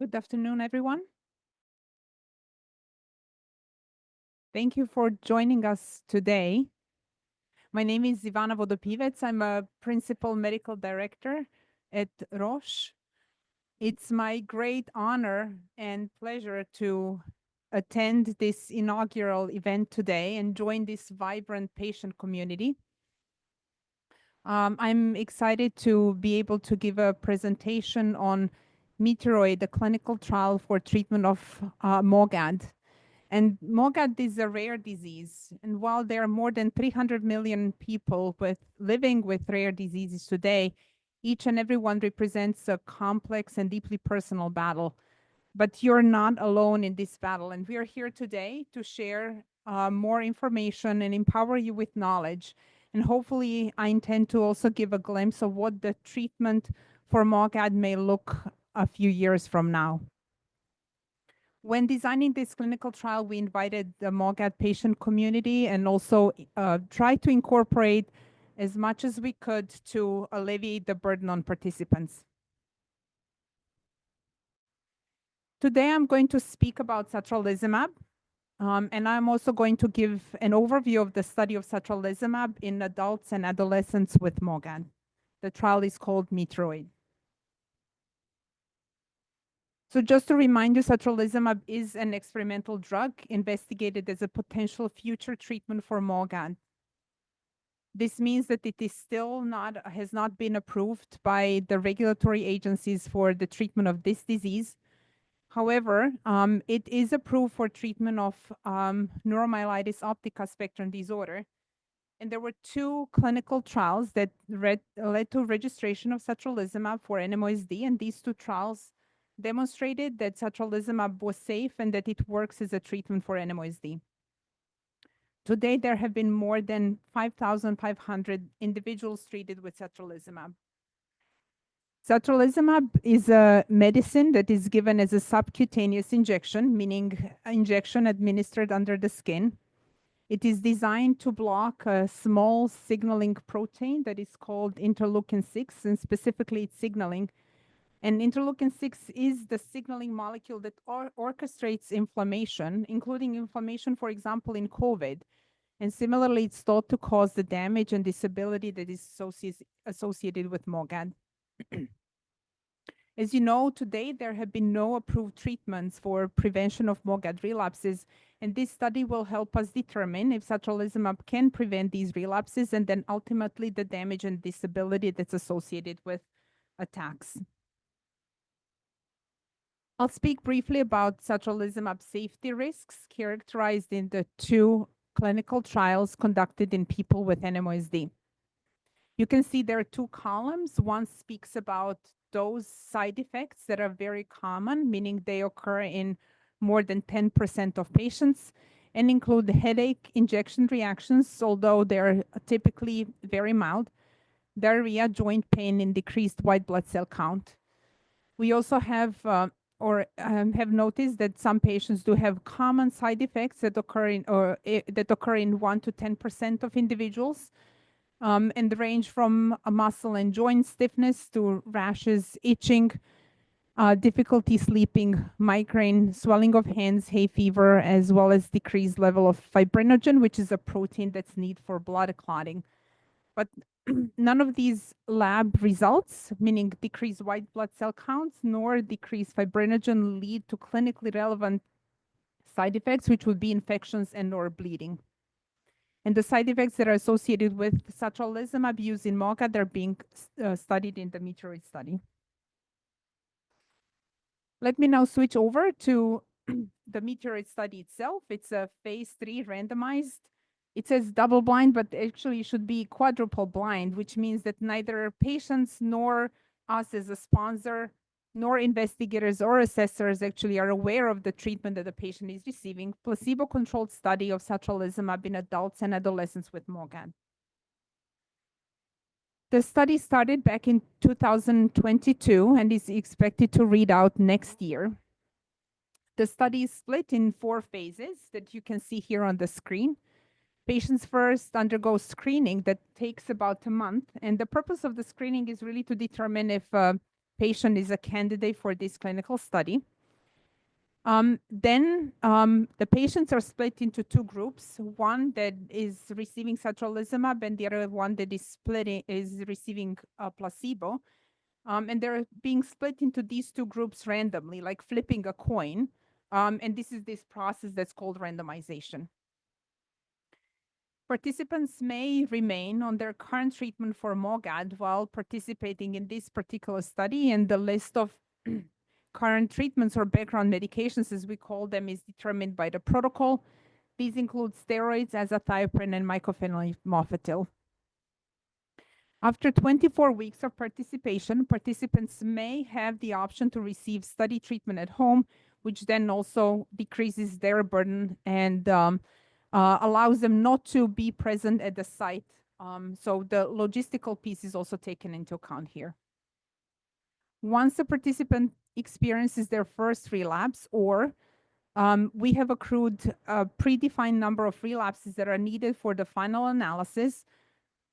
Speaker 16: Good afternoon, everyone. Thank you for joining us today. My name is Ivana Vodopivec. I'm a principal medical director at Roche. It's my great honor and pleasure to attend this inaugural event today and join this vibrant patient community. I'm excited to be able to give a presentation on Meteoroid, a clinical trial for treatment of MOGAD. And MOGAD is a rare disease. And while there are more than 300 million people living with rare diseases today, each and every one represents a complex and deeply personal battle. But you're not alone in this battle. And we are here today to share more information and empower you with knowledge. And hopefully, I intend to also give a glimpse of what the treatment for MOGAD may look a few years from now. When designing this clinical trial, we invited the MOGAD patient community and also tried to incorporate as much as we could to alleviate the burden on participants. Today, I'm going to speak about satralizumab, and I'm also going to give an overview of the study of satralizumab in adults and adolescents with MOGAD. The trial is called Meteoroid. So just to remind you, satralizumab is an experimental drug investigated as a potential future treatment for MOGAD. This means that it is still has not been approved by the regulatory agencies for the treatment of this disease. However, it is approved for treatment of neuromyelitis optica spectrum disorder. And there were 2 clinical trials that led to registration of satralizumab for NMOSD, and these 2 trials demonstrated that satralizumab was safe and that it works as a treatment for NMOSD. Today, there have been more than 5,500 individuals treated with satralizumab. Satralizumab is a medicine that is given as a subcutaneous injection, meaning injection administered under the skin. It is designed to block a small signaling protein that is called interleukin-6, and specifically its signaling. And interleukin-6 is the signaling molecule that orchestrates inflammation, including inflammation, for example, in COVID. And similarly, it's thought to cause the damage and disability that is associated with MOGAD. As you know, today there have been no approved treatments for prevention of MOGAD relapses, and this study will help us determine if satralizumab can prevent these relapses and then ultimately the damage and disability that's associated with attacks. I'll speak briefly about satralizumab safety risks characterized in the 2 clinical trials conducted in people with NMOSD. You can see there are 2 columns. One speaks about those side effects that are very common, meaning they occur in more than 10% of patients, and include headache, injection reactions, although they're typically very mild, diarrhea, joint pain, and decreased white blood cell count. We also have noticed that some patients do have common side effects that occur in 1 to 10% of individuals, and range from muscle and joint stiffness to rashes, itching, difficulty sleeping, migraine, swelling of hands, hay fever, as well as decreased level of fibrinogen, which is a protein that's needed for blood clotting. But none of these lab results, meaning decreased white blood cell counts, nor decreased fibrinogen, lead to clinically relevant side effects, which would be infections and/or bleeding. And the side effects that are associated with satralizumab use in MOGAD are being studied in the Meteoroid study. Let me now switch over to the Meteoroid study itself. It's a phase 3 randomized. It says double blind, but actually it should be quadruple blind, which means that neither patients nor us as a sponsor, nor investigators or assessors actually are aware of the treatment that the patient is receiving. Placebo-controlled study of satralizumab in adults and adolescents with MOGAD. The study started back in 2022 and is expected to read out next year. The study is split in 4 phases that you can see here on the screen. Patients first undergo screening that takes about a month, and the purpose of the screening is really to determine if patient is a candidate for this clinical study. Then the patients are split into two groups, one that is receiving satralizumab and the other one that is receiving a placebo. And they're being split into these two groups randomly, like flipping a coin. And this is this process that's called randomization. Participants may remain on their current treatment for MOGAD while participating in this particular study, and the list of current treatments or background medications, as we call them, is determined by the protocol. These include steroids, azathioprine, and mycophenolate mofetil. After 24 weeks of participation, participants may have the option to receive study treatment at home, which then also decreases their burden and allows them not to be present at the site. So the logistical piece is also taken into account here. Once the participant experiences their first relapse, or we have accrued a predefined number of relapses that are needed for the final analysis,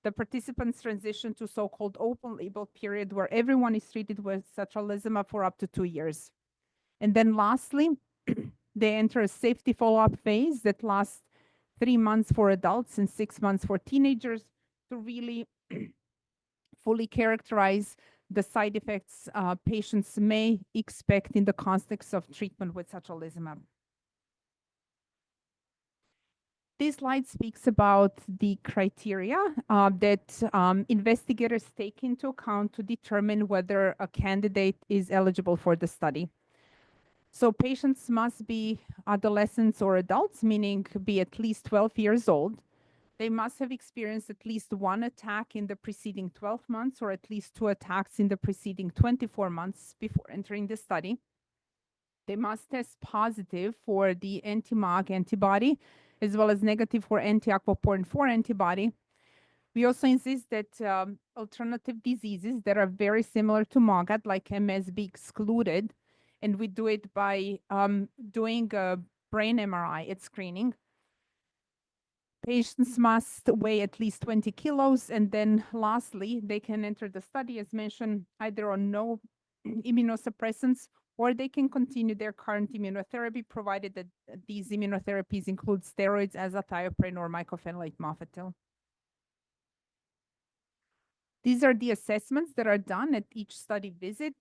Speaker 16: the participants transition to so-called open label period where everyone is treated with satralizumab for up to 2 years. And then lastly, they enter a safety follow-up phase that lasts 3 months for adults and 6 months for teenagers to really fully characterize the side effects patients may expect in the context of treatment with satralizumab. This slide speaks about the criteria that investigators take into account to determine whether a candidate is eligible for the study. So patients must be adolescents or adults, meaning be at least 12 years old. They must have experienced at least one attack in the preceding 12 months or at least 2 attacks in the preceding 24 months before entering the study. They must test positive for the anti-MOG antibody, as well as negative for anti-aquaporin 4 antibody. We also insist that alternative diseases that are very similar to MOGAD, like MS, be excluded. And we do it by doing a brain MRI at screening. Patients must weigh at least 20 kilos. And then lastly, they can enter the study, as mentioned, either on no immunosuppressants, or they can continue their current immunotherapy, provided that these immunotherapies include steroids, azathioprine, or mycophenolate mofetil. These are the assessments that are done at each study visit,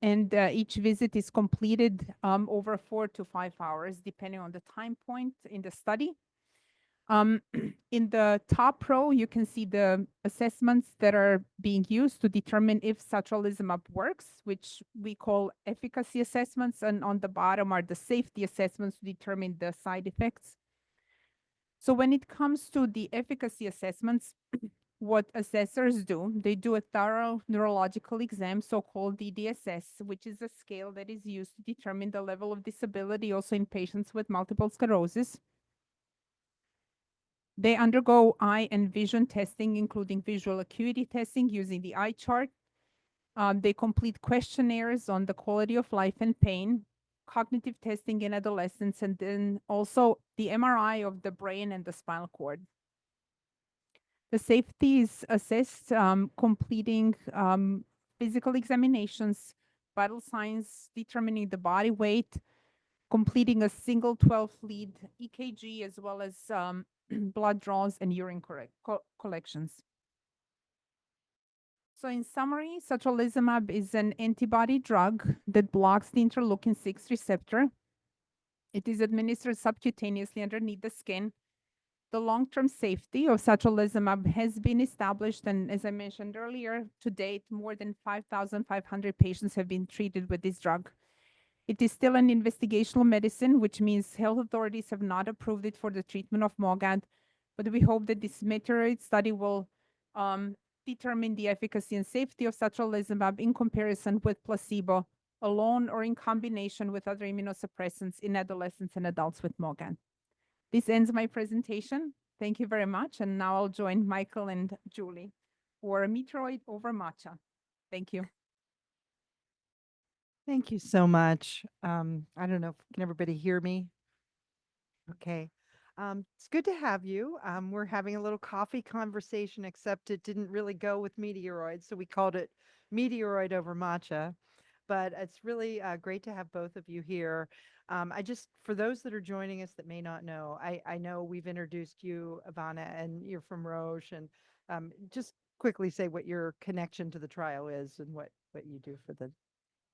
Speaker 16: and each visit is completed over 4 to 5 hours, depending on the time point in the study. In the top row, you can see the assessments that are being used to determine if satralizumab works, which we call efficacy assessments, and on the bottom are the safety assessments to determine the side effects. So when it comes to the efficacy assessments, what assessors do, they do a thorough neurological exam, so-called DDSS, which is a scale that is used to determine the level of disability also in patients with multiple sclerosis. They undergo eye and vision testing, including visual acuity testing using the eye chart. They complete questionnaires on the quality of life and pain, cognitive testing in adolescents, and then also the MRI of the brain and the spinal cord. The safety is assessed, completing physical examinations, vital signs, determining the body weight, completing a single 12-lead EKG, as well as blood draws and urine collections. So in summary, satralizumab is an antibody drug that blocks the interleukin-6 receptor. It is administered subcutaneously underneath the skin. The long-term safety of satralizumab has been established, and as I mentioned earlier, to date, more than 5,500 patients have been treated with this drug. It is still an investigational medicine, which means health authorities have not approved it for the treatment of MOGAD, but we hope that this meteorite study will determine the efficacy and safety of satralizumab in comparison with placebo alone or in combination with other immunosuppressants in adolescents and adults with MOGAD. This ends my presentation. Thank you very much. And now I'll join Michael and Julie for meteoroid over matcha. Thank you.
Speaker 6: Thank you so much. I don't know, can everybody hear me? Okay. It's good to have you. We're having a little coffee conversation, except it didn't really go with meteoroids, so we called it meteoroid over matcha. But it's really great to have both of you here. For those that are joining us that may not know, I know we've introduced you, Ivana, and you're from Roche, and just quickly say what your connection to the trial is and what you do for the.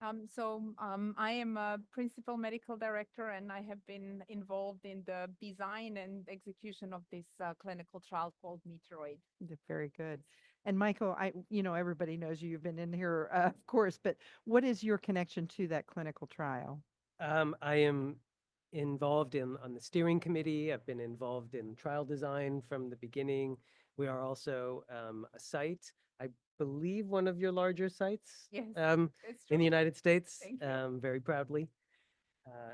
Speaker 16: I am a principal medical director, and I have been involved in the design and execution of this clinical trial called Meteoroid.
Speaker 6: Very good. And Michael, everybody knows you've been in here, of course, but what is your connection to that clinical trial?
Speaker 5: I am involved on the steering committee. I've been involved in trial design from the beginning. We are also a site, I believe one of your larger sites.
Speaker 16: Yes,
Speaker 5: in
Speaker 16: true.
Speaker 5: the United States,
Speaker 16: Thank you.
Speaker 5: very proudly.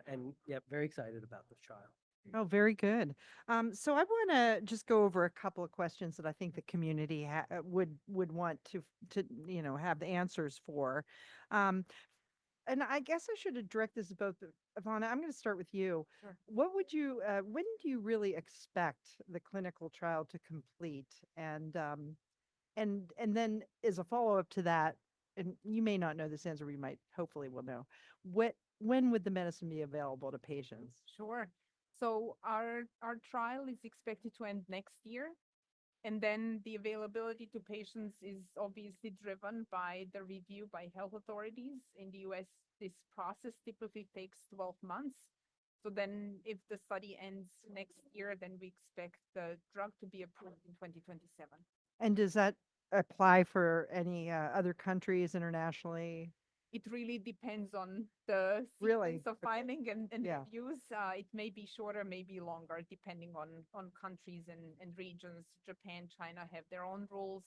Speaker 5: And yeah, very excited about this trial.
Speaker 6: Oh, very good. So I want to just go over a couple of questions that I think the community would want to have the answers for. And I guess I should have directed this to both Ivana. I'm going to start with you.
Speaker 16: Sure.
Speaker 6: What would you? When do you really expect the clinical trial to complete? And then as a follow up to that, and you may not know this answer, we might hopefully will know. When would the medicine be available to patients?
Speaker 16: Sure. So our trial is expected to end next year. And then the availability to patients is obviously driven by the review by health authorities. In the US, this process typically takes 12 months. So then if the study ends next year, then we expect the drug to be approved in 2027.
Speaker 6: And does that apply for any other countries internationally?
Speaker 16: It really depends on the sequence of filing and reviews. It may be shorter, may be longer, depending on countries and regions. Japan, China have their own rules,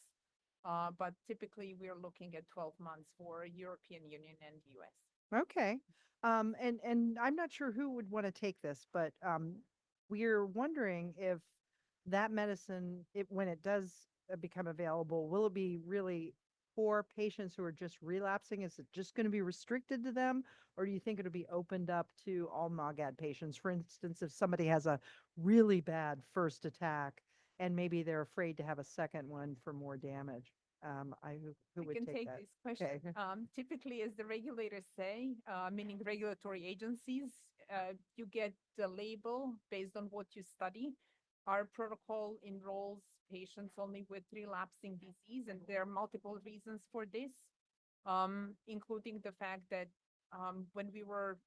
Speaker 16: but typically we're looking at 12 months for European Union and US.
Speaker 6: Okay. And I'm not sure who would want to take this, but we're wondering if that medicine, when it does become available, will it be really for patients who are just relapsing? Is it just going to be restricted to them, or do you think it'll be opened up to all MOGAD patients? For instance, if somebody has a really bad first attack and maybe they're afraid to have a second one for more damage. Who would
Speaker 16: can
Speaker 6: take
Speaker 16: take
Speaker 6: that?
Speaker 16: this question.
Speaker 6: Okay.
Speaker 16: Typically, as the regulators say, meaning regulatory agencies, you get the label based on what you study. Our protocol enrolls patients only with relapsing disease, and there are multiple reasons for this, including the fact that when we were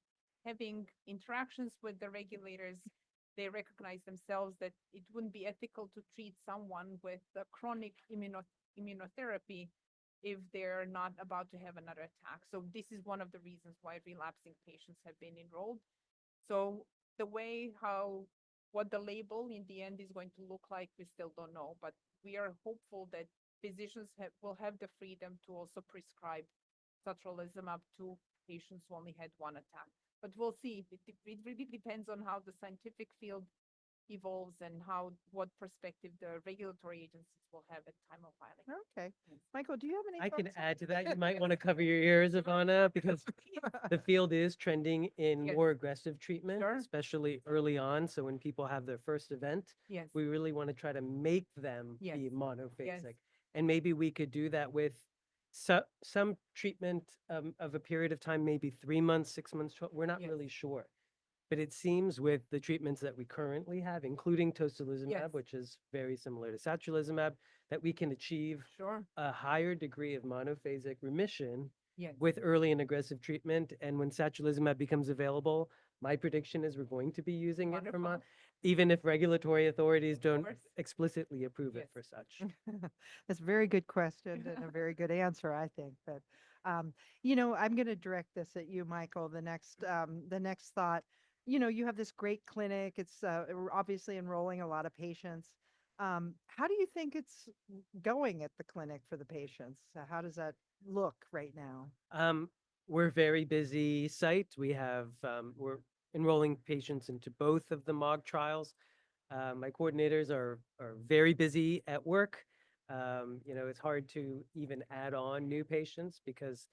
Speaker 16: having interactions with the regulators, they recognize themselves that it wouldn't be ethical to treat someone with a chronic immunotherapy if they're not about to have another attack. So this is one of the reasons why relapsing patients have been enrolled. So the way what the label in the end is going to look like, we still don't know, but we are hopeful that physicians will have the freedom to also prescribe satralizumab to patients who only had one attack. But we'll see. It really depends on how the scientific field evolves and what perspective the regulatory agencies will have at time of filing.
Speaker 6: Okay. Michael, do you have any
Speaker 5: I can
Speaker 6: thoughts on
Speaker 5: add to that. You might want to cover your ears, Ivana, because the field is trending in
Speaker 16: Yes.
Speaker 5: more aggressive treatment,
Speaker 16: Sure.
Speaker 5: especially early on. So when people have their first event,
Speaker 16: Yes.
Speaker 5: we really want to try to make them
Speaker 16: Yes.
Speaker 5: be monophasic.
Speaker 16: Yes.
Speaker 5: And maybe we could do that with some treatment of a period of time, maybe 3 months, 6 months, 12. We're not
Speaker 16: Yes.
Speaker 5: really sure. But it seems with the treatments that we currently have, including tocilizumab,
Speaker 16: Yes.
Speaker 5: which is very similar to satralizumab, that we can achieve
Speaker 16: Sure.
Speaker 5: a higher degree of monophasic remission
Speaker 16: Yes.
Speaker 5: with early and aggressive treatment. And when satralizumab becomes available, my prediction is we're going to be using it for
Speaker 16: Wonderful.
Speaker 5: even if regulatory authorities don't
Speaker 16: course.
Speaker 5: explicitly approve it
Speaker 16: Yes.
Speaker 5: for such.
Speaker 6: That's a very good question and a very good answer, I think. But I'm going to direct this at you, Michael. The next thought. You have this great clinic. It's obviously enrolling a lot of patients. How do you think it's going at the clinic for the patients? How does that look right now?
Speaker 5: We're a very busy site. We're enrolling patients into both of the MOG trials. My coordinators are very busy at work. It's hard to even add on new patients because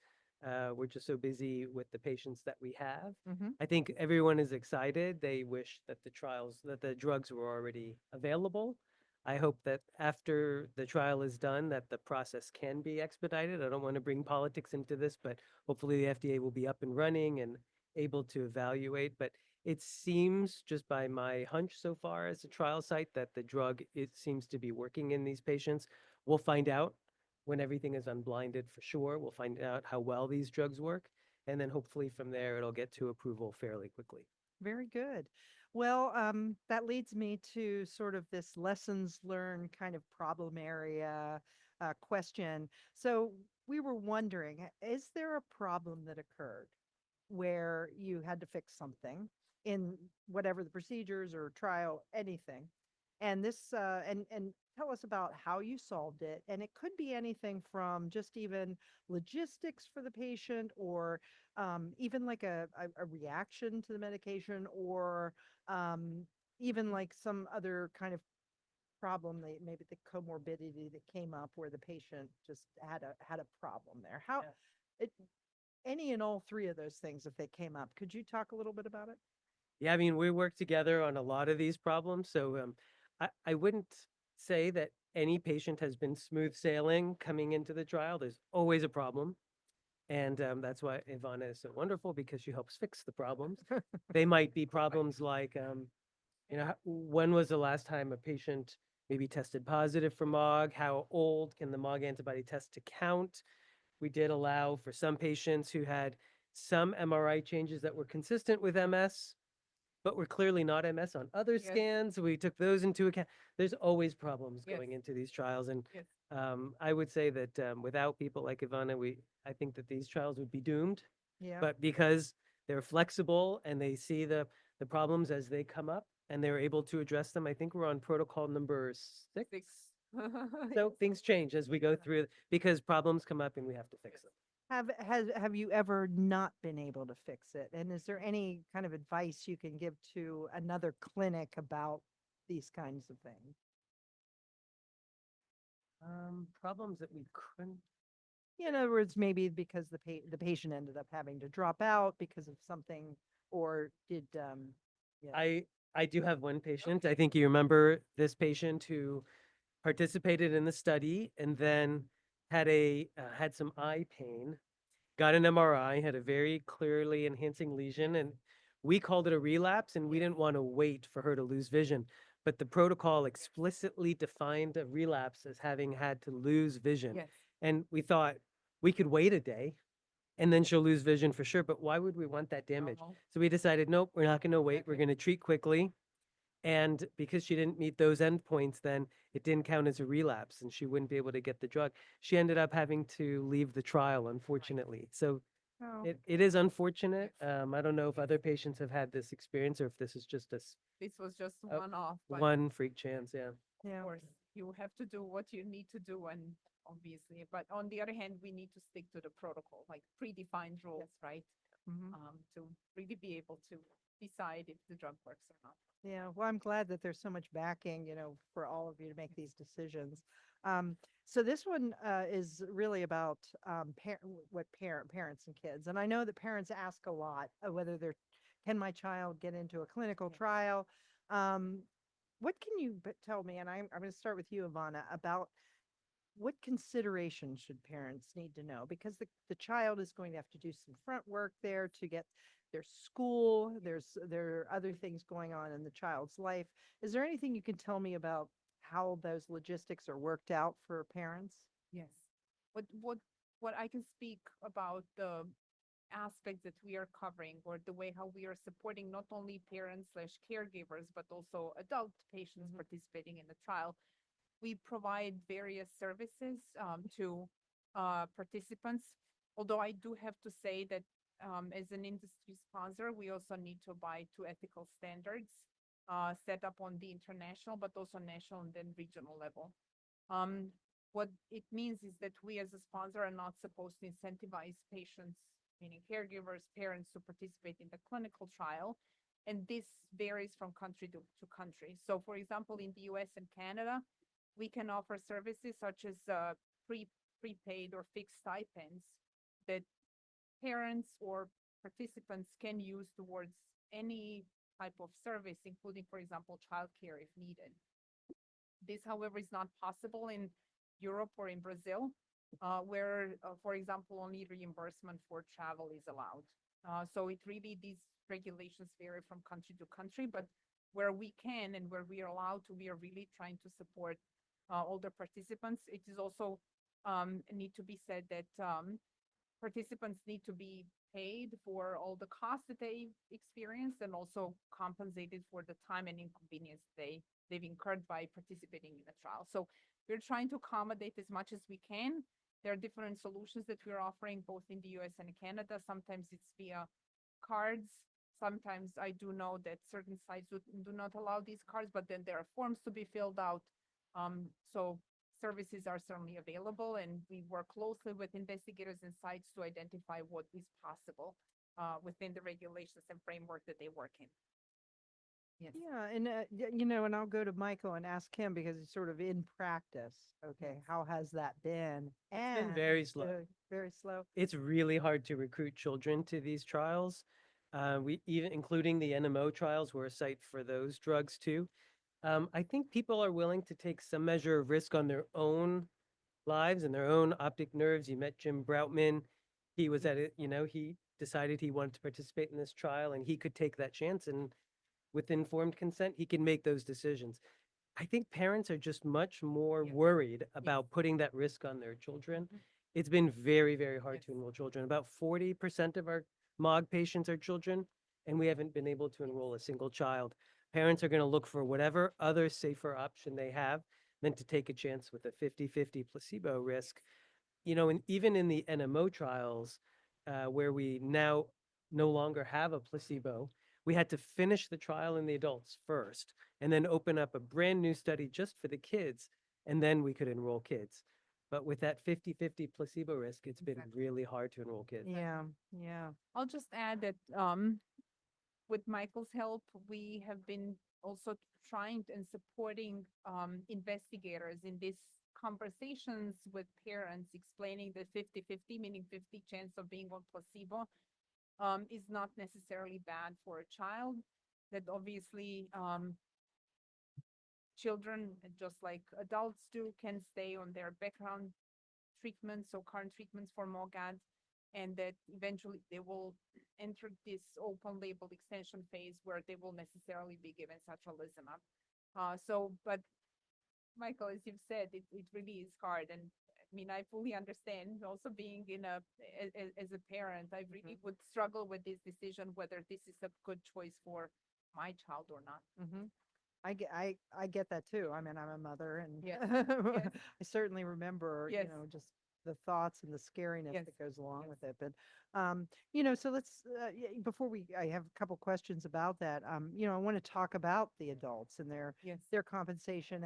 Speaker 5: we're just so busy with the patients that we have. I think everyone is excited. They wish that the drugs were already available. I hope that after the trial is done, that the process can be expedited. I don't want to bring politics into this, but hopefully the FDA will be up and running and able to evaluate. But it seems, just by my hunch so far as a trial site, that the drug, it seems to be working in these patients. We'll find out when everything is unblinded for sure. We'll find out how well these drugs work. And then hopefully from there, it'll get to approval fairly quickly.
Speaker 6: Very good. Well, that leads me to sort of this lessons learned kind of problem area question. So we were wondering, is there a problem that occurred where you had to fix something in whatever the procedures or trial, anything? And this, and tell us about how you solved it. And it could be anything from just even logistics for the patient, or even like a reaction to the medication, or even like some other kind of problem, maybe the comorbidity that came up where the patient just had a problem there. How it, any and all three of those things, if they came up, could you talk a little bit about it?
Speaker 5: Yeah, I mean, we work together on a lot of these problems. So I wouldn't say that any patient has been smooth sailing coming into the trial. There's always a problem. And that's why Ivana is so wonderful, because she helps fix the problems. They might be problems like, when was the last time a patient maybe tested positive for MOG? How old can the MOG antibody test to count? We did allow for some patients who had some MRI changes that were consistent with MS, but were clearly not MS on other scans. We took those into account. There's always problems going into these trials. And I would say that without people like Ivana, I think that these trials would be doomed.
Speaker 6: Yeah.
Speaker 5: But because they're flexible and they see the problems as they come up and they're able to address them, I think we're on protocol number 6. So things change as we go through, because problems come up and we have to fix them.
Speaker 6: Have you ever not been able to fix it? And is there any kind of advice you can give to another clinic about these kinds of things?
Speaker 5: Problems that we couldn't.
Speaker 6: In other words, maybe because the patient ended up having to drop out because of something, or did
Speaker 5: I do have one patient. I think you remember this patient who participated in the study and then had some eye pain, got an MRI, had a very clearly enhancing lesion, and we called it a relapse, and we didn't want to wait for her to lose vision. But the protocol explicitly defined a relapse as having had to lose vision. And we thought we could wait a day and then she'll lose vision for sure. But why would we want that damage? So we decided, nope, we're not going to wait. We're going to treat quickly. And because she didn't meet those endpoints, then it didn't count as a relapse and she wouldn't be able to get the drug. She ended up having to leave the trial, unfortunately. So it is unfortunate. I don't know if other patients have had this experience or if this is just
Speaker 4: This was just one-off. but
Speaker 5: one freak chance. Yeah.
Speaker 4: Of course, you have to do what you need to do, and obviously, but on the other hand, we need to stick to the protocol, like predefined rules, right? To really be able to decide if the drug works or not.
Speaker 6: Yeah, well, I'm glad that there's so much backing, for all of you to make these decisions. So this one is really about parents and kids. And I know that parents ask a lot whether can my child get into a clinical trial? What can you tell me, and I'm going to start with you, Ivana, about what considerations should parents need to know? Because the child is going to have to do some front work there to get their school. There are other things going on in the child's life. Is there anything you can tell me about how those logistics are worked out for parents?
Speaker 4: Yes. What I can speak about the aspects that we are covering, or the way how we are supporting not only parents/caregivers, but also adult patients participating in the trial. We provide various services to participants. Although I do have to say that as an industry sponsor, we also need to abide to ethical standards set up on the international, but also national and then regional level. What it means is that we as a sponsor are not supposed to incentivize patients, meaning caregivers, parents, to participate in the clinical trial. And this varies from country to country. So for example, in the US and Canada, we can offer services such as prepaid or fixed stipends that parents or participants can use towards any type of service, including, for example, childcare if needed.
Speaker 16: This, however, is not possible in Europe or in Brazil, where, for example, only reimbursement for travel is allowed. So it really, these regulations vary from country to country, but where we can and where we are allowed to, we are really trying to support all the participants. It is also need to be said that participants need to be paid for all the costs that they experienced and also compensated for the time and inconvenience they've incurred by participating in the trial. So we're trying to accommodate as much as we can. There are different solutions that we're offering both in the US and Canada. Sometimes it's via cards. Sometimes I do know that certain sites do not allow these cards, but then there are forms to be filled out. So services are certainly available, and we work closely with investigators and sites to identify what is possible within the regulations and framework that they work in. Yes.
Speaker 6: Yeah, and and I'll go to Michael and ask him because he's sort of in practice. Okay, how has that been?
Speaker 5: It's been very slow.
Speaker 6: Very slow.
Speaker 5: It's really hard to recruit children to these trials. We even, including the NMO trials, we're a site for those drugs too. I think people are willing to take some measure of risk on their own lives and their own optic nerves. You met Jim Broutman. He was at it, he decided he wanted to participate in this trial and he could take that chance, and with informed consent, he can make those decisions. I think parents are just much more worried about putting that risk on their children. It's been very, very hard to enroll children. About 40% of our MOG patients are children, and we haven't been able to enroll a single child. Parents are going to look for whatever other safer option they have than to take a chance with a 50-50 placebo risk. And even in the NMO trials, where we now no longer have a placebo, we had to finish the trial in the adults first and then open up a brand new study just for the kids, and then we could enroll kids. But with that 50-50 placebo risk, it's been really hard to enroll kids.
Speaker 6: Yeah.
Speaker 16: I'll just add that with Michael's help, we have been also trying and supporting investigators in these conversations with parents, explaining the 50-50, meaning 50 chance of being on placebo, is not necessarily bad for a child. That obviously children, just like adults do, can stay on their background treatments or current treatments for MOGAD, and that eventually they will enter this open label extension phase where they will necessarily be given satralizumab. But Michael, as you've said, it really is hard. And I mean, I fully understand also being as a parent, I really would struggle with this decision, whether this is a good choice for my child or not.
Speaker 6: I get that too. I mean, I'm a mother, and
Speaker 16: Yes.
Speaker 6: I certainly remember,
Speaker 16: Yes.
Speaker 6: just the thoughts and the scariness
Speaker 16: Yes.
Speaker 6: that goes along with it. But, so let's, before I have a couple questions about that. I want to talk about the adults and their compensation.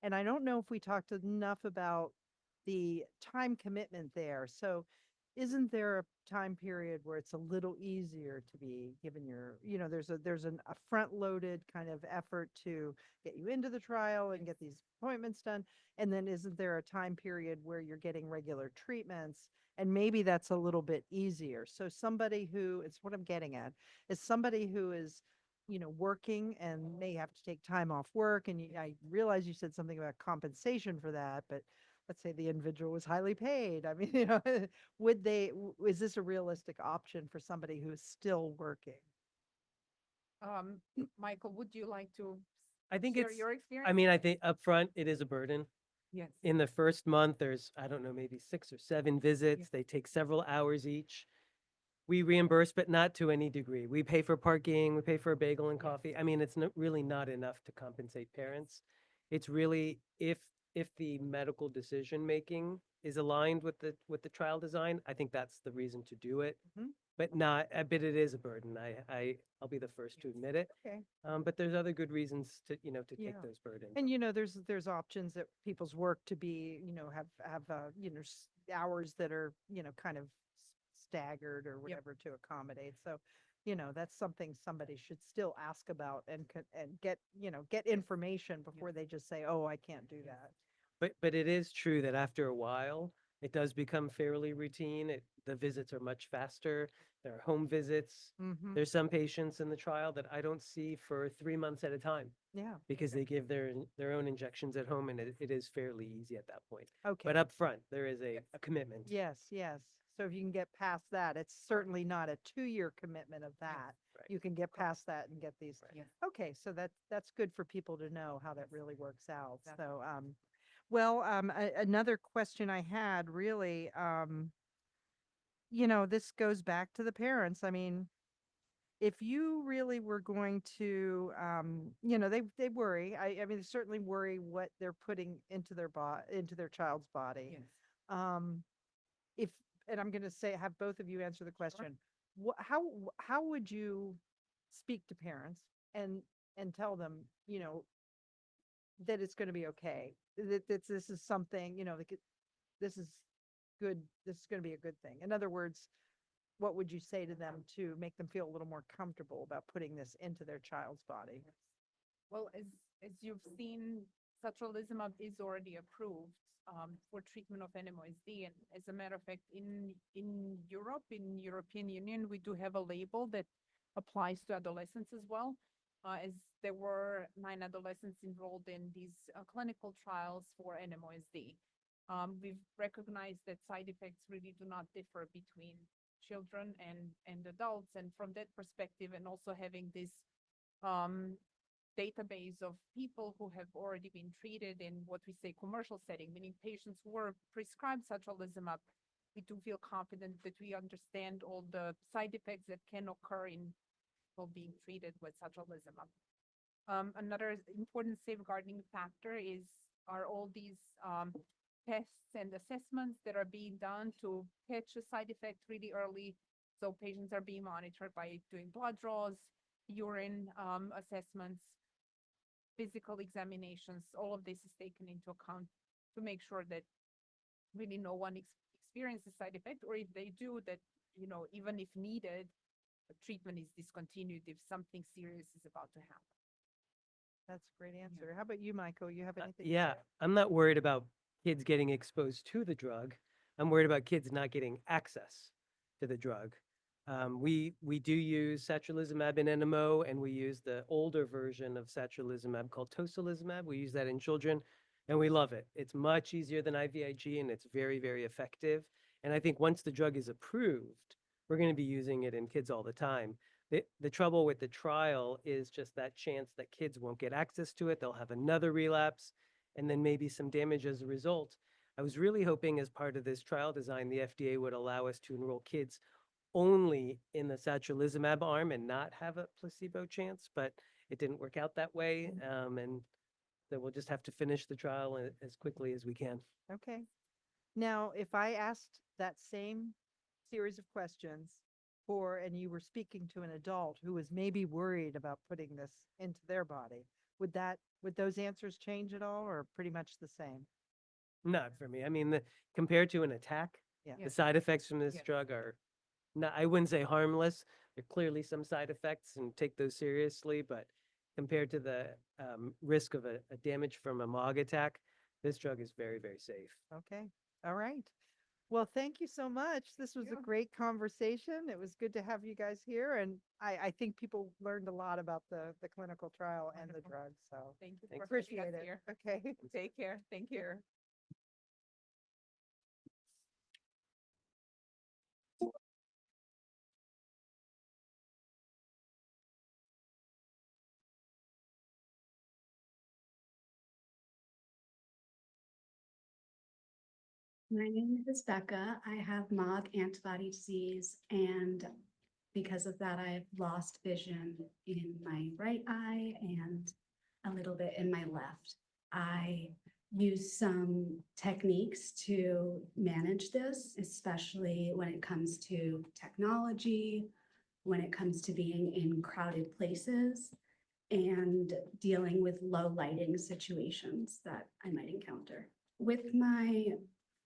Speaker 6: And I don't know if we talked enough about the time commitment there. So isn't there a time period where it's a little easier to be given there's a front loaded kind of effort to get you into the trial and get these appointments done? And then isn't there a time period where you're getting regular treatments and maybe that's a little bit easier? So somebody who, it's what I'm getting at, is somebody who is working and may have to take time off work. And I realize you said something about compensation for that, but let's say the individual was highly paid. I mean, is this a realistic option for somebody who is still working?
Speaker 16: Michael, would you like to
Speaker 5: I think
Speaker 16: share
Speaker 5: it's,
Speaker 16: your experience?
Speaker 5: I mean, I think upfront it is a burden.
Speaker 16: Yes.
Speaker 5: In the first month, there's, I don't know, maybe 6 or 7 visits. They take several hours each. We reimburse, but not to any degree. We pay for parking, we pay for a bagel and coffee. I mean, it's really not enough to compensate parents. It's really, if the medical decision-making is aligned with the trial design, I think that's the reason to do it. But it is a burden. I'll be the first to admit it.
Speaker 6: Okay.
Speaker 5: But there's other good reasons to
Speaker 6: Yeah.
Speaker 5: take those burdens.
Speaker 6: And there's options that people's work to be, have hours that are, kind of staggered or whatever to accommodate. So, that's something somebody should still ask about and get information before they just say, oh, I can't do that.
Speaker 5: But it is true that after a while, It does become fairly routine. The visits are much faster. There are home visits. There's some patients in the trial that I don't see for 3 months at a time
Speaker 6: Yeah.
Speaker 5: because they give their own injections at home, and it is fairly easy at that point.
Speaker 6: Okay.
Speaker 5: But up front, there is a commitment.
Speaker 6: Yes, yes. So if you can get past that, it's certainly not a 2-year commitment of that.
Speaker 5: Right.
Speaker 6: You can get past that and get these.
Speaker 9: Yes.
Speaker 6: Okay, so that's good for people to know how that really works out.
Speaker 9: Exactly.
Speaker 6: So, well, another question I had really, this goes back to the parents. I mean, if you really were going to, they worry. I mean, they certainly worry what they're putting into into their child's body.
Speaker 9: Yes.
Speaker 6: If, and I'm going to have both of you answer the question. How would you speak to parents and tell them, that it's going to be okay, that this is something, this is good, this is going to be a good thing. In other words, what would you say to them to make them feel a little more comfortable about putting this into their child's body?
Speaker 16: Well, as you've seen, satralizumab is already approved for treatment of NMOSD. And as a matter of fact, in Europe, in European Union, we do have a label that applies to adolescents as well, as there were 9 adolescents enrolled in these clinical trials for NMOSD. We've recognized that side effects really do not differ between children and adults. And from that perspective, and also having this database of people who have already been treated in what we say commercial setting, meaning patients who were prescribed satralizumab, we do feel confident that we understand all the side effects that can occur in people being treated with satralizumab. Another important safeguarding factor are all these tests and assessments that are being done to catch a side effect really early. So patients are being monitored by doing blood draws, urine assessments, physical examinations. All of this is taken into account to make sure that really no one experiences side effect, or if they do, that, even if needed, treatment is discontinued if something serious is about to happen.
Speaker 6: That's a great answer. How about you, Michael? You have anything? to
Speaker 5: Yeah,
Speaker 6: say?
Speaker 5: I'm not worried about kids getting exposed to the drug. I'm worried about kids not getting access to the drug. We do use satralizumab in NMO, and we use the older version of satralizumab called tocilizumab. We use that in children, and we love it. It's much easier than IVIG, and it's very, very effective. And I think once the drug is approved, we're going to be using it in kids all the time. The trouble with the trial is just that chance that kids won't get access to it. They'll have another relapse, and then maybe some damage as a result. I was really hoping as part of this trial design, the FDA would allow us to enroll kids only in the satralizumab arm and not have a placebo chance, but it didn't work out that way. And so we'll just have to finish the trial as quickly as we can.
Speaker 6: Okay. Now, if I asked that same series of questions and you were speaking to an adult who was maybe worried about putting this into their body, would those answers change at all, or pretty much the same?
Speaker 5: Not for me. I mean, compared to an attack,
Speaker 6: Yeah.
Speaker 5: the side effects from this drug are not, I wouldn't say harmless. There are clearly some side effects, and take those seriously, but compared to the risk of a damage from a MOG attack, this drug is very, very safe.
Speaker 6: Okay. All right. Well, thank you so much. This was a great conversation. It was good to have you guys here. And I think people learned a lot about the clinical trial and the drug. So
Speaker 16: Thank you.
Speaker 5: Thanks.
Speaker 16: For having us
Speaker 6: appreciate it.
Speaker 16: here.
Speaker 6: Okay.
Speaker 16: Take care. Thank you.
Speaker 23: My name is Becca. I have MOG antibody disease, and because of that, I've lost vision in my right eye and a little bit in my left. I use some techniques to manage this, especially when it comes to technology, when it comes to being in crowded places, and dealing with low lighting situations that I might encounter. With my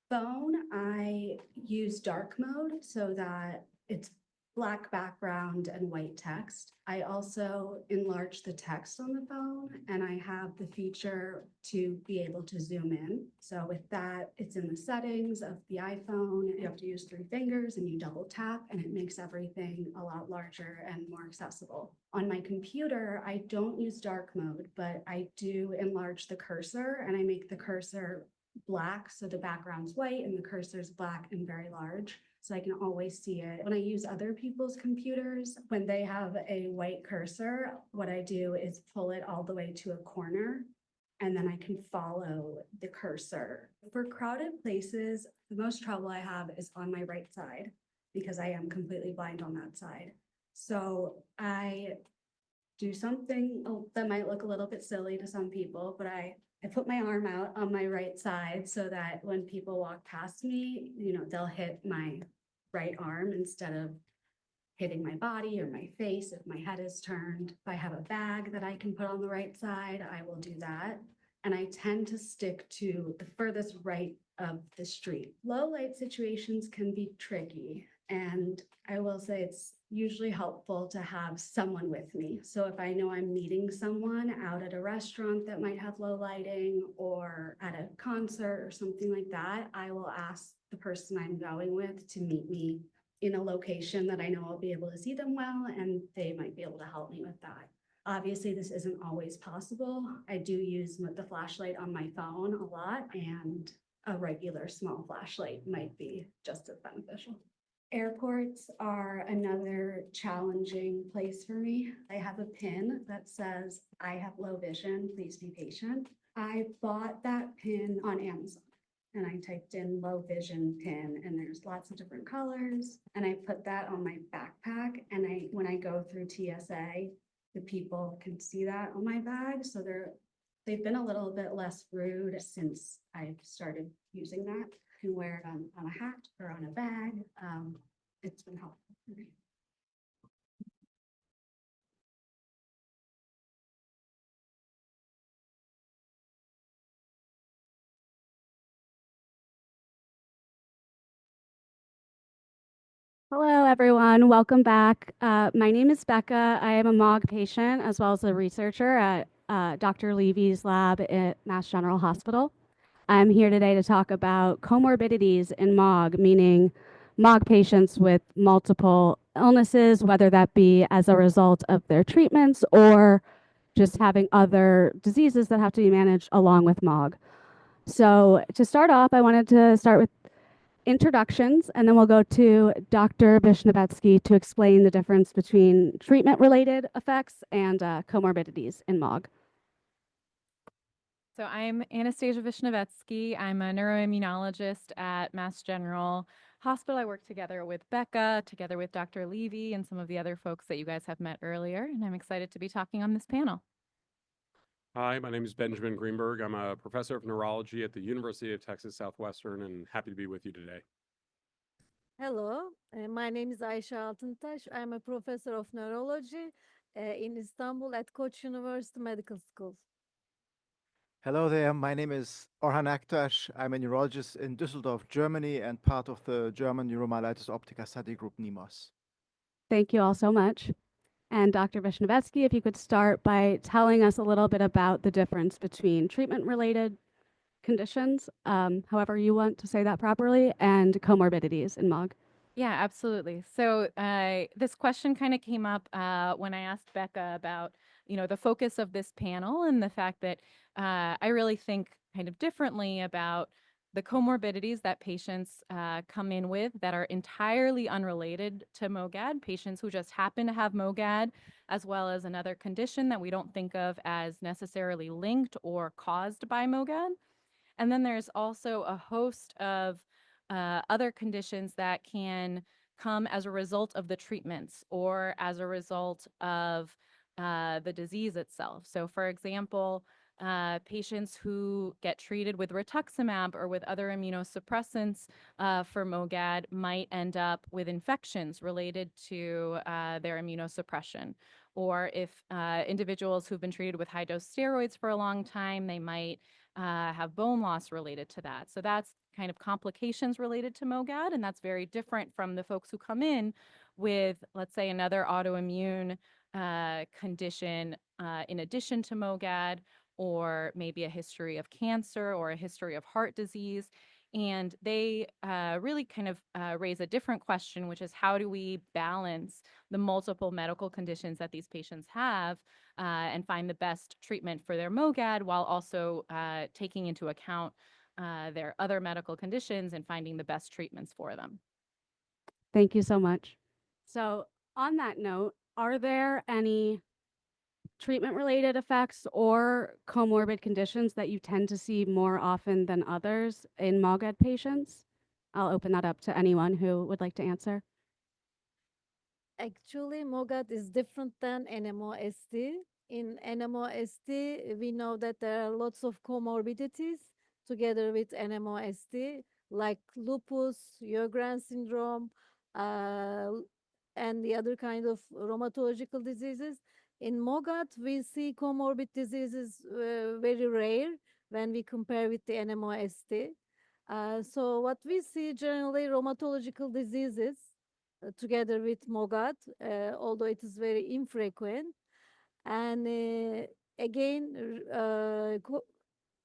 Speaker 23: phone, I use dark mode so that it's
Speaker 15: black background and white text. I also enlarge the text on the phone, and I have the feature to be able to zoom in. So with that, it's in the settings of the iPhone. You have to use 3 fingers and you double tap, and it makes everything a lot larger and more accessible. On my computer, I don't use dark mode, but I do enlarge the cursor, and I make the cursor black, so the background's white and the cursor's black and very large, so I can always see it. When I use other people's computers, when they have a white cursor, what I do is pull it all the way to a corner, and then I can follow the cursor. For crowded places, the most trouble I have is on my right side because I am completely blind on that side. So I do something that might look a little bit silly to some people, but I put my arm out on my right side so that when people walk past me, they'll hit my right arm instead of hitting my body or my face if my head is turned. If I have a bag that I can put on the right side, I will do that. And I tend to stick to the furthest right of the street. Low light situations can be tricky, and I will say it's usually helpful to have someone with me. So if I know I'm meeting someone out at a restaurant that might have low lighting or at a concert or something like that, I will ask the person I'm going with to meet me in a location that I know I'll be able to see them well, and they might be able to help me with that. Obviously, this isn't always possible. I do use the flashlight on my phone a lot, and a regular small flashlight might be just as beneficial. Airports are another challenging place for me. I have a pin that says, "I have low vision, please be patient." I bought that pin on Amazon, and I typed in low vision pin, and there's lots of different colors. And I put that on my backpack, and when I go through TSA, the people can see that on my bag. So they've been a little bit less rude since I've started using that. You can wear it on a hat or on a bag. It's been helpful for me.
Speaker 21: Hello, everyone. Welcome back. My name is Becca. I am a MOG patient as well as a researcher at Dr. Levy's lab at Mass General Hospital. I'm here today to talk about comorbidities in MOG, meaning MOG patients with multiple illnesses, whether that be as a result of their treatments or just having other diseases that have to be managed along with MOG. So to start off, I wanted to start with introductions, and then we'll go to Dr. Vishnevetsky to explain the difference between treatment-related effects and comorbidities in MOG.
Speaker 22: So I'm Anastasia Vishnevetsky. I'm a neuroimmunologist at Mass General Hospital. I work together with Becca, together with Dr. Levy, and some of the other folks that you guys have met earlier, and I'm excited to be talking on this panel.
Speaker 24: Hi, my name is Benjamin Greenberg. I'm a professor of neurology at the University of Texas Southwestern and happy to be with you today.
Speaker 25: Hello, my name is Ayşe Altıntaş. I'm a professor of neurology in Istanbul at Koç University Medical School.
Speaker 26: Hello there, my name is Orhan Aktaş. I'm a neurologist in Düsseldorf, Germany, and part of the German Neuromyelitis Optica Study Group, NEMOS.
Speaker 21: Thank you all so much. And Dr. Vishnevetsky, if you could start by telling us a little bit about the difference between treatment-related conditions, however you want to say that properly, and comorbidities in MOG.
Speaker 22: Yeah, absolutely. So this question kind of came up when I asked Becca about, the focus of this panel and the fact that I really think kind of differently about the comorbidities that patients come in with that are entirely unrelated to MOGAD, patients who just happen to have MOGAD, as well as another condition that we don't think of as necessarily linked or caused by MOGAD. And then there's also a host of other conditions that can come as a result of the treatments or as a result of the disease itself. So for example, patients who get treated with rituximab or with other immunosuppressants for MOGAD might end up with infections related to their immunosuppression. Or if individuals who've been treated with high-dose steroids for a long time, they might have bone loss related to that. So that's kind of complications related to MOGAD, and that's very different from the folks who come in with, let's say, another autoimmune condition in addition to MOGAD, or maybe a history of cancer or a history of heart disease. And they really kind of raise a different question, which is how do we balance the multiple medical conditions that these patients have and find the best treatment for their MOGAD while also taking into account their other medical conditions and finding the best treatments for them.
Speaker 21: Thank you so much. So, on that note, are there any treatment-related effects or comorbid conditions that you tend to see more often than others in MOGAD patients? I'll open that up to anyone who would like to answer.
Speaker 25: Actually, MOGAD is different than NMOSD. In NMOSD, we know that there are lots of comorbidities together with NMOSD, like lupus, Sjögren's syndrome, and the other kind of rheumatological diseases. In MOGAD, we see comorbid diseases very rare when we compare with the NMOSD. So what we see generally rheumatological diseases together with MOGAD, although it is very infrequent. And again,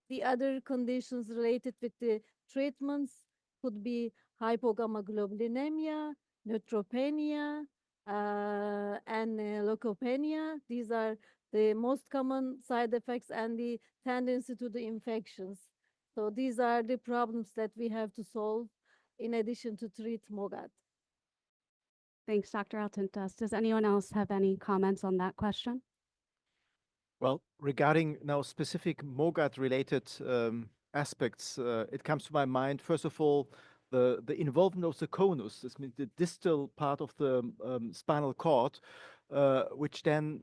Speaker 25: the other conditions related with the treatments could be hypogammaglobulinemia, neutropenia, and leukopenia. These are the most common side effects and the tendency to the infections. So these are the problems that we have to solve in addition to treat MOGAD.
Speaker 21: Thanks, Dr. Altintas. Does anyone else have any comments on that question?
Speaker 26: Well, regarding now specific MOGAD-related aspects, it comes to my mind, first of all, the involvement of the conus, this means the distal part of the spinal cord, which then,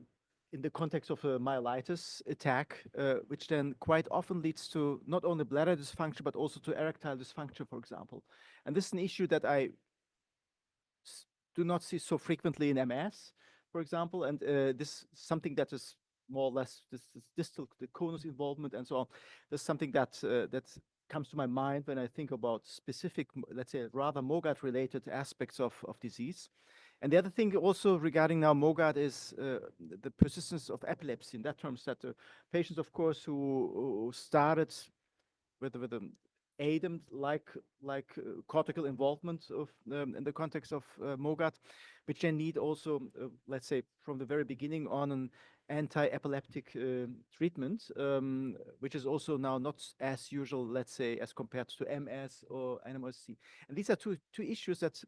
Speaker 26: in the context of a myelitis attack, which then quite often leads to not only bladder dysfunction, but also to erectile dysfunction, for example. And this is an issue that I do not see so frequently in MS, for example, and this is something that is more or less this distal, the conus involvement and so on. That's something that that comes to my mind when I think about specific, let's say, rather MOGAD-related aspects of disease. And the other thing also regarding now MOGAD is the persistence of epilepsy, in that terms that the patients, of course, who started with an ADEM like cortical involvement of in the context of MOGAD, which then need also, let's say, from the very beginning on an anti-epileptic treatment, which is also now not as usual, let's say, as compared to MS or NMOSD. And these are two issues that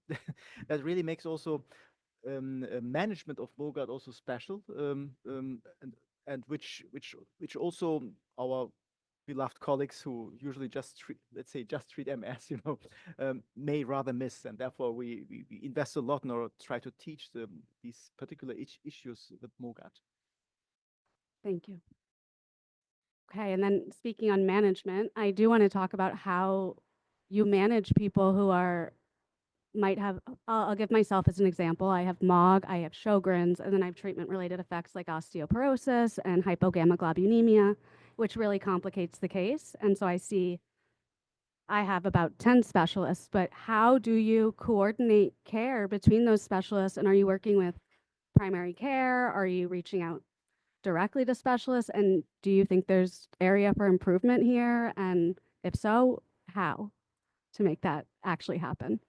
Speaker 26: that really makes also management of MOGAD also special, and which also our beloved colleagues who usually just treat, let's say, just treat MS, you know, may rather miss, and therefore we invest a lot in order to try to teach them these particular issues with MOGAD.
Speaker 21: Thank you. Okay, and then speaking on management, I do want to talk about how you manage people who might have, I'll give myself as an example. I have MOG, I have Sjögren's, and then I have treatment-related effects like osteoporosis and hypogammaglobulinemia, which really complicates the case. And so I have about 10 specialists, but how do you coordinate care between those specialists? And are you working with primary care? Are you reaching out directly to specialists? And do you think there's area for improvement here? And if so, how to make that actually happen?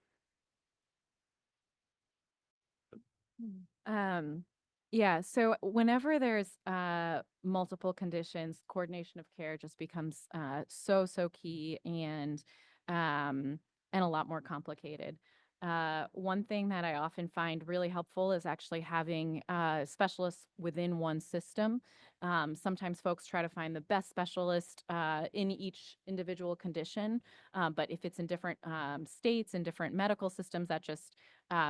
Speaker 22: Yeah, so whenever there's multiple conditions, coordination of care just becomes so key and a lot more complicated. One thing that I often find really helpful is actually having specialists within one system. Sometimes folks try to find the best specialist in each individual condition, but if it's in different states and different medical systems, that just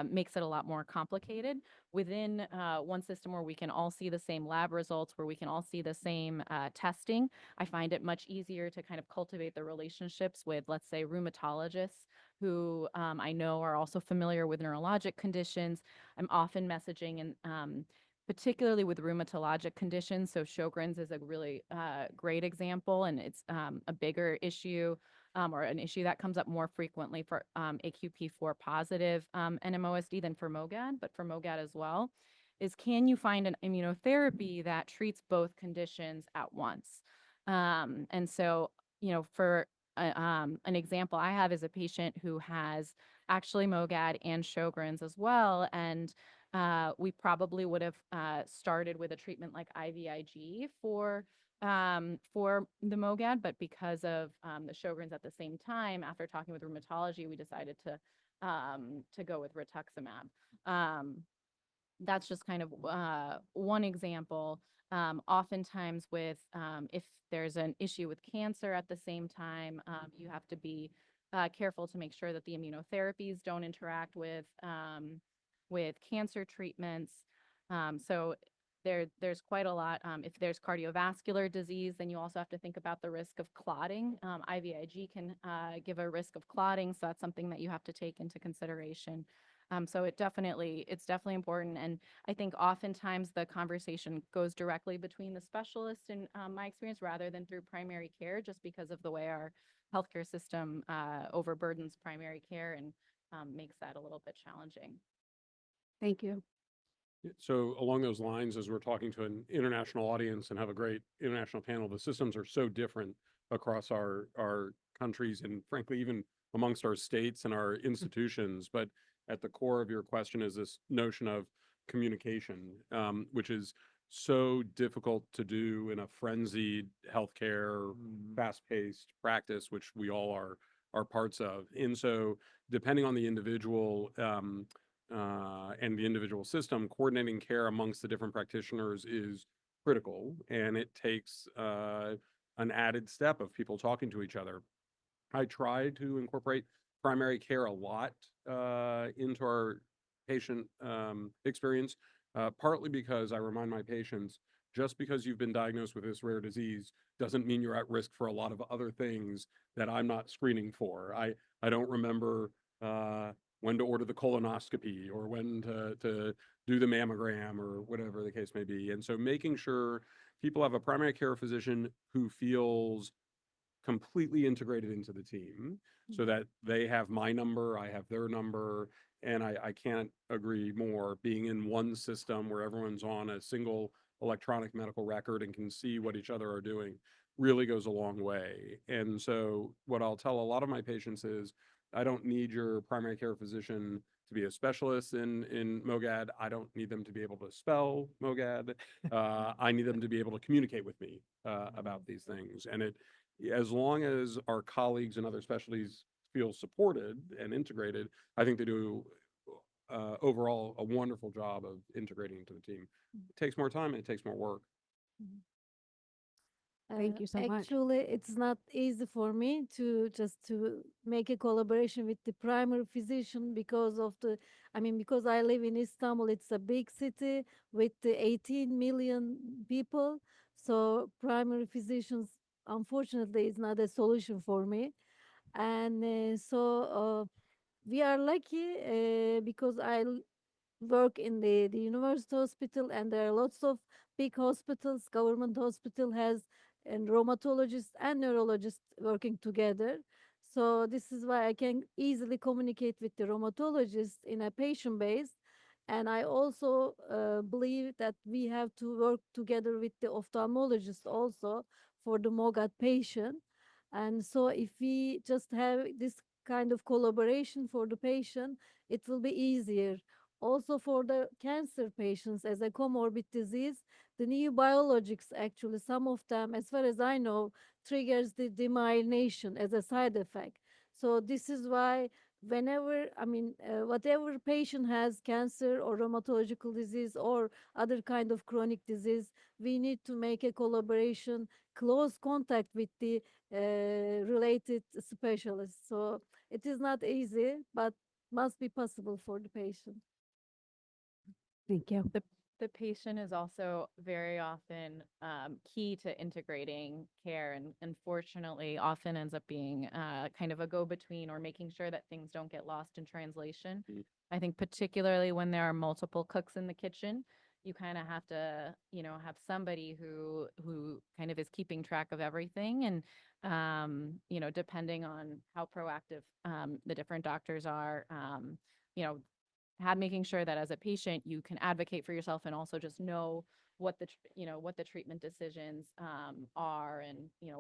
Speaker 22: makes it a lot more complicated. Within one system where we can all see the same lab results, where we can all see the same testing, I find it much easier to kind of cultivate the relationships with, let's say, rheumatologists who I know are also familiar with neurologic conditions. I'm often messaging and particularly with rheumatologic conditions. So Sjögren's is a really great example, and it's a bigger issue or an issue that comes up more frequently for AQP4 positive NMOSD than for MOGAD, but for MOGAD as well, is can you find an immunotherapy that treats both conditions at once? And so, for an example I have is a patient who has actually MOGAD and Sjogren's as well. And we probably would have started with a treatment like IVIG for the MOGAD, but because of the Sjogren's at the same time, after talking with rheumatology, we decided to go with rituximab. That's just kind of one example. Oftentimes with if there's an issue with cancer at the same time, you have to be careful to make sure that the immunotherapies don't interact with cancer treatments. So there's quite a lot. If there's cardiovascular disease, then you also have to think about the risk of clotting. IVIG can give a risk of clotting, so that's something that you have to take into consideration. So it's definitely important. And I think oftentimes the conversation goes directly between the specialist in my experience rather than through primary care, just because of the way our healthcare system overburdens primary care and makes that a little bit challenging.
Speaker 21: Thank you.
Speaker 24: So along those lines, as we're talking to an international audience and have a great international panel, the systems are so different across our countries and frankly, even amongst our states and our institutions. But at the core of your question is this notion of communication, which is so difficult to do in a frenzied healthcare, fast-paced practice, which we all are parts of. And so depending on the individual and the individual system, coordinating care amongst the different practitioners is critical, and it takes an added step of people talking to each other. I try to incorporate primary care a lot into our patient experience, partly because I remind my patients, just because you've been diagnosed with this rare disease doesn't mean you're at risk for a lot of other things that I'm not screening for. I don't remember when to order the colonoscopy or when to do the mammogram or whatever the case may be. And so making sure people have a primary care physician who feels completely integrated into the team so that they have my number, I have their number, and I can't agree more. Being in one system where everyone's on a single electronic medical record and can see what each other are doing really goes a long way. And so what I'll tell a lot of my patients is, I don't need your primary care physician to be a specialist in MOGAD. I don't need them to be able to spell MOGAD. I need them to be able to communicate with me about these things. And as long as our colleagues in other specialties feel supported and integrated, I think they do overall a wonderful job of integrating into the team. It takes more time and it takes more work.
Speaker 21: Thank you so much.
Speaker 25: Actually, it's not easy for me to make a collaboration with the primary physician because because I live in Istanbul, it's a big city with 18 million people. So primary physicians, unfortunately, is not a solution for me. And we are lucky because work in the university hospital, and there are lots of big hospitals. Government hospital has and rheumatologists and neurologists working together. So this is why I can easily communicate with the rheumatologist in a patient base. And I also believe that we have to work together with the ophthalmologist also for the MOGAD patient. And so if we just have this kind of collaboration for the patient, it will be easier. Also for the cancer patients as a comorbid disease, the new biologics, actually, some of them, as far as I know, triggers the demyelination as a side effect. So this is why whenever, whatever patient has cancer or rheumatological disease or other kind of chronic disease, we need to make a collaboration, close contact with the related specialists. So it is not easy, but must be possible for the patient.
Speaker 21: Thank you.
Speaker 22: The patient is also very often key to integrating care, and unfortunately often ends up being kind of a go-between or making sure that things don't get lost in translation. I think particularly when there are multiple cooks in the kitchen, you kind of have to, have somebody who kind of is keeping track of everything. And, depending on how proactive the different doctors are, making sure that as a patient, you can advocate for yourself and also just know what the treatment decisions are, and,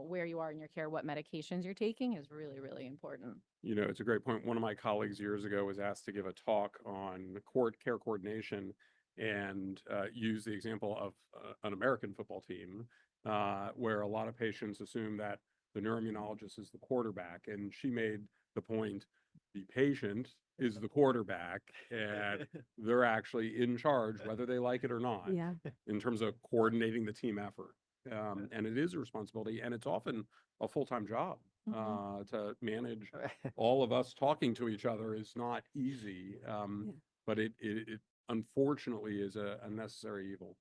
Speaker 22: where you are in your care, what medications you're taking is really, really important.
Speaker 24: It's a great point. One of my colleagues years ago was asked to give a talk on care coordination and use the example of an American football team where a lot of patients assume that the neuroimmunologist is the quarterback. And she made the point, the patient is the quarterback and they're actually in charge, whether they like it or not,
Speaker 21: Yeah.
Speaker 24: in terms of coordinating the team effort. And it is a responsibility, and it's often a full-time job. To manage all of us talking to each other is not easy, but it unfortunately is a necessary evil.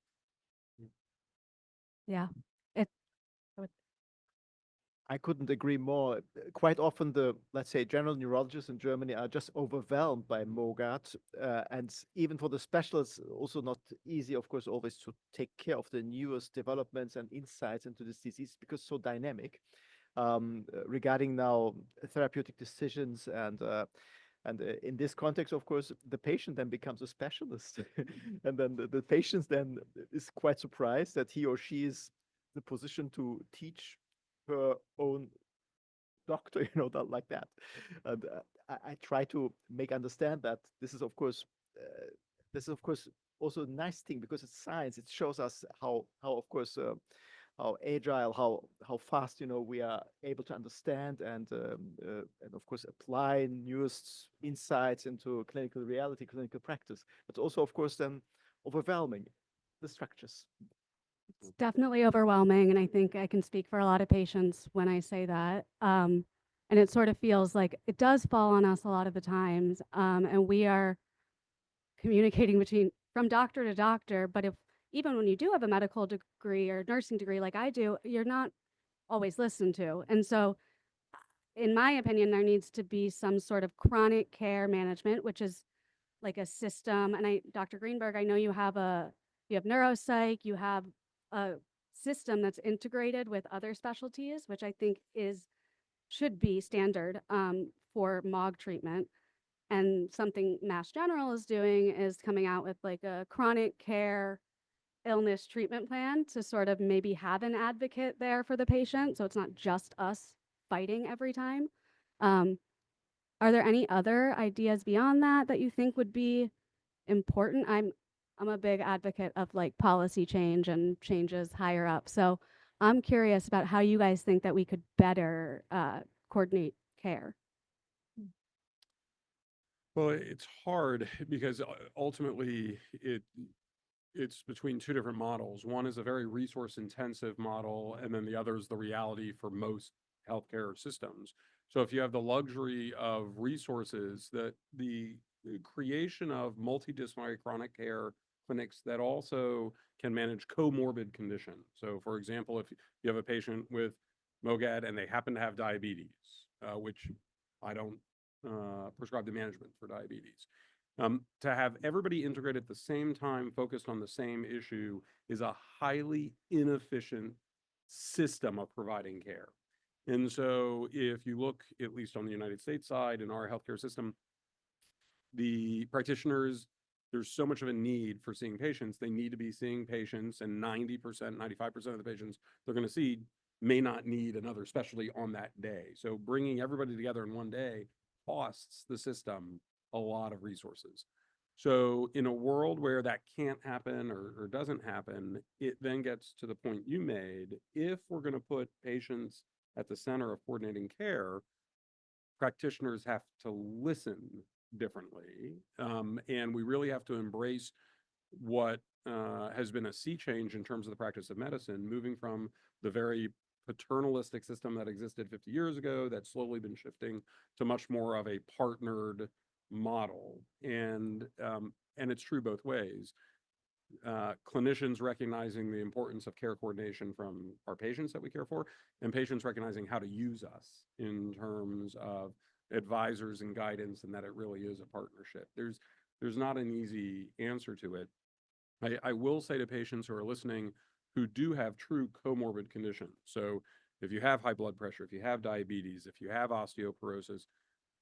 Speaker 21: Yeah. It,
Speaker 26: I couldn't agree more. Quite often let's say, general neurologists in Germany are just overwhelmed by MOGAD. And even for the specialists, also not easy, of course, always to take care of the newest developments and insights into this disease because it's so dynamic. Regarding now therapeutic decisions and in this context, of course, the patient then becomes a specialist. And then the patient then is quite surprised that he or she is in the position to teach her own doctor, that like that. And I try to make understand that this is of course also a nice thing because it's science. It shows us how of course how agile, how fast we are able to understand and of course apply newest insights into clinical reality, clinical practice. But also of course then overwhelming the structures.
Speaker 21: it's definitely overwhelming, and I think I can speak for a lot of patients when I say that. And it sort of feels like it does fall on us a lot of the times, and we are communicating from doctor to doctor. But even when you do have a medical degree or nursing degree like I do, you're not always listened to. And so, in my opinion, there needs to be some sort of chronic care management, which is like a system. And Dr. Greenberg, I know you have neuropsych, you have a system that's integrated with other specialties, which I think should be standard for MOG treatment. And something Mass General is doing is coming out with like a chronic care illness treatment plan to sort of maybe have an advocate there for the patient. So it's not just us fighting every time. Are there any other ideas beyond that you think would be important? I'm a big advocate of like policy change and changes higher up. So I'm curious about how you guys think that we could better coordinate care.
Speaker 24: Well, it's hard because ultimately it's between two different models. One is a very resource intensive model, and then the other is the reality for most healthcare systems. So if you have the luxury of resources, that the creation of multidisciplinary chronic care clinics that also can manage comorbid conditions. So for example, if you have a patient with MOGAD and they happen to have diabetes, which I don't prescribe the management for diabetes, to have everybody integrated at the same time, focused on the same issue, is a highly inefficient system of providing care. And so if you look, at least on the United States side, in our healthcare system, the practitioners, there's so much of a need for seeing patients. They need to be seeing patients, and 90%, 95% of the patients they're going to see may not need another specialty on that day. So bringing everybody together in one day costs the system a lot of resources. So in a world where that can't happen or doesn't happen, it then gets to the point you made. If we're going to put patients at the center of coordinating care, practitioners have to listen differently. And we really have to embrace what has been a sea change in terms of the practice of medicine, moving from the very paternalistic system that existed 50 years ago that's slowly been shifting to much more of a partnered model. And it's true both ways. Clinicians recognizing the importance of care coordination from our patients that we care for, and patients recognizing how to use us in terms of advisors and guidance, and that it really is a partnership. There's not an easy answer to it. I will say to patients who are listening who do have true comorbid conditions. So if you have high blood pressure, if you have diabetes, if you have osteoporosis,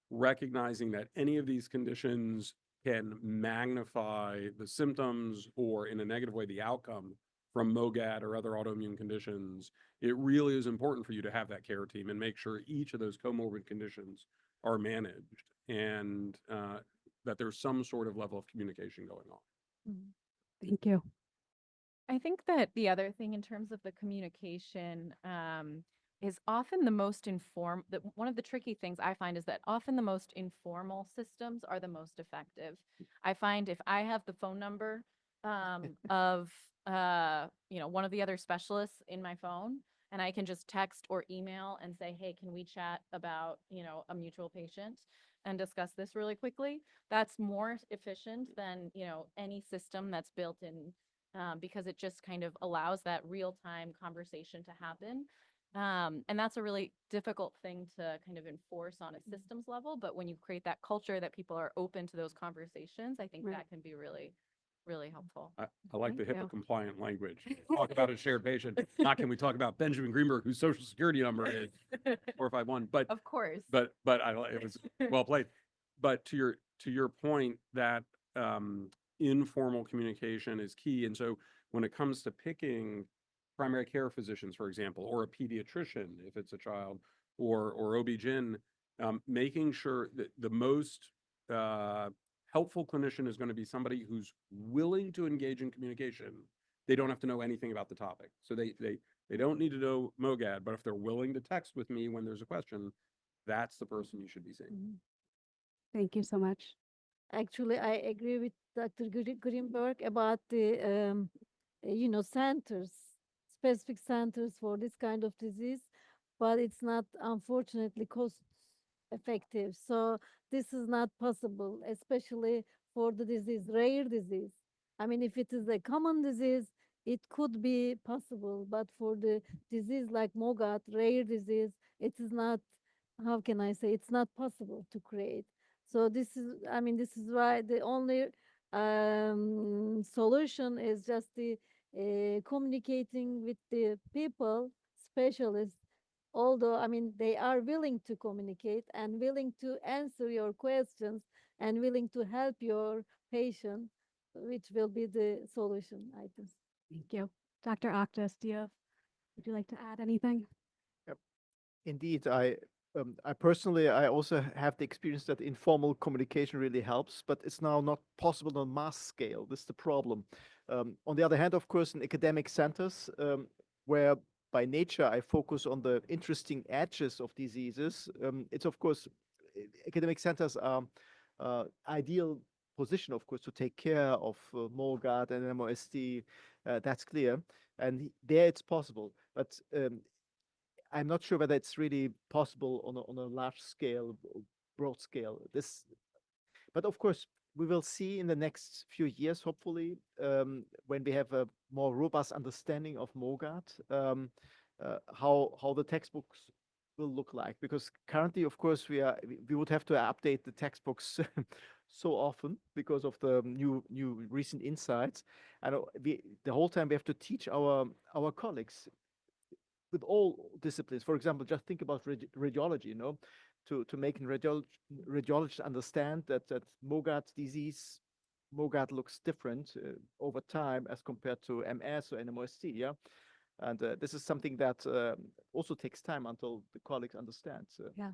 Speaker 24: recognizing that any of these conditions can magnify the symptoms or in a negative way, the outcome from MOGAD or other autoimmune conditions, it really is important for you to have that care team and make sure each of those comorbid conditions are managed and that there's some sort of level of communication going on.
Speaker 21: Thank you.
Speaker 22: I think that the other thing in terms of the communication is often the most one of the tricky things I find is that often the most informal systems are the most effective. I find if I have the phone number of one of the other specialists in my phone, and I can just text or email and say, hey, can we chat about, a mutual patient and discuss this really quickly? That's more efficient than, any system that's built in because it just kind of allows that real-time conversation to happen. And that's a really difficult thing to kind of enforce on a systems level. But when you create that culture that people are open to those conversations, I think that can be really, really helpful.
Speaker 24: I like the
Speaker 22: Thank you.
Speaker 24: HIPAA compliant language. Talk about a shared patient. Not can we talk about Benjamin Greenberg, whose social security number is 451. But
Speaker 22: of course.
Speaker 24: But it was well played. But to your point that informal communication is key. And so when it comes to picking primary care physicians, for example, or a pediatrician, if it's a child, or OB-GYN, making sure that the most helpful clinician is going to be somebody who's willing to engage in communication. They don't have to know anything about the topic. So they don't need to know MOGAD, but if they're willing to text with me when there's a question, that's the person you should be seeing.
Speaker 21: Thank you so much.
Speaker 25: Actually, I agree with Dr. Greenberg about the, centers, specific centers for this kind of disease, but it's not, unfortunately, cost effective. So this is not possible, especially for the disease, rare disease. I mean, if it is a common disease, it could be possible, but for the disease like MOGAD, rare disease, it is not, how can I say, it's not possible to create. So this is why the only solution is just the communicating with the people, specialists. Although, they are willing to communicate and willing to answer your questions and willing to help your patient, which will be the solution, I think.
Speaker 21: Thank you. Dr. Octus, would you like to add anything?
Speaker 26: Yep. Indeed, I personally, I also have the experience that informal communication really helps, but it's now not possible on mass scale. This is the problem. On the other hand, of course, in academic centers, where by nature I focus on the interesting edges of diseases, it's of course, academic centers are ideal position, of course, to take care of MOGAD and MOSD. That's clear, and there it's possible, but I'm not sure whether it's really possible on a large scale, broad scale. But of course, we will see in the next few years, hopefully, when we have a more robust understanding of MOGAD, how the textbooks will look like. Because currently, of course, we would have to update the textbooks so often because of the new recent insights, and the whole time we have to teach our colleagues with all disciplines. For example, just think about radiology, to make radiologists understand that MOGAD disease, MOGAD looks different over time as compared to MS or NMOSD, yeah? And this is something that also takes time until the colleagues understand. So.
Speaker 21: Yeah.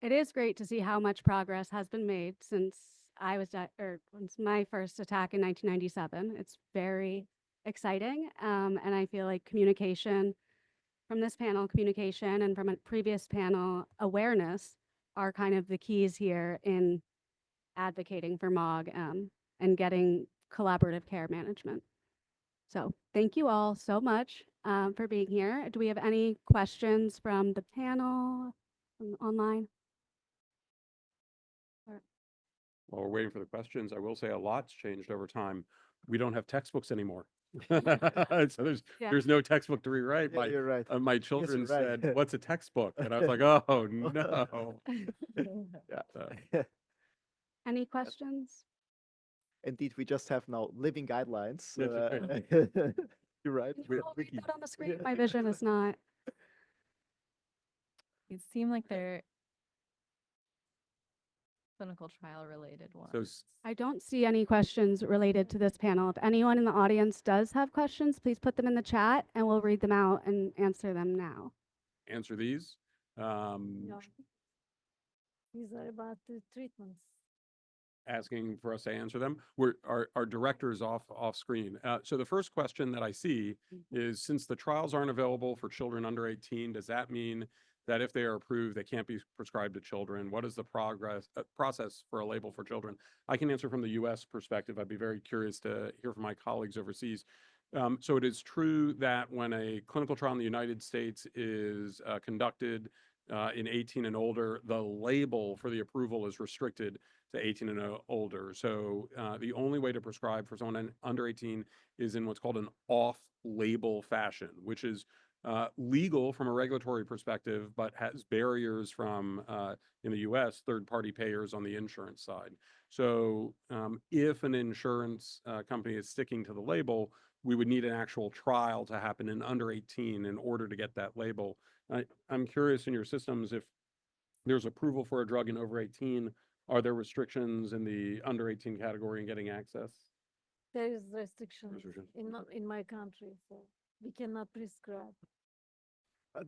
Speaker 21: It is great to see how much progress has been made since since my first attack in 1997. It's very exciting. And I feel like communication from this panel, communication, and from a previous panel, awareness are kind of the keys here in advocating for MOG and getting collaborative care management. So thank you all so much for being here. Do we have any questions from the panel online?
Speaker 24: While we're waiting for the questions, I will say a lot's changed over time. We don't have textbooks anymore. So there's no textbook to rewrite.
Speaker 26: Yeah, you're right.
Speaker 24: My children
Speaker 26: Yes, you're right.
Speaker 24: said, "What's a textbook?" And I was like, "Oh no."
Speaker 26: Yeah.
Speaker 21: Any questions?
Speaker 26: indeed, we just have now living guidelines. You're right.
Speaker 21: Read that on the screen. My vision is not.
Speaker 22: It seemed like they're clinical trial related ones.
Speaker 21: I don't see any questions related to this panel. If anyone in the audience does have questions, please put them in the chat and we'll read them out and answer them now.
Speaker 24: Answer these.
Speaker 25: These are about the treatments.
Speaker 24: Asking for us to answer them. Our director's off screen. So the first question that I see is, since the trials aren't available for children under 18, does that mean that if they are approved, they can't be prescribed to children? What is the process for a label for children? I can answer from the US perspective. I'd be very curious to hear from my colleagues overseas. So it is true that when a clinical trial in the United States is conducted in 18 and older, the label for the approval is restricted to 18 and older. So the only way to prescribe for someone under 18 is in what's called an off-label fashion, which is legal from a regulatory perspective, but has barriers from, in the US, third-party payers on the insurance side. So if an insurance company is sticking to the label, we would need an actual trial to happen in under 18 in order to get that label. I'm curious in your systems, if there's approval for a drug in over 18, are there restrictions in the under 18 category in getting access?
Speaker 25: There is restrictions in my country, so we cannot prescribe.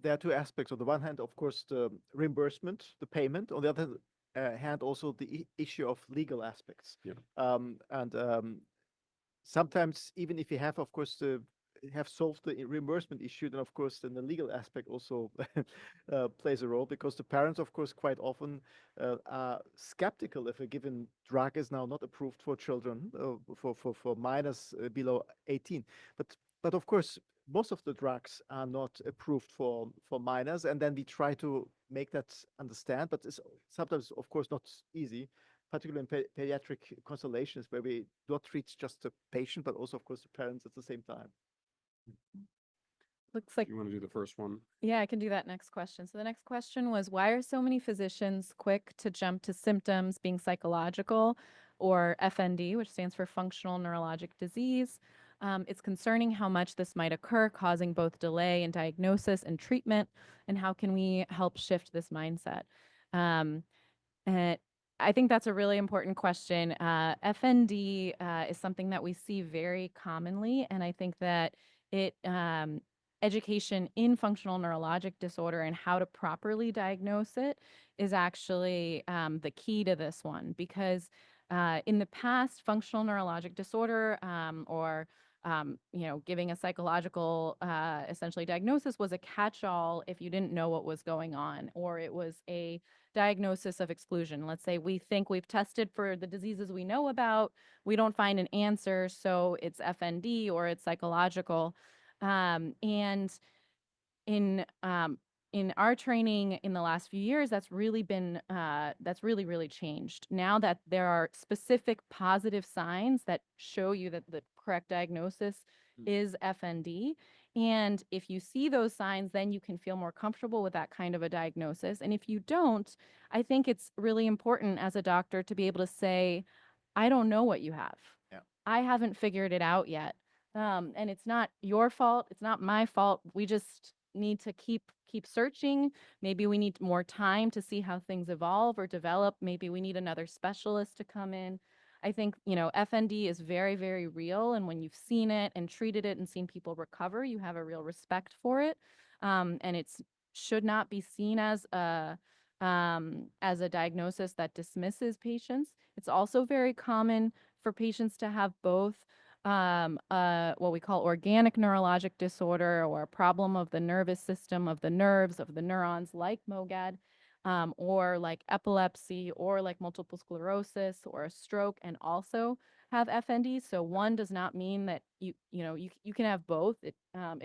Speaker 26: There are two aspects. On the one hand, of course, the reimbursement, the payment. On the other hand, also the issue of legal aspects. Sometimes, even if you have, of course, have solved the reimbursement issue, then of course, then the legal aspect also plays a role, because the parents, of course, quite often are skeptical if a given drug is now not approved for children, for minors below 18. But of course, most of the drugs are not approved for minors, and then we try to make that understand, but it's sometimes, of course, not easy, particularly in pediatric constellations, where we do not treat just the patient, but also, of course, the parents at the same time.
Speaker 22: Looks like
Speaker 24: You want to do the first one?
Speaker 22: Yeah, I can do that next question. So the next question was, why are so many physicians quick to jump to symptoms being psychological, or FND, which stands for functional neurologic disease? It's concerning how much this might occur, causing both delay in diagnosis and treatment, and how can we help shift this mindset? And I think that's a really important question. FND is something that we see very commonly, and I think that it education in functional neurologic disorder and how to properly diagnose it is actually the key to this one, because in the past, functional neurologic disorder or giving a psychological essentially diagnosis was a catch-all if you didn't know what was going on, or it was a diagnosis of exclusion. Let's say we think we've tested for the diseases we know about, we don't find an answer, so it's FND or it's psychological. And in our training in the last few years, that's really been that's really changed. Now that there are specific positive signs that show you that the correct diagnosis is FND, and if you see those signs, then you can feel more comfortable with that kind of a diagnosis. And if you don't, I think it's really important as a doctor to be able to say, I don't know what you have.
Speaker 26: Yeah.
Speaker 22: I haven't figured it out yet. And it's not your fault. It's not my fault. We just need to keep searching. Maybe we need more time to see how things evolve or develop. Maybe we need another specialist to come in. I think, FND is very, very real. And when you've seen it and treated it and seen people recover, you have a real respect for it. And it should not be seen as a diagnosis that dismisses patients. It's also very common for patients to have both what we call organic neurologic disorder, or a problem of the nervous system, of the nerves, of the neurons, like MOGAD, or like epilepsy, or like multiple sclerosis, or a stroke, and also have FND. So one does not mean that you can have both. It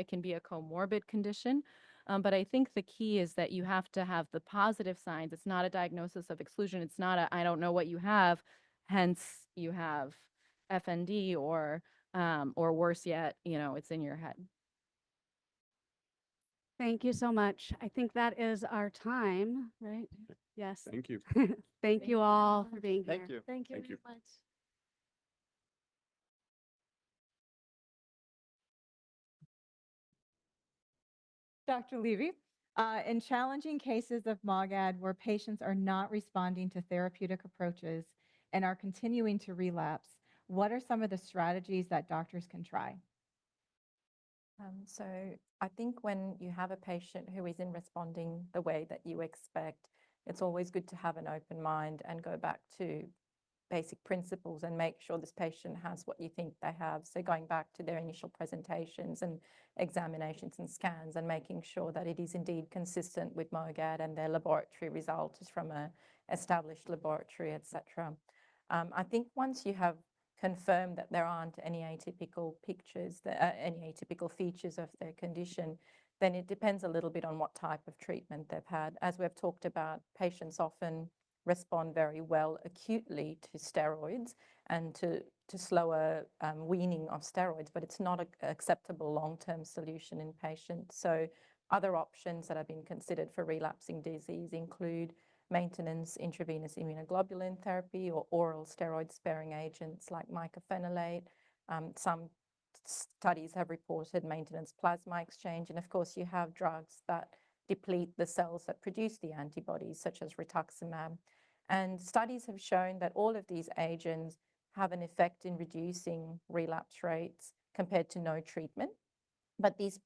Speaker 22: can be a comorbid condition. But I think the key is that you have to have the positive signs. It's not a diagnosis of exclusion. It's not I don't know what you have, hence you have FND, or worse yet, it's in your head.
Speaker 21: Thank you so much. I think that is our time, right? Yes.
Speaker 24: Thank you.
Speaker 21: Thank you all for being here.
Speaker 26: Thank you.
Speaker 25: Thank you
Speaker 24: Thank
Speaker 25: very
Speaker 24: you.
Speaker 25: much.
Speaker 17: Dr. Levy, in challenging cases of MOGAD where patients are not responding to therapeutic approaches and are continuing to relapse, what are some of the strategies that doctors can try?
Speaker 1: So I think when you have a patient who isn't responding the way that you expect, it's always good to have an open mind and go back to basic principles and make sure this patient has what you think they have. So going back to their initial presentations and examinations and scans and making sure that it is indeed consistent with MOGAD and their laboratory result is from a established laboratory, etc. I think once you have confirmed that there aren't any atypical any atypical features of their condition, then it depends a little bit on what type of treatment they've had. As we've talked about, patients often respond very well acutely to steroids and to slower weaning of steroids, but it's not an acceptable long-term solution in patients. So other options that have been considered for relapsing disease include maintenance intravenous immunoglobulin therapy or oral steroid-sparing agents like mycophenolate. Some studies have reported maintenance plasma exchange, and of course you have drugs that deplete the cells that produce the antibodies, such as rituximab. And studies have shown that all of these agents have an effect in reducing relapse rates compared to no treatment. But these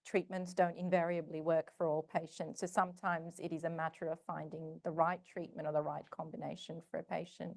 Speaker 1: treatments don't invariably work for all patients. So sometimes it is a matter of finding the right treatment or the right combination for a patient.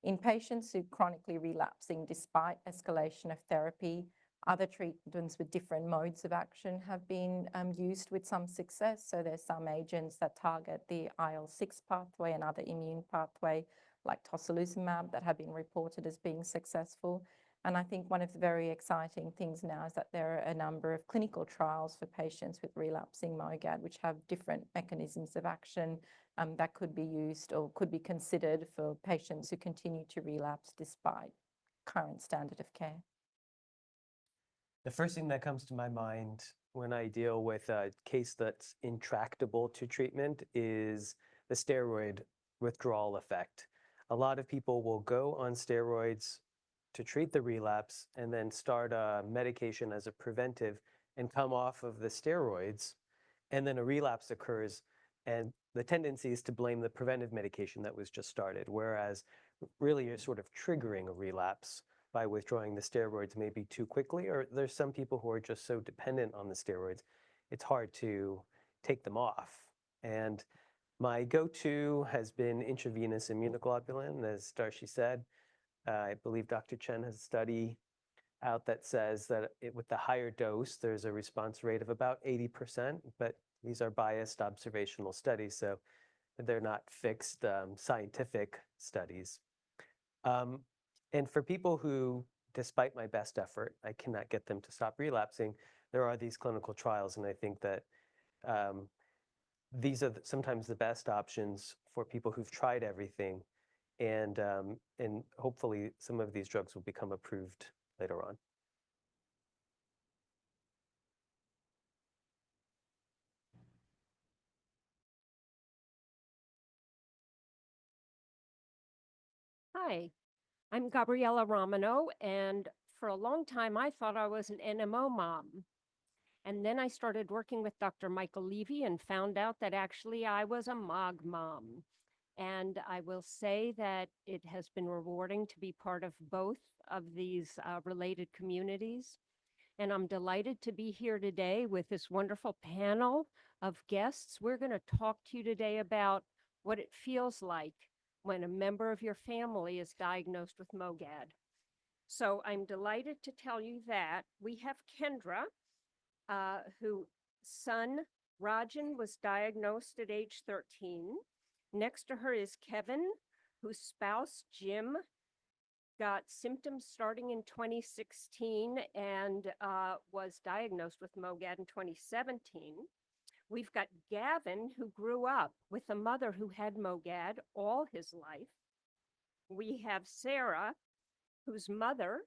Speaker 1: In patients who are chronically relapsing despite escalation of therapy, other treatments with different modes of action have been used with some success. So there's some agents that target the IL-6 pathway and other immune pathway, like tocilizumab, that have been reported as being successful. And I think one of the very exciting things now is that there are a number of clinical trials for patients with relapsing MOGAD, which have different mechanisms of action that could be used or could be considered for patients who continue to relapse despite current standard of care.
Speaker 5: The first thing that comes to my mind when I deal with a case that's intractable to treatment is the steroid withdrawal effect. A lot of people will go on steroids to treat the relapse and then start a medication as a preventive and come off of the steroids, and then a relapse occurs, and the tendency is to blame the preventive medication that was just started, whereas really you're sort of triggering a relapse by withdrawing the steroids maybe too quickly, or there's some people who are just so dependent on the steroids, it's hard to take them off. And my go-to has been intravenous immunoglobulin, as Darshi said. I believe Dr. Chen has a study out that says that with the higher dose, there's a response rate of about 80%, but these are biased observational studies, so they're not fixed scientific studies. And for people who, despite my best effort, I cannot get them to stop relapsing, there are these clinical trials, and I think that these are sometimes the best options for people who've tried everything, and hopefully some of these drugs will become approved later on.
Speaker 7: Hi, I'm Gabriella Romano, and for a long time I thought I was an NMO mom. And then I started working with Dr. Michael Levy and found out that actually I was a MOG mom. And I will say that it has been rewarding to be part of both of these related communities. And I'm delighted to be here today with this wonderful panel of guests. We're going to talk to you today about what it feels like when a member of your family is diagnosed with MOGAD. So I'm delighted to tell you that we have Kendra, whose son Rajan was diagnosed at age 13. Next to her is Kevin, whose spouse Jim got symptoms starting in 2016 and was diagnosed with MOGAD in 2017. We've got Gavin, who grew up with a mother who had MOGAD all his life. We have Sarah, whose mother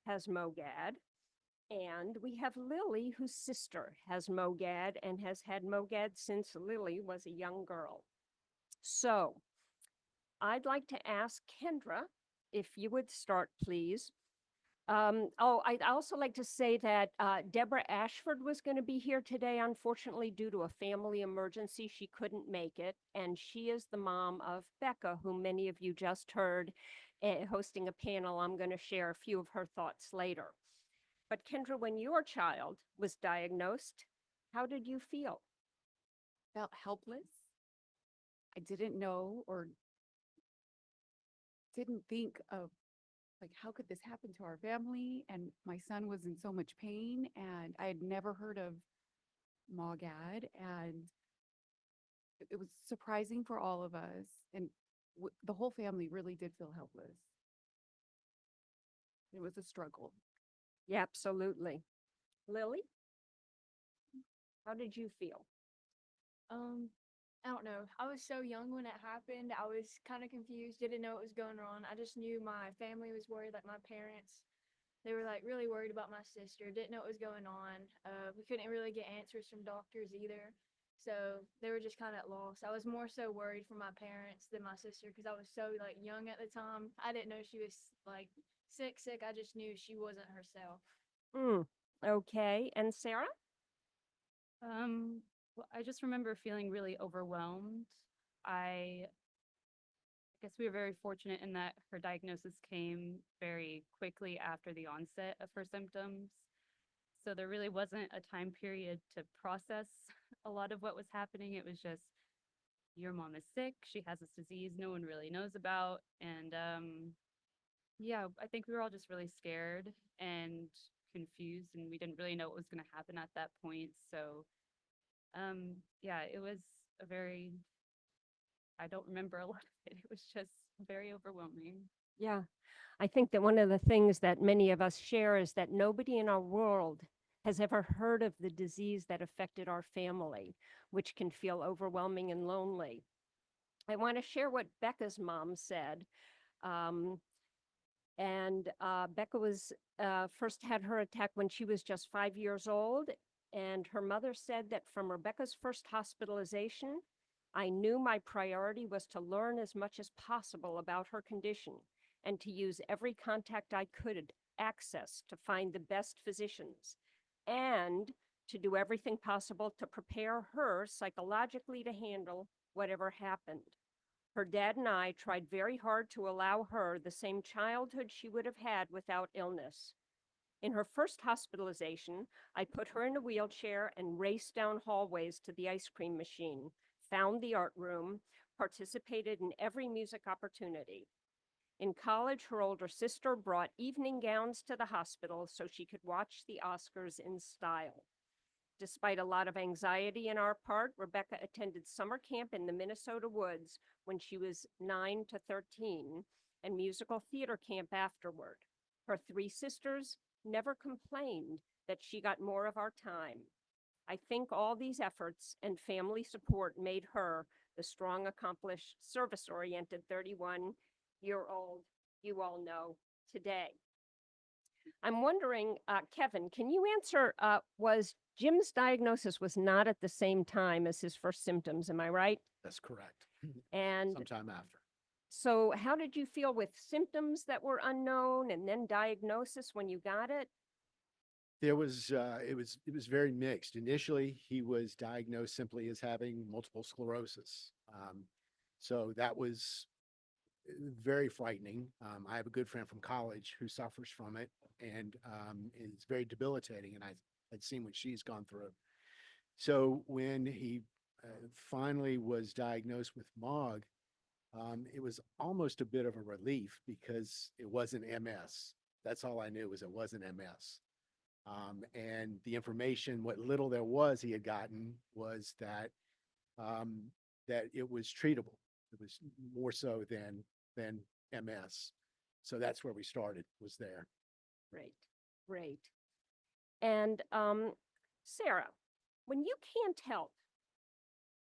Speaker 7: has MOGAD. And we have Lily, whose sister has MOGAD and has had MOGAD since Lily was a young girl. So I'd like to ask Kendra, if you would start, please. I'd also like to say that Deborah Ashford was going to be here today. Unfortunately, due to a family emergency, she couldn't make it. And she is the mom of Becca, who many of you just heard hosting a panel. I'm going to share a few of her thoughts later. But Kendra, when your child was diagnosed, how did you feel?
Speaker 8: Felt helpless. I didn't know or didn't think of like, how could this happen to our family? And my son was in so much pain, and I had never heard of MOGAD, and it was surprising for all of us. And the whole family really did feel helpless. It was a struggle.
Speaker 7: Yeah, absolutely. Lily, how did you feel?
Speaker 10: I don't know. I was so young when it happened. I was kind of confused, didn't know what was going on. I just knew my family was worried, like my parents. They were like really worried about my sister, didn't know what was going on. We couldn't really get answers from doctors either. So they were just kind of at loss. I was more so worried for my parents than my sister because I was so like young at the time. I didn't know she was like sick. I just knew she wasn't herself.
Speaker 7: Okay. And Sarah?
Speaker 13: Well, I just remember feeling really overwhelmed. I guess we were very fortunate in that her diagnosis came very quickly after the onset of her symptoms. So there really wasn't a time period to process a lot of what was happening. It was just, your mom is sick, she has this disease no one really knows about. And yeah, I think we were all just really scared and confused, and we didn't really know what was going to happen at that point. So yeah, it was a very, I don't remember a lot of it. It was just very overwhelming.
Speaker 7: Yeah, I think that one of the things that many of us share is that nobody in our world has ever heard of the disease that affected our family, which can feel overwhelming and lonely. I want to share what Becca's mom said. Becca was first had her attack when she was just 5 years old. And her mother said that from Rebecca's first hospitalization, I knew my priority was to learn as much as possible about her condition and to use every contact I could access to find the best physicians and to do everything possible to prepare her psychologically to handle whatever happened. Her dad and I tried very hard to allow her the same childhood she would have had without illness. In her first hospitalization, I put her in a wheelchair and raced down hallways to the ice cream machine, found the art room, participated in every music opportunity. In college, her older sister brought evening gowns to the hospital so she could watch the Oscars in style. Despite a lot of anxiety on our part, Rebecca attended summer camp in the Minnesota woods when she was 9 to 13 and musical theater camp afterward. Her three sisters never complained that she got more of our time. I think all these efforts and family support made her the strong, accomplished, service-oriented 31-year-old you all know today. I'm wondering, Kevin, can you answer, was Jim's diagnosis was not at the same time as his first symptoms, am I right?
Speaker 14: That's correct.
Speaker 7: And
Speaker 14: sometime after.
Speaker 7: so how did you feel with symptoms that were unknown and then diagnosis when you got it?
Speaker 14: There was it was very mixed. Initially, he was diagnosed simply as having multiple sclerosis. So that was very frightening. I have a good friend from college who suffers from it, and it's very debilitating. And I had seen what she's gone through. So when he finally was diagnosed with MOG, it was almost a bit of a relief because it wasn't MS. That's all I knew was it wasn't MS. And the information, what little there was he had gotten, was that that it was treatable. It was more so than MS. So that's where we started, was there.
Speaker 7: Great. And Sarah, when you can't help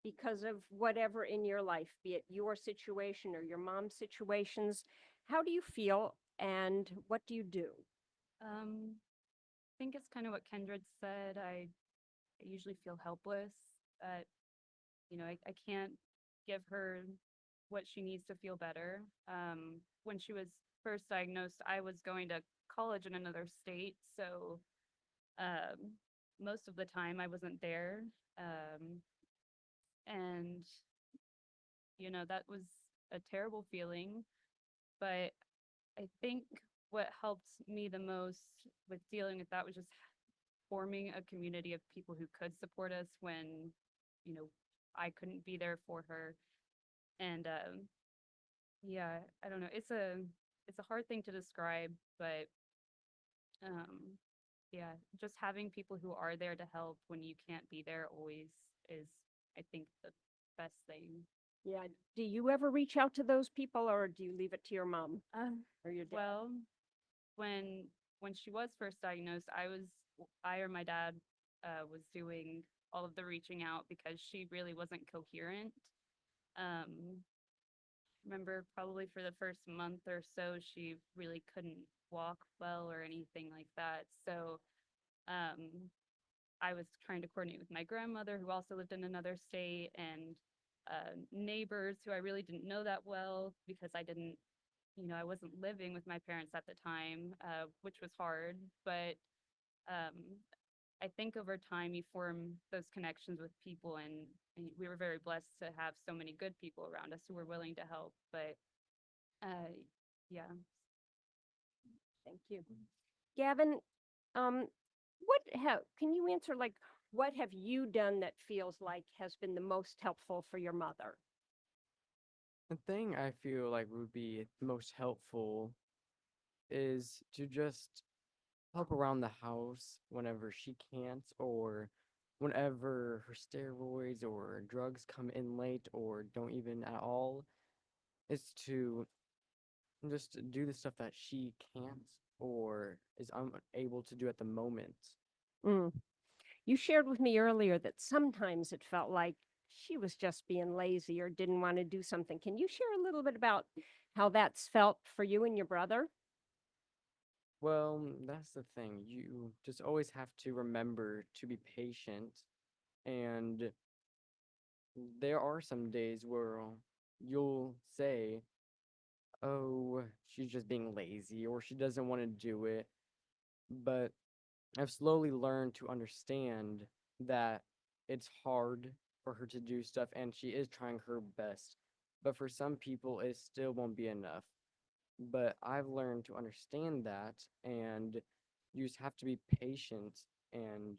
Speaker 7: because of whatever in your life, be it your situation or your mom's situations, how do you feel and what do you do?
Speaker 13: I think it's kind of what Kendra said. I usually feel helpless, but you know, I can't give her what she needs to feel better. When she was first diagnosed, I was going to college in another state, so most of the time I wasn't there. And that was a terrible feeling, but I think what helped me the most with dealing with that was just forming a community of people who could support us when, I couldn't be there for her. And yeah, I don't know. It's a hard thing to describe, but yeah, just having people who are there to help when you can't be there always is, I think, the best thing.
Speaker 7: Yeah. Do you ever reach out to those people, or do you leave it to your mom or your dad?
Speaker 13: Well, when she was first diagnosed, I or my dad was doing all of the reaching out because she really wasn't coherent. Remember probably for the first month or so, she really couldn't walk well or anything like that. So I was trying to coordinate with my grandmother, who also lived in another state, and neighbors who I really didn't know that well because I wasn't living with my parents at the time, which was hard. But I think over time you form those connections with people, and we were very blessed to have so many good people around us who were willing to help. But yeah.
Speaker 7: Thank you. Gavin, can you answer, like, what have you done that feels like has been the most helpful for your mother?
Speaker 2: The thing I feel like would be most helpful is to just help around the house whenever she can't, or whenever her steroids or drugs come in late or don't even at all, is to just do the stuff that she can't or is unable to do at the moment.
Speaker 7: You shared with me earlier that sometimes it felt like she was just being lazy or didn't want to do something. Can you share a little bit about how that's felt for you and your brother?
Speaker 2: Well, that's the thing. You just always have to remember to be patient, and there are some days where you'll say, oh, she's just being lazy or she doesn't want to do it. But I've slowly learned to understand that it's hard for her to do stuff and she is trying her best. But for some people, it still won't be enough. But I've learned to understand that, and you just have to be patient, and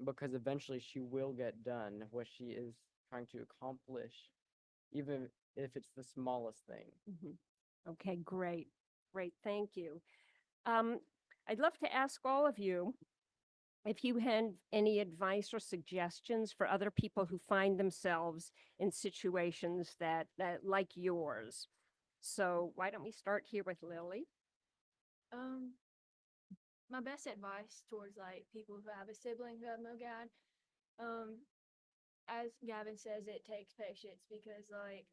Speaker 2: because eventually she will get done what she is trying to accomplish, even if it's the smallest thing.
Speaker 7: Okay, great. Great, thank you. I'd love to ask all of you if you had any advice or suggestions for other people who find themselves in situations that like yours. So why don't we start here with Lily?
Speaker 10: My best advice towards like people who have a sibling who have MOGAD, as Gavin says, it takes patience because like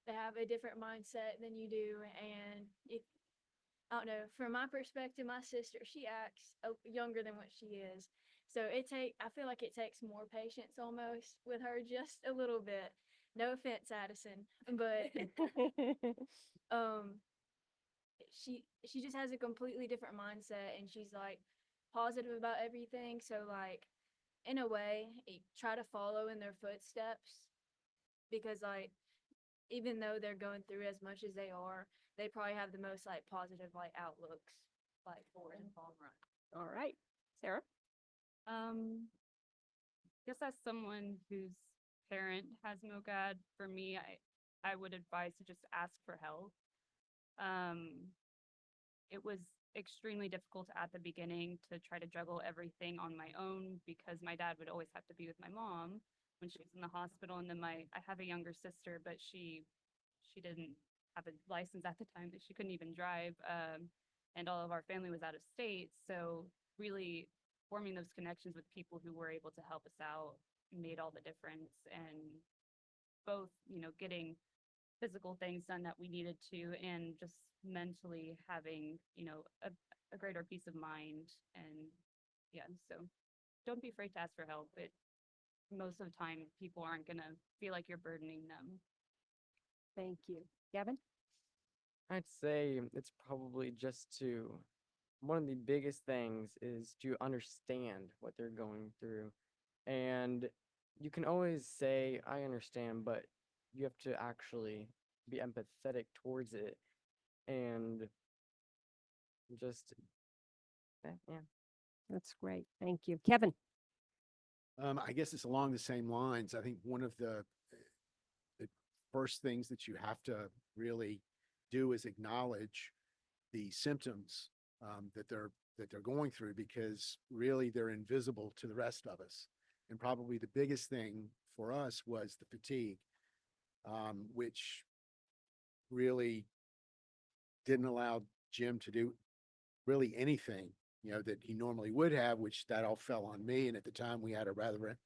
Speaker 10: they have a different mindset than you do, and if I don't know, from my perspective, my sister, she acts younger than what she is. So I feel like it takes more patience almost with her, just a little bit. No offense, Addison, but she just has a completely different mindset, and she's like positive about everything. So like in a way, try to follow in their footsteps, because like even though they're going through as much as they are, they probably have the most like positive like outlooks like for in the long run.
Speaker 7: All right, Sarah.
Speaker 13: Guess as someone whose parent has MOGAD, for me, I would advise to just ask for help. It was extremely difficult at the beginning to try to juggle everything on my own because my dad would always have to be with my mom when she was in the hospital, and then I have a younger sister, but she didn't have a license at the time, that she couldn't even drive, and all of our family was out of state. So really forming those connections with people who were able to help us out made all the difference, and both getting physical things done that we needed to, and just mentally having a greater peace of mind. And yeah, so don't be afraid to ask for help. Most of the time people aren't gonna feel like you're burdening them.
Speaker 7: Thank you. Gavin?
Speaker 2: I'd say it's probably just to, one of the biggest things is to understand what they're going through. And you can always say, I understand, but you have to actually be empathetic towards it and just, yeah.
Speaker 7: That's great. Thank you. Kevin?
Speaker 14: I guess it's along the same lines. I think one of the first things that you have to really do is acknowledge the symptoms that they're going through, because really they're invisible to the rest of us. And probably the biggest thing for us was the fatigue, which really didn't allow Jim to do really anything, that he normally would have, which that all fell on me. And at the time we had a rather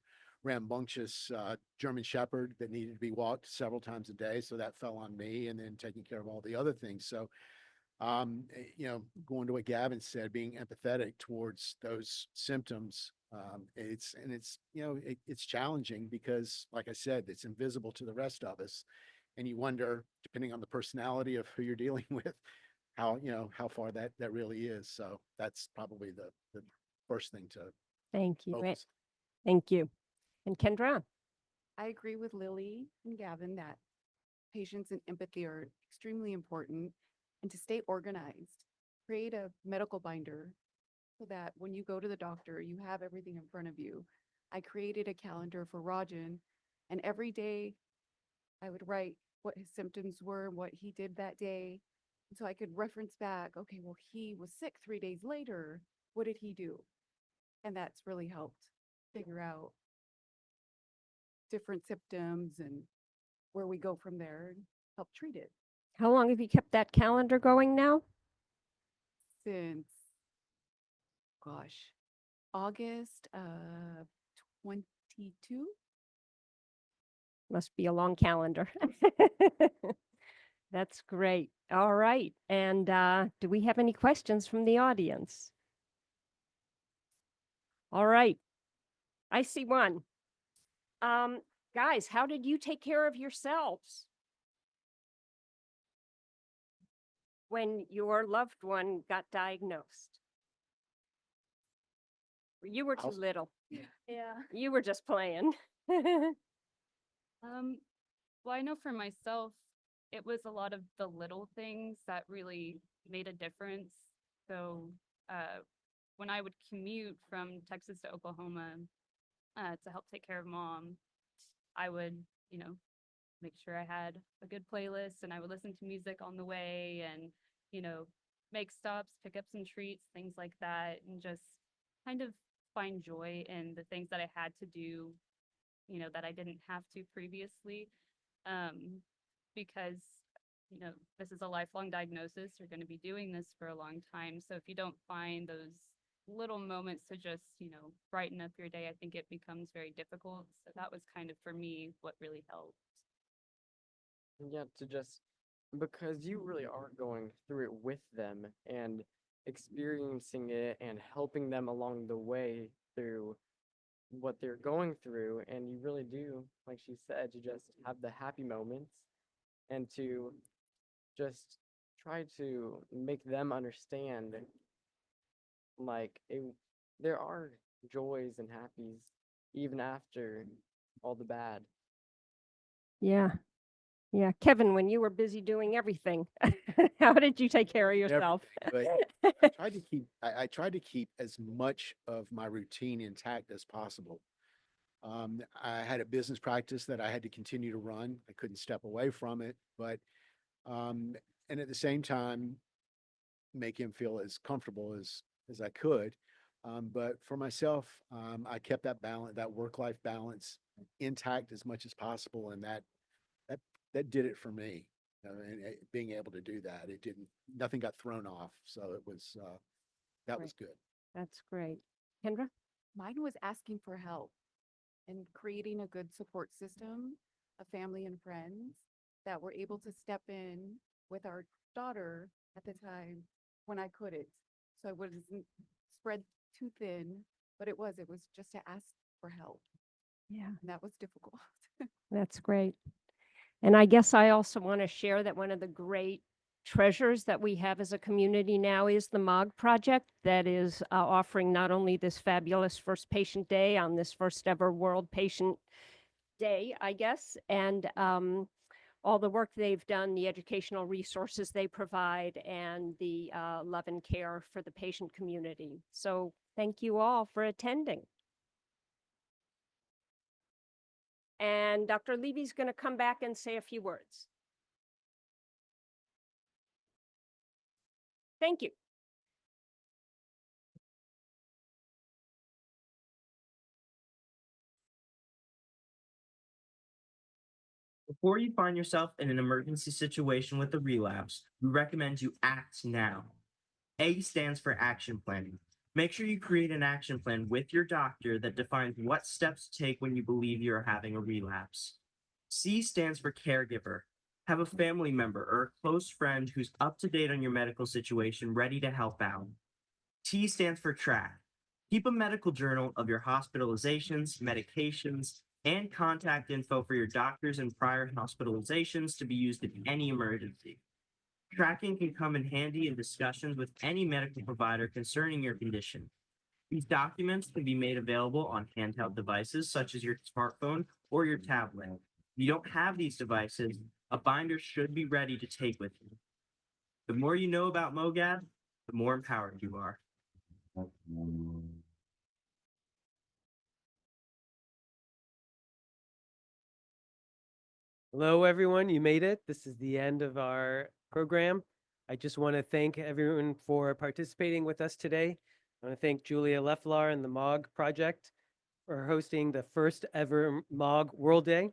Speaker 14: rambunctious German Shepherd that needed to be walked several times a day. So that fell on me, and then taking care of all the other things. So, going to what Gavin said, being empathetic towards those symptoms, it's challenging because, like I said, it's invisible to the rest of us. And you wonder, depending on the personality of who you're dealing with, how far that really is. So that's probably the first thing to
Speaker 7: Thank you.
Speaker 14: focus.
Speaker 7: Thank you. And Kendra?
Speaker 8: I agree with Lily and Gavin that patience and empathy are extremely important, and to stay organized. Create a medical binder so that when you go to the doctor, you have everything in front of you. I created a calendar for Rajan, and every day I would write what his symptoms were, what he did that day. And so I could reference back, okay, well, he was sick 3 days later. What did he do? And that's really helped figure out different symptoms and where we go from there and help treat it.
Speaker 7: How long have you kept that calendar going now?
Speaker 8: Since, gosh, August of 22.
Speaker 7: Must be a long calendar. That's great. All right. And do we have any questions from the audience? All right. I see one. Guys, how did you take care of yourselves when your loved one got diagnosed? You were too little.
Speaker 10: Yeah.
Speaker 7: You were just playing.
Speaker 13: Well, I know for myself, it was a lot of the little things that really made a difference. So when I would commute from Texas to Oklahoma to help take care of mom, I would, make sure I had a good playlist, and I would listen to music on the way, and, make stops, pick up some treats, things like that, and just kind of find joy in the things that I had to do, that I didn't have to previously. Because, this is a lifelong diagnosis. You're going to be doing this for a long time. So if you don't find those little moments to just, brighten up your day, I think it becomes very difficult. So that was kind of, for me, what really helped.
Speaker 2: Yeah, to just, because you really are going through it with them and experiencing it and helping them along the way through what they're going through. And you really do, like she said, to just have the happy moments and to just try to make them understand, there are joys and happies even after all the bad.
Speaker 7: Yeah. Yeah. Kevin, when you were busy doing everything, how did you take care of yourself?
Speaker 14: But I tried to keep as much of my routine intact as possible. I had a business practice that I had to continue to run. I couldn't step away from it, but and at the same time, make him feel as comfortable as I could. But for myself, I kept that balance, that work-life balance, intact as much as possible, and that did it for me. And being able to do that, nothing got thrown off. So it was that was good.
Speaker 7: That's great. Kendra?
Speaker 8: Mine was asking for help and creating a good support system of family and friends that were able to step in with our daughter at the time when I couldn't. So I wasn't spread too thin, but it was just to ask for help.
Speaker 7: Yeah.
Speaker 8: And that was difficult.
Speaker 7: That's great. And I guess I also want to share that one of the great treasures that we have as a community now is the MOG Project that is offering not only this fabulous first patient day on this first ever World Patient Day, I guess, and all the work they've done, the educational resources they provide, and the love and care for the patient community. So thank you all for attending. And Dr. Levy's going to come back and say a few words. Thank you.
Speaker 3: Before you find yourself in an emergency situation with a relapse, we recommend you act now. A stands for action planning. Make sure you create an action plan with your doctor that defines what steps to take when you believe you are having a relapse. C stands for caregiver. Have a family member or a close friend who's up to date on your medical situation ready to help out. T stands for track. Keep a medical journal of your hospitalizations, medications, and contact info for your doctors and prior hospitalizations to be used in any emergency. Tracking can come in handy in discussions with any medical provider concerning your condition. These documents can be made available on handheld devices such as your smartphone or your tablet. If you don't have these devices, a binder should be ready to take with you. The more you know about MOGAD, the more empowered you are.
Speaker 5: Hello, everyone. You made it. This is the end of our program. I just want to thank everyone for participating with us today. I want to thank Julia Lefflar and the MOG Project for hosting the first ever MOG World Day.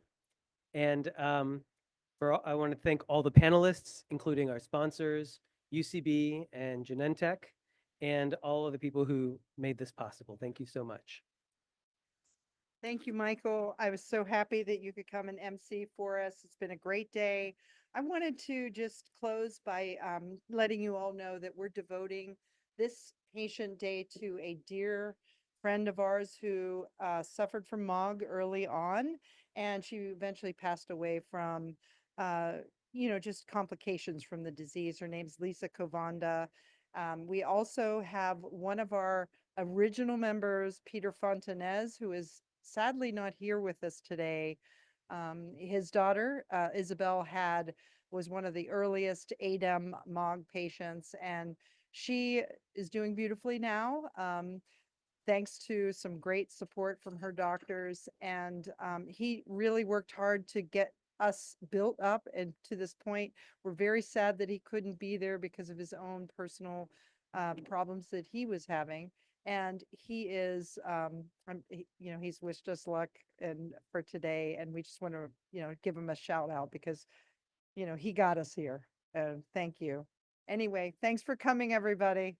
Speaker 5: And I want to thank all the panelists, including our sponsors, UCB and Genentech, and all of the people who made this possible. Thank you so much.
Speaker 6: Thank you, Michael. I was so happy that you could come and MC for us. It's been a great day. I wanted to just close by letting you all know that we're devoting this patient day to a dear friend of ours who suffered from MOG early on, and she eventually passed away from, just complications from the disease. Her name's Lisa Covanda. We also have one of our original members, Peter Fontanez, who is sadly not here with us today. His daughter, Isabel, was one of the earliest ADEM MOG patients, and she is doing beautifully now, thanks to some great support from her doctors. And he really worked hard to get us built up, and to this point, we're very sad that he couldn't be there because of his own personal problems that he was having. And he is, he's wished us luck for today, and we just want to, give him a shout out because, he got us here. Thank you. Anyway, thanks for coming, everybody.